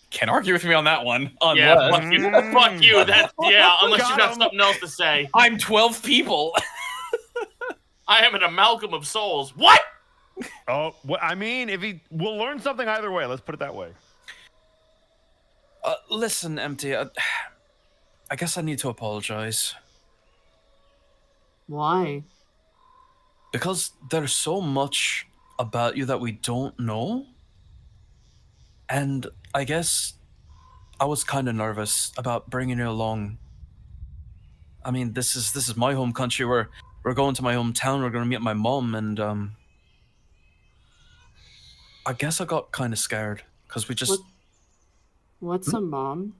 Can't argue with me on that one. Yeah, Unless fuck you. Fuck you. That's unless you Got got him. something else to say. I'm 12 people. I am an amalgam of souls. What? Oh, I mean, we'll learn something either way. Let's put it that way. Listen, Empty, I guess I need to apologize. Why? Because there's so much about you that we don't know. And I guess I was kind of nervous about bringing you along. I mean, this is my home country. We're going to my hometown. We're going to meet my mom, and I guess I got kind of scared because we just. What's a mom?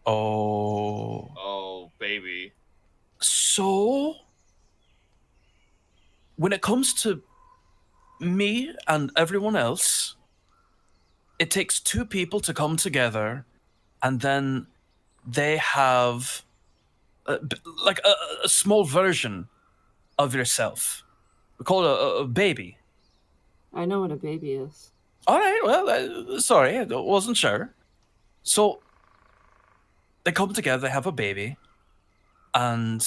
Oh. Oh, baby. So, when it comes to me and everyone else, it takes two people to come together, and then they have like a small version of yourself. We call it a baby. I know what a baby is. All right, well, sorry, I wasn't sure. So, they come together, they have a baby, and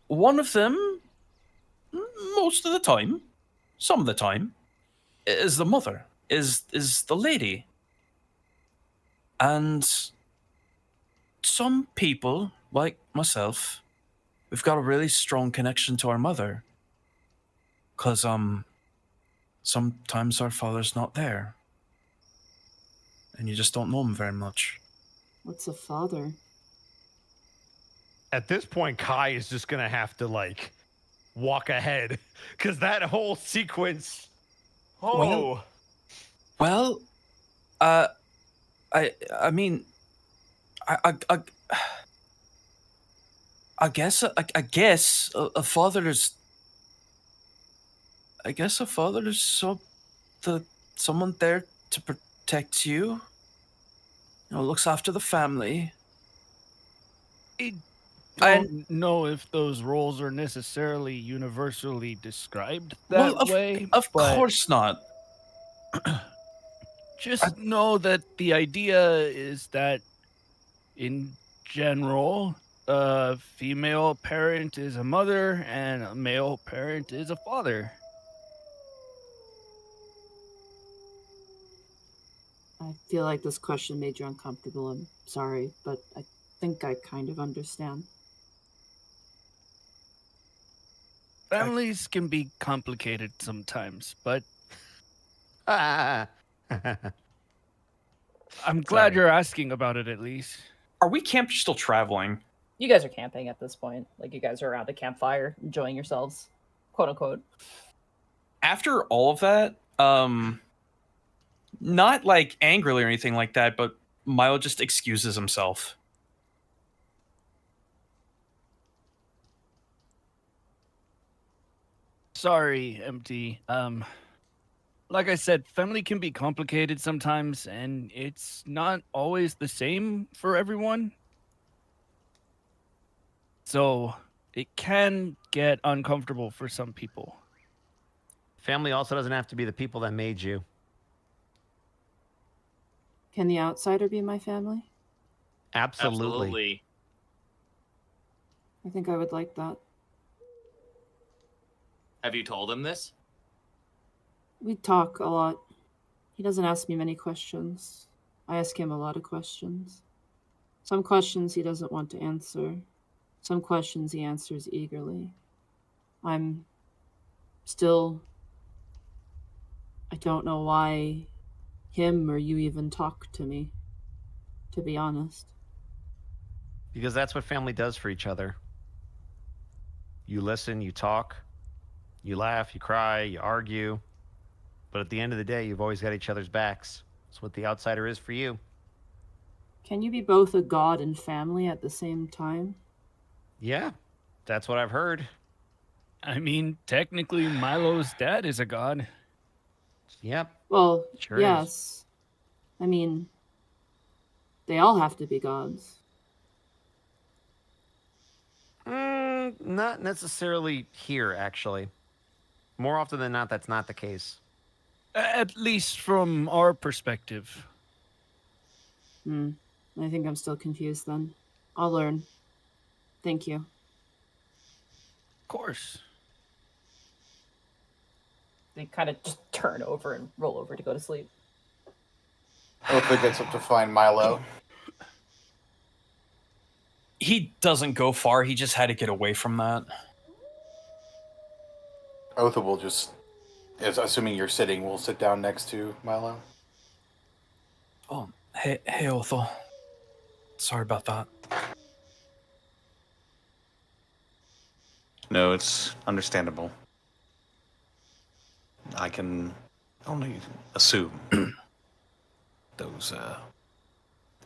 one of them, most of the time, some of the time, is the mother, is the lady. And some people, like myself, we've got a really strong connection to our mother. Because, sometimes our father's not there. And you just don't know him very much. What's a father? At this point, Kai is just gonna have to walk ahead because that whole sequence. Oh, Well, I mean, I guess a father is. I guess a father is someone there to protect you. Looks after the family. I don't know if those roles are necessarily universally described that way. Of but course not. Just know that the idea is that, in general, a female parent is a mother and a male parent is a father. I feel like this question made you uncomfortable. I'm sorry, but I think I kind of understand. Families can be complicated sometimes, but ah. I'm glad you're asking about it at least. Are we camped or still traveling? You guys are camping at this point. Like, you guys are around a campfire, enjoying yourselves, quote unquote. After all of that, not like angrily or anything like that, but Milo just excuses himself. Sorry, Empty. Like I said, family can be complicated sometimes, and it's not always the same for everyone. So it can get uncomfortable for some people. Family also doesn't have to be the people that made you. Can the outsider be my family? Absolutely. I think I would like that. Have you told him this? We talk a lot. He doesn't ask me many questions. I ask him a lot of questions. Some questions he doesn't want to answer. Some questions he answers eagerly. I'm still... I don't know why him or you even talk to me, to be honest. Because that's what family does for each other. You listen, you talk, you laugh, you cry, you argue. But at the end of the day, you've always got each other's backs. That's what the outsider is for you. Can you be both a god and family at the same time? Yeah, that's what I've heard. I mean, technically, Milo's dad is a god. Yep. Well, Sure is. yes. I mean, they all have to be gods. Not necessarily here, actually. More often than not, that's not the case. At least from our perspective. I think I'm still confused then. I'll learn. Thank you. Of course. They kind of just turn over and roll over to go to sleep. Otha gets up to find Milo. He doesn't go far. He just had to get away from that. Otha will just, assuming you're sitting, will sit down next to Milo. Oh, hey, Otho. Sorry about that. No, it's understandable. I can only assume those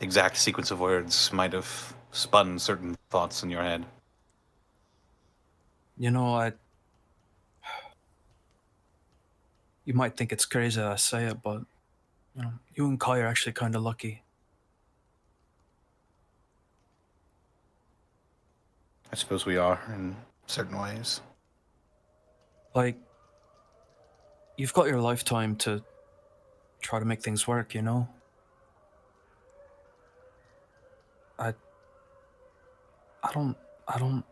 exact sequence of words might have spun certain thoughts in your head. You know, you might think it's crazy that I say it, but you and Kai are actually kind of lucky. I suppose we are in certain ways. Like, you've got your lifetime to try to make things work, you know? I don't know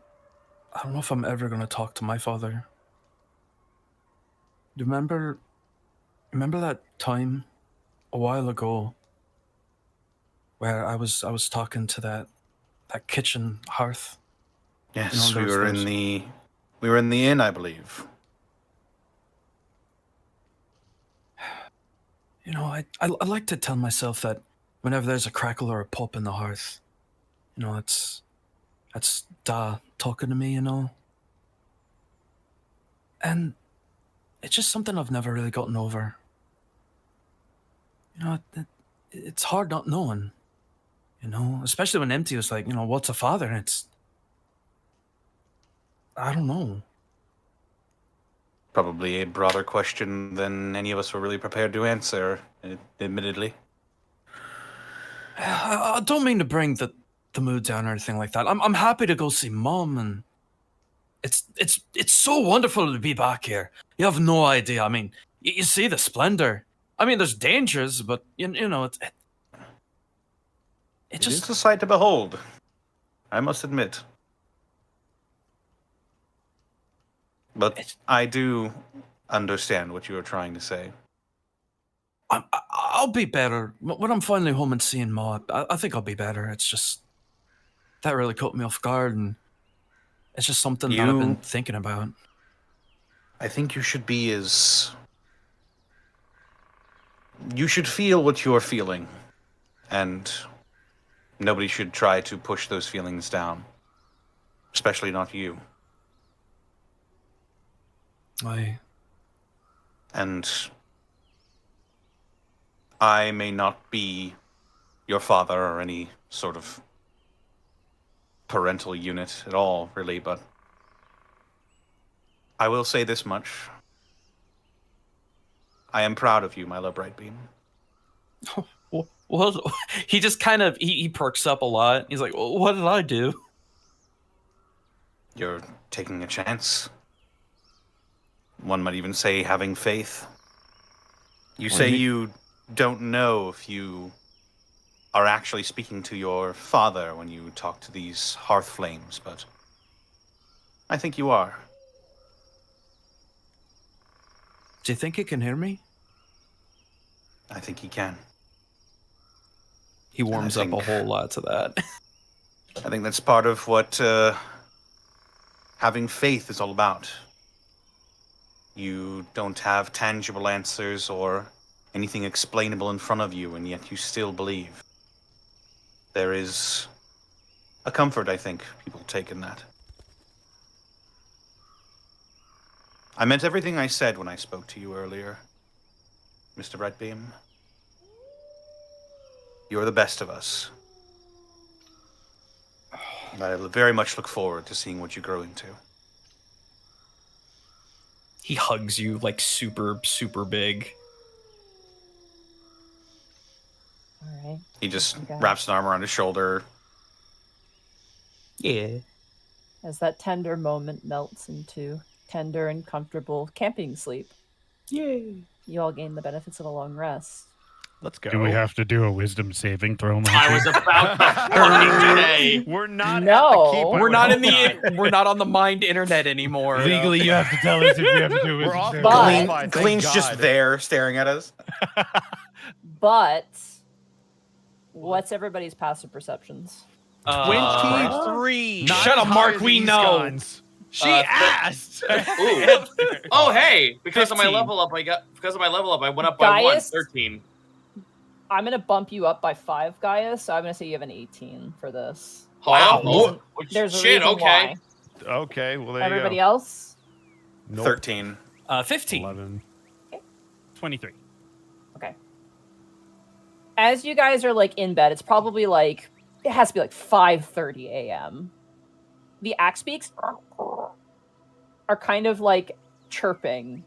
if I'm ever gonna talk to my father. Do you remember that time a while ago where I was talking to that kitchen hearth? Yes, You know, we were in the inn, I believe. You know, I like to tell myself that whenever there's a crackle or a pop in the hearth, you know, that's Da talking to me, you know? And it's just something I've never really gotten over. You know, it's hard not knowing, you know? Especially when Empty was like, you know, what's a father? And I don't know. Probably a broader question than any of us were really prepared to answer, admittedly. I don't mean to bring the mood down or anything like that. I'm happy to go see Mom, and it's so wonderful to be back here. You have no idea. I mean, you see the splendor. I mean, there's dangers, but you know, it just is a sight to behold, I must admit. But I do understand what you are trying to say. I'll be better when I'm finally home and seeing Ma. I think I'll be better. It's just that really caught me off guard, and it's just something that I've been thinking about. I think you should be you should feel what you're feeling, and nobody should try to push those feelings down, especially not you. And I may not be your father or any sort of parental unit at all, really, but I will say this much. I am proud of you, Milo Brightbeam. Well, he just kind of, he perks up a lot. He's like, well, what did I do? You're taking a chance. One might even say having faith. You Well, say me- you don't know if you are actually speaking to your father when you talk to these hearth flames, but I think you are. Do you think he can hear me? I think he can. He warms up a think- whole lot to that. I think that's part of what having faith is all about. You don't have tangible answers or anything explainable in front of you, and yet you still believe. There is a comfort, I think, people take in that. I meant everything I said when I spoke to you earlier, Mr. Brightbeam. You're the best of us. I very much look forward to seeing what you grow into. He hugs you like super, super big. All right. He just Okay. wraps an arm around his shoulder. Yeah. As that tender moment melts into tender and comfortable camping sleep, Yay. you all gain the benefits of a long rest. Let's go. Do we have to do a wisdom saving throw? I was about to fucking say. We're not No. at the keep. We're not in the we're not on the mind internet anymore. Legally, you have to tell us if we have to do a We're wisdom off saving But- throw. qualified, thank Glean's God. just there staring at us. But what's everybody's passive perceptions? 23. Not Shut as up, high Mark, as we these know. guns. She asked. Ooh. Oh, hey! Because of my 15. level up, I went up by 1, Gaius? 13. I'm gonna bump you up by 5, Gaius. So I'm gonna say you have an 18 for this. Wow. Oh, there's a Shit, reason okay. why. Okay, well there Everybody you go. else? Nope. 13. 15. 11. 23. Okay. As you guys are like in bed, it's probably like it has to be like 5:30 a.m. The axe beaks are kind of like chirping.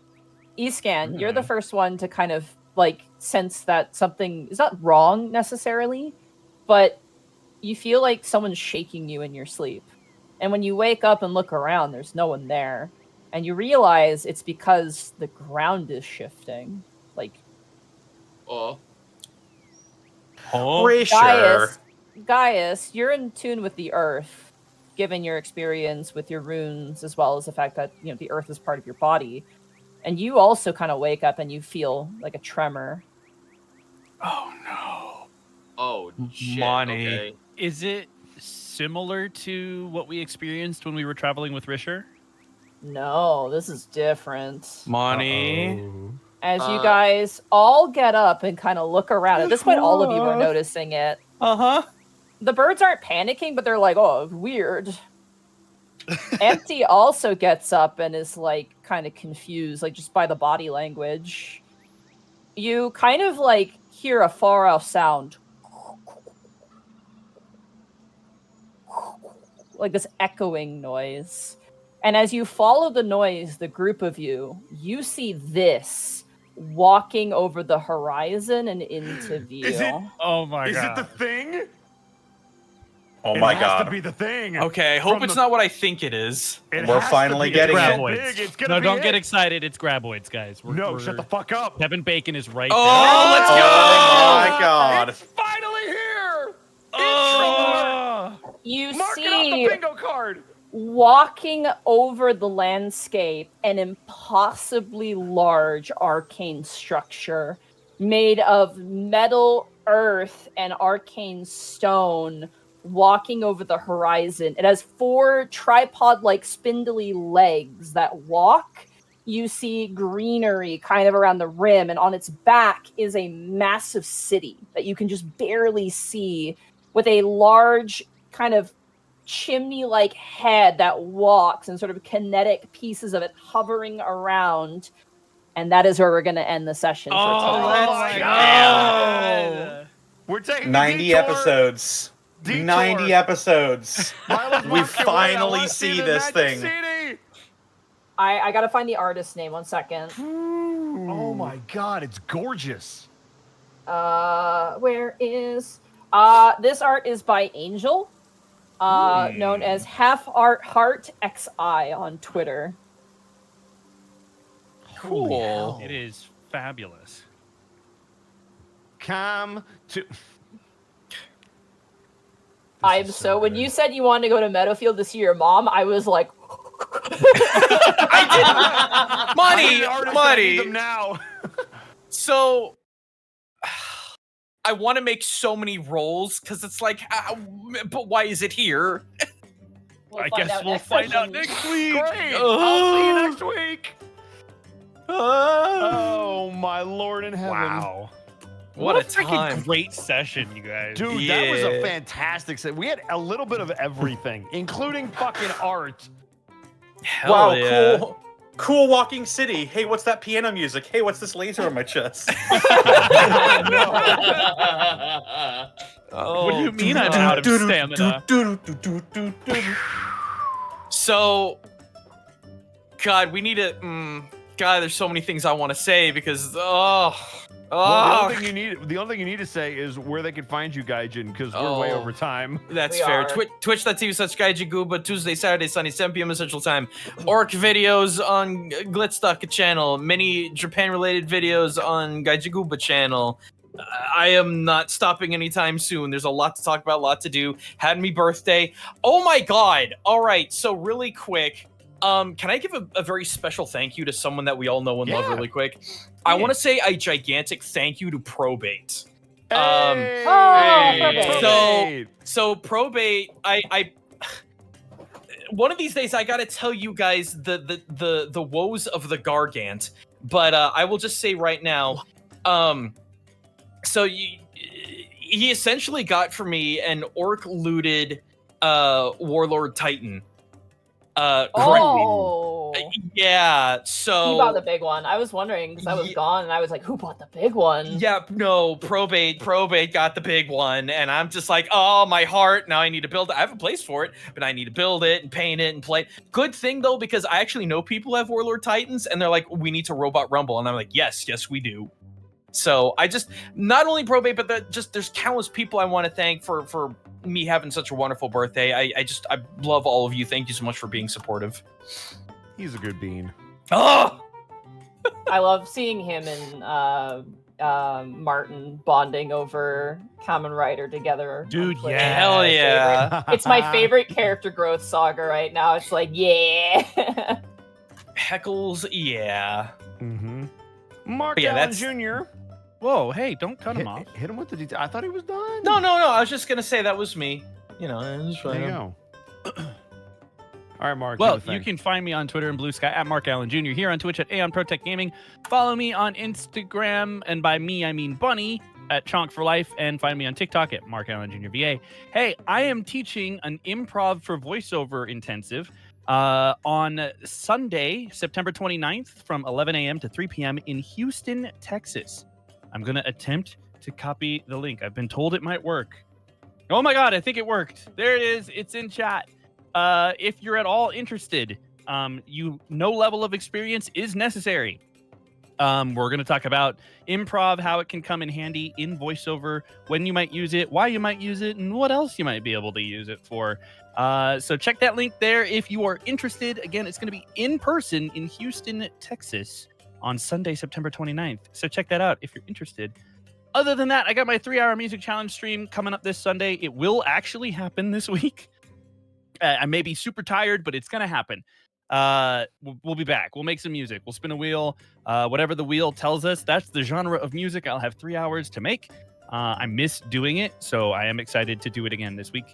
Escan, you're the first one to kind of like sense that something is not wrong necessarily, but you feel like someone's shaking you in your sleep. And when you wake up and look around, there's no one there. And you realize it's because the ground is shifting. Like Oh. Sure. Gaius, you're in tune with the earth, given your experience with your runes, as well as the fact that the earth is part of your body. And you also kind of wake up and you feel like a tremor. Oh no. Oh, shit. Money. Okay. Is it similar to what we experienced when we were traveling with Risher? No, this is different. Money. As you guys all get up and kind of look around, at this point, all of you are noticing it. Uh-huh. The birds aren't panicking, but they're like, oh, weird. Empty also gets up and is like kind of confused, like just by the body language. You kind of like hear a far off sound. Like this echoing noise. And as you follow the noise, the group of you see this walking over the horizon and into view. Is it? Oh my Is god. it the thing? Oh It my has god. to be the thing. Okay, hope From it's the- not what I think it is. It We're has to finally be. getting It's it. so Graboids. big, it's gonna No, be don't it. get excited. It's graboids, guys. No, shut the fuck up. Kevin Bacon is right Oh, let's go! Oh my god. It's finally here. there. You Mark it see off the bingo card. walking over the landscape an impossibly large arcane structure made of metal, earth, and arcane stone walking over the horizon. It has 4 tripod-like spindly legs that walk. You see greenery kind of around the rim, and on its back is a massive city that you can just barely see with a large kind of chimney-like head that walks and sort of kinetic pieces of it hovering around. And that is where we're going to end the session for tonight. my God. We're taking a 90 detour. episodes. Detour. 90 episodes. Milo's We Market, wait, I finally wanna see the this Magic thing. CD. I got to find the artist's name. 1 second. Oh my god, it's gorgeous. Where is... this art is by Angel, known as Half Art Heart XI on Twitter. Cool. It is fabulous. Come to. I'm so when you said you wanted to go to Meadowfield to see your mom, I was like, Money. Them now. So, I want to make so many rolls because it's like, but why is it here? I guess we'll find out next week. Great. I'll see you next week. Oh my Lord in heaven! Wow. What a freaking time. great session, you guys. Dude, that was a Yeah. fantastic set. We had a little bit of everything, including fucking art. Hell Wow, yeah. cool walking city. Hey, what's that piano music? Hey, what's this laser on my chest? Oh, What do you mean I'm out of stamina? So, God, we need to. God, there's so many things I want to say because Well, the only thing you need to say is where they can find you, Gaijin, because we're way Oh. over time. That's We fair. are. Twitch.tv/GaijiGuba, Tuesday, Saturday, Sunday, 7 p.m. Central Time. Orc videos on Glitstock channel. Many Japan-related videos on GaijiGuba channel. I am not stopping anytime soon. There's a lot to talk about, a lot to do. Had me birthday. Oh my God. All right. So really quick, can I give a very special thank you to someone that we all know and love Yeah. really quick? I want to say a gigantic thank you to Probate. Hey! Oh, Probate. So Probate, I one of these days I gotta tell you guys the woes of the Gargant, but I will just say right now, so he essentially got for me an orc looted warlord titan. oh, Yeah, so he bought the big one. I was wondering because I was Ye- gone, and I was like, who bought the big one? yeah, no, probate got the big one, and I'm just like, oh, my heart. Now I need to build it. I have a place for it, but I need to build it and paint it and play it. Good thing though, because I actually know people who have Warlord Titans, and they're like, we need to Robot Rumble, and I'm like, yes, we do. So I just not only probate, but there's countless people I want to thank for me having such a wonderful birthday. I love all of you. Thank you so much for being supportive. He's a good bean. Oh, I love seeing him and Martin bonding over Kamen Rider together. on Dude, Twitter. yeah. hell My favorite. yeah. It's my favorite character growth saga right now. It's like, yeah. Heckles, yeah. Mm-hmm. Mark But yeah, Allen that's- Jr. Whoa, hey, don't cut him off. Hit him with the detail. I thought he was done. No. I was just gonna say that was me. You know, it was There fine. you go. All right, Mark. Well, do the you thing. can find me on Twitter and Blue Sky at Mark Allen Jr. Here on Twitch at Aeon Protect Gaming. Follow me on Instagram, and by me I mean Bunny, at Chonk for Life, and find me on TikTok at Mark Allen Jr. VA. Hey, I am teaching an improv for voiceover intensive on Sunday, September 29th from 11 a.m. to 3 p.m. in Houston, Texas. I'm going to attempt to copy the link. I've been told it might work. Oh my God, I think it worked. There it is. It's in chat. If you're at all interested, no level of experience is necessary. We're going to talk about improv, how it can come in handy in voiceover, when you might use it, why you might use it, and what else you might be able to use it for. So check that link there if you are interested. Again, it's going to be in person in Houston, Texas on Sunday, September 29th. So check that out if you're interested. Other than that, I got my 3-hour music challenge stream coming up this Sunday. It will actually happen this week. I may be super tired, but it's going to happen. We'll be back. We'll make some music. We'll spin a wheel. Whatever the wheel tells us, that's the genre of music I'll have 3 hours to make. I miss doing it, so I am excited to do it again this week.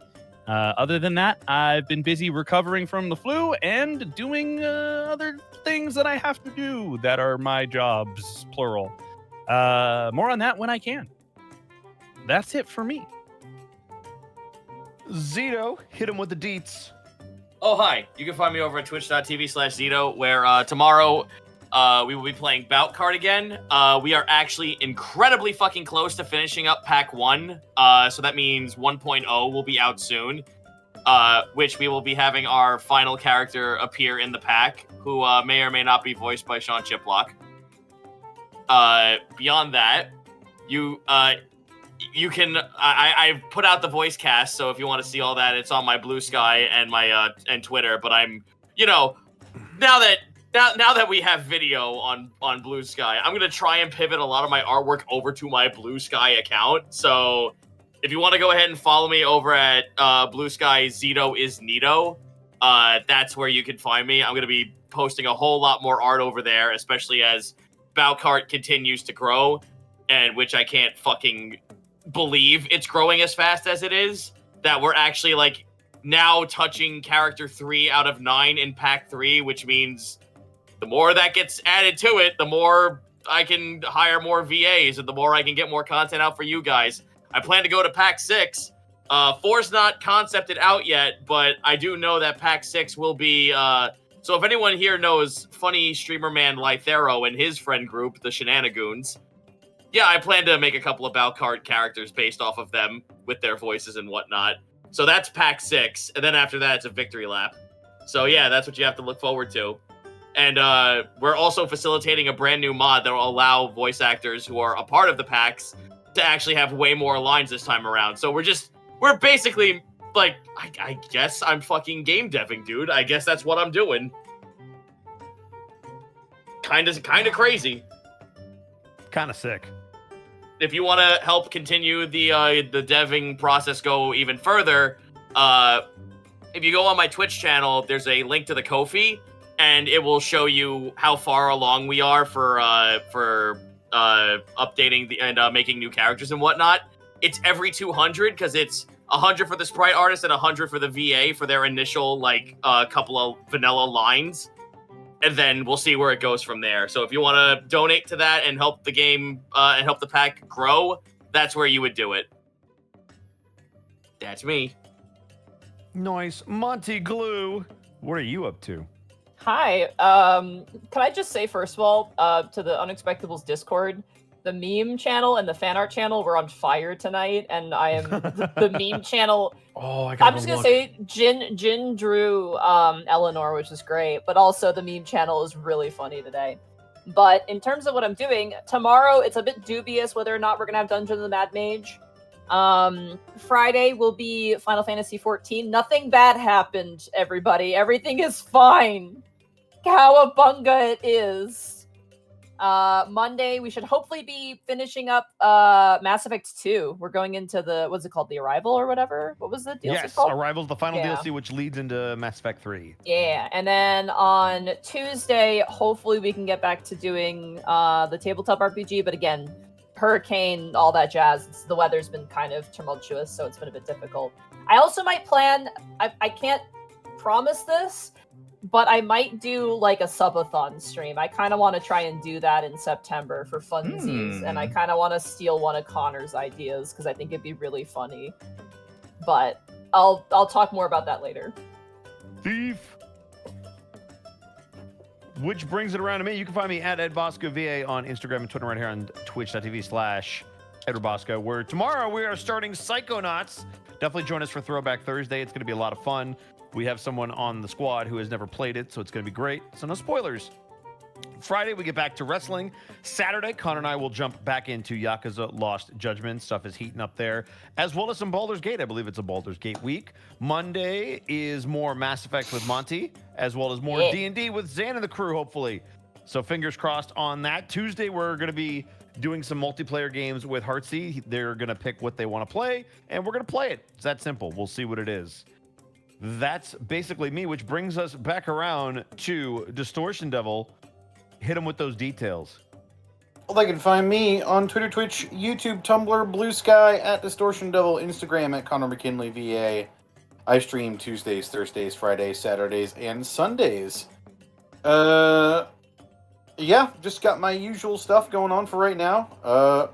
Other than that, I've been busy recovering from the flu and doing other things that I have to do that are my jobs, plural. More on that when I can. That's it for me. Zito, hit him with the deets. Oh, hi. You can find me over at twitch.tv/Zito, where tomorrow we will be playing Bout Card again. We are actually incredibly fucking close to finishing up Pack 1. So that means 1.0 will be out soon, which we will be having our final character appear in the pack, who may or may not be voiced by Sean Chiplock. Beyond that, you can I put out the voice cast, so if you want to see all that, it's on my Blue Sky and my and Twitter. But I'm, now that now that we have video on Blue Sky, I'm gonna try and pivot a lot of my artwork over to my Blue Sky account. So if you want to go ahead and follow me over at Blue Sky Zito is Nito, that's where you can find me. I'm gonna be posting a whole lot more art over there, especially as Valcart continues to grow, and which I can't fucking believe it's growing as fast as it is. That we're actually like now touching character 3 out of 9 in pack 3, which means the more that gets added to it, the more I can hire more VAs and the more I can get more content out for you guys. I plan to go to pack 6. 4's not concepted out yet, but I do know that pack 6 will be so if anyone here knows funny streamer man Lythero and his friend group, the Shenanigoons, yeah, I plan to make a couple of Valcart characters based off of them with their voices and whatnot. So that's pack 6, and then after that, it's a victory lap. So yeah, that's what you have to look forward to. And we're also facilitating a brand new mod that will allow voice actors who are a part of the packs to actually have way more lines this time around. So we're basically, like, I guess I'm fucking game deving, dude. I guess that's what I'm doing. Kind of crazy. Kind of sick. If you want to help continue the deving process go even further, if you go on my Twitch channel, there's a link to the Ko-fi, and it will show you how far along we are for updating and making new characters and whatnot. It's every 200 because it's 100 for the sprite artist and 100 for the VA for their initial couple of vanilla lines. And then we'll see where it goes from there. So if you want to donate to that and help the game and help the pack grow, that's where you would do it. That's me. Nice. Monty Glue, what are you up to? Hi. Can I just say, first of all, to the Unexpectables Discord, the meme channel and the fan art channel were on fire tonight, and I am the meme channel. Oh, I'm just gonna say Jin drew Eleanor, which is great, but also the meme channel is really funny today. But in terms of what I'm doing, tomorrow it's a bit dubious whether or not we're gonna have Dungeon of the Mad Mage. Friday will be Final Fantasy XIV. Nothing bad happened, everybody. Everything is fine. Cowabunga it is. Monday, we should hopefully be finishing up Mass Effect 2. We're going into what's it called? The Arrival or whatever? What was the DLC Yes, called? Arrival's the final Yeah. DLC, which leads into Mass Effect 3. Yeah, and then on Tuesday, hopefully we can get back to doing the tabletop RPG, but again, hurricane, all that jazz. The weather's been kind of tumultuous, so it's been a bit difficult. I also might plan, I can't promise this, but I might do like a subathon stream. I kind of want to try and do that in September for funsies, and I kind of want to steal one of Connor's ideas because I think it'd be really funny. But I'll talk more about that later. Thief. Which brings it around to me. You can find me at EdBoscoVA on Instagram and Twitter right here on twitch.tv/EdwardBosco, where tomorrow we are starting Psychonauts. Definitely join us for Throwback Thursday. It's going to be a lot of fun. We have someone on the squad who has never played it, so it's going to be great. So no spoilers. Friday, we get back to wrestling. Saturday, Connor and I will jump back into Yakuza Lost Judgment. Stuff is heating up there, as well as some Baldur's Gate. I believe it's a Baldur's Gate week. Monday is more Mass Effect with Monty, as well as more D&D with Zan and the crew, hopefully. So fingers crossed on that. Tuesday, we're going to be doing some multiplayer games with Heartsy. They're going to pick what they want to play, and we're going to play it. It's that simple. We'll see what it is. That's basically me, which brings us back around to Distortion Devil. Hit him with those details. Well, they can find me on Twitter, Twitch, YouTube, Tumblr, Blue Sky, at Distortion Devil, Instagram, at Connor McKinley, VA. I stream Tuesdays, Thursdays, Fridays, Saturdays, and Sundays. Yeah, just got my usual stuff going on for right now.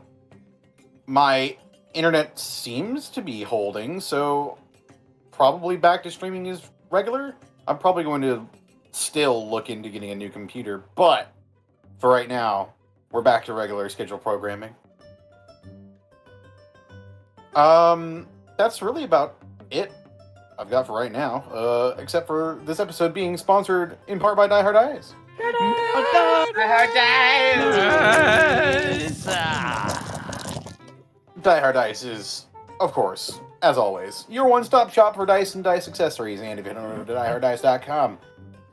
My internet seems to be holding, so probably back to streaming as regular. I'm probably going to still look into getting a new computer, but for right now, we're back to regular scheduled programming. That's really about it I've got for right now, except for this episode being sponsored in part by Die Hard Dice. Die Hard Dice is, of course, as always, your one-stop shop for dice and dice accessories, and if you don't know, dieharddice.com.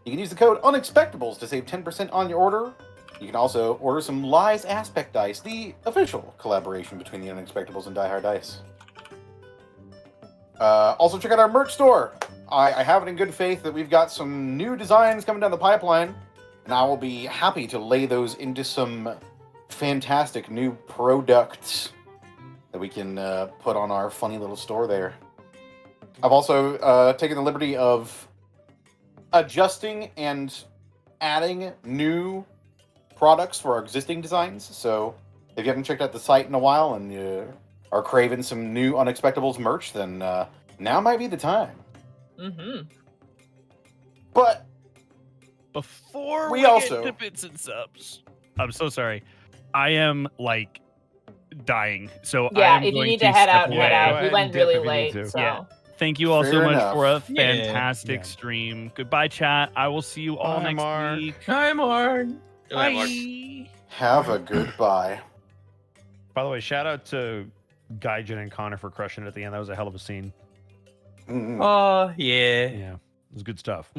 You can use the code Unexpectables to save 10% on your order. You can also order some Lies Aspect Dice, the official collaboration between the Unexpectables and Die Hard Dice. Also, check out our merch store. I have it in good faith that we've got some new designs coming down the pipeline, and I will be happy to lay those into some fantastic new products that we can put on our funny little store there. I've also taken the liberty of adjusting and adding new products for our existing designs. So if you haven't checked out the site in a while and you are craving some new Unexpectables merch, then now might be the time. Mm-hmm. But Before We we also- get to bits and subs, I'm so sorry. I am like dying. So I Yeah, am if you going need to to head step out, away. head Go out. ahead We and went dip really if you need late, to. so Yeah. Thank you all Fair so much enough. for a Yeah. fantastic Yeah. stream. Goodbye, chat. I will see you all Bye, next Mark. week. Hi, Mark. Good night, Mark. Bye. have a good bye. By the way, shout out to Gaijin and Connor for crushing it at the end. That was a hell of a scene. Mm. Oh, yeah. Yeah, it was good stuff.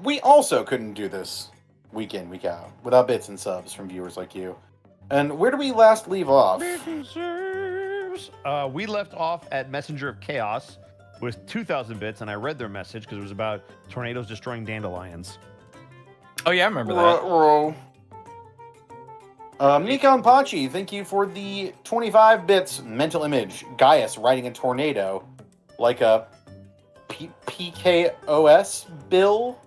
We also couldn't do this week in, week out without bits and subs from viewers like you. And where do we last leave off? We left off at Messenger of Chaos with 2,000 bits, and I read their message because it was about tornadoes destroying dandelions. Oh, yeah, I remember that. Ruh-roh. Mikon Pachi, thank you for the 25 bits mental image. Gaius riding a tornado like a PKOS bill.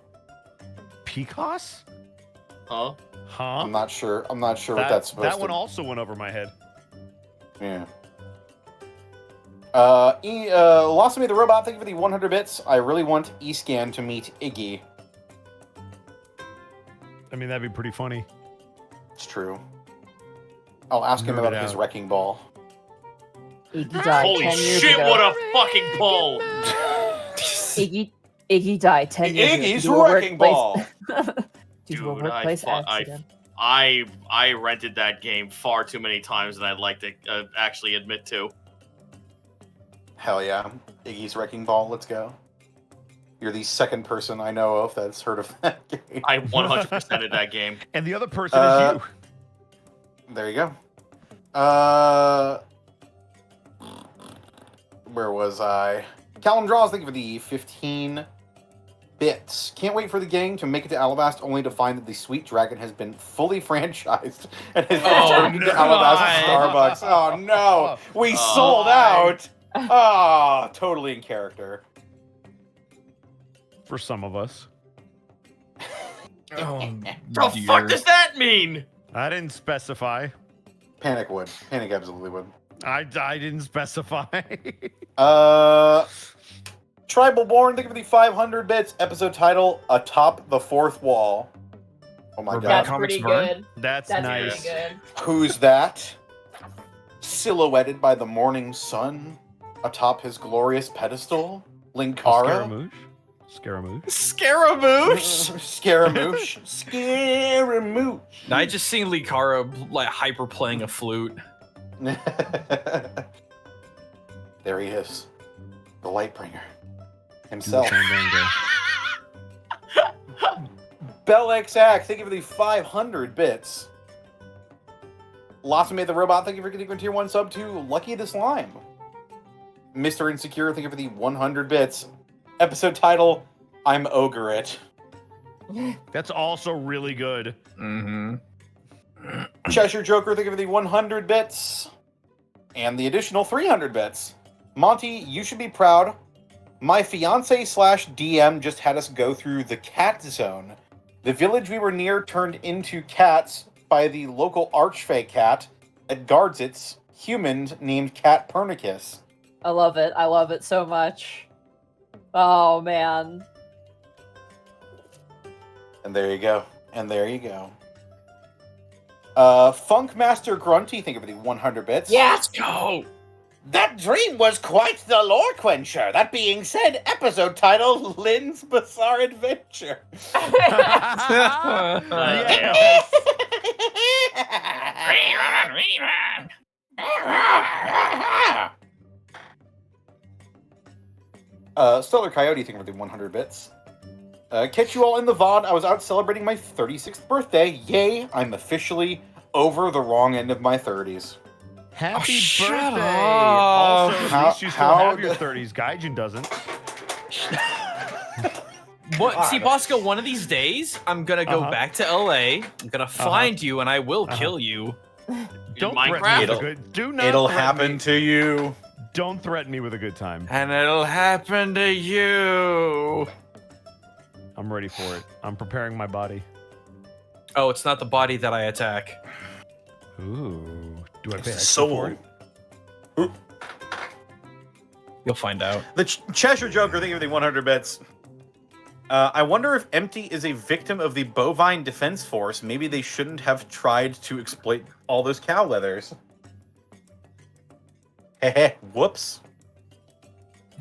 Picos? Huh? Huh? I'm not sure what that's supposed that to one also went over my head. Yeah. Lost Me the Robot, thank you for the 100 bits. I really want Escan to meet Iggy. I mean, that'd be pretty funny. It's true. I'll ask him Nerd about it his out. wrecking ball. Iggy died Holy 10 years shit, ago. what a fucking pull! Iggy died 10 years ago. Iggy's due to a wrecking workplace- ball! due to a Dude, workplace accident. I rented that game far too many times than I'd like to actually admit to. Hell yeah. Iggy's wrecking ball, let's go. You're the second person I know of that's heard of that game. I 100%ed that game. And the other person Uh, is you. There you go. Where was I? Callum Draws, thank you for the 15 bits. Can't wait for the gang to make it to Alabast, only to find that the Sweet Dragon has been fully franchised and has been turned into Alabasta Starbucks. Oh no, we Oh, sold my. out. Ah, totally in character. For some of us. Oh, The fuck does that mean? I didn't specify. Panic would. Panic absolutely would. I didn't specify. Tribal Born, thank you for the 500 bits. Episode title, Atop the Fourth Wall. Oh my We're god. That's Comics pretty Burn? good. That's That's nice. pretty good. Who's that? Silhouetted by the morning sun atop his glorious pedestal, Linkara. Scaramouche? Scaramouche? Scaramouche. Scaramouche. Now I just seen Likara like hyper playing a flute. There he is. The Lightbringer. Himself. Fandango. Bell XX, thank you for the 500 bits. Lost Made the Robot, thank you for getting a tier 1 sub to Lucky the Slime. Mr. Insecure, thank you for the 100 bits. Episode title, I'm Ogre It. That's also really good. Mm-hmm. Cheshire Joker, thank you for the 100 bits. And the additional 300 bits. Monty, you should be proud. My fiance/DM just had us go through the cat zone. The village we were near turned into cats by the local archfey cat that guards its humans named Cat Pernicus. I love it. I love it so much. Oh man. And there you go. And there you go. Funkmaster Grunty, thank you for the 100 bits. Yes. Go! That dream was quite the lore quencher. That being said, episode title, Lynn's Bizarre Adventure. Yes. Stellar Coyote, thank you for the 100 bits. Catch you all in the VOD. I was out celebrating my 36th birthday. Yay, I'm officially over the wrong end of my 30s. Happy shut birthday! up. Also, at How- least you still how have your d- 30s. Gaijin doesn't. What? See, Bosco, one of these days, I'm gonna go back to LA. I'm gonna find you, and I will kill you. Don't Minecraft? threaten me with a good. Do not. It'll threaten happen me. to you. Don't threaten me with a good time. And it'll happen to you. I'm ready for it. I'm preparing my body. Oh, it's not the body that I attack. Ooh. Do I pay extra Soul. for it? You'll find out. The Cheshire Joker, thank you for the 100 bits. I wonder if Empty is a victim of the Bovine Defense Force. Maybe they shouldn't have tried to exploit all those cow leathers. Heh whoops.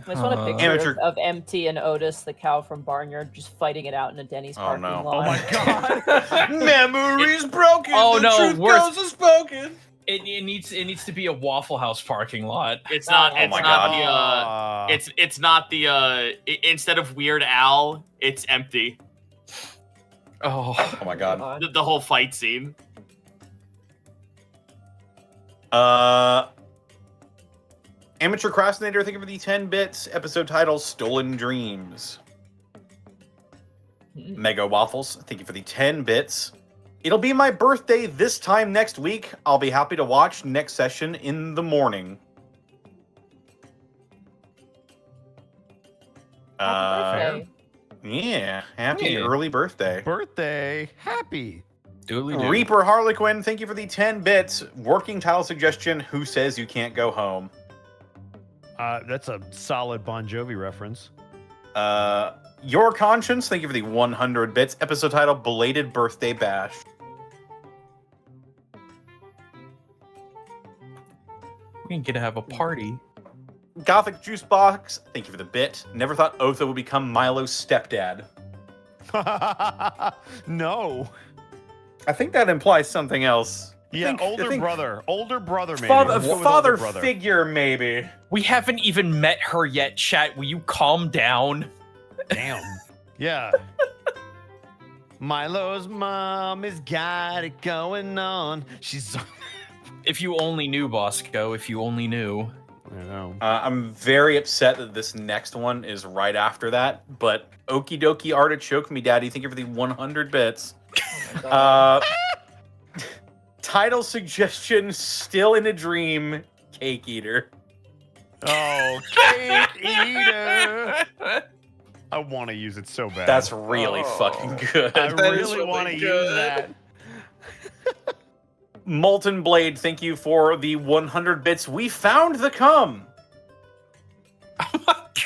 I just want a picture Amateur- of MT and Otis, the cow from Barnyard, just fighting it out in a Denny's Oh, parking no. lot. Oh my god. Memories broken. Oh, the no, truth worse. goes unspoken. It needs to be a Waffle House parking lot. It's not. Oh It's my not God. the. It's not the. Instead of Weird Al, it's empty. Oh, Oh my god. The whole fight scene. Amateur Crostinator, thank you for the 10 bits. Episode title Stolen Dreams. Mega Waffles, thank you for the 10 bits. It'll be my birthday this time next week. I'll be happy to watch next session in the morning. Happy birthday. Yeah, happy Yeah. early birthday. Birthday. Happy. doodly doo. Reaper Harlequin, thank you for the 10 bits. Working title suggestion, Who Says You Can't Go Home? That's a solid Bon Jovi reference. Your Conscience, thank you for the 100 bits. Episode title, Belated Birthday Bash. We ain't gonna have a party. Gothic Juice Box, thank you for the bit. Never thought Otho would become Milo's stepdad. No. I think that implies something else. Yeah, I older think brother. Older brother, maybe. Father, Let's go with father older brother. figure, maybe. We haven't even met her yet, chat. Will you calm down? Damn. Yeah. Milo's mom has got it going on. She's. If you only knew, Bosco, if you only knew. I know. I'm very upset that this next one is right after that, but Okie Dokie Artichoke Me Daddy, thank you for the 100 bits. Title suggestion, Still in a Dream, Cake Eater. Oh, cake eater. I want to use it so bad. That's really fucking good. I that is really want to really use good. that. Molten Blade, thank you for the 100 bits. We found the cum.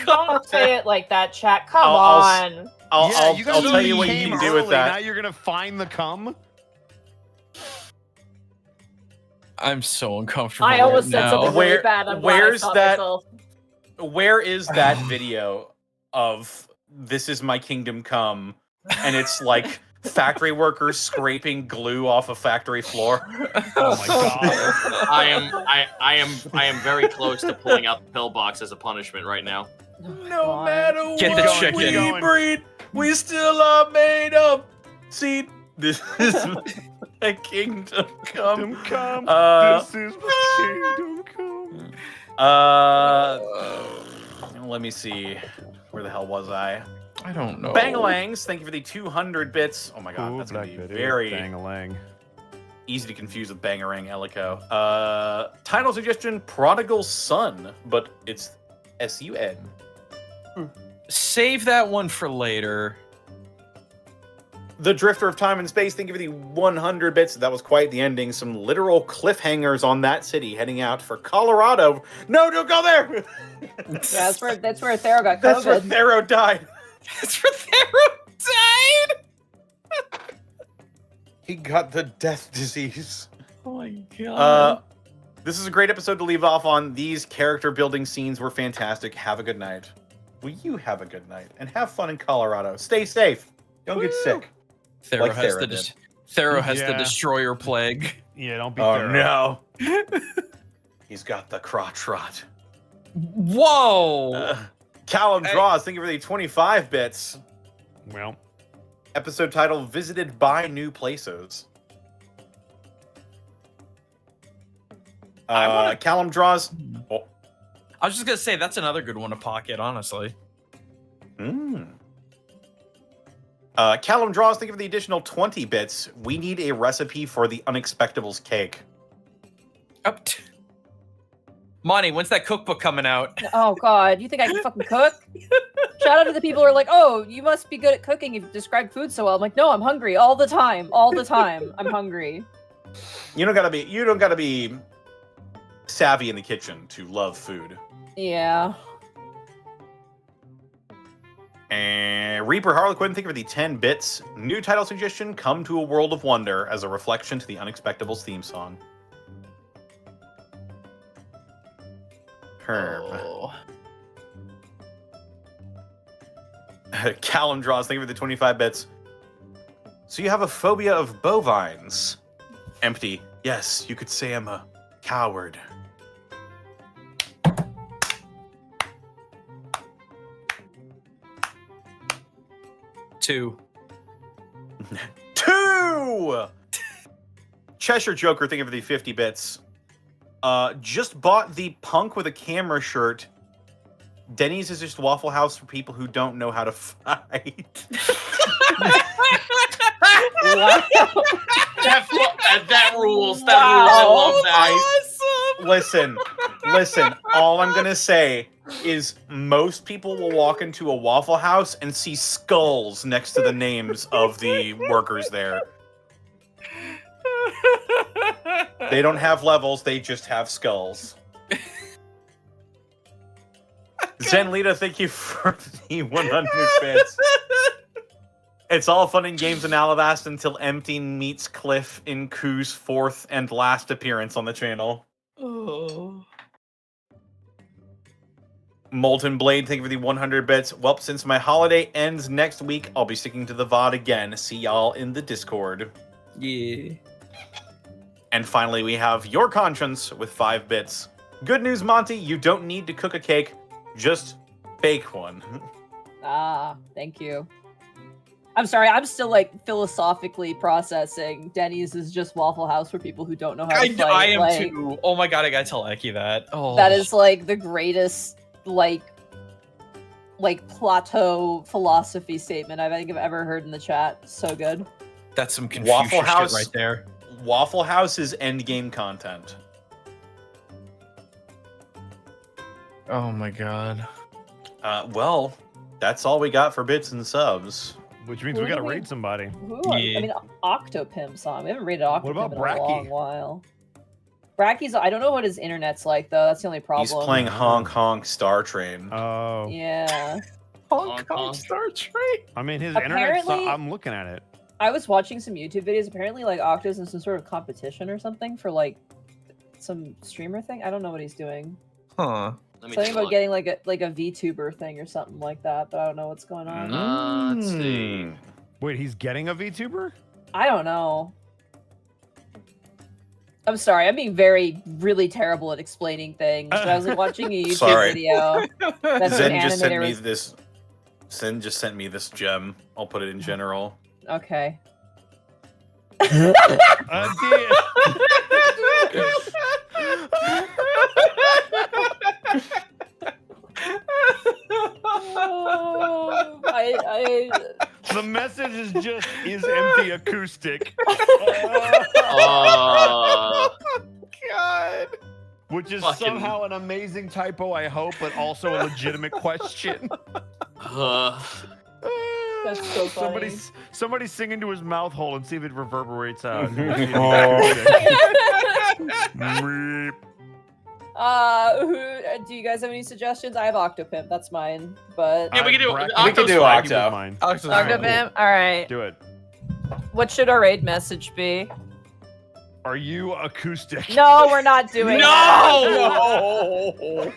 Don't say it like that, chat. Come I'll on. I'll you guys tell you what you came can do with early, that. Now you're gonna find the cum. I'm so uncomfortable. I almost right said something now. Where- really bad. I'm glad I where's stopped that- myself. Where is that video of This Is My Kingdom Come? And it's like factory workers scraping glue off a factory floor. Oh my god. I am very close to pulling out the pillbox as a punishment right now. No matter Get the what chicken. we Going. breed, we still are made of seed. This is my kingdom come. Come. Uh, This is my kingdom come. Let me see. Where the hell was I? I don't know. Bangalangs, thank you for the 200 bits. Oh my god, Ooh, that's gonna Black be Betty, very Bang-a-lang. easy to confuse with Bangarang Elico. Title suggestion, Prodigal Son, but it's S-U-N. Save that one for later. The Drifter of Time and Space, thank you for the 100 bits. That was quite the ending. Some literal cliffhangers on that city heading out for Colorado. No, don't go there! Yeah, that's where Thero got COVID. That's where Thero died. That's where Thero died. He got the death disease. Oh my god. This is a great episode to leave off on. These character building scenes were fantastic. Have a good night. Will you have a good night? And have fun in Colorado. Stay safe. Don't get sick. Thero like has Thero the did. Thero has the Yeah. destroyer plague. Yeah, don't be Oh thorough. no. He's got the crotch rot. Whoa! Callum Draws, thank you for the 25 bits. Well, Episode title, Visited by New Places. Callum Draws. Oh. I was just gonna say that's another good one to pocket, honestly. Callum Draws, thank you for the additional 20 bits. We need a recipe for the Unexpectables cake. Up. Monty, when's that cookbook coming out? Oh God, you think I can fucking cook? Shout out to the people who are like, "Oh, you must be good at cooking if you describe food so well." I'm like, "No, I'm hungry all the time. All the time, I'm hungry." You don't gotta be savvy in the kitchen to love food. Yeah. And Reaper Harlequin, thank you for the 10 bits. New title suggestion, Come to a World of Wonder, as a reflection to the Unexpectables theme song. Herb. Oh. Callum Draws, thank you for the 25 bits. So you have a phobia of bovines. Empty. Yes, you could say I'm a coward. Two. 2! Cheshire Joker, thank you for the 50 bits. Just bought the punk with a camera shirt. Denny's is just Waffle House for people who don't know how to fight. That rules. That rules. I love that. Listen. All I'm gonna say is most people will walk into a Waffle House and see skulls next to the names of the workers there. They don't have levels, they just have skulls. Zenlita, thank you for the 100 bits. It's all fun and games in Alabasta until Empty meets Cliff in Koo's fourth and last appearance on the channel. Oh. Molten Blade, thank you for the 100 bits. Well, since my holiday ends next week, I'll be sticking to the VOD again. See y'all in the Discord. Yeah. And finally, we have Your Conscience with 5 bits. Good news, Monty, you don't need to cook a cake, just bake one. Ah, thank you. I'm sorry, I'm still like philosophically processing. Denny's is just Waffle House for people who don't know how to fight. I am like, too. Oh my god, I gotta tell Eki that. Oh. That is like the greatest like plateau philosophy statement I think I've ever heard in the chat. So good. That's some Confucius Waffle House shit right there. Waffle House is endgame content. Oh my god. Well, that's all we got for bits and subs. which means we gotta raid somebody. I mean, Octopimp song. We haven't raided Octopimp What about in a Bracky? long while. Bracky's, I don't know what his internet's like though. That's the only problem. He's playing Honk Honk Star Train. Oh. Yeah. Honk Honk Star Train. I mean, his Apparently- internet's. I'm looking at it. I was watching some YouTube videos. Apparently, like Octo's in some sort of competition or something for like some streamer thing. I don't know what he's doing. Huh. Let me Something take a about look. getting like a VTuber thing or something like that, but I don't know what's going on. Let's see. Mm. Wait, he's getting a VTuber? I don't know. I'm sorry, I'm being really terrible at explaining things. But I was like watching a YouTube Sorry. video. That's Zen an just sent me animator. this. Zen just sent me this gem. I'll put it in general. Okay. Oh, The message is just empty acoustic. Oh, God. Which is Fucking- somehow an amazing typo, I hope, but also a legitimate question. That's so funny. Somebody sing into his mouth hole and see if it reverberates out. Meep. Do you guys have any suggestions? I have Octopimp. That's mine. But Yeah, we can do Bracky- We can do Bracky was Octo. mine. Octopimp. All right. Do it. What should our raid message be? Are you acoustic? No, we're not doing that. No!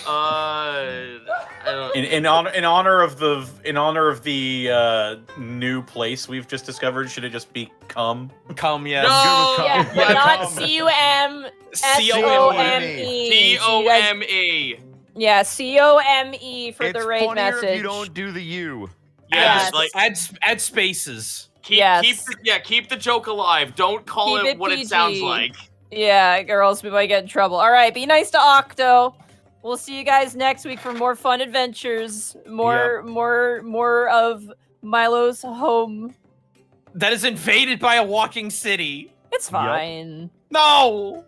I don't. In honor of the new place we've just discovered, should it just be come? Come, yeah. No! Yeah, Yeah, but not come. CUMSOME. COME. Yeah, COME for It's the raid funnier message. if you don't do the U. Yeah, Yes. like Add spaces. keep the joke alive. Don't call Keep it it what PG. it sounds like. Yeah, girls, we might get in trouble. All right, be nice to Octo. We'll see you guys next week for more fun adventures. More of Milo's home. That is invaded by a walking city. It's fine. No.